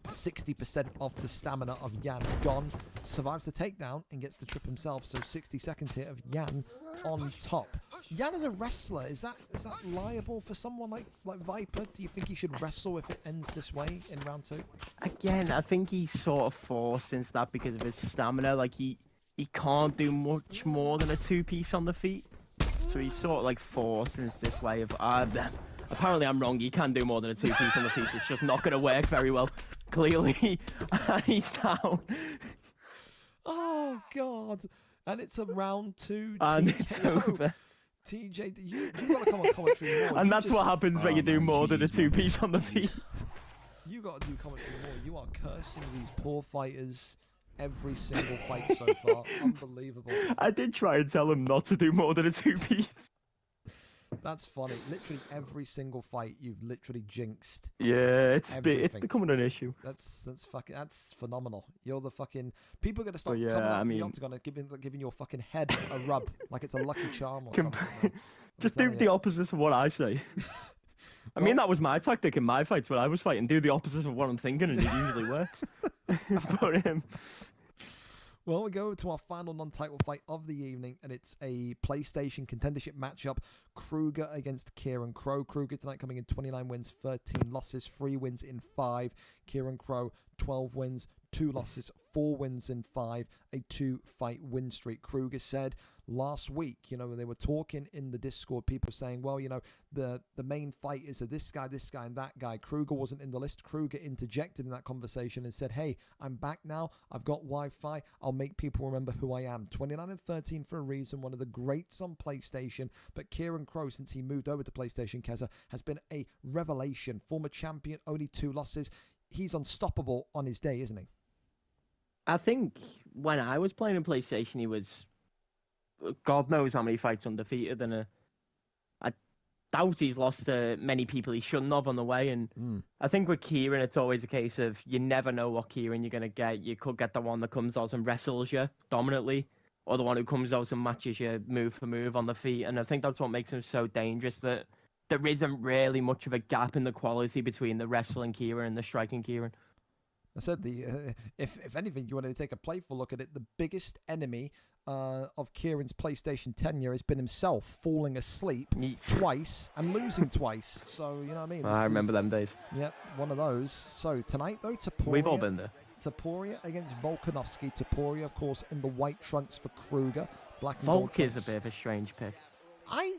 60% of the stamina of Jan gone. Survives the takedown and gets the trip himself. So 60 seconds here of Jan on top. Jan is a wrestler. Is that liable for someone like Viper? Do you think he should wrestle if it ends this way in round 2? Again, I think he's sort of forced into that because of his stamina. Like he can't do much more than a 2-piece on the feet. So he's sort of like forced into this way of apparently I'm wrong. He can do more than a 2-piece on the feet. It's just not going to work very well. Clearly, and he's down. Oh God! And it's a round 2. And it's over. TJ, you got to come on commentary more. And that's what happens when you do more than a 2-piece on the feet. You got to do commentary more. You are cursing these poor fighters every single fight so far. Unbelievable. I did try and tell him not to do more than a 2-piece. That's funny. Literally every single fight, you've literally jinxed. Yeah, it's becoming an issue. That's phenomenal. You're the fucking people are gonna start yeah, coming out to the octagon and giving your fucking head a rub like it's a lucky charm or something. Just do the opposite of what I say. I mean, that was my tactic in my fights when I was fighting. Do the opposite of what I'm thinking, and it usually works. But well, we go to our final non-title fight of the evening, and it's a PlayStation contendership matchup. Kruger against Kieran Crow. Kruger tonight coming in 29 wins, 13 losses, 3 wins in 5. Kieran Crow, 12 wins, 2 losses, 4 wins in 5, a 2-fight win streak. Kruger said last week, when they were talking in the Discord, people saying, well, the main fight is this guy, and that guy. Kruger wasn't in the list. Kruger interjected in that conversation and said, hey, I'm back now. I've got Wi-Fi. I'll make people remember who I am. 29 and 13 for a reason. One of the greats on PlayStation. But Kieran Crow, since he moved over to PlayStation, Keza, has been a revelation. Former champion, only 2 losses. He's unstoppable on his day, isn't he? I think when I was playing in PlayStation, he was God knows how many fights undefeated, and I doubt he's lost to many people he shouldn't have on the way. And I think with Kieran, it's always a case of you never know what Kieran you're going to get. You could get the one that comes out and wrestles you dominantly, or the one who comes out and matches you move for move on the feet. And I think that's what makes him so dangerous, that there isn't really much of a gap in the quality between the wrestling Kieran and the striking Kieran. I said if anything, you wanted to take a playful look at it, the biggest enemy of Kieran's PlayStation tenure has been himself falling asleep twice and losing twice. So, you know what I mean? I remember them days. Yep, one of those. So, tonight, though, Topuria... We've all been there. Topuria against Volkanovski. Topuria, of course, in the white trunks for Kruger. Black and Volk gold is a bit of a strange pick.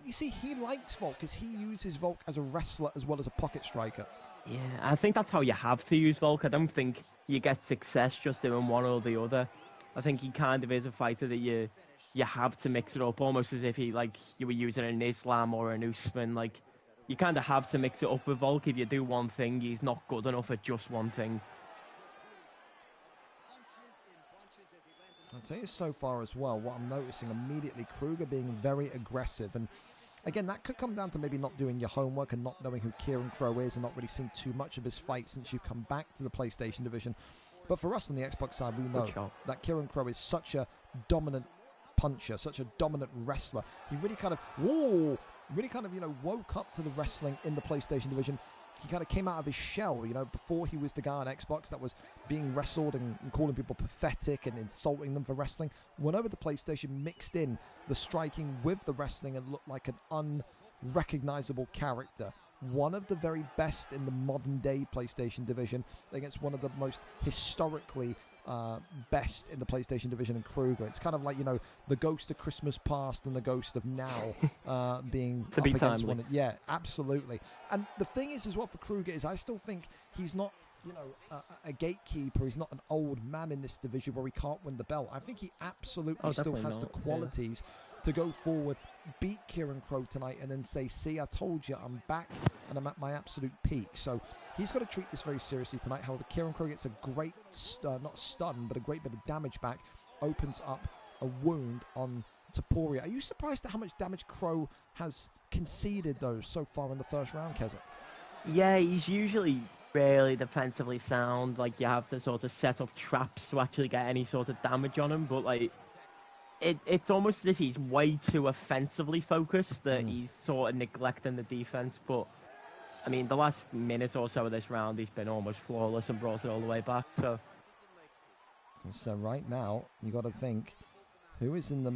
You see, he likes Volk because he uses Volk as a wrestler as well as a pocket striker. Yeah, I think that's how you have to use Volk. I don't think you get success just doing one or the other. I think he kind of is a fighter that you have to mix it up, almost as if you were using an Islam or an Usman. Like, you kind of have to mix it up with Volk. If you do one thing, he's not good enough at just one thing. I'd say it's so far as well. What I'm noticing immediately, Kruger being very aggressive. And again, that could come down to maybe not doing your homework and not knowing who Kieran Crow is and not really seeing too much of his fight since you've come back to the PlayStation division. But for us on the Xbox side, we know that Kieran Crow is such a dominant puncher, such a dominant wrestler. He really kind of, woke up to the wrestling in the PlayStation division. He kind of came out of his shell, before he was the guy on Xbox that was being wrestled and calling people pathetic and insulting them for wrestling. Went over to PlayStation, mixed in the striking with the wrestling and looked like an unrecognizable character. One of the very best in the modern day PlayStation division against one of the most historically best in the PlayStation division in Kruger. It's kind of like, the ghost of Christmas past and the ghost of now being to be timely. One. Yeah, absolutely. And the thing is as well for Kruger is I still think he's not, a gatekeeper. He's not an old man in this division where he can't win the belt. I think he absolutely still has the qualities to go forward, beat Kieran Crow tonight, and then say, see, I told you, I'm back and I'm at my absolute peak. So he's got to treat this very seriously tonight. However, Kieran Crow gets a great, not stun, but a great bit of damage back, opens up a wound on Taporia. Are you surprised at how much damage Crow has conceded, though, so far in the first round, Keza? Yeah, he's usually really defensively sound. Like, you have to sort of set up traps to actually get any sort of damage on him. But, like, it's almost as if he's way too offensively focused that he's sort of neglecting the defense. But, I mean, the last minute or so of this round, he's been almost flawless and brought it all the way back. So right now, you got to think, who is in the,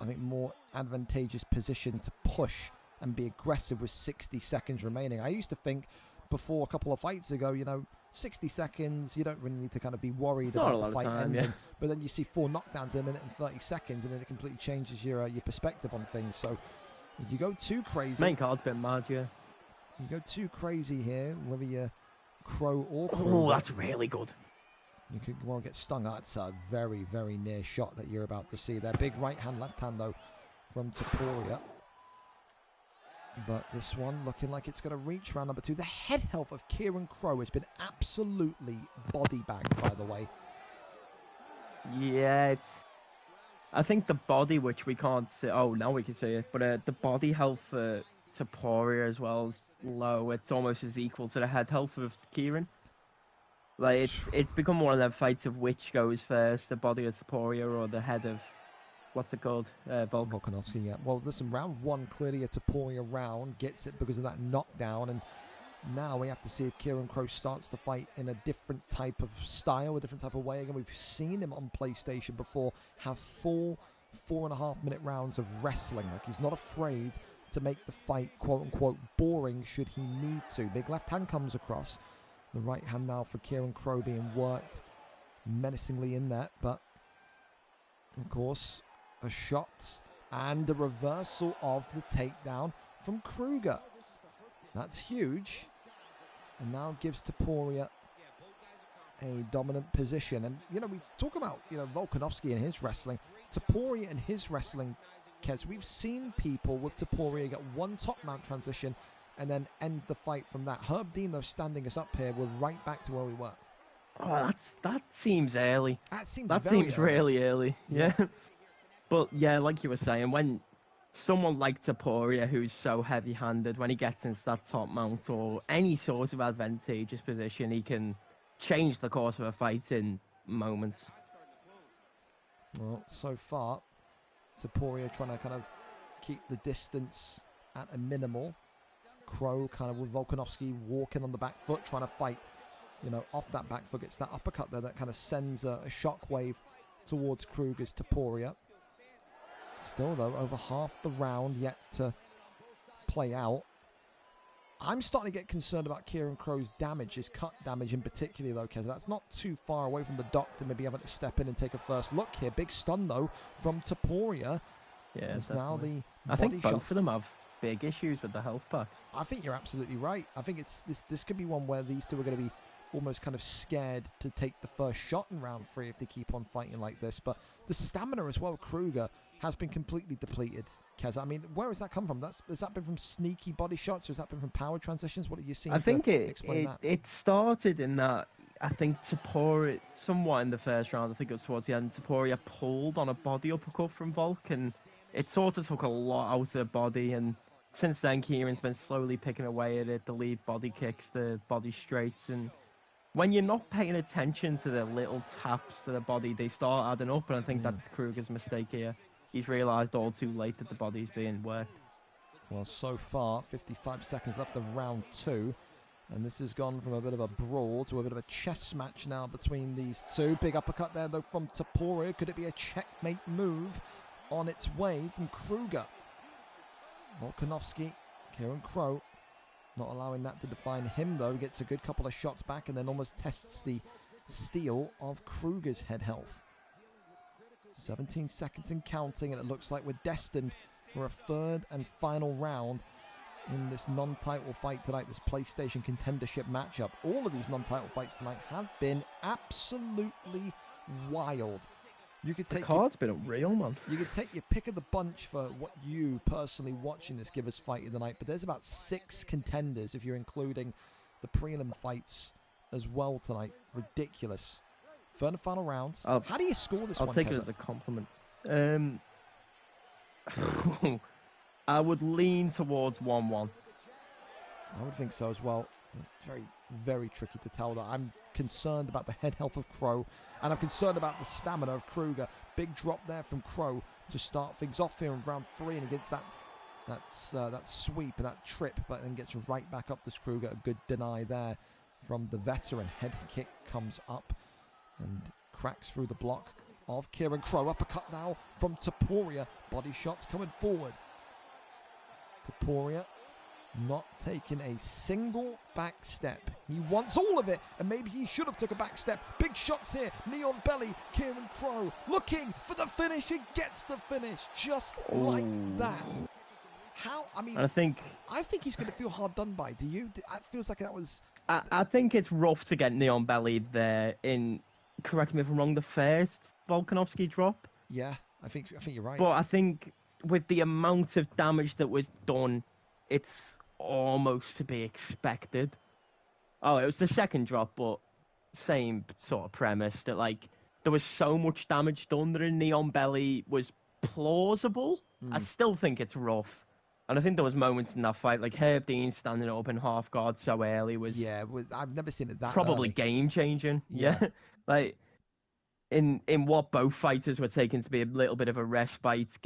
I think, more advantageous position to push and be aggressive with 60 seconds remaining? I used to think before a couple of fights ago, 60 seconds, you don't really need to kind of be worried about the fight ending. Yeah. But then you see 4 knockdowns in a minute and 30 seconds, and then it completely changes your perspective on things. So you go too crazy. Main card's been mad, yeah. You go too crazy here, whether you're Crow or Crow. Oh, that's really good. You could well get stung. That's a very, very near shot that you're about to see there. Big right hand, left hand, though, from Taporia. But this one looking like it's going to reach round number 2. The head health of Kieran Crow has been absolutely body bagged, by the way. Yeah, I think the body, which we can't see. Oh, now we can see it. But the body health for Taporia as well is low. It's almost as equal to the head health of Kieran. Like, it's become one of them fights of which goes first, the body of Taporia or the head of, what's it called? Volkanovski, yeah. Well, listen, round 1, clearly a Taporia round, gets it because of that knockdown, and now we have to see if Kieran Crow starts to fight in a different type of style, a different type of way. Again, we've seen him on PlayStation before have 4.5 minute rounds of wrestling. Like, he's not afraid to make the fight, quote-unquote, boring should he need to. Big left hand comes across. The right hand now for Kieran Crow being worked menacingly in that, but of course a shot and a reversal of the takedown from Kruger. That's huge, and now gives Taporia a dominant position. And we talk about Volkanovski and his wrestling, Taporia and his wrestling. Kez, we've seen people with Taporia get one top mount transition and then end the fight from that. Herb Dean, though, standing us up here, we're right back to where we were. Oh, that seems early. That seems early. Really early. Yeah. But yeah, like you were saying, when someone like Taporia, who's so heavy-handed, when he gets into that top mount or any sort of advantageous position, he can change the course of a fight in moments. Well, so far, Taporia trying to kind of keep the distance at a minimal. Crow kind of with Volkanovski walking on the back foot, trying to fight, off that back foot. Gets that uppercut there that kind of sends a shockwave towards Kruger's Taporia. Still, though, over half the round yet to play out. I'm starting to get concerned about Kieran Crow's damage, his cut damage in particular, though, Keza. That's not too far away from the doctor, maybe having to step in and take a first look here. Big stun, though, from Taporia. Yeah, as now the I think both of them have big issues with the health pack. I think you're absolutely right. I think this could be one where these two are going to be almost kind of scared to take the first shot in round 3 if they keep on fighting like this. But the stamina as well, Kruger, has been completely depleted. Kez, I mean, where has that come from? Has that been from sneaky body shots, or has that been from power transitions? What are you seeing? I think it started in that. I think Taporia, somewhat in the first round, I think it was towards the end, Taporia pulled on a body uppercut from Volk, and it sort of took a lot out of the body, and since then Kieran's been slowly picking away at it, the lead body kicks, the body straights, and when you're not paying attention to the little taps to the body, they start adding up, and I think that's Kruger's mistake here. He's realised all too late that the body's being worked. Well, so far, 55 seconds left of round 2. And this has gone from a bit of a brawl to a bit of a chess match now between these two. Big uppercut there, though, from Taporia. Could it be a checkmate move on its way from Kruger? Volkanovski, Kieran Crow, not allowing that to define him, though. He gets a good couple of shots back and then almost tests the steal of Kruger's head health. 17 seconds and counting, and it looks like we're destined for a third and final round in this non-title fight tonight, this PlayStation contendership matchup. All of these non-title fights tonight have been absolutely wild. You could The take card's been unreal, man. You could take your pick of the bunch for what you personally watching this give us fight of the night, but there's about 6 contenders if you're including the prelim fights as well tonight. Ridiculous. Third and final round. How do you score this one? I'll take it as a compliment. I would lean towards 1-1. I would think so as well. It's very, very tricky to tell that. I'm concerned about the head health of Crow, and I'm concerned about the stamina of Kruger. Big drop there from Crow to start things off here in round 3, and against that sweep and that trip, but then gets right back up to Kruger. A good deny there from the veteran. Head kick comes up and cracks through the block of Kieran Crow. Uppercut now from Taporia. Body shots coming forward. Taporia not taking a single back step. He wants all of it, and maybe he should have took a back step. Big shots here. Knee on belly. Kieran Crow looking for the finish. He gets the finish just like that. How? I mean, I think he's going to feel hard done by. Do you? It feels like that was. I think it's rough to get knee on belly there. Correct me if I'm wrong, the first Volkanovski drop. Yeah, I think you're right. But I think with the amount of damage that was done, it's almost to be expected. Oh, it was the second drop, but same sort of premise that like there was so much damage done that a knee on belly was plausible. I still think it's rough. And I think there was moments in that fight, like Herb Dean standing up in half guard so early was I've never seen it that probably early. Game changing. Yeah. Like in what both fighters were taking to be a little bit of a respite,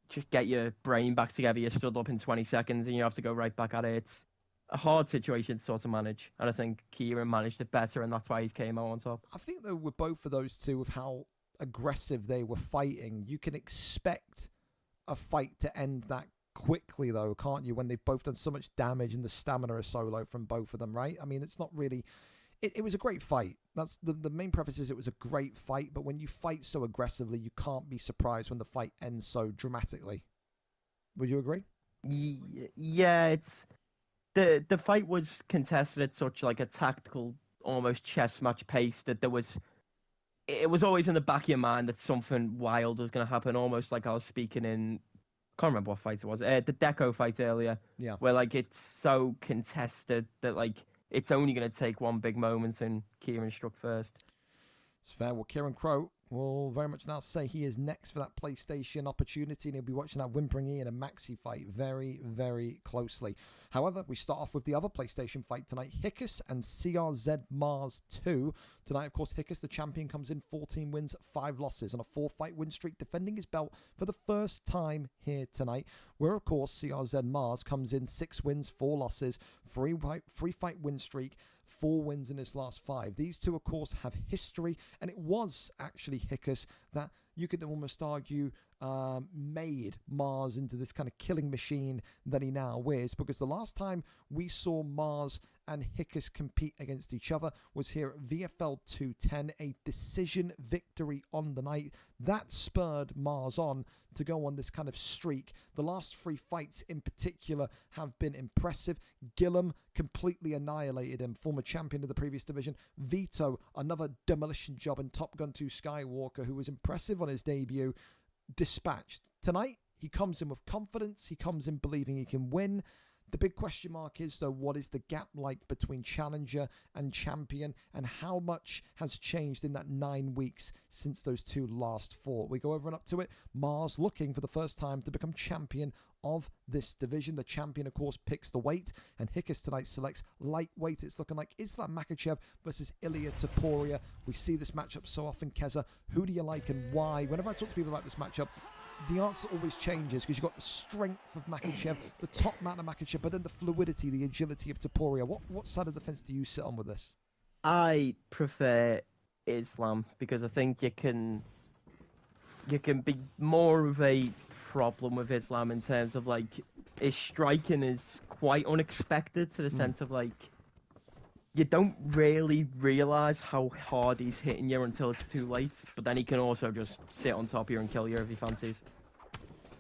just get your brain back together. You stood up in 20 seconds and you have to go right back at it. It's a hard situation to sort of manage. And I think Kieran managed it better, and that's why he came out on top. I think, though, with both of those two, with how aggressive they were fighting, you can expect a fight to end that quickly, though, can't you? When they've both done so much damage and the stamina is so low from both of them, right? I mean, it's not really... It was a great fight. That's the main preface is it was a great fight, but when you fight so aggressively, you can't be surprised when the fight ends so dramatically. Would you agree? Yeah, it's the fight was contested at such like a tactical, almost chess match pace that it was always in the back of your mind that something wild was going to happen. Almost like I was speaking in, can't remember what fight it was, the Deco fight earlier. Yeah. Where like it's so contested that like it's only going to take one big moment, and Kieran struck first. It's fair. Well, Kieran Crow will very much now say he is next for that PlayStation opportunity, and he'll be watching that WhimperingIann and Maxi fight very, very closely. However, we start off with the other PlayStation fight tonight, Hickus and CRZ Mars 2. Tonight, of course, Hickus, the champion, comes in 14 wins, 5 losses on a 4-fight win streak, defending his belt for the first time here tonight, where, of course, CRZ Mars comes in 6 wins, 4 losses, 3-fight win streak, 4 wins in his last 5. These two, of course, have history, and it was actually Hickus that you could almost argue made Mars into this kind of killing machine that he now is, because the last time we saw Mars and Hickus compete against each other was here at VFL 210, a decision victory on the night. That spurred Mars on to go on this kind of streak. The last 3 fights in particular have been impressive. Gillum completely annihilated him, former champion of the previous division. Vito, another demolition job, and Top Gun 2 Skywalker, who was impressive on his debut, dispatched. Tonight, he comes in with confidence. He comes in believing he can win. The big question mark is, though, what is the gap like between challenger and champion, and how much has changed in that 9 weeks since those two last fought? We go over and up to it. Mars looking for the first time to become champion of this division. The champion, of course, picks the weight, and Hickus tonight selects lightweight. It's looking like Islam Makhachev versus Ilia Topuria. We see this matchup so often. Keza, who do you like and why? Whenever I talk to people about this matchup, the answer always changes, because you've got the strength of Makhachev, the top man of Makhachev, but then the fluidity, the agility of Topuria. What side of the fence do you sit on with this? I prefer Islam, because I think you can be more of a problem with Islam in terms of like his striking is quite unexpected, to the sense of like you don't really realize how hard he's hitting you until it's too late, but then he can also just sit on top of you and kill you if he fancies.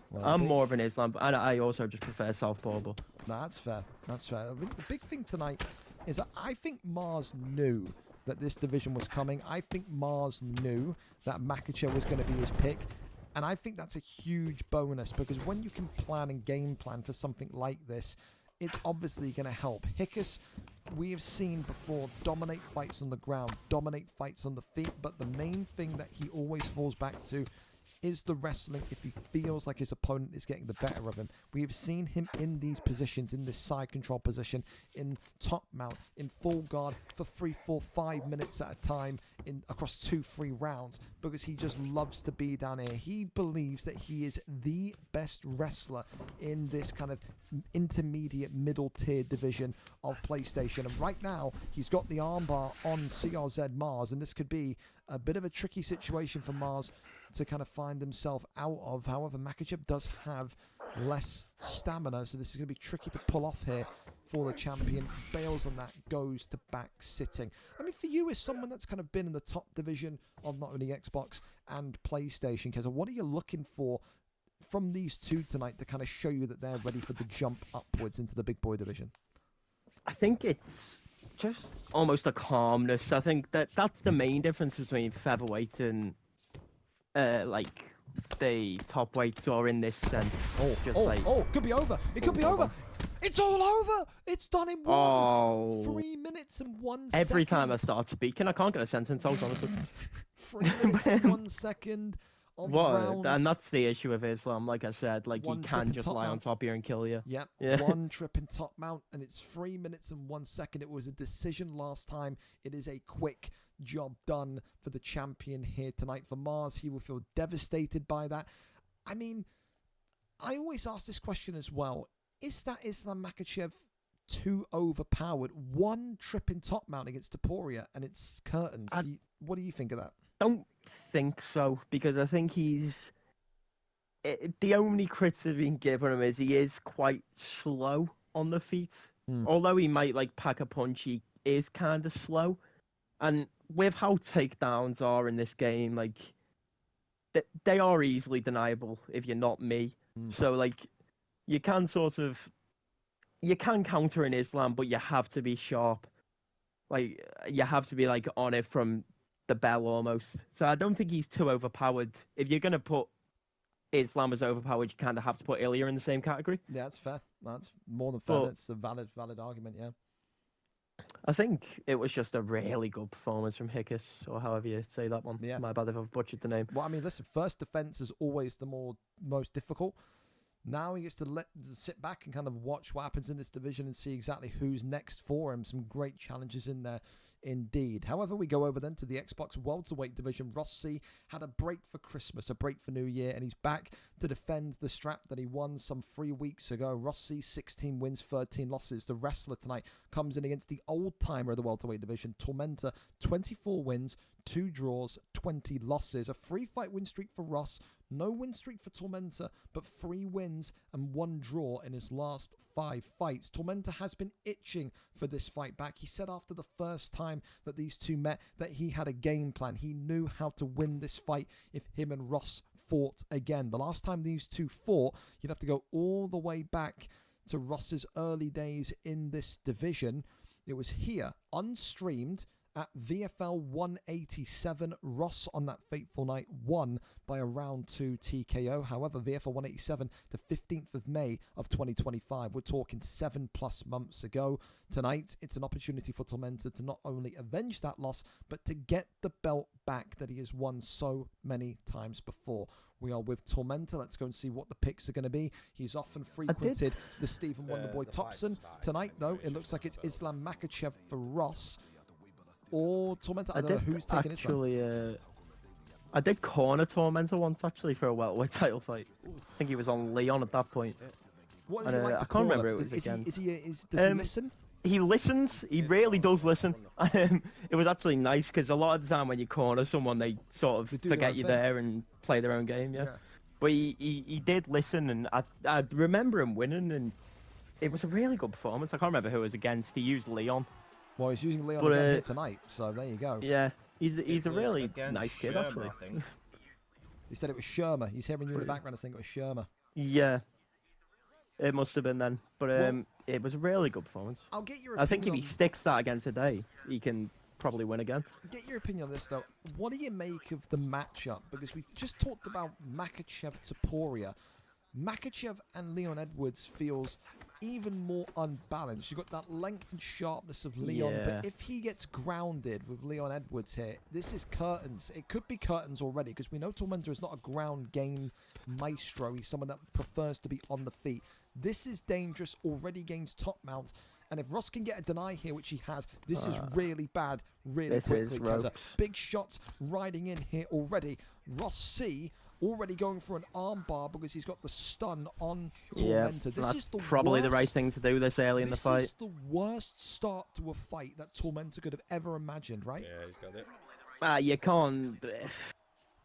Well, I'm more of an Islam, and I also just prefer southpaw. But no, that's fair. That's fair. I mean, the big thing tonight is that I think Mars knew that this division was coming. I think Mars knew that Makachev was going to be his pick. And I think that's a huge bonus, because when you can plan and game plan for something like this, it's obviously going to help. Hickus, we have seen before, dominate fights on the ground, dominate fights on the feet, but the main thing that he always falls back to is the wrestling if he feels like his opponent is getting the better of him. We have seen him in these positions, in this side control position, in top mount, in full guard for 3, 4, 5 minutes at a time across 2, 3 rounds, because he just loves to be down here. He believes that he is the best wrestler in this kind of intermediate middle tier division of PlayStation. And right now, he's got the armbar on CRZ Mars, and this could be a bit of a tricky situation for Mars to kind of find himself out of. However, Makachev does have less stamina, so this is going to be tricky to pull off here for the champion. Bails on that, goes to back sitting. I mean, for you, as someone that's kind of been in the top division of not only Xbox and PlayStation, Keza, what are you looking for from these two tonight to kind of show you that they're ready for the jump upwards into the big boy division? I think it's just almost a calmness. I think that's the main difference between featherweight and like the top weights, or in this sense. Could be over. It could be over. It's all over. It's done in 3 minutes and 1 second. Every time I start speaking, I can't get a sentence out, honestly. 3 minutes and 1 second. What? And that's the issue with Islam. Like I said, like he can just lie on top here and kill you. Yep. Yeah. One trip in top mount, and it's 3 minutes and 1 second. It was a decision last time. It is a quick job done for the champion here tonight. For Mars, he will feel devastated by that. I mean, I always ask this question as well. Is that Islam Makachev too overpowered? One trip in top mount against Taporia, and it's curtains. What do you think of that? Don't think so, because I think he's... the only criticism we can give him is he is quite slow on the feet. Although he might like pack a punch, he is kind of slow. And with how takedowns are in this game, like they are easily deniable if you're not me. So like you can counter in Islam, but you have to be sharp. Like you have to be like on it from the bell almost. So I don't think he's too overpowered. If you're gonna put Islam as overpowered, you kind of have to put Ilya in the same category. Yeah, that's fair. That's more than fair. That's a valid argument. Yeah. I think it was just a really good performance from Hickus, or however you say that one. Yeah. My bad if I've butchered the name. Well, I mean, listen, first defense is always the most difficult. Now he gets to sit back and kind of watch what happens in this division and see exactly who's next for him. Some great challenges in there indeed. However, we go over then to the Xbox welterweight division. Rossi had a break for Christmas, a break for New Year, and he's back to defend the strap that he won some 3 weeks ago. Rossi, 16 wins, 13 losses. The wrestler tonight comes in against the old-timer of the welterweight division, Tormenta, 24 wins, 2 draws, 20 losses. A 3-fight win streak for Ross. No win streak for Tormenta, but 3 wins and 1 draw in his last 5 fights. Tormenta has been itching for this fight back. He said after the first time that these two met that he had a game plan. He knew how to win this fight if him and Ross fought again. The last time these two fought, you'd have to go all the way back to Ross's early days in this division. It was here, unstreamed, at VFL 187. Ross on that fateful night won by a round 2 TKO. However, VFL 187, the 15th of May of 2025. We're talking 7+ months ago. Tonight, it's an opportunity for Tormenta to not only avenge that loss, but to get the belt back that he has won so many times before. We are with Tormenta. Let's go and see what the picks are going to be. He's often frequented the Stephen Wonderboy Thompson. Tonight, though, it looks like it's Islam Makachev for Ross. Or Tormenta. I don't know who's taking it. I did corner Tormenta once actually for a welterweight title fight. I think he was on Leon at that point. What is he like? I can't remember who it was again. Does he listen? He listens. He really does listen. It was actually nice because a lot of the time when you corner someone, they sort of forget you're there and play their own game. Yeah. But he did listen, and I remember him winning, and it was a really good performance. I can't remember who it was against. He used Leon. Well, he's using Leon again here tonight, so there you go. Yeah, he's a really nice kid, actually. He said it was Shermer. He's hearing you in the background saying it was Shermer. Yeah, it must have been then. But it was a really good performance. I'll get your I think if he sticks that again today, he can probably win again. Get your opinion on this, though. What do you make of the matchup? Because we just talked about Makhachev Topuria. Makhachev and Leon Edwards feels even more unbalanced. You've got that length and sharpness of Leon, but if he gets grounded with Leon Edwards here, this is curtains. It could be curtains already, because we know Tormentor is not a ground game maestro. He's someone that prefers to be on the feet. This is dangerous, already gains top mount. And if Ross can get a deny here, which he has, this is really bad, really quickly. Big shots riding in here already. Ross C already going for an armbar because he's got the stun on Tormentor. This is probably the right thing to do this early in the fight. This is the worst start to a fight that Tormentor could have ever imagined, right? Yeah, he's got it. You can't...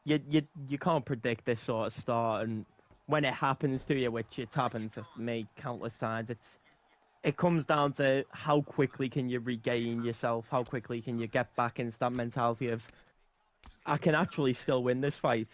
You can't predict this sort of start, and when it happens to you, which it's happened to me countless times, it comes down to how quickly can you regain yourself, how quickly can you get back into that mentality of, I can actually still win this fight.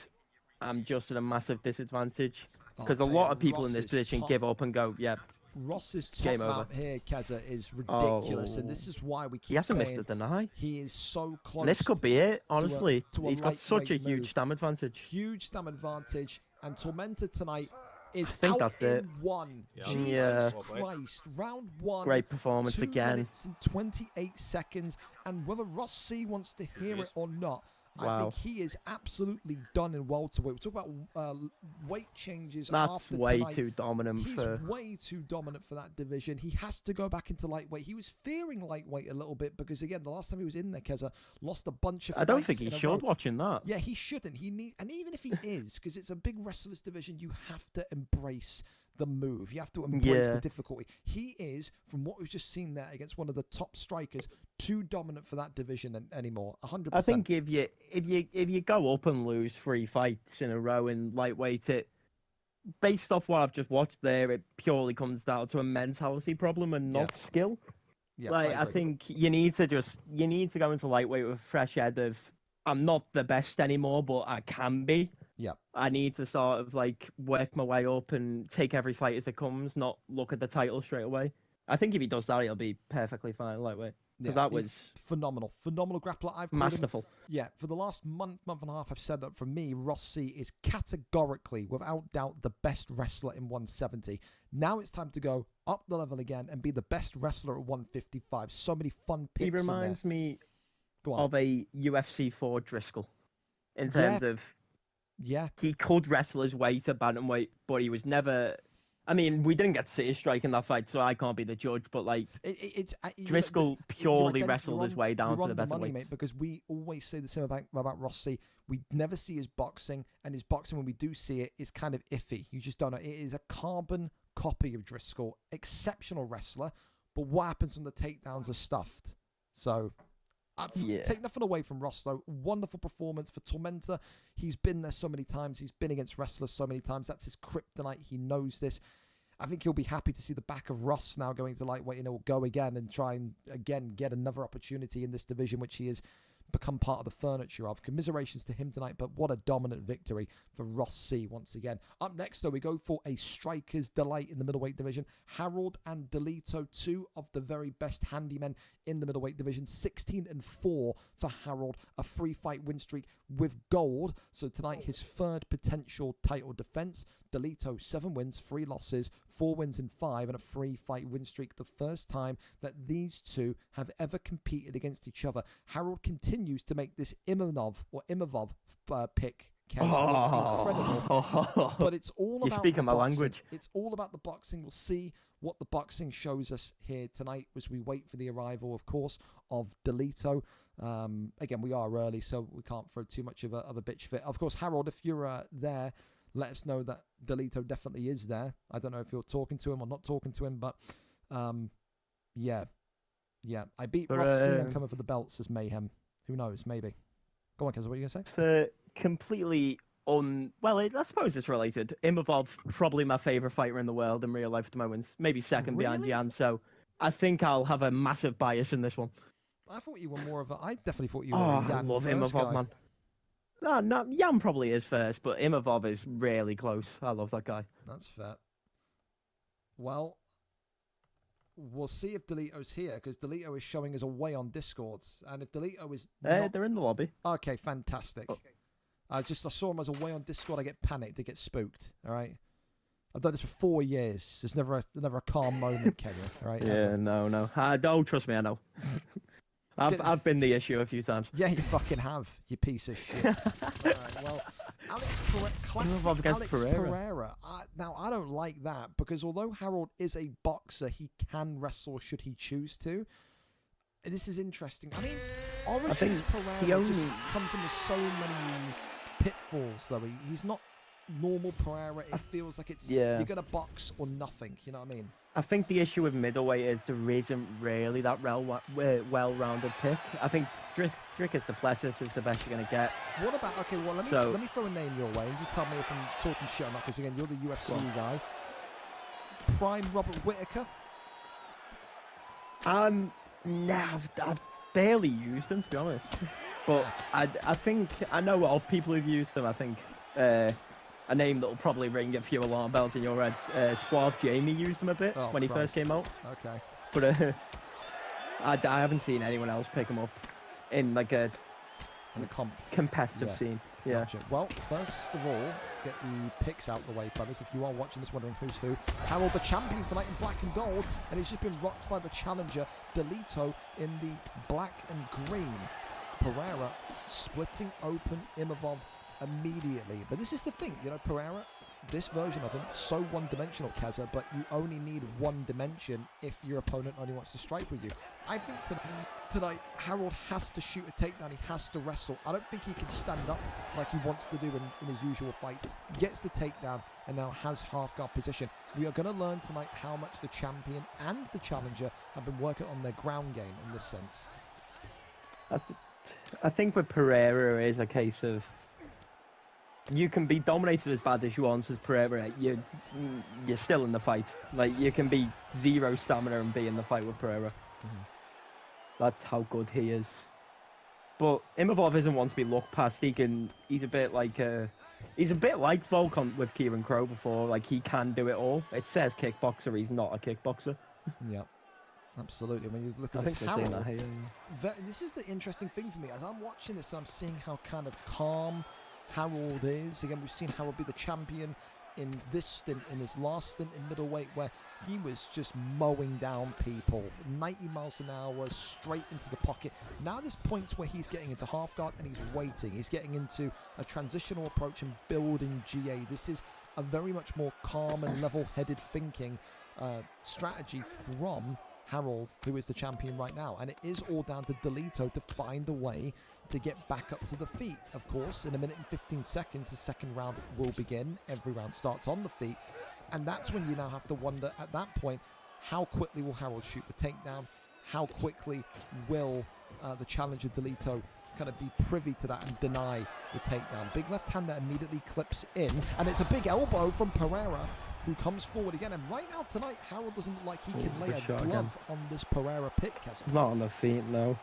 I'm just at a massive disadvantage. Because a lot of people in this position give up and go, yeah, Ross's top mount here, Keza, is ridiculous, and this is why we keep he hasn't saying missed a deny. He is so close. And this could be it, honestly. He's got such a move. huge stam advantage. Huge stam advantage, and Tormentor tonight is I think out that's in it. one. Yeah. Jesus Christ. Round one. Great performance 2 again. minutes and 28 seconds, and whether Ross C wants to hear it or not, I think he is absolutely done in welterweight. We talk about weight changes. That's after way tonight. too dominant He's way too dominant for that division. He has to go back into lightweight. He was fearing lightweight a little bit because, again, the last time he was in there, Keza lost a bunch of I don't fights think he in a should row. watching that. Yeah, he shouldn't. And even if he is, because it's a big wrestlers division, you have to embrace the move. You have to embrace the difficulty. He is, from what we've just seen there against one of the top strikers, too dominant for that division anymore. 100%. I think if you go up and lose 3 fights in a row in lightweight, based off what I've just watched there, it purely comes down to a mentality problem and not skill. Yeah, I think you need to go into lightweight with a fresh head of, I'm not the best anymore, but I can be. Yeah. I need to sort of work my way up and take every fight as it comes, not look at the title straight away. I think if he does that, he'll be perfectly fine lightweight. Because that was phenomenal grappler. I've masterful. For the last month and a half, I've said that for me, Ross C is categorically, without doubt, the best wrestler in 170. Now it's time to go up the level again and be the best wrestler at 155. So many fun picks. He reminds me Go on. of a UFC 4 Driscoll in terms of he could wrestle his way to bantamweight, but he was never. I mean, we didn't get to see his strike in that fight, so I can't be the judge. But Driscoll purely wrestled his way down to the better weights. Mate, because we always say the same about Ross C. We never see his boxing, and his boxing, when we do see it, is kind of iffy. You just don't know. It is a carbon copy of Driscoll. Exceptional wrestler, but what happens when the takedowns are stuffed? So, take nothing away from Ross, though. Wonderful performance for Tormentor. He's been there so many times. He's been against wrestlers so many times. That's his kryptonite. He knows this. I think he'll be happy to see the back of Ross now going to lightweight, and he'll go again and try and, again, get another opportunity in this division, which he has become part of the furniture of. Commiserations to him tonight, but what a dominant victory for Ross C once again. Up next, though, we go for a striker's delight in the middleweight division. Harold and Delito, 2 of the very best handymen in the middleweight division. 16-4 for Harold, a 3-fight win streak with gold. So tonight, his 3rd potential title defense. Delito, 7 wins, 3 losses, 4 wins in 5, and a 3-fight win streak. The first time that these two have ever competed against each other. Harold continues to make this Imavov pick incredible. But it's all about You're speaking my language. It's all about the boxing. We'll see what the boxing shows us here tonight as we wait for the arrival, of course, of Delito. Again, we are early, so we can't throw too much of a bitch fit. Of course, Harold, if you're there, let us know that Delito definitely is there. I don't know if you're talking to him or not talking to him, but yeah. I beat Ross C. I'm coming for the belts as Mayhem. Who knows? Maybe. Go on, Kez, what are you going to say? For completely I suppose it's related. Imavov, probably my favourite fighter in the world in real life at the moment. Maybe second behind Jan, so I think I'll have a massive bias in this one. I thought you were more of a... I definitely thought you were a Jan I love first Imavov, guy. man. No, Jan probably is first, but Imavov is really close. I love that guy. That's fair. Well, we'll see if Delito's here, because Delito is showing us away on Discord. And if Delito is They're in the lobby. Okay, fantastic. Oh. I saw him as away on Discord. I get panicked. I get spooked. All right. I've done this for 4 years. There's never a calm moment, Kevin. All right. Yeah, no. Don't trust me. I know. I've been the issue a few times. Yeah, you fucking have. You piece of shit. Right, well, classic Alex Pereira. Now, I don't like that, because although Harold is a boxer, he can wrestle should he choose to. This is interesting. I mean, Origins Pereira just comes in with so many pitfalls, though. He's not normal Pereira. It feels like it's you're going to box or nothing. You know what I mean? I think the issue with middleweight is there isn't really that well-rounded pick. I think Dricus Duplessis is the best you're going to get. What about... Okay, well, let me throw a name your way. You tell me if I'm talking shit or not, because, again, you're the UFC guy. Prime Robert Whittaker? Nah, I've barely used them, to be honest. But I think... I know of people who've used them. I think... a name that will probably ring a few alarm bells in your head. Suave Jamie used him a bit when he first came out. Okay. But I haven't seen anyone else pick him up in like a competitive scene. Yeah. Gotcha. Well, first of all, let's get the picks out of the way, fellas. If you are watching this wondering who's who, Harold, the champion tonight in black and gold, and he's just been rocked by the challenger, Delito, in the black and green. Pereira splitting open Imavov immediately. But this is the thing, you know, Pereira, this version of him, so one-dimensional, Keza, but you only need one dimension if your opponent only wants to strike with you. I think tonight Harold has to shoot a takedown, he has to wrestle. I don't think he can stand up like he wants to do in his usual fights. Gets the takedown and now has half-guard position. We are going to learn tonight how much the champion and the challenger have been working on their ground game in this sense. I think with Pereira is a case of you can be dominated as bad as you want as Pereira. You're still in the fight. Like, you can be 0 stamina and be in the fight with Pereira. That's how good he is. But Imavov isn't one to be looked past. He's a bit like Volk with Kieran Crow before. Like, he can do it all. It says kickboxer. He's not a kickboxer. Yeah. Absolutely. When you look at this Harold, this is the interesting thing for me. As I'm watching this, I'm seeing how kind of calm Harold is. Again, we've seen Harold be the champion in this stint, in his last stint in middleweight, where he was just mowing down people 90 miles an hour straight into the pocket. Now there's points where he's getting into half guard and he's waiting. He's getting into a transitional approach and building GA. This is a very much more calm and level-headed thinking strategy from Harold, who is the champion right now, and it is all down to Delito to find a way to get back up to the feet. Of course, in 1 minute and 15 seconds, the second round will begin. Every round starts on the feet, and that's when you now have to wonder at that point, how quickly will Harold shoot the takedown? How quickly will the challenger Delito kind of be privy to that and deny the takedown? Big left hand that immediately clips in, and it's a big elbow from Pereira, who comes forward again. And right now tonight, Harold doesn't look like he can lay a glove on this Pereira pick, Keza. Not on the feet, no.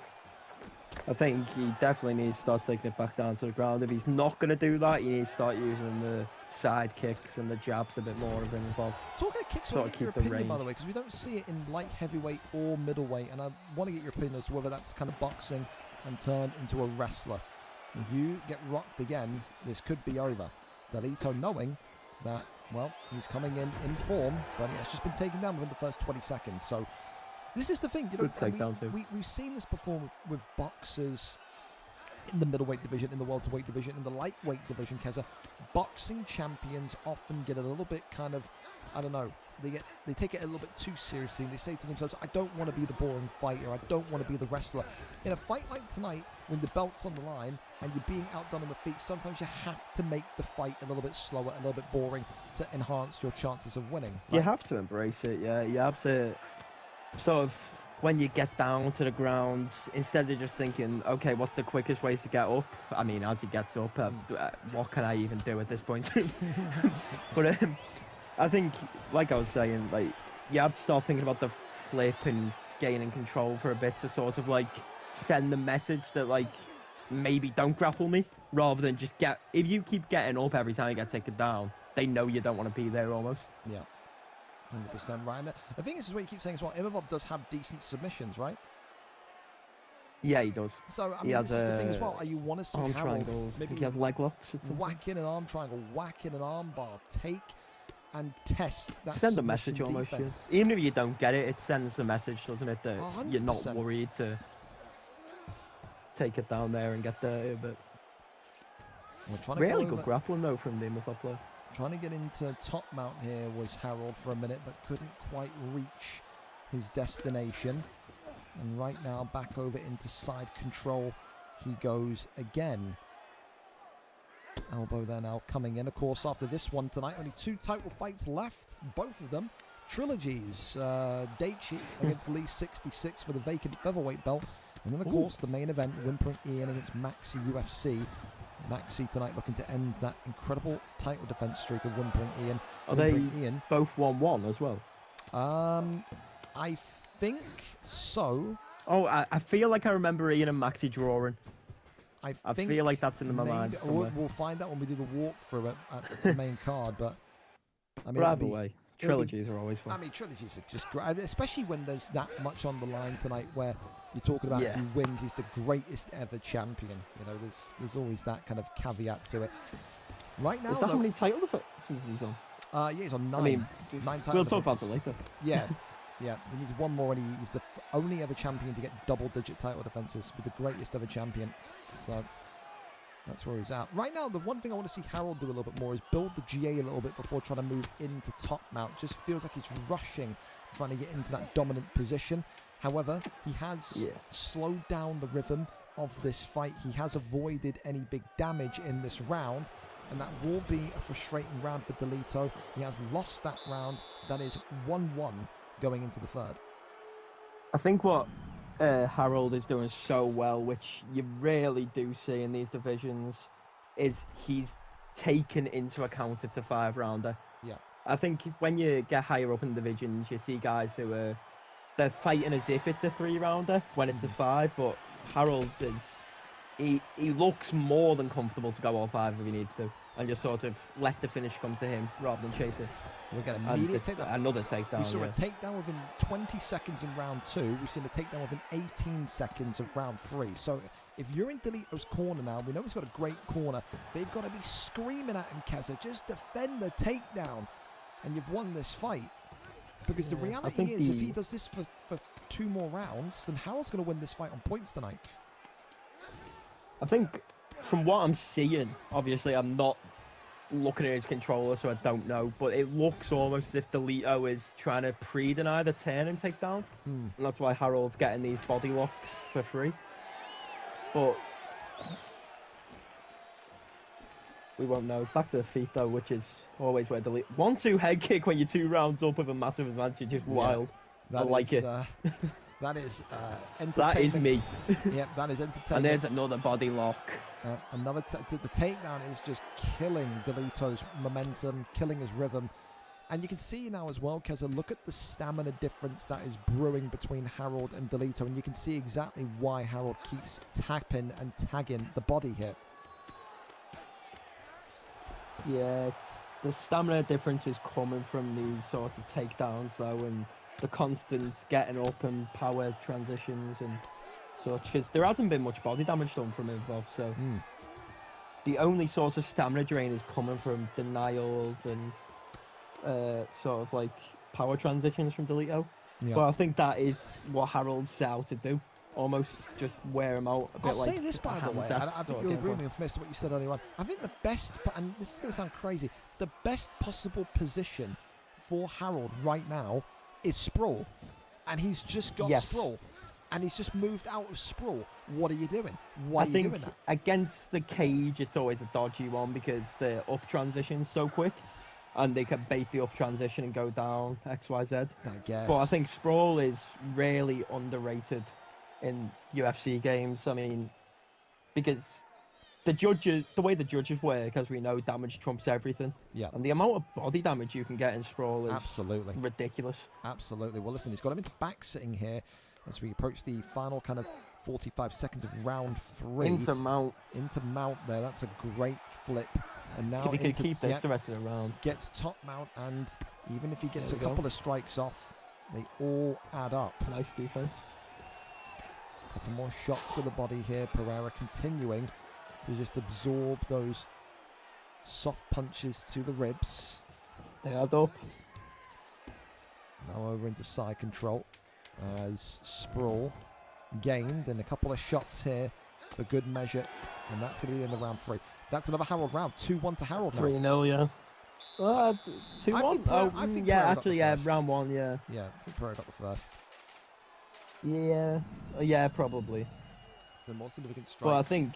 I think he definitely needs to start taking it back down to the ground. If he's not going to do that, he needs to start using the side kicks and the jabs a bit more of him involved. Talking of kicks, I want to get your opinion, by the way, because we don't see it in light heavyweight or middleweight, and I want to get your opinion as to whether that's kind of boxing and turned into a wrestler. If you get rocked again, this could be over. Delito knowing that, well, he's coming in form, but he has just been taken down within the first 20 seconds. So this is the thing, you know, we've seen this before with boxers in the middleweight division, in the welterweight division, in the lightweight division, Keza. Boxing champions often get a little bit kind of, I don't know, they take it a little bit too seriously, and they say to themselves, I don't want to be the boring fighter, I don't want to be the wrestler. In a fight like tonight, when the belt's on the line and you're being outdone on the feet, sometimes you have to make the fight a little bit slower, a little bit boring to enhance your chances of winning. Right? You have to embrace it, yeah. You have to sort of, when you get down to the ground, instead of just thinking, okay, what's the quickest way to get up? I mean, as he gets up, what can I even do at this point? But I think, like I was saying, like, you have to start thinking about the flip and gaining control for a bit to sort of, like, send the message that, like, maybe don't grapple me, rather than just if you keep getting up every time you get taken down, they know you don't want to be there almost. Yeah. 100% right. And I think this is what you keep saying as well. Imavov does have decent submissions, right? Yeah, he does. So, I He mean, has this is the thing as well. You want to see arm Harold triangles. maybe He has leg locks. whack in an arm triangle, whack in an arm bar, take and test that Send a message submission almost. Yeah. defense. Even if you don't get it, it sends the message, doesn't it? That you're not 100%. worried to take it down there and get there. But We're trying to really go good over- grappling though from the Imavov player. Trying to get into top mount here was Harold for a minute, but couldn't quite reach his destination. And right now, back over into side control, he goes again. Elbow there now coming in. Of course, after this one tonight, only 2 title fights left. Both of them trilogies. Daichi against Lee 66 for the vacant featherweight belt. And then, of course, the main event, WhimperingIann against MaxyUFC. Maxi tonight looking to end that incredible title defense streak of WhimperingIann. Are they both 1-1 as well? I think so. Oh, I feel like I remember Ian and Maxi drawing. I feel like that's in my mind somewhere. We'll find out when we do the walkthrough at the main card, but I mean, Either way, trilogies are always fun. I mean, trilogies are just great, especially when there's that much on the line tonight. Where you're talking about if he wins, he's the greatest ever champion. You know, there's always that kind of caveat to it. Right now, is that how many title defenses he's on? Yeah, he's on 9. I mean, 9 title we'll talk defenses. about it later. Yeah. Yeah, he needs one more, and he's the only ever champion to get double-digit title defenses, with the greatest ever champion. So that's where he's at. Right now, the one thing I want to see Harold do a little bit more is build the GA a little bit before trying to move into top mount. Just feels like he's rushing, trying to get into that dominant position. However, he has slowed down the rhythm of this fight. He has avoided any big damage in this round, and that will be a frustrating round for Delito. He has lost that round. That is 1-1. Going into the third. I think what Harold is doing so well, which you rarely do see in these divisions, is he's taken into account it's a 5-rounder. Yeah. I think when you get higher up in the divisions, you see guys who are they're fighting as if it's a 3-rounder when it's a 5, but Harold is he looks more than comfortable to go all 5 if he needs to, and just sort of let the finish come to him rather than chase it. We're going to immediate takedown. Another takedown. We saw a takedown within 20 seconds in round 2. We've seen a takedown within 18 seconds of round 3. So if you're in Delito's corner now, we know he's got a great corner. They've got to be screaming at him, Keza, just defend the takedown, and you've won this fight. Because the reality is, if he does this for 2 more rounds, then Harold's going to win this fight on points tonight. I think from what I'm seeing, obviously I'm not looking at his controller, so I don't know, but it looks almost as if Delito is trying to pre-deny the turn and take down, and that's why Harold's getting these body locks for free. But we won't know. Back to the feet though, which is always where Delito 1-2 head kick when you're 2 rounds up with a massive advantage is wild. I like it. That is entertaining. That is me. Yeah, that is entertaining. And there's another body lock. Another the takedown is just killing Delito's momentum, killing his rhythm. And you can see now as well, Keza, look at the stamina difference that is brewing between Harold and Delito. And you can see exactly why Harold keeps tapping and tagging the body hit. Yeah, the stamina difference is coming from these sorts of takedowns though, and the constant getting up and power transitions and such, because there hasn't been much body damage done from Imavov, so the only source of stamina drain is coming from denials and sort of like power transitions from Delito. But I think that is what Harold's set out to do, almost just wear him out a bit. I'll say this, by the way, I think you'll agree with me with what you said earlier on. I think the best, and this is going to sound crazy, the best possible position for Harold right now is sprawl, and he's just got sprawl, and he's just moved out of sprawl. What are you doing? Why are you doing that? Against the cage, it's always a dodgy one because the up transition's so quick, and they can bait the up transition and go down XYZ. I guess. But I think sprawl is really underrated in UFC games. I mean, because the way the judges work, as we know, damage trumps everything. Yeah. And the amount of body damage you can get in sprawl is absolutely ridiculous. Absolutely. Well, listen, he's got him into back sitting here as we approach the final kind of 45 seconds of round 3. Into mount. Into mount there. That's a great flip And now If he could into keep this the rest of the round. gets top mount, and even if he gets a There we go. couple of strikes off, they all add up. Nice defense. Couple more shots to the body here. Pereira continuing to just absorb those soft punches to the ribs. They add up. Now over into side control as Sprawl gained, and a couple of shots here for good measure, and that's going to be in the round 3. That's another Harold round. 2-1 to Harold now. 3-0, yeah. 2-1? I think yeah, Pereira got actually, the yeah, first. round 1, yeah. Yeah, I think Pereira got the first. Yeah, yeah, probably. So more significant strikes. But I think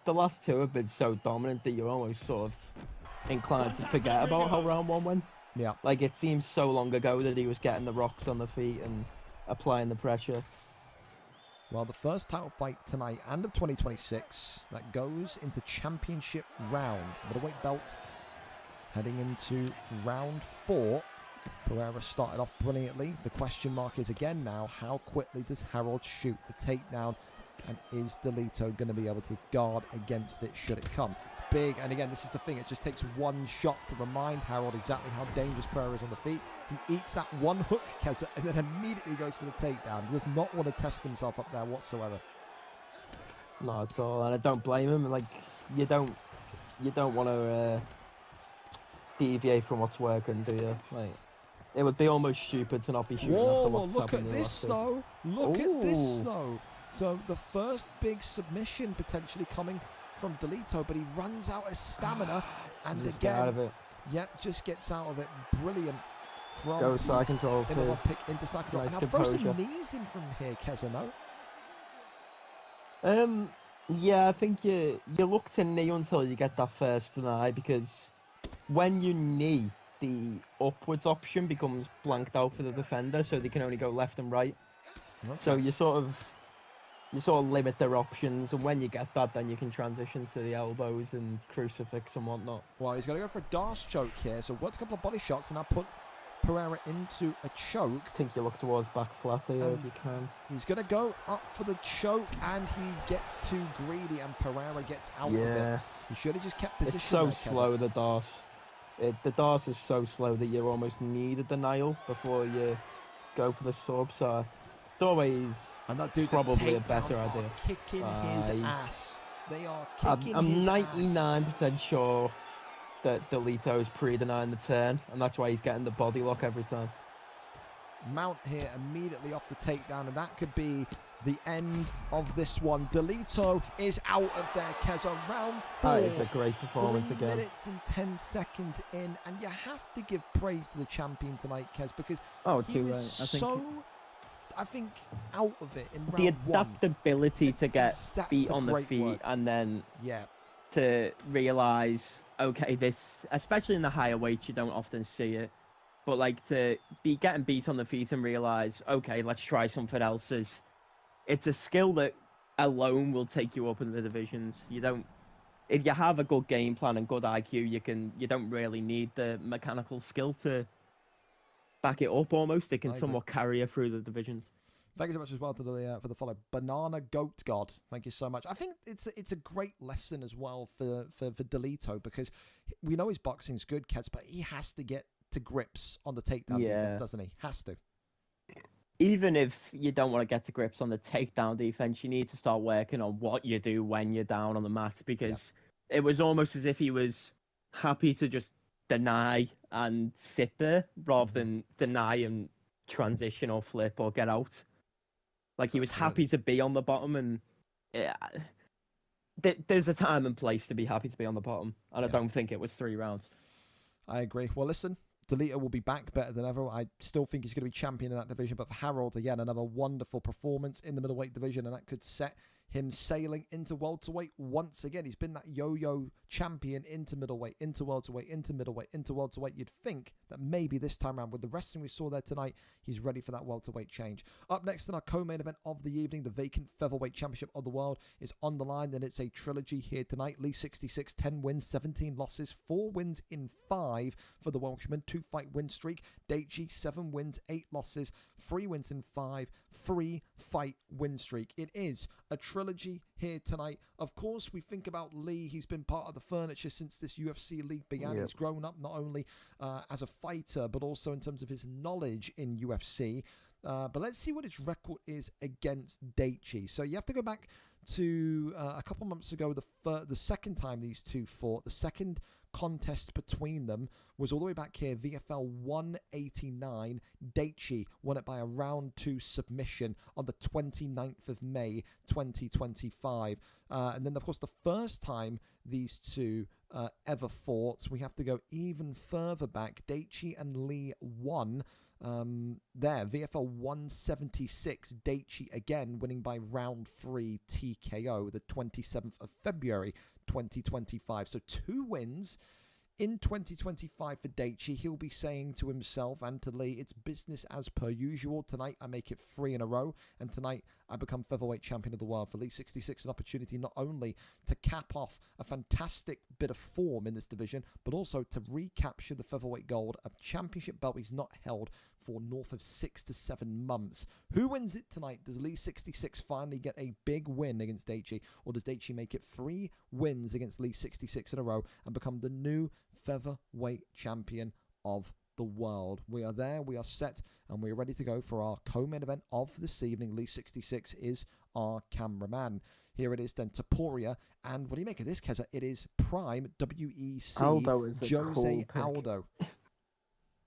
the last two have been so dominant that you're almost sort of inclined to forget about how round 1 went. Yeah. Like, it seems so long ago that he was getting the rocks on the feet and applying the pressure. Well, the first title fight tonight and of 2026 that goes into championship rounds. Middleweight belt heading into round 4. Pereira started off brilliantly. The question mark is again now, how quickly does Harold shoot the takedown? And is Delito going to be able to guard against it should it come? Big, and again, this is the thing, it just takes one shot to remind Harold exactly how dangerous Pereira is on the feet. He eats that one hook, Keza, and then immediately goes for the takedown. He does not want to test himself up there whatsoever. Not at all, and I don't blame him. Like, you don't want to deviate from what's working, do you? Like, it would be almost stupid to not be shooting after what's look at happened in the this last two. though. Look at this Ooh. though. So the first big submission potentially coming from Delito, but he runs out of stamina, and Just get out of again, it. yep, just gets out of it. Brilliant from Go side control the too. pick into side control. Nice Now throw some composure. knees in from here, Keza, no? Yeah, I think you look to knee until you get that first deny, because when you knee, the upwards option becomes blanked out for the defender, so they can only go left and right. So you sort of limit their options, and when you get that, then you can transition to the elbows and crucifix and whatnot. Well, he's going to go for a Darce choke here, so works a couple of body shots, and now put Pereira into a choke. I think you look towards back flat here if you can. He's going to go up for the choke, and he gets too greedy, and Pereira gets out of Yeah, it. He should have just kept position. it's so there, Keza. slow, the Darce. The Darce is so slow that you almost need a denial before you go for the sub, so it's always And that dude, probably the a better takedowns idea. are kicking his He's- ass. They are kicking I'm his 99% sure that Delito is pre-denying the turn, and that's why he's getting the body lock every time. ass. Mount here immediately off the takedown, and that could be the end of this one. Delito is out of there, Keza. Round 4. That is a great performance 3 again. minutes and 10 seconds in, and you have to give praise to the champion tonight, Kez, because Oh, he too was right. I think out of it in round The 1. adaptability to get That's beat a on the great feet word. and then Yeah, to realise, okay, this, especially in the higher weights, you don't often see it, but like to be getting beat on the feet and realise, okay, let's try something else. It's a skill that alone will take you up in the divisions. You don't, if you have a good game plan and good IQ, you don't really need the mechanical skill to back it up almost. It can I agree. somewhat carry you through the divisions. thank you so much as well to the for the follow. Banana Goat God, thank you so much. I think it's a great lesson as well for Delito, because we know his boxing's good, Kez, but he has to get to grips on the takedown defense, doesn't he? Has to. Even if you don't want to get to grips on the takedown defense, you need to start working on what you do when you're down on the mat, because it was almost as if he was happy to just deny and sit there rather than deny and transition or flip or get out. Like, he was happy to be on the bottom, and there's a time and place to be happy to be on the bottom, and I don't think it was 3 rounds. I agree. Well, listen, Delito will be back better than ever. I still think he's going to be champion in that division, but for Harold, again, another wonderful performance in the middleweight division, and that could set him sailing into welterweight once again. He's been that yo-yo champion into middleweight, into welterweight, into middleweight, into welterweight. You'd think that maybe this time around, with the wrestling we saw there tonight, he's ready for that welterweight change. Up next in our co-main event of the evening, the vacant featherweight championship of the world is on the line, and it's a trilogy here tonight. Lee 66, 10 wins, 17 losses, 4 wins in 5 for the Welshman, 2-fight win streak. Daichi, 7 wins, 8 losses, 3 wins in 5, 3-fight win streak. It is a trilogy trilogy here tonight. Of course, we think about Lee. He's been part of the furniture since this UFC league began. He's grown up not only as a fighter, but also in terms of his knowledge in UFC. But let's see what his record is against Daichi. So you have to go back to a couple months ago, the second time these two fought. The second contest between them was all the way back here, VFL 189. Daichi won it by a round 2 submission on the 29th of May 2025. And then, of course, the first time these two ever fought, we have to go even further back. Daichi and Lee won there, VFL 176, Daichi again winning by round 3 TKO, the 27th of February 2025. So 2 wins in 2025 for Daichi. He'll be saying to himself and to Lee, it's business as per usual. Tonight I make it 3 in a row, and tonight I become featherweight champion of the world. For Lee 66, an opportunity not only to cap off a fantastic bit of form in this division, but also to recapture the featherweight gold, a championship belt he's not held for north of 6 to 7 months. Who wins it tonight? Does Lee 66 finally get a big win against Daichi, or does Daichi make it 3 wins against Lee 66 in a row and become the new featherweight champion of the world? We are there, we are set, and we're ready to go for our co-main event of this evening. Lee 66 is our cameraman. Here it is then, Topuria, and what do you make of this, Keza? It is prime WEC Aldo is a Jose cool pick. Aldo.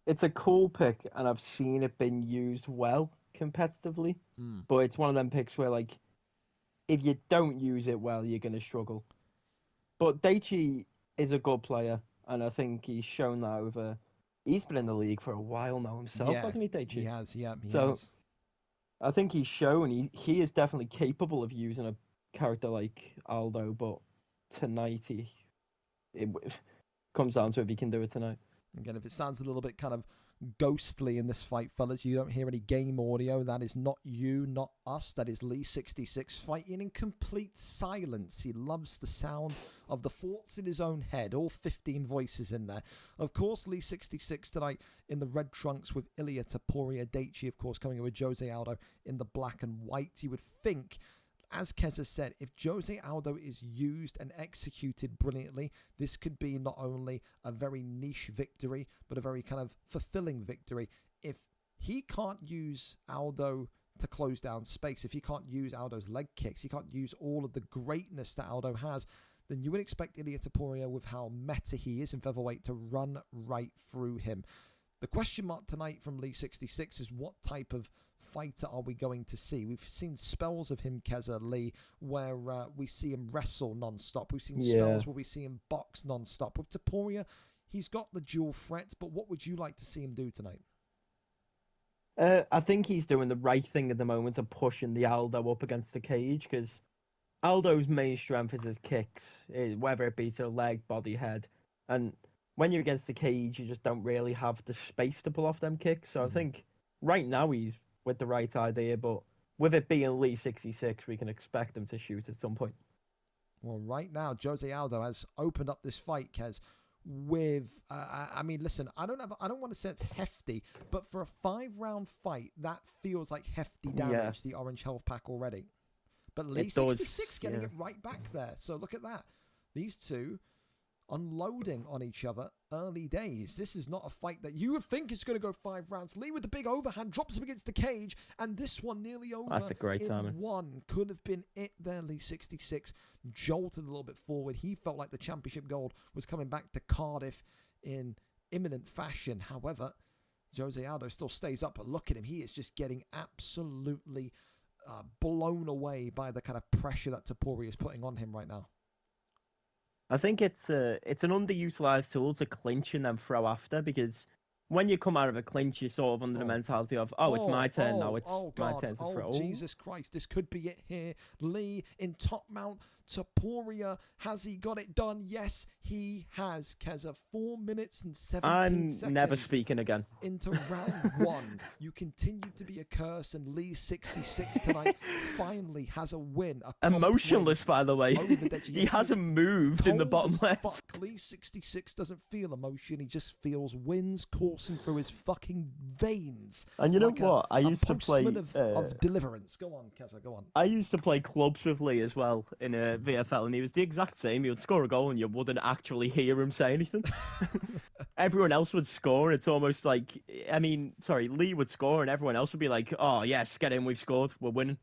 It's a cool pick, and I've seen it being used well competitively. But it's one of them picks where, like, if you don't use it well, you're going to struggle. But Daichi is a good player, and I think he's shown that over. He's been in the league for a while now himself, hasn't he, Daichi? He has, yeah. He So has. I think he's shown he is definitely capable of using a character like Aldo, but tonight it comes down to if he can do it tonight. Again, if it sounds a little bit kind of ghostly in this fight, fellas, you don't hear any game audio. That is not you, not us. That is Lee 66 fighting in complete silence. He loves the sound of the thoughts in his own head, all 15 voices in there. Of course, Lee 66 tonight in the red trunks with Ilia Topuria. Daichi, of course, coming in with Jose Aldo in the black and white. You would think, as Keza said, if Jose Aldo is used and executed brilliantly, this could be not only a very niche victory, but a very kind of fulfilling victory. If he can't use Aldo to close down space, if he can't use Aldo's leg kicks, he can't use all of the greatness that Aldo has, then you would expect Ilia Topuria, with how meta he is in featherweight, to run right through him. The question mark tonight from Lee 66 is, what type of fighter are we going to see? We've seen spells of him, Keza Lee, where we see him wrestle non-stop. We've seen spells where we see him box non-stop. With Topuria, he's got the dual threat, but what would you like to see him do tonight? I think he's doing the right thing at the moment of pushing the Aldo up against the cage, because Aldo's main strength is his kicks, whether it be to the leg, body, head. And when you're against the cage, you just don't really have the space to pull off them kicks. So I think right now he's with the right idea, but with it being Lee 66, we can expect him to shoot at some point. Well, right now, Jose Aldo has opened up this fight, Kez, with, I mean, listen, I don't want to say it's hefty, but for a 5-round fight, that feels like hefty damage, the orange health pack already. But Lee 66 getting it right back there. So look at that. These two unloading on each other early days. This is not a fight that you would think is going to go 5 rounds. Lee with the big overhand drops him against the cage, and this one nearly over. That's a great timing. One could have been it there. Lee 66 jolted a little bit forward. He felt like the championship gold was coming back to Cardiff in imminent fashion. However, Jose Aldo still stays up, but look at him. He is just getting absolutely blown away by the kind of pressure that Topuria is putting on him right now. I think it's an underutilized tool to clinch and then throw after, because when you come out of a clinch, you're sort of under the mentality of, it's my turn now, it's my turn to throw. Jesus Christ, this could be it here. Lee in top mount. Topuria, has he got it done? Yes, he has. Keza, 4 minutes and 17 seconds. I'm never speaking again. Into round 1. You continue to be a curse, and Lee 66 tonight finally has a win. Emotionless, by the way. He hasn't moved in the bottom left. Lee 66 doesn't feel emotion. He just feels wins, cool coursing through his fucking veins. And you know like what? I a used to play. postman of deliverance. Go on, Keza, go on. I used to play clubs with Lee as well in a VFL, and he was the exact same. He would score a goal, and you wouldn't actually hear him say anything. Everyone else would score. It's almost like, Lee would score, and everyone else would be like, "Oh yes, get in, we've scored, we're winning."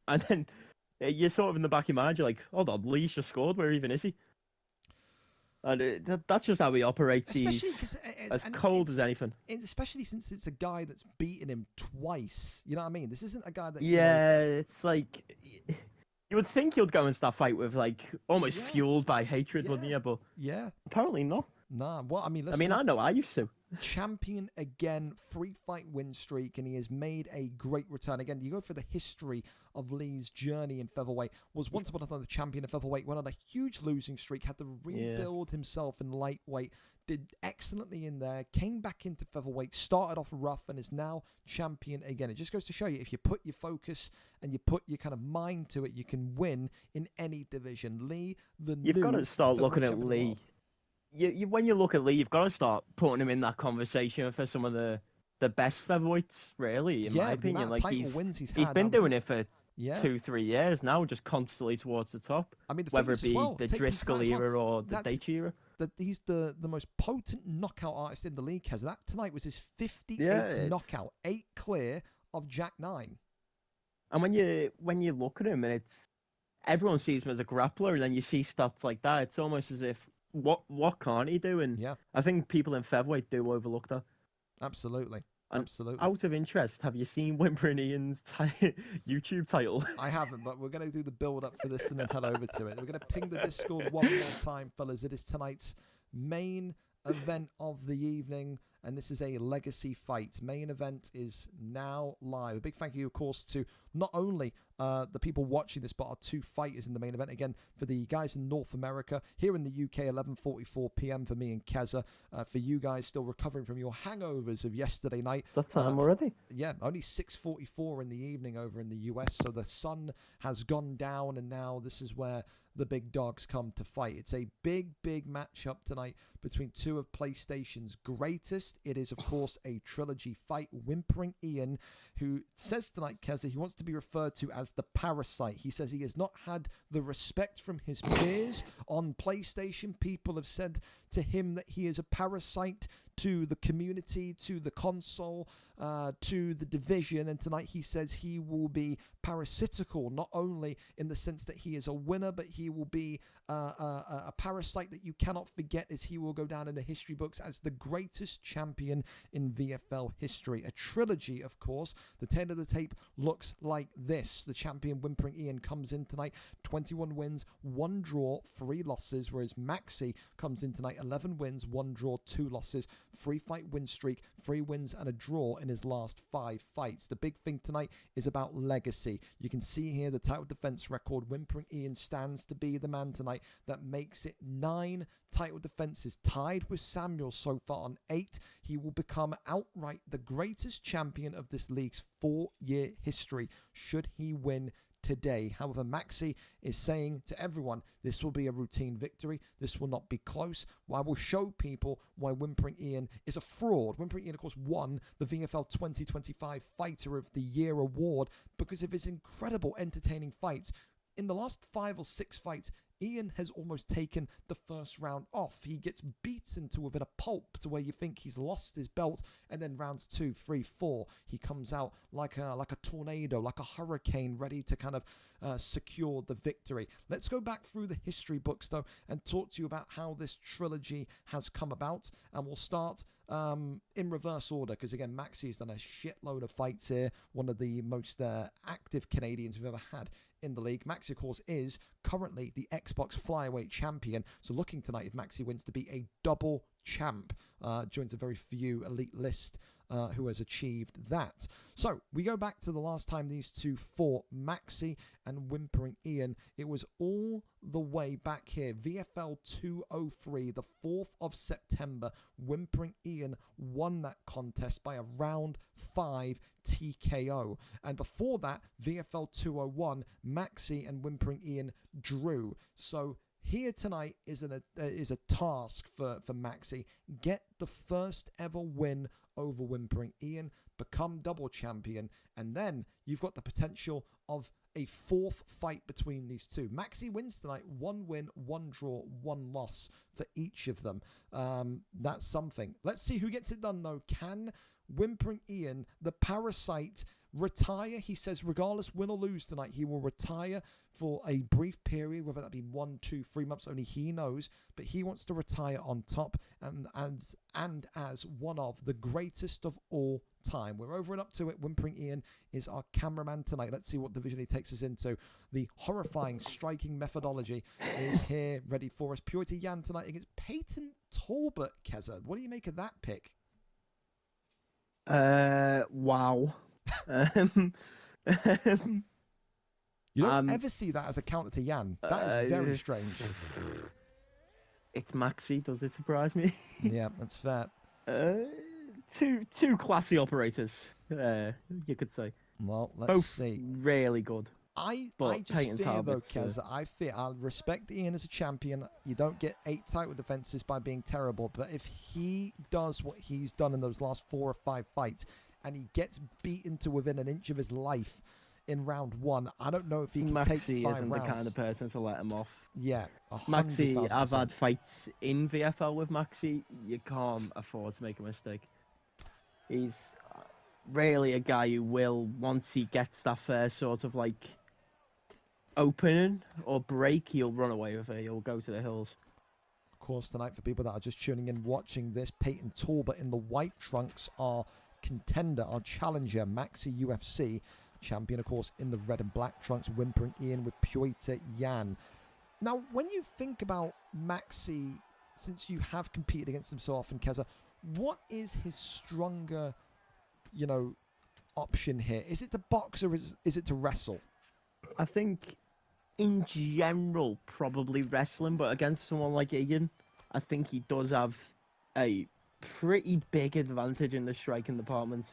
And then you're sort of in the back of your mind, you're like, "Hold on, Lee's just scored. Where even is he?" And that's just how he operates. He's as cold as anything. Especially since it's a guy that's beaten him twice. You know what I mean? This isn't a guy that. Yeah, it's like you would think you'd go into that fight with like almost fueled by hatred, wouldn't you? But apparently not. Nah, well, I mean, listen, I know I used to. Champion again, 3-fight win streak, and he has made a great return. Again, you go for the history of Lee's journey in featherweight. Was once upon a time the champion of featherweight, went on a huge losing streak, had to rebuild himself in lightweight, did excellently in there, came back into featherweight, started off rough, and is now champion again. It just goes to show you, if you put your focus and you put your kind of mind to it, you can win in any division. Lee, you've got to start looking at Lee. When you look at Lee, you've got to start putting him in that conversation for some of the best featherweights, really, in my opinion. Like he's been doing it for 2-3 years now, just constantly towards the top. I mean, whether it be the Driscoll era or the Date era. That he's the most potent knockout artist in the league. Has that tonight was his 58th knockout, 8 clear of Jack 9. And when you look at him, and everyone sees him as a grappler, and then you see stats like that, it's almost as if what can't he do? And I think people in featherweight do overlook that. Absolutely. And absolutely. Out of interest, have you seen WhimperingIann's YouTube title? I haven't, but we're going to do the build-up for this and then head over to it. We're going to ping the Discord one more time, fellas. It is tonight's main event of the evening, and this is a legacy fight. Main event is now live. A big thank you, of course, to not only the people watching this, but our 2 fighters in the main event. Again, for the guys in North America, here in the UK, 11:44 p.m. for me and Keza. For you guys still recovering from your hangovers of yesterday night. That's time already? Yeah, only 6:44 in the evening over in the US. So the sun has gone down, and now this is where the big dogs come to fight. It's a big matchup tonight between 2 of PlayStation's greatest. It is, of course, a trilogy fight. WhimperingIann, who says tonight, Keza, he wants to be referred to as the Parasite. He says he has not had the respect from his peers on PlayStation. People have said to him that he is a parasite to the community, to the console, to the division, and tonight he says he will be parasitical, not only in the sense that he is a winner, but he will be a parasite that you cannot forget, as he will go down in the history books as the greatest champion in VFL history. A trilogy, of course. The tail of the tape looks like this. The champion WhimperingIann comes in tonight, 21 wins, 1 draw, 3 losses, whereas Maxi comes in tonight, 11 wins, 1 draw, 2 losses, 3-fight win streak, 3 wins and a draw in his last 5 fights. The big thing tonight is about legacy. You can see here the title defense record. WhimperingIann stands to be the man tonight that makes it 9 title defenses, tied with Samuel so far on 8. He will become outright the greatest champion of this league's 4-year history should he win today. However, Maxi is saying to everyone, this will be a routine victory. This will not be close. I will show people why WhimperingIann is a fraud. WhimperingIann, of course, won the VFL 2025 Fighter of the Year award because of his incredible entertaining fights. In the last 5 or 6 fights, Ian has almost taken the first round off. He gets beaten to within a pulp to where you think he's lost his belt, and then rounds 2, 3, 4, he comes out like a tornado, like a hurricane, ready to kind of secure the victory. Let's go back through the history books, though, and talk to you about how this trilogy has come about, and we'll start in reverse order, because again, Maxi has done a shitload of fights here, one of the most active Canadians we've ever had in the league. Maxi, of course, is currently the Xbox Flyweight champion, so looking tonight, if Maxi wins, to be a double champ. Joins a very few elite list who has achieved that. So we go back to the last time these two fought, Maxi and WhimperingIann. It was all the way back here, VFL 203, the 4th of September. WhimperingIann won that contest by a round 5 TKO. And before that, VFL 201, Maxi and WhimperingIann drew. So here tonight is a task for Maxi. Get the first ever win over Whimpering Ian, become double champion, and then you've got the potential of a fourth fight between these two. Maxi wins tonight, 1 win, 1 draw, 1 loss for each of them. That's something. Let's see who gets it done, though. Can Whimpering Ian, the parasite, retire? He says regardless, win or lose tonight, he will retire for a brief period, whether that be 1, 2, 3 months, only he knows, but he wants to retire on top and as one of the greatest of all time. We're over and up to it. Whimpering Ian is our cameraman tonight. Let's see what division he takes us into. The horrifying striking methodology is here ready for us. WhimperingIann tonight against Peyton Talbot. Keza, what do you make of that pick? Wow. You don't ever see that as a counter to Jan. That is very strange. It's Maxi. Does it surprise me? Yeah, that's fair. Two classy operators, you could say. Well, let's Both see. Really good. I just Peyton fear, though, Talbot's, Kez, I respect Ian as a champion. You don't get 8 title defenses by being terrible, but if he does what he's done in those last 4 or 5 fights, and he gets beaten to within an inch of his life in round 1, I don't know if he can take 5 Maxi isn't rounds. the kind of person to let him off. Yeah, Maxi, 100,000%. I've had fights in VFL with Maxi. You can't afford to make a mistake. He's really a guy who will, once he gets that first sort of like opening or break, he'll run away with it. He'll go to the hills. Of course, tonight, for people that are just tuning in, watching this, Peyton Talbot in the white trunks, our contender, our challenger, MaxyUFC. Champion, of course, in the red and black trunks, Whimpering Ian with WhimperingIann. Now, when you think about Maxi, since you have competed against him so often, Keza, what is his stronger, option here? Is it to box or is it to wrestle? I think, in general, probably wrestling, but against someone like Ian, I think he does have a pretty big advantage in the striking department.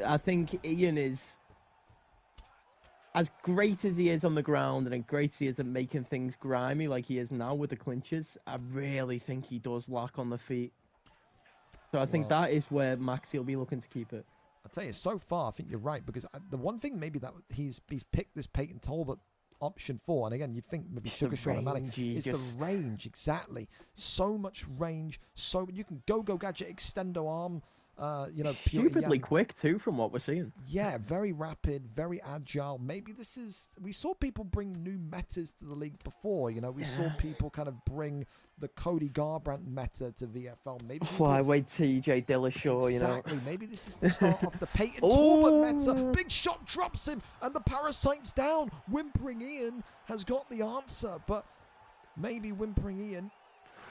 I think Ian is, as great as he is on the ground and as great as he is at making things grimy like he is now with the clinches, I really think he does lack on the feet. So I think that is where Maxi will be looking to keep it. I'll tell you, so far, I think you're right, because the one thing maybe that he's picked this Peyton Talbot option for, and again, you'd think maybe Sugar Sean O'Malley, is the range, exactly. So much range, so you can go gadget, extendo arm, stupidly quick too, from what we're seeing. Yeah, very rapid, very agile. Maybe this is, we saw people bring new metas to the league before. We saw people kind of bring the Cody Garbrandt meta to VFL. Maybe flyweight TJ Dillashaw, exactly. Maybe this is the start of the Peyton Talbot meta. Big shot drops him, and the parasite's down. Whimpering Ian has got the answer, but maybe Whimpering Ian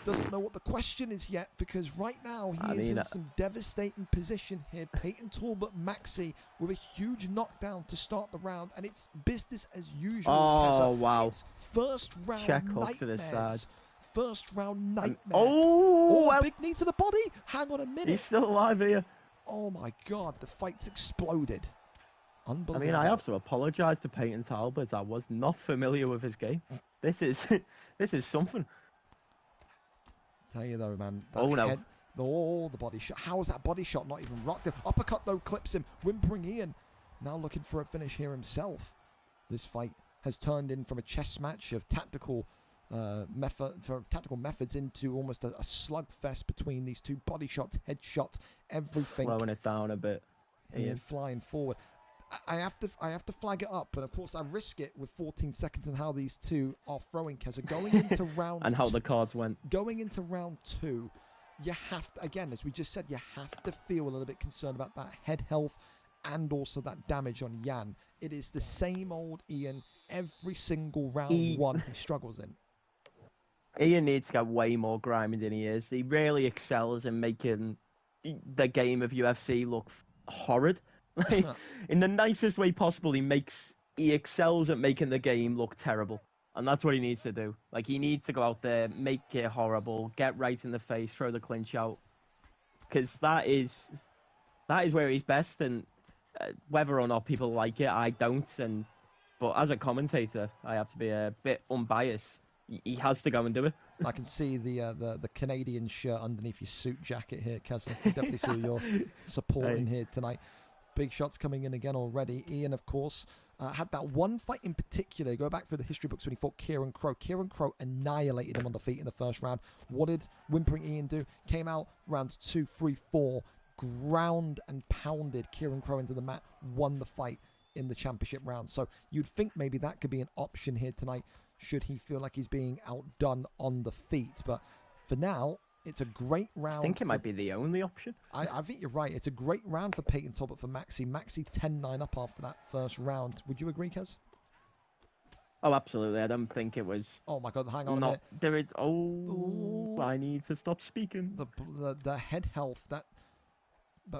doesn't know what the question is yet, because right now he is in some devastating position here. Peyton Talbot, Maxi with a huge knockdown to start the round, and it's business as usual. Oh, wow. It's first round check hook to the side. First round nightmare. Big knee to the body. Hang on a minute. He's still alive here. Oh my God, the fight's exploded. Unbelievable. I mean, I have to apologise to Peyton Talbot. I was not familiar with his game. This is something. Tell you though, man. The body shot. How is that body shot not even rocked him? Uppercut though clips him. Whimpering Ian now looking for a finish here himself. This fight has turned in from a chess match of tactical methods into almost a slugfest between these two. Body shots, headshots, everything. Slowing it down a bit. Ian flying forward. I have to flag it up, and of course I risk it with 14 seconds and how these two are throwing. Keza going into round and how the cards went. Going into round 2, you have to, again, as we just said, you have to feel a little bit concerned about that head health and also that damage on Jan. It is the same old Ian every single round 1 he struggles in. Ian needs to get way more grimy than he is. He really excels in making the game of UFC look horrid. In the nicest way possible, he excels at making the game look terrible. And that's what he needs to do. Like, he needs to go out there, make it horrible, get right in the face, throw the clinch out. Because that is where he's best, and whether or not people like it, I don't. But as a commentator, I have to be a bit unbiased. he has to go and do it. I can see the Canadian shirt underneath your suit jacket here, Kaz. I can definitely see your support in here tonight. Big shots coming in again already. Ian, of course, had that one fight in particular. Go back through the history books when he fought Kieran Crow. Kieran Crow annihilated him on the feet in the first round. What did Whimpering Ian do? Came out rounds 2, 3, 4, ground and pounded Kieran Crow into the mat, won the fight in the championship round. So you'd think maybe that could be an option here tonight, should he feel like he's being outdone on the feet. But for now, it's a great round. I think it might be the only option. I think you're right. It's a great round for Peyton Talbot for Maxi. Maxi 10-9 up after that first round. Would you agree, Kez? Oh, absolutely. I don't think it was... Oh, my God. Hang on a not, minute. there is... Oh, I need to stop speaking. The head health that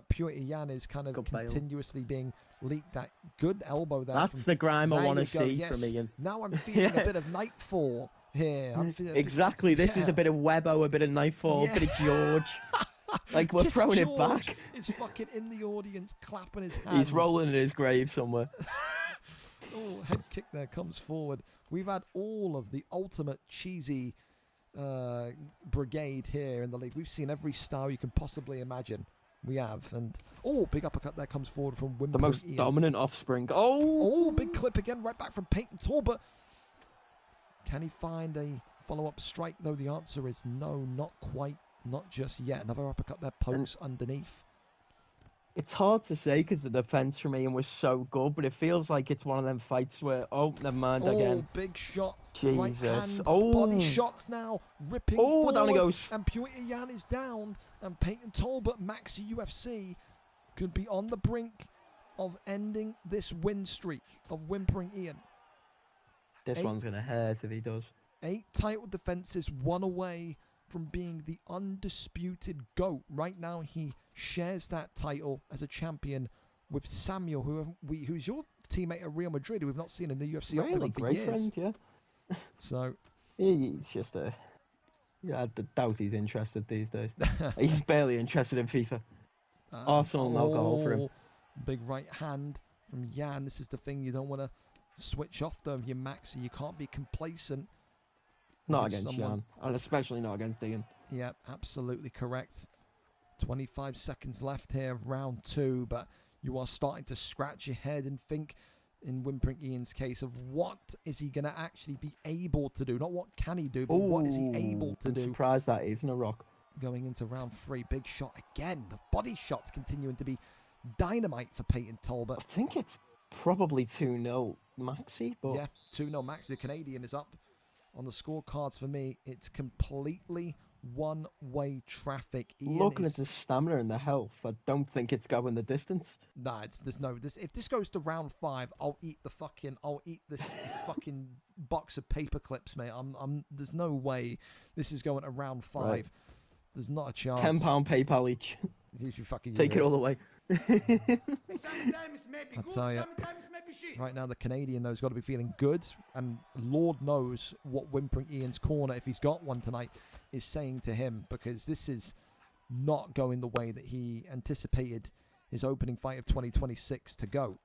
Purity Yan is kind of continuously being leaked. That good elbow there. That's the grime I want to see yes. from Ian. Now I'm feeling a bit of Nightfall here. Exactly. This is a bit of Webbo, a bit of Nightfall, a bit of George. Like, we're throwing it back. He's fucking in the audience, clapping his hands. He's rolling in his grave somewhere. Oh, head kick there, comes forward. We've had all of the ultimate cheesy brigade here in the league. We've seen every style you can possibly imagine. We have. And, oh, big uppercut there comes forward from Whimpering The most Ian. dominant offspring. Oh! Oh, big clip again, right back from Peyton Talbot. Can he find a follow-up strike, though? The answer is no, not quite, not just yet. Another uppercut there, pokes underneath. It's hard to say because the defense from Ian was so good, but it feels like it's one of them fights where, oh, never mind again. Oh, big shot. Jesus. Right hand, oh. body shots now, ripping forward. Down he goes. And Purity Yan is down, and Peyton Talbot, MaxyUFC, could be on the brink of ending this win streak of Whimpering Ian. This one's going to hurt if he does. 8 title defenses, 1 away from being the undisputed GOAT. Right now, he shares that title as a champion with Samuel, who's your teammate at Real Madrid, who we've not seen in the UFC octagon for great years. Friend, yeah. So he's just a... Yeah, I doubt he's interested these days. He's barely interested in FIFA. Arsenal and alcohol for him. Big right hand from Yan. This is the thing, you don't want to switch off though, your Maxi. You can't be complacent. Not against Yan, and especially not against Ian. Yeah, absolutely correct. 25 seconds left here of round 2, but you are starting to scratch your head and think, in Whimpering Ian's case, of what is he going to actually be able to do? Not what can he do, but what is he able to do? I'm surprised that isn't a rock. Going into round 3, big shot again. The body shots continuing to be dynamite for Peyton Talbot. I think it's probably 2-0 Maxi, but... Yeah, 2-0 Maxi. The Canadian is up on the scorecards for me. It's completely one-way traffic. Looking at the stamina and the health, I don't think it's going the distance. Nah, if this goes to round 5, I'll eat this fucking box of paper clips, mate. There's no way this is going to round 5. Right. There's not a chance. £10 PayPal each. You fucking take it all away. I tell you, right now the Canadian though has got to be feeling good, and Lord knows what Whimpering Ian's corner, if he's got one tonight, is saying to him, because this is not going the way that he anticipated his opening fight of 2026 to go.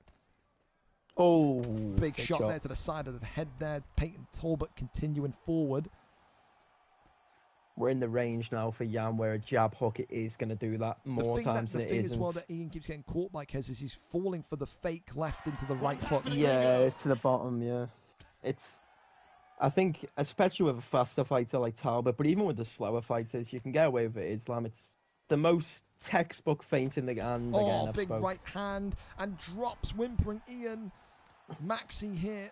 Oh, big shot there to the side of the head there. Peyton Talbot continuing forward. We're in the range now for Yan, where a jab hook is going to do that more times than it isn't. The thing as well that Ian keeps getting caught by, Kez, is he's falling for the fake left into the right hook. Yeah, it's to the bottom, yeah. I think, especially with a faster fighter like Talbot, but even with the slower fighters, you can get away with it. Islam, it's the most textbook feint in the hand. Oh, again, big right hand, and drops Whimpering Ian. Maxi here,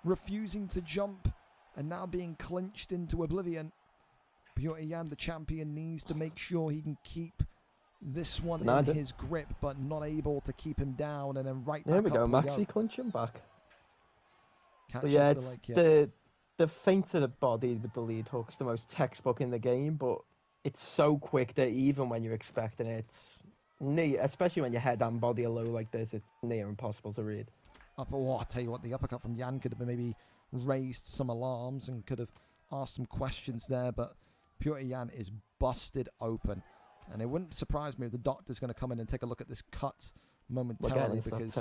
refusing to jump, and now being clinched into oblivion. Purity Yan, the champion, needs to make sure he can keep this one in his grip, but not able to keep him down, and then right back up. There we go, Maxi clinching back. Catches yeah, the leg, the feint to the body with the lead hook's the most textbook in the game, but it's so quick that even when you're expecting it, especially when your head and body are low like this, it's near impossible to read. I'll tell you what, the uppercut from Yan could have maybe raised some alarms and could have asked some questions there, but Purity Yan is busted open, and it wouldn't surprise me if the doctor's going to come in and take a look at this cut momentarily, because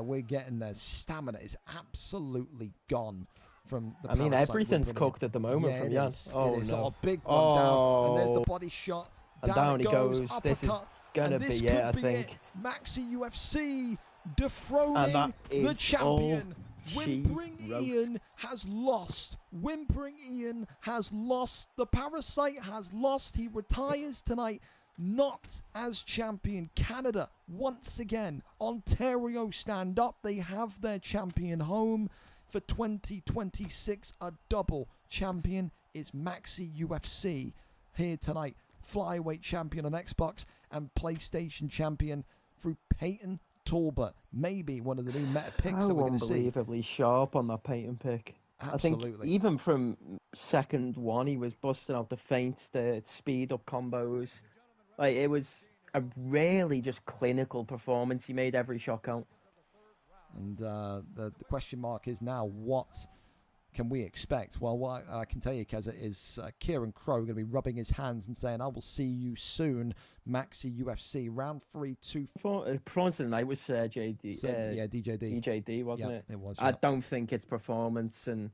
we're getting there. Stamina is absolutely gone from the I mean, Parasite everything's with cooked at the moment from Jan. Oh, no. Oh, big one down. And there's the Oh. body shot. And down he goes. Uppercut, This is gonna and this be it, could I be think. it. MaxyUFC dethroning the champion. WhimperingIann has lost. WhimperingIann has lost. The Parasite has lost. He retires tonight, not as champion. Canada, once again. Ontario stand up. They have their champion home for 2026. A double champion is MaxyUFC here tonight. Flyweight champion on Xbox and PlayStation champion through Peyton Talbot. Maybe one of the new meta picks that we're going to see. Unbelievably sharp on that Peyton pick. Absolutely. I think even from second one, he was busting out the feints, the speed up combos. Like, it was a really just clinical performance. He made every shot count. And the question mark is now, what can we expect? Well, what I can tell you, Keza, is Kieran Crow going to be rubbing his hands and saying, I will see you soon, MaxyUFC. Round 3, 2... Performance of the night was JD. Yeah, DJD. DJD, wasn't it? It was. I don't think it's performance, and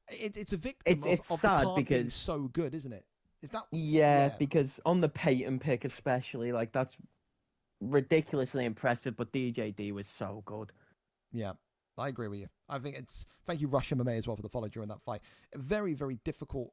it's a victim it's of sad the card being because so good, isn't it? If that, because on the Peyton pick especially, like, that's ridiculously impressive, but DJD was so good. Yeah, I agree with you. I think it's... Thank you, Rush MMA, as well, for the follow during that fight. A very, very difficult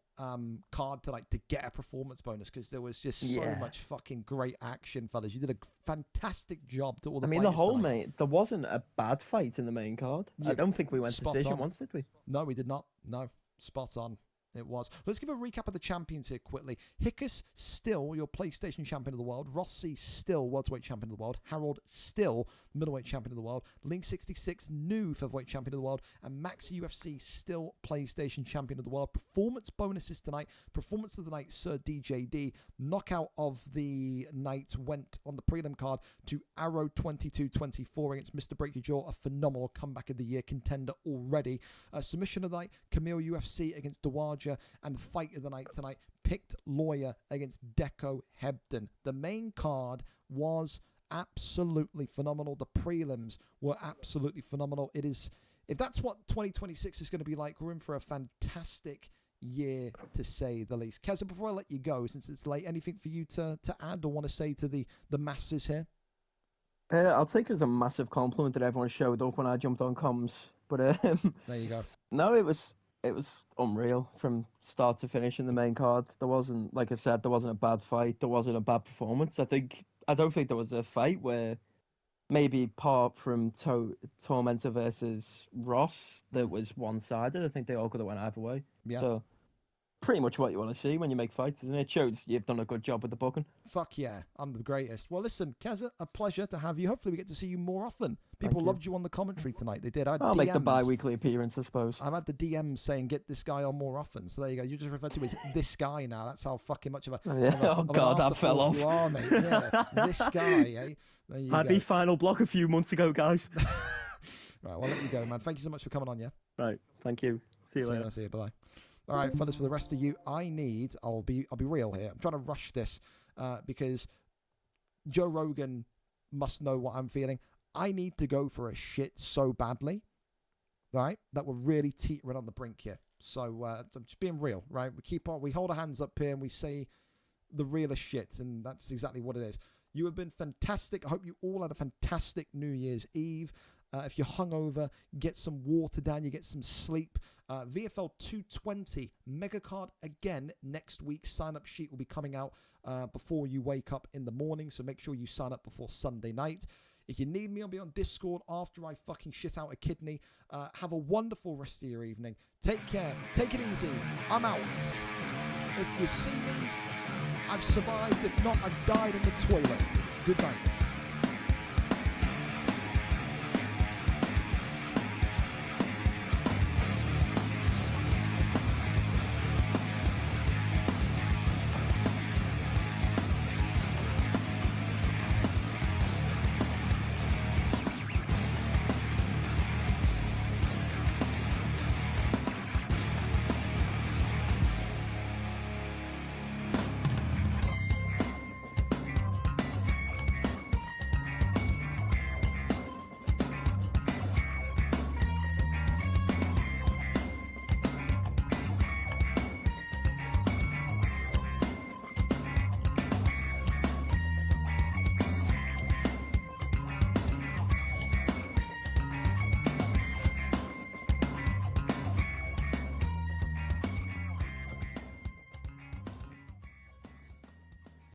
card to get a performance bonus, because there was just so much fucking great action, fellas. You did a fantastic job to all the I mean, the whole there wasn't a bad fight in the main card. I don't think we went decision once, did we? No, we did not. No, spot on. It was. Let's give a recap of the champions here quickly. Hickus, still your PlayStation champion of the world. Rossi, still welterweight champion of the world. Harold, still middleweight champion of the world. Link66, new featherweight champion of the world. And MaxyUFC, still PlayStation champion of the world. Performance bonuses tonight. Performance of the night, Sir DJD. Knockout of the night went on the prelim card to Arrow 22-24 against Mr. Break Your Jaw. A phenomenal comeback of the year contender already. Submission of the night, Camille UFC against Dawaja. And fight of the night tonight, Picked Lawyer against Deco Hebden. The main card was absolutely phenomenal. The prelims were absolutely phenomenal. It is, if that's what 2026 is going to be like, we're in for a fantastic year, to say the least. Keza, before I let you go, since it's late, anything for you to add or want to say to the masses here? I'll take it as a massive compliment that everyone showed up when I jumped on comms. But there you go. No, it was unreal from start to finish in the main card. There wasn't, like I said, there wasn't a bad fight. There wasn't a bad performance. I don't think there was a fight where, maybe apart from Tormentor versus Ross, that was one-sided. I think they all could have went either way. Yeah. So, pretty much what you want to see when you make fights, isn't it? It shows you've done a good job with the booking. Fuck yeah, I'm the greatest. Well, listen, Keza, a pleasure to have you. Hopefully we get to see you more often. People loved you on the commentary tonight. They did. I'll make the bi-weekly appearance, I suppose. I've had the DMs saying, get this guy on more often. So there you go. You just refer to him as this guy now. That's how fucking much of a... Oh, God, that fell off. You are, mate. Yeah, this guy, eh? There you Happy go. final block a few months ago, guys. Right, well, I'll let you go, man. Thank you so much for coming on, yeah? Right, thank you. See you later. See you, bye. All right, fellas, for the rest of you, I'll be real here. I'm trying to rush this because Joe Rogan must know what I'm feeling. I need to go for a shit so badly, right, that we're really teetering on the brink here. So I'm just being real, right? We hold our hands up here and we say the realest shit, and that's exactly what it is. You have been fantastic. I hope you all had a fantastic New Year's Eve. If you're hungover, get some water down, you get some sleep. VFL 220 mega card again next week. Sign-up sheet will be coming out before you wake up in the morning, so make sure you sign up before Sunday night. If you need me, I'll be on Discord after I fucking shit out a kidney. Have a wonderful rest of your evening. Take care. Take it easy. I'm out. If you see me, I've survived. If not, I've died in the toilet. Good night.